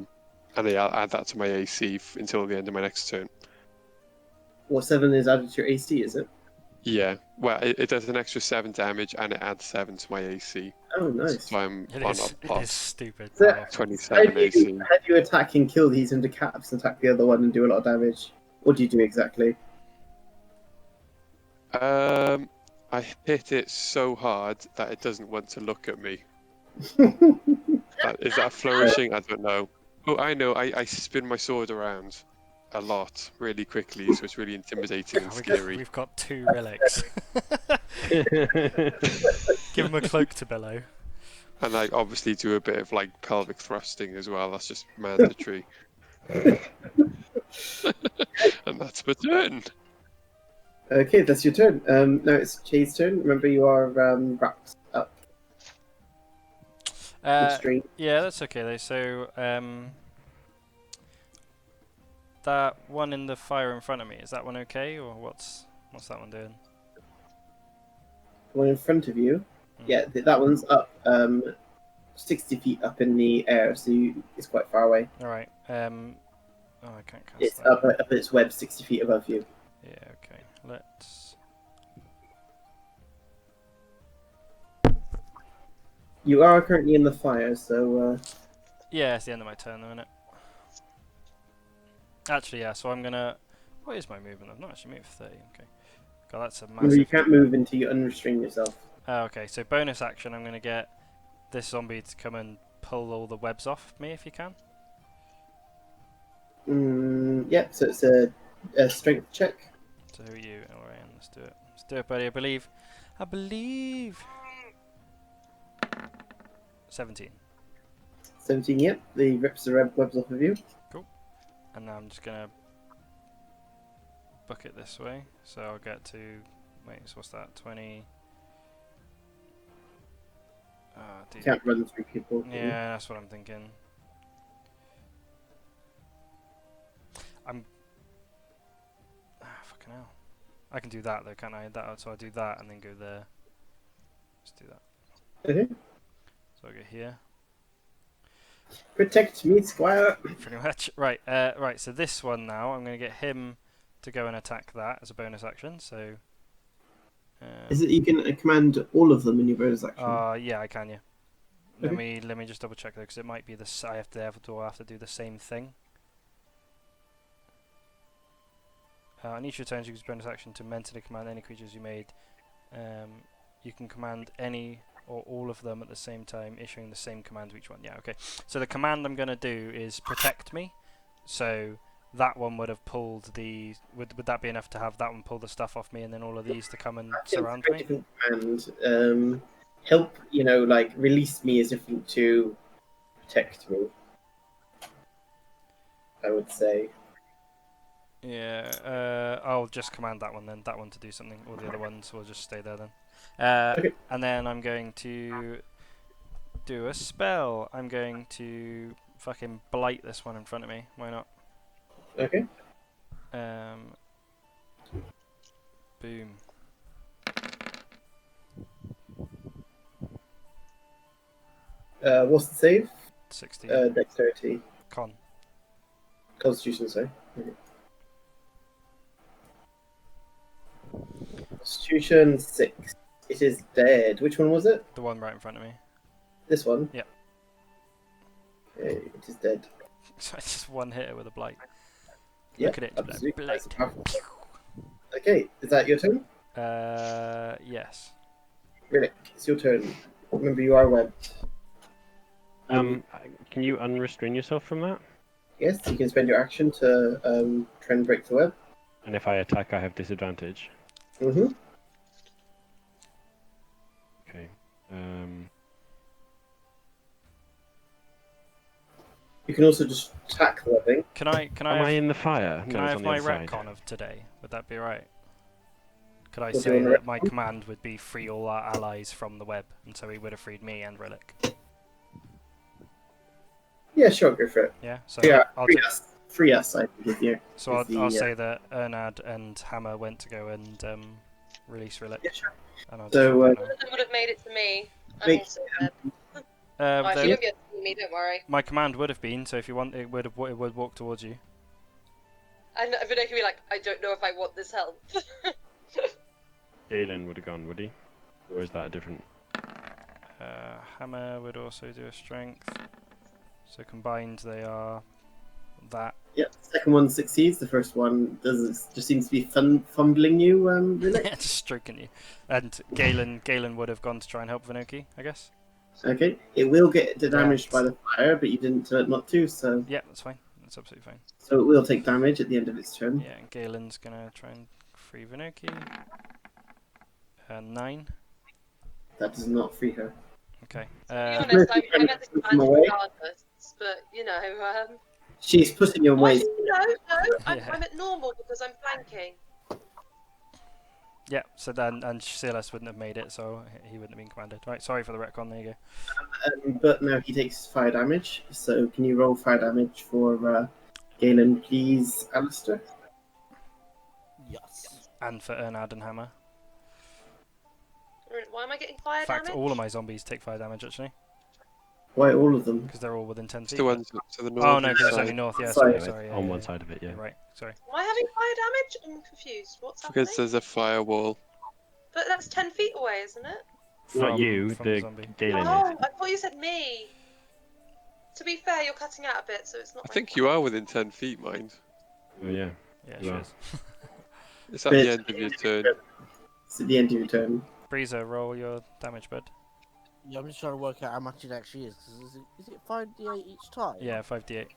And yeah, I'll add that to my AC until the end of my next turn. Well, 7 is added to your AC, is it? Yeah, well, it does an extra 7 damage, and it adds 7 to my AC. Oh, nice. So I'm It on is. a It is stupid. So- powerful. 27 AC. How do you attack and kill these into caps and attack the other one and do a lot of damage? What do you do exactly? I hit it so hard that it doesn't want to look at me. Is that flourishing? I don't know. Oh, I know. I spin my sword around a lot, really quickly, so it's really intimidating and scary. We've got 2 relics. Give him a cloak to bellow. And I obviously do a bit of like pelvic thrusting as well. That's just mandatory. And that's my turn. Okay, that's your turn. Now it's Chay's turn. Remember, you are wrapped up. Restrained. Yeah, that's okay though. So, that one in the fire in front of me, is that one okay, or what's that one doing? The one in front of you. Mm. Yeah, that one's up 60 feet up in the air, so it's quite far away. All right. Oh, I can't cast It's that. up at its web 60 feet above you. Yeah. Okay. Let's. You are currently in the fire, so Yeah, it's the end of my turn, though, isn't it? Actually, yeah. So I'm gonna. What is my movement? I've not actually moved 30. Okay. God, that's a remember massive. you can't move until you unrestrain yourself. Oh, okay. So bonus action, I'm gonna get this zombie to come and pull all the webs off me if you can. Yeah, so it's a strength check. So who are you? Alright, let's do it. Let's do it, buddy. I believe. 17. 17, yep. The rips the webs off of you. And now I'm just gonna book it this way. So I'll get to. Wait, so what's that? 20. You can't run through people. Yeah, that's what I'm thinking. Fucking hell. I can do that though, can't I? So I do that and then go there. Let's do that. Okay. So I go here. Protect me, Squire. Pretty much. Right, right, so this one now, I'm going to get him to go and attack that as a bonus action, so... Is it you can command all of them in your bonus action? yeah, I can, yeah. Let me just double check though, because it might be this. I have to do the same thing. On each return, you use bonus action to mentally command any creatures you made. You can command any or all of them at the same time, issuing the same command to each one. Yeah, okay. So the command I'm going to do is protect me. So that one would have pulled the... Would that be enough to have that one pull the stuff off me and then all of these to come and surround me? And help, like release me is different to protect me, I would say. Yeah, I'll just command that one then. That one to do something. All the other ones will just stay there then. Okay. And then I'm going to do a spell. I'm going to fucking blight this one in front of me. Why not? Okay. Boom. What's the save? 60. Dexterity. Con. Constitution, sorry. Okay. Constitution 6. It is dead. Which one was it? The one right in front of me. This one? Yeah. Okay, it is dead. So I just one hit it with a blight. Yeah, Look at it. absolutely. Blight. Nice and powerful. Okay, is that your turn? Yes. Rhillik, it's your turn. Remember, you are webbed. Can you unrestrain yourself from that? Yes, you can spend your action to try and break the web. And if I attack, I have disadvantage. Mm-hmm. Okay. You can also just attack the webbing. Can I Am I have, in the fire? can No, I it's have on the my other side. retcon of today? Would that be right? Could I What do you say want that to my retcon? command would be free all our allies from the web, and so he would have freed me and Rhillik? Yeah, sure, go for it. Yeah. So Yeah, I'll free do. us. Free us, I think, is the... So is I'll the, say that Ernad and Hammer went to go and release Rhillik. Yeah, sure. And I'll So, None of them would have made it to me. I'm Make- also dead. Oh, there- she won't be able to see me, don't worry. my command would have been, so if you want, it would walk towards you. And Vinay can be like, I don't know if I want this help. Galen would have gone, would he? Or is that a different? Hammer would also do a strength. So combined, they are that. yeah, second one succeeds. The first one just seems to be fumbling you, Rhillik. Yeah, just stroking you. And Galen would have gone to try and help Vinoki, I guess. Okay, it will get damaged by the fire, but you didn't tell it not to, so... Yeah, that's fine. That's absolutely fine. So it will take damage at the end of its turn. Yeah, and Galen's gonna try and free Vinoki. 9. That does not free her. Okay. To be honest, I meant the From command away. regardless, but you know, She's putting you away. I'm Yeah. at normal because I'm flanking. Yeah, so then, and Silas wouldn't have made it, so he wouldn't have been commanded. Right, sorry for the retcon, there you go. But now he takes fire damage. So can you roll fire damage for Galen, please, Alistair? Yes. And for Ernad and Hammer. Why am I getting fire In fact, damage? all of my zombies take fire damage, actually, Why all of them? because they're all within 10 It's feet. the ones to the north. Oh no, because it's only north, yeah, Sorry. sorry. Yeah, on yeah, one yeah. side of it, yeah. You're right, sorry. Am I having fire damage? I'm confused. What's happening? Because there's a firewall. But that's 10 feet away, isn't it? Not you, from the zombie. Galen is. Oh, I thought you said me. To be fair, you're cutting out a bit, so it's not. I think you are within 10 feet, mind. Oh, yeah. Yeah, You she are. is. It's at But- the end of your turn. It's at the end of your turn. Breezer, roll your damage, bud. Yeah, I'm just trying to work out how much it actually is. 'Cause is it 5d8 each time? Yeah, 5d8.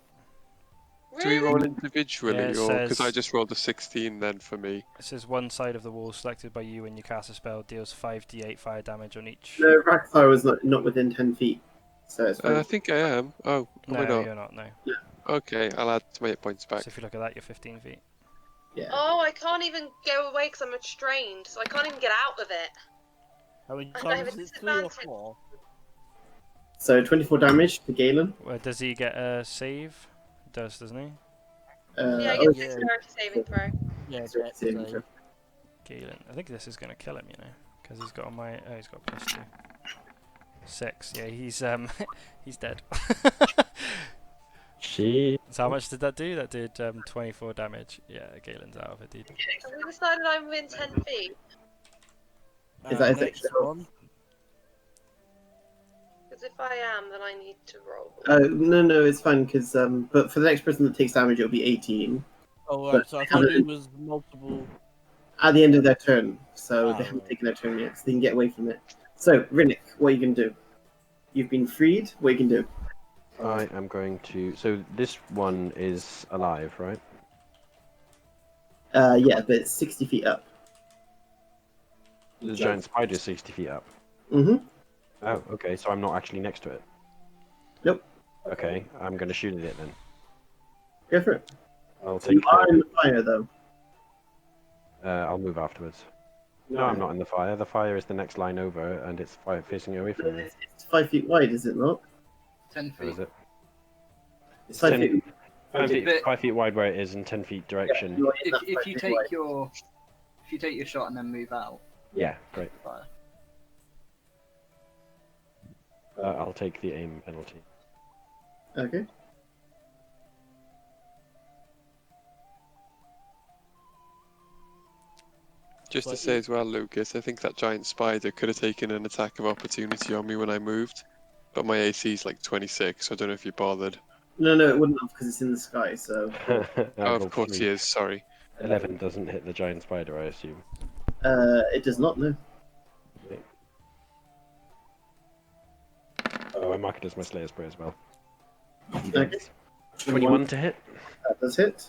Do we roll Really? individually, Yeah, it or because I says- just rolled a 16 then for me? It says one side of the wall selected by you when you cast a spell deals 5d8 fire damage on each. No, Rackfire was not within 10 feet. So it's fine. I think I am. Oh, am No, I not? you're not, no. Okay, I'll add my hit points back. So if you look at that, you're 15 feet. Yeah. Oh, I can't even go away because I'm restrained, so I can't even get out of it. How many I have times a is it? 3 or disadvantage. 4? So 24 damage to Galen. Well, does he get a save? He does, doesn't he? Yeah, I Oh, get yeah. dexterity saving throw. Yeah, Sorry, dex saving save. throw. Galen. I think this is gonna kill him, you know, because he's got on my. Oh, he's got +2. 6. Yeah, he's he's dead. She. So how much did that do? That did 24 damage. Yeah, Galen's out of it, dude. Have we decided I'm within 10 feet? Is that his Next extra? one. Because if I am, then I need to roll. No, it's fine, because, but for the next person that takes damage, it'll be 18 Oh, right, But so I thought haven't- it was multiple. at the end of their turn. So Ah, they haven't right. taken their turn yet, so they can get away from it. So, Rhillik, what are you going to do? You've been freed, what are you going to do? I am going to. So this one is alive, right? Yeah, but it's 60 feet up. The giant spider is 60 feet up. Mm-hmm. Oh, okay. So I'm not actually next to it. Nope. Okay, I'm going to shoot at it then. Go for it. I'll You take. are in the fire, though. I'll move afterwards. No, I'm not in the fire. The fire is the next line over, and it's fire facing away from me. It's 5 feet wide, is it not? 10 Or is feet. it? It's 5 10 feet. 5 feet wide where it is, and 10 feet direction. You're in that If 5 you feet take wide. your shot and then move out, Yeah, great. fire. I'll take the aim penalty. Okay. Just to But say you- as well, Lucas, I think that giant spider could have taken an attack of opportunity on me when I moved, but my AC is like 26, so I don't know if you bothered. No, it wouldn't have because it's in the sky. So Oh, of Roll course he 3. is, sorry. 11 doesn't hit the giant spider, I assume. it does not. No. Oh, I mark it as my Slayer's Prayer as well. Okay. 21 to hit. That does hit.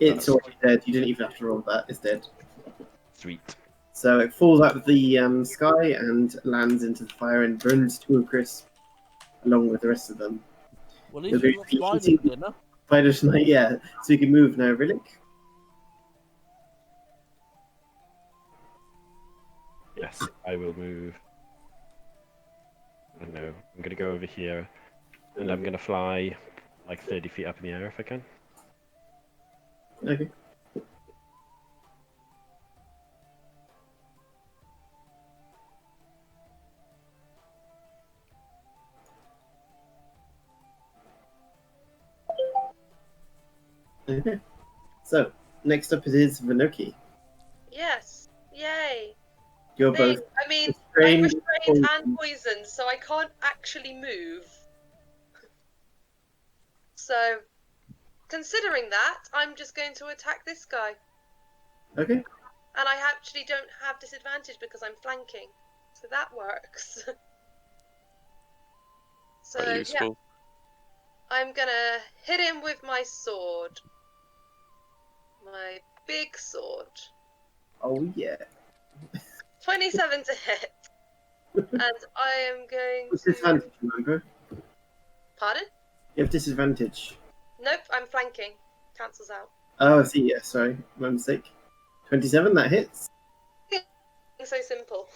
It's already dead. You didn't even have to roll that. It's dead. Sweet. So it falls out of the sky and lands into the fire and burns to a crisp, along with the rest of them. Well, at You'll least be you got spider eating for dinner. spider tonight, yeah. So you can move now, Rhillik. Yes, I will move. I don't know. I'm going to go over here, and I'm going to fly like 30 feet up in the air if I can. Okay. Okay. So next up it is Vanoki. Yes. Yay. You're Thing. both I mean, I'm restrained, restrained and poisoned, so I can't actually move. So, considering that, I'm just going to attack this guy. Okay. And I actually don't have disadvantage because I'm flanking. So that works. So, Quite yeah, useful. I'm gonna hit him with my sword. My big sword. Oh yeah. 27 to hit. And I am going to... Disadvantage, remember? Pardon? You have disadvantage. Nope, I'm flanking. Cancels out. Oh, I see. Yeah, sorry, my mistake. 27. That hits. So simple.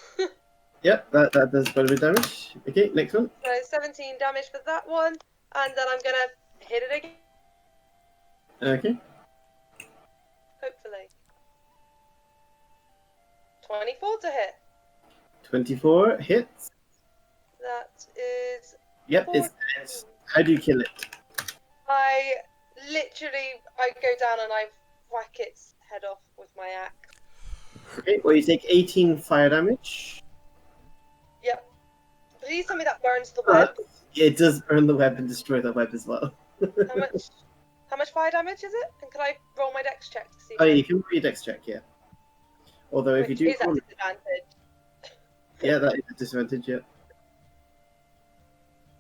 Yep, that does quite a bit of damage. Okay, next one. So 17 damage for that one. And then I'm gonna hit it again. Okay. Hopefully. 24 to hit. 24 hits. That is... Yep, 14. it's dead. How do you kill it? I go down and I whack its head off with my axe. Okay, well you take 18 fire damage. Yep. Please tell me that burns the web. But it does burn the web and destroy the web as well. How much fire damage is it? And can I roll my dex check to see? Oh, yeah, you can roll your dex check, yeah. Although if you do, is at disadvantage. yeah, that is a disadvantage. Yeah.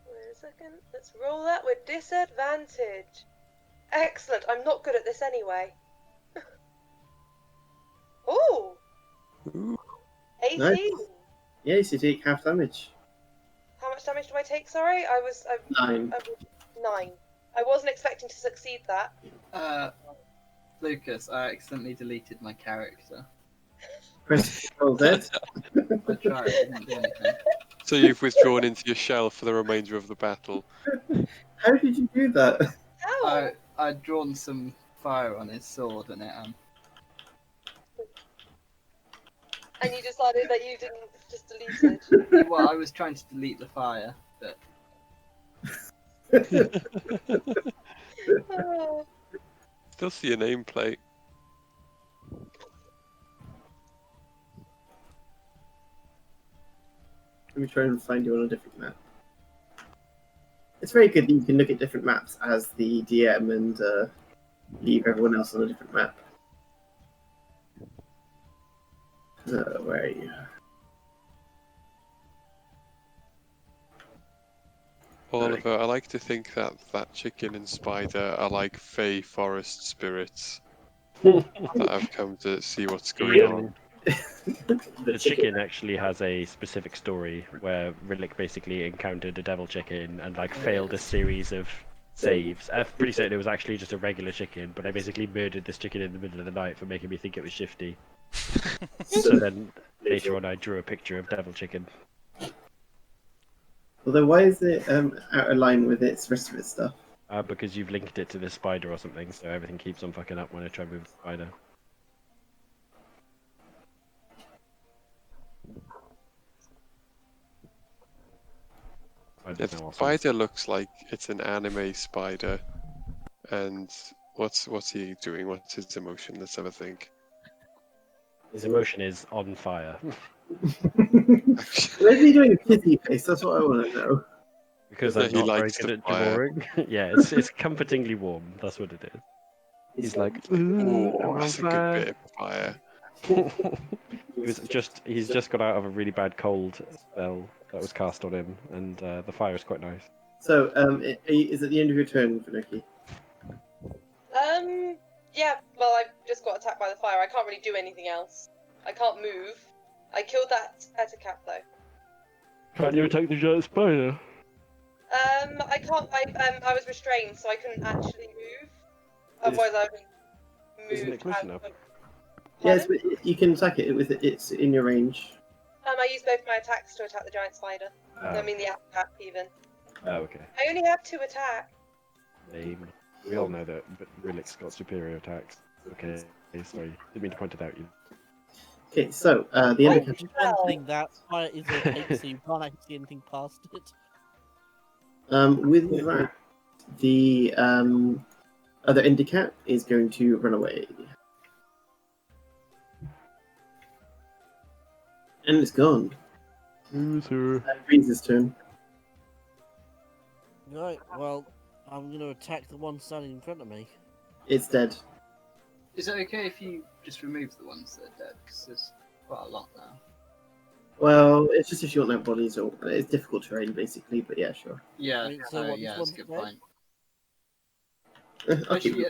Wait a second. Let's roll that with disadvantage. Excellent. I'm not good at this anyway. Ooh. Ooh. 18. Nice. Yeah, so you take half damage. How much damage do I take? Sorry, I was 9. 9. I wasn't expecting to succeed that. Lucas, I accidentally deleted my character. Press Control Z. I tried, it didn't do anything. So you've withdrawn into your shell for the remainder of the battle. How did you do that? Ow! I'd drawn some fire on his sword and it And you decided that you didn't just delete it. well, I was trying to delete the fire, but Oh. Still see your nameplate. Let me try and find you on a different map. It's very good that you can look at different maps as the DM and leave everyone else on a different map. Where are you? Oliver, I like to think that that chicken and spider are like fey forest spirits that have come to see what's going on. The chicken actually has a specific story where Rhillik basically encountered a devil chicken and like failed a series of saves. I'm pretty certain it was actually just a regular chicken, but I basically murdered this chicken in the middle of the night for making me think it was shifty. So then later on I drew a picture of devil chicken. Although, why is it out of line with its rest of its stuff? Because you've linked it to this spider or something, so everything keeps on fucking up when I try to move the spider. The spider looks like it's an anime spider. And what's he doing? What's his emotion? Let's have a think. His emotion is on fire. Why is he doing a kissy face? That's what I want to know. Because No, I'm he not very likes good the at fire. drawing. Yeah, it's comfortingly warm. That's what it is. He's like, ooh, I'm on that's a good fire. bit of fire. He's just got out of a really bad cold spell that was cast on him, and the fire is quite nice. So, is it the end of your turn, Funuki? Yeah, well, I just got attacked by the fire. I can't really do anything else. I can't move. I killed that Ettercap, though. Can't you attack the giant spider? I can't. I was restrained, so I couldn't actually move. Otherwise, I would have Isn't it moved. close enough? Yes, but you can attack it with it's in your range. I use both my attacks to attack the giant spider. Oh. I mean the attack even. Oh, okay. I only have 2 attacks. Lame. We all know that, but Rhillik's got superior attacks. Okay, sorry. Didn't mean to point it out. Okay, so the end of One thing that fire is opaque, so you can't actually see anything past it. with that, the other Indicat is going to run away. And it's gone. Loser. Breeze's turn. Right, well, I'm going to attack the one standing in front of me. It's dead. Is it okay if you just remove the ones that are dead? Because there's quite a lot now. Well, it's just if you don't have bodies, or it's difficult terrain basically. But yeah, sure. Yeah, Wait, so what, yeah, this that's a good one's point. I'll keep Actually,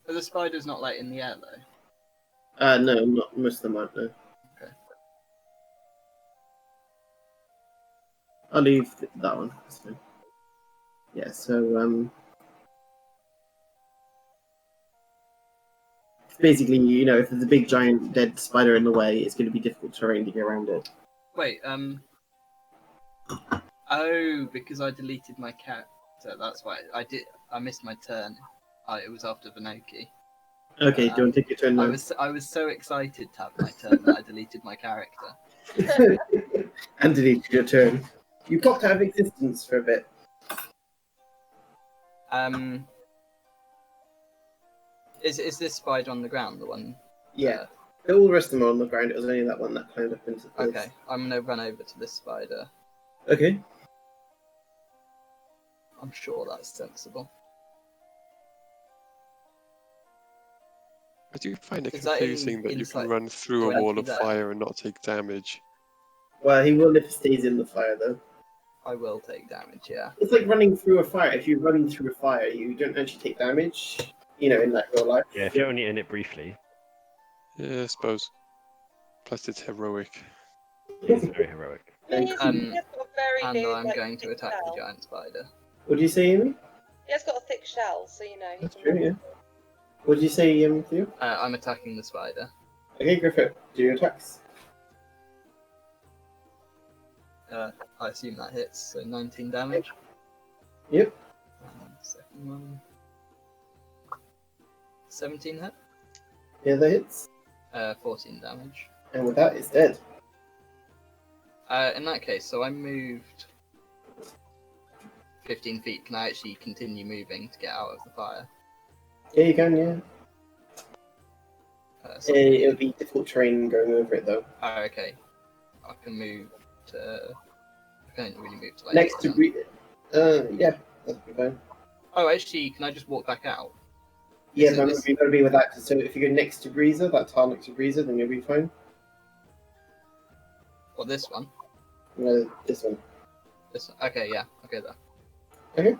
are the spiders not like in the air though? no, not most of them aren't. No. Okay. I'll leave that one. That's fine. Yeah. So basically, if there's a big giant dead spider in the way, it's going to be difficult terrain to get around it. Wait, oh, because I deleted my character. That's why I missed my turn. It was after Vanoki. Okay, do you want to take your turn now? I was so excited to have my turn that I deleted my character. And deleted your turn. You popped out of existence for a bit. Is this spider on the ground the one? Yeah. All the rest of them are on the ground. It was only that one that climbed up into the Okay, I'm gonna run over to this spider. Okay. I'm sure that's sensible. I do find it Is that confusing that you inside? can run through a Can I wall do of that? fire and not take damage. Well, he will if he stays in the fire, though. I will take damage, yeah. It's like running through a fire. If you run through a fire, you don't actually take damage. In like real life. Yeah, if you're only in it briefly. Yeah, I suppose. Plus, it's heroic. It's very heroic. And I'm going to attack the giant spider. What did you say, Amy? He has got a thick shell, so you know. That's true, yeah. What did you say, Theo? I'm attacking the spider. Okay, go for it. Do your attacks. I assume that hits, so 19 damage. Yep. Second one. 17 hit. Yeah, that hits. 14 damage. And with that, it's dead. In that case, so I moved 15 feet. Can I actually continue moving to get out of the fire? Yeah, you can, yeah. It'll be difficult terrain going over it, though. Oh, okay. I can move to... I can't really move to like... Next to yeah, that'll be fine. Oh, actually, can I just walk back out? Yeah, but you've got to be with that. So if you go next to Breezer, that tile next to Breezer, then you'll be fine. Or this one? No, this one. This one. Okay, yeah. Okay, there. Okay.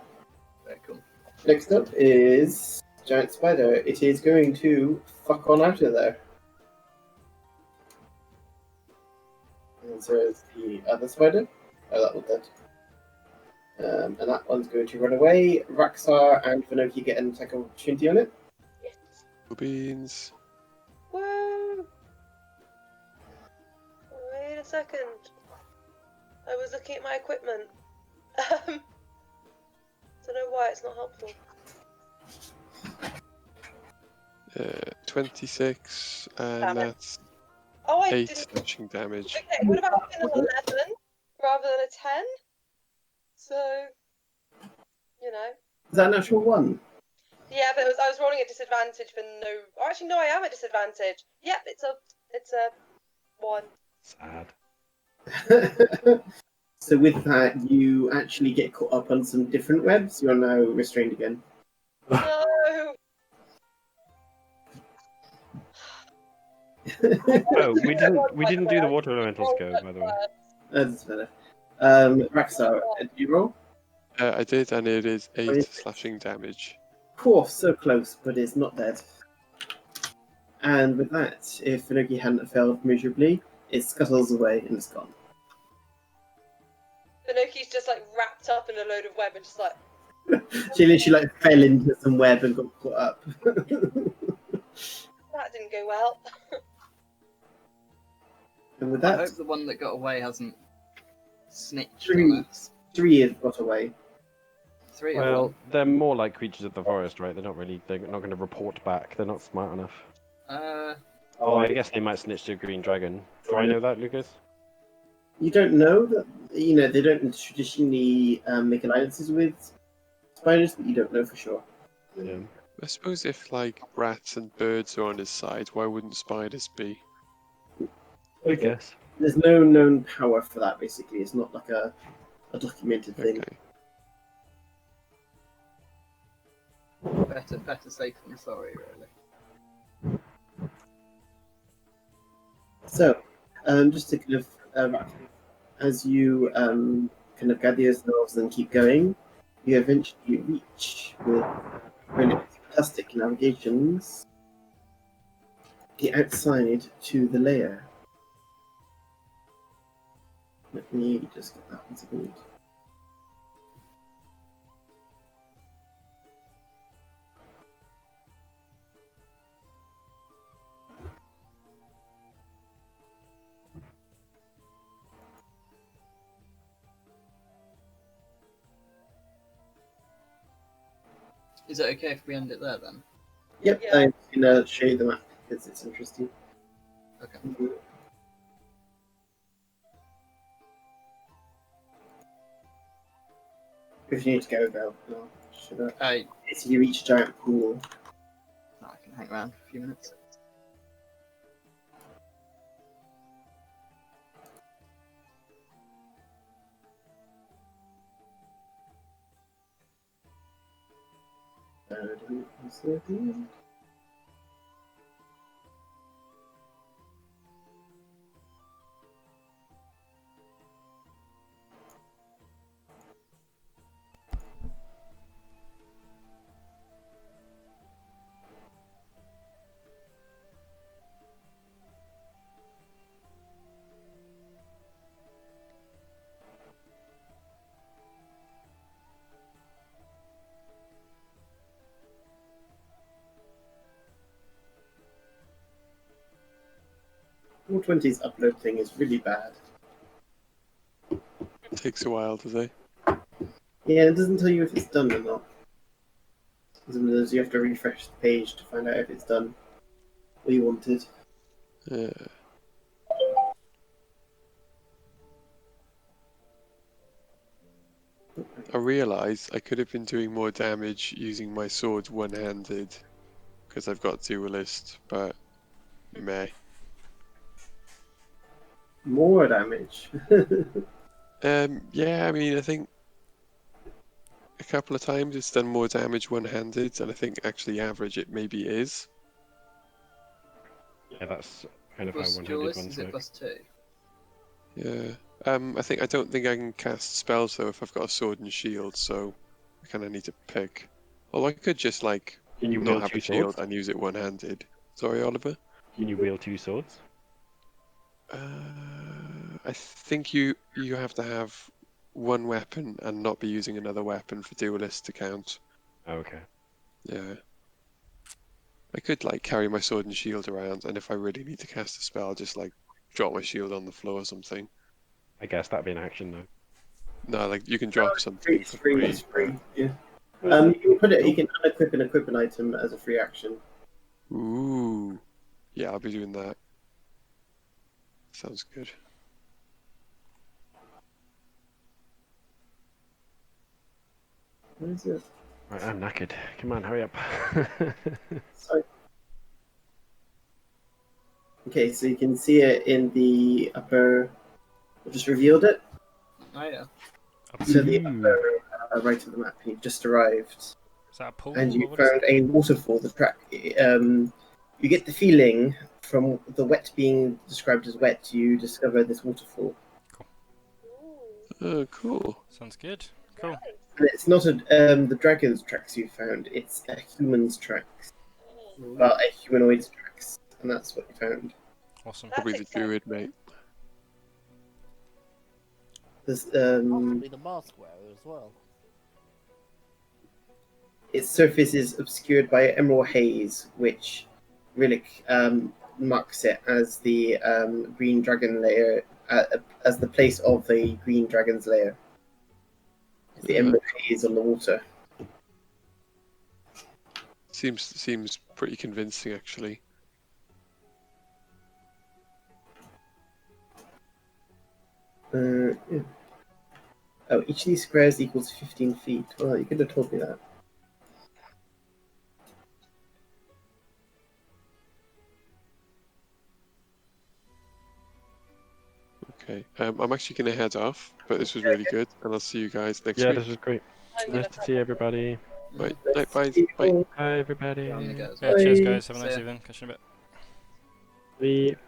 Very cool. Next up is Giant Spider. It is going to fuck on out of there. And so is the other spider. Oh, that one's dead. And that one's going to run away. Raxar and Vanoki get an attack of opportunity on it. Yes. Beans. Woo! Wait a second. I was looking at my equipment. Don't know why it's not helpful. 26, and Damn it. that's Oh, I 8 didn't. slashing damage. Okay, what about an 11 rather than a 10? So, you know. Is that an actual one? Yeah, but I was rolling at disadvantage for no. Oh, actually, no, I am at disadvantage. Yep, it's a 1. Sad. So with that, you actually get caught up on some different webs. You are now restrained again. No. Oh, we didn't do the water elementals go, by the way. That's better. Raxar, did you roll? I did, and it is 8 is it? slashing damage. Cool, so close, but it's not dead. And with that, if Rhillik hadn't failed miserably, it scuttles away and it's gone. Pinocchio's just like wrapped up in a load of web and just like. She literally like fell into some web and got caught up. That didn't go well. And with I that, hope the one that got away hasn't snitched Three. on us. 3 have got away. 3 of Well, them. they're more like creatures of the forest, right? They're not going to report back. They're not smart enough. Oh, I guess they might snitch to a green dragon. Do I know that, Lucas? You don't know that, they don't traditionally make alliances with spiders, but you don't know for sure. Yeah. I suppose if like rats and birds are on his side, why wouldn't spiders be? I guess. There's no known power for that, basically. It's not like a documented thing. Okay. Better safe than sorry, really. So, just to kind of, as you kind of gather yourselves and keep going, you eventually reach with really fantastic navigations the outside to the layer. Let me just get that 1 second. Is it okay if we end it there then? Yep, Yeah. I'm going to show you the map because it's interesting. Okay. If you need to go, no. Should I? No, It's you reach a giant pool. I can hang around for a few minutes. All 20's upload thing is really bad. Takes a while, does it? Yeah, it doesn't tell you if it's done or not. Sometimes you have to refresh the page to find out if it's done what you wanted. I realise I could have been doing more damage using my sword one-handed because I've got duelist, but meh. More damage. Yeah, I mean, I think a couple of times it's done more damage one-handed, and I think actually average it maybe is. Yeah, that's kind of how Plus one-handed duelist, ones is it work. plus 2? Yeah. I don't think I can cast spells though if I've got a sword and shield, so I kind of need to pick. Well, I could just like Can you not wield have two a shield swords? and use it one-handed. Sorry, Oliver. Can you wield 2 swords? I think you have to have one weapon and not be using another weapon for duelist to count. Oh, okay. Yeah. I could like carry my sword and shield around, and if I really need to cast a spell, just like drop my shield on the floor or something. I guess that'd be an action though. No, like you can drop something It's for free. free. It's free. but- Yeah. You can put it. You can unequip and equip an item as a free action. Ooh. Yeah, I'll be doing that. Sounds good. Where is it? Right, I'm knackered. Come on, hurry up. Sorry. Okay, so you can see it in the upper. I just revealed it. Oh yeah. So the Ooh. upper right of the map. You've just arrived, Is that a pool? and you or what is found it? a waterfall. The track. You get the feeling from the wet being described as wet. You discover this waterfall. Oh, cool. Sounds good. Cool. And it's not the dragon's tracks you found. It's a human's tracks. Well, a humanoid's tracks, and that's what you found. Awesome. Probably the druid, mate. There's, Possibly the mask wearer as well. its surface is obscured by emerald haze, which Rhillik marks it as the green dragon layer, as the place of the green dragon's lair. It's the emerald haze on the water. Seems pretty convincing, actually. Yeah. Oh, each of these squares equals 15 feet. Well, you could have told me that. Okay. I'm actually going to head off, but this was really good, and I'll see you guys next Yeah, week. this was great. Nice to see everybody. Right. Night, bye. Bye. Bye, everybody. I'm gonna go as Yeah, well. cheers, Bye. guys. Have a See nice ya. evening. Catch you in a bit. Bye.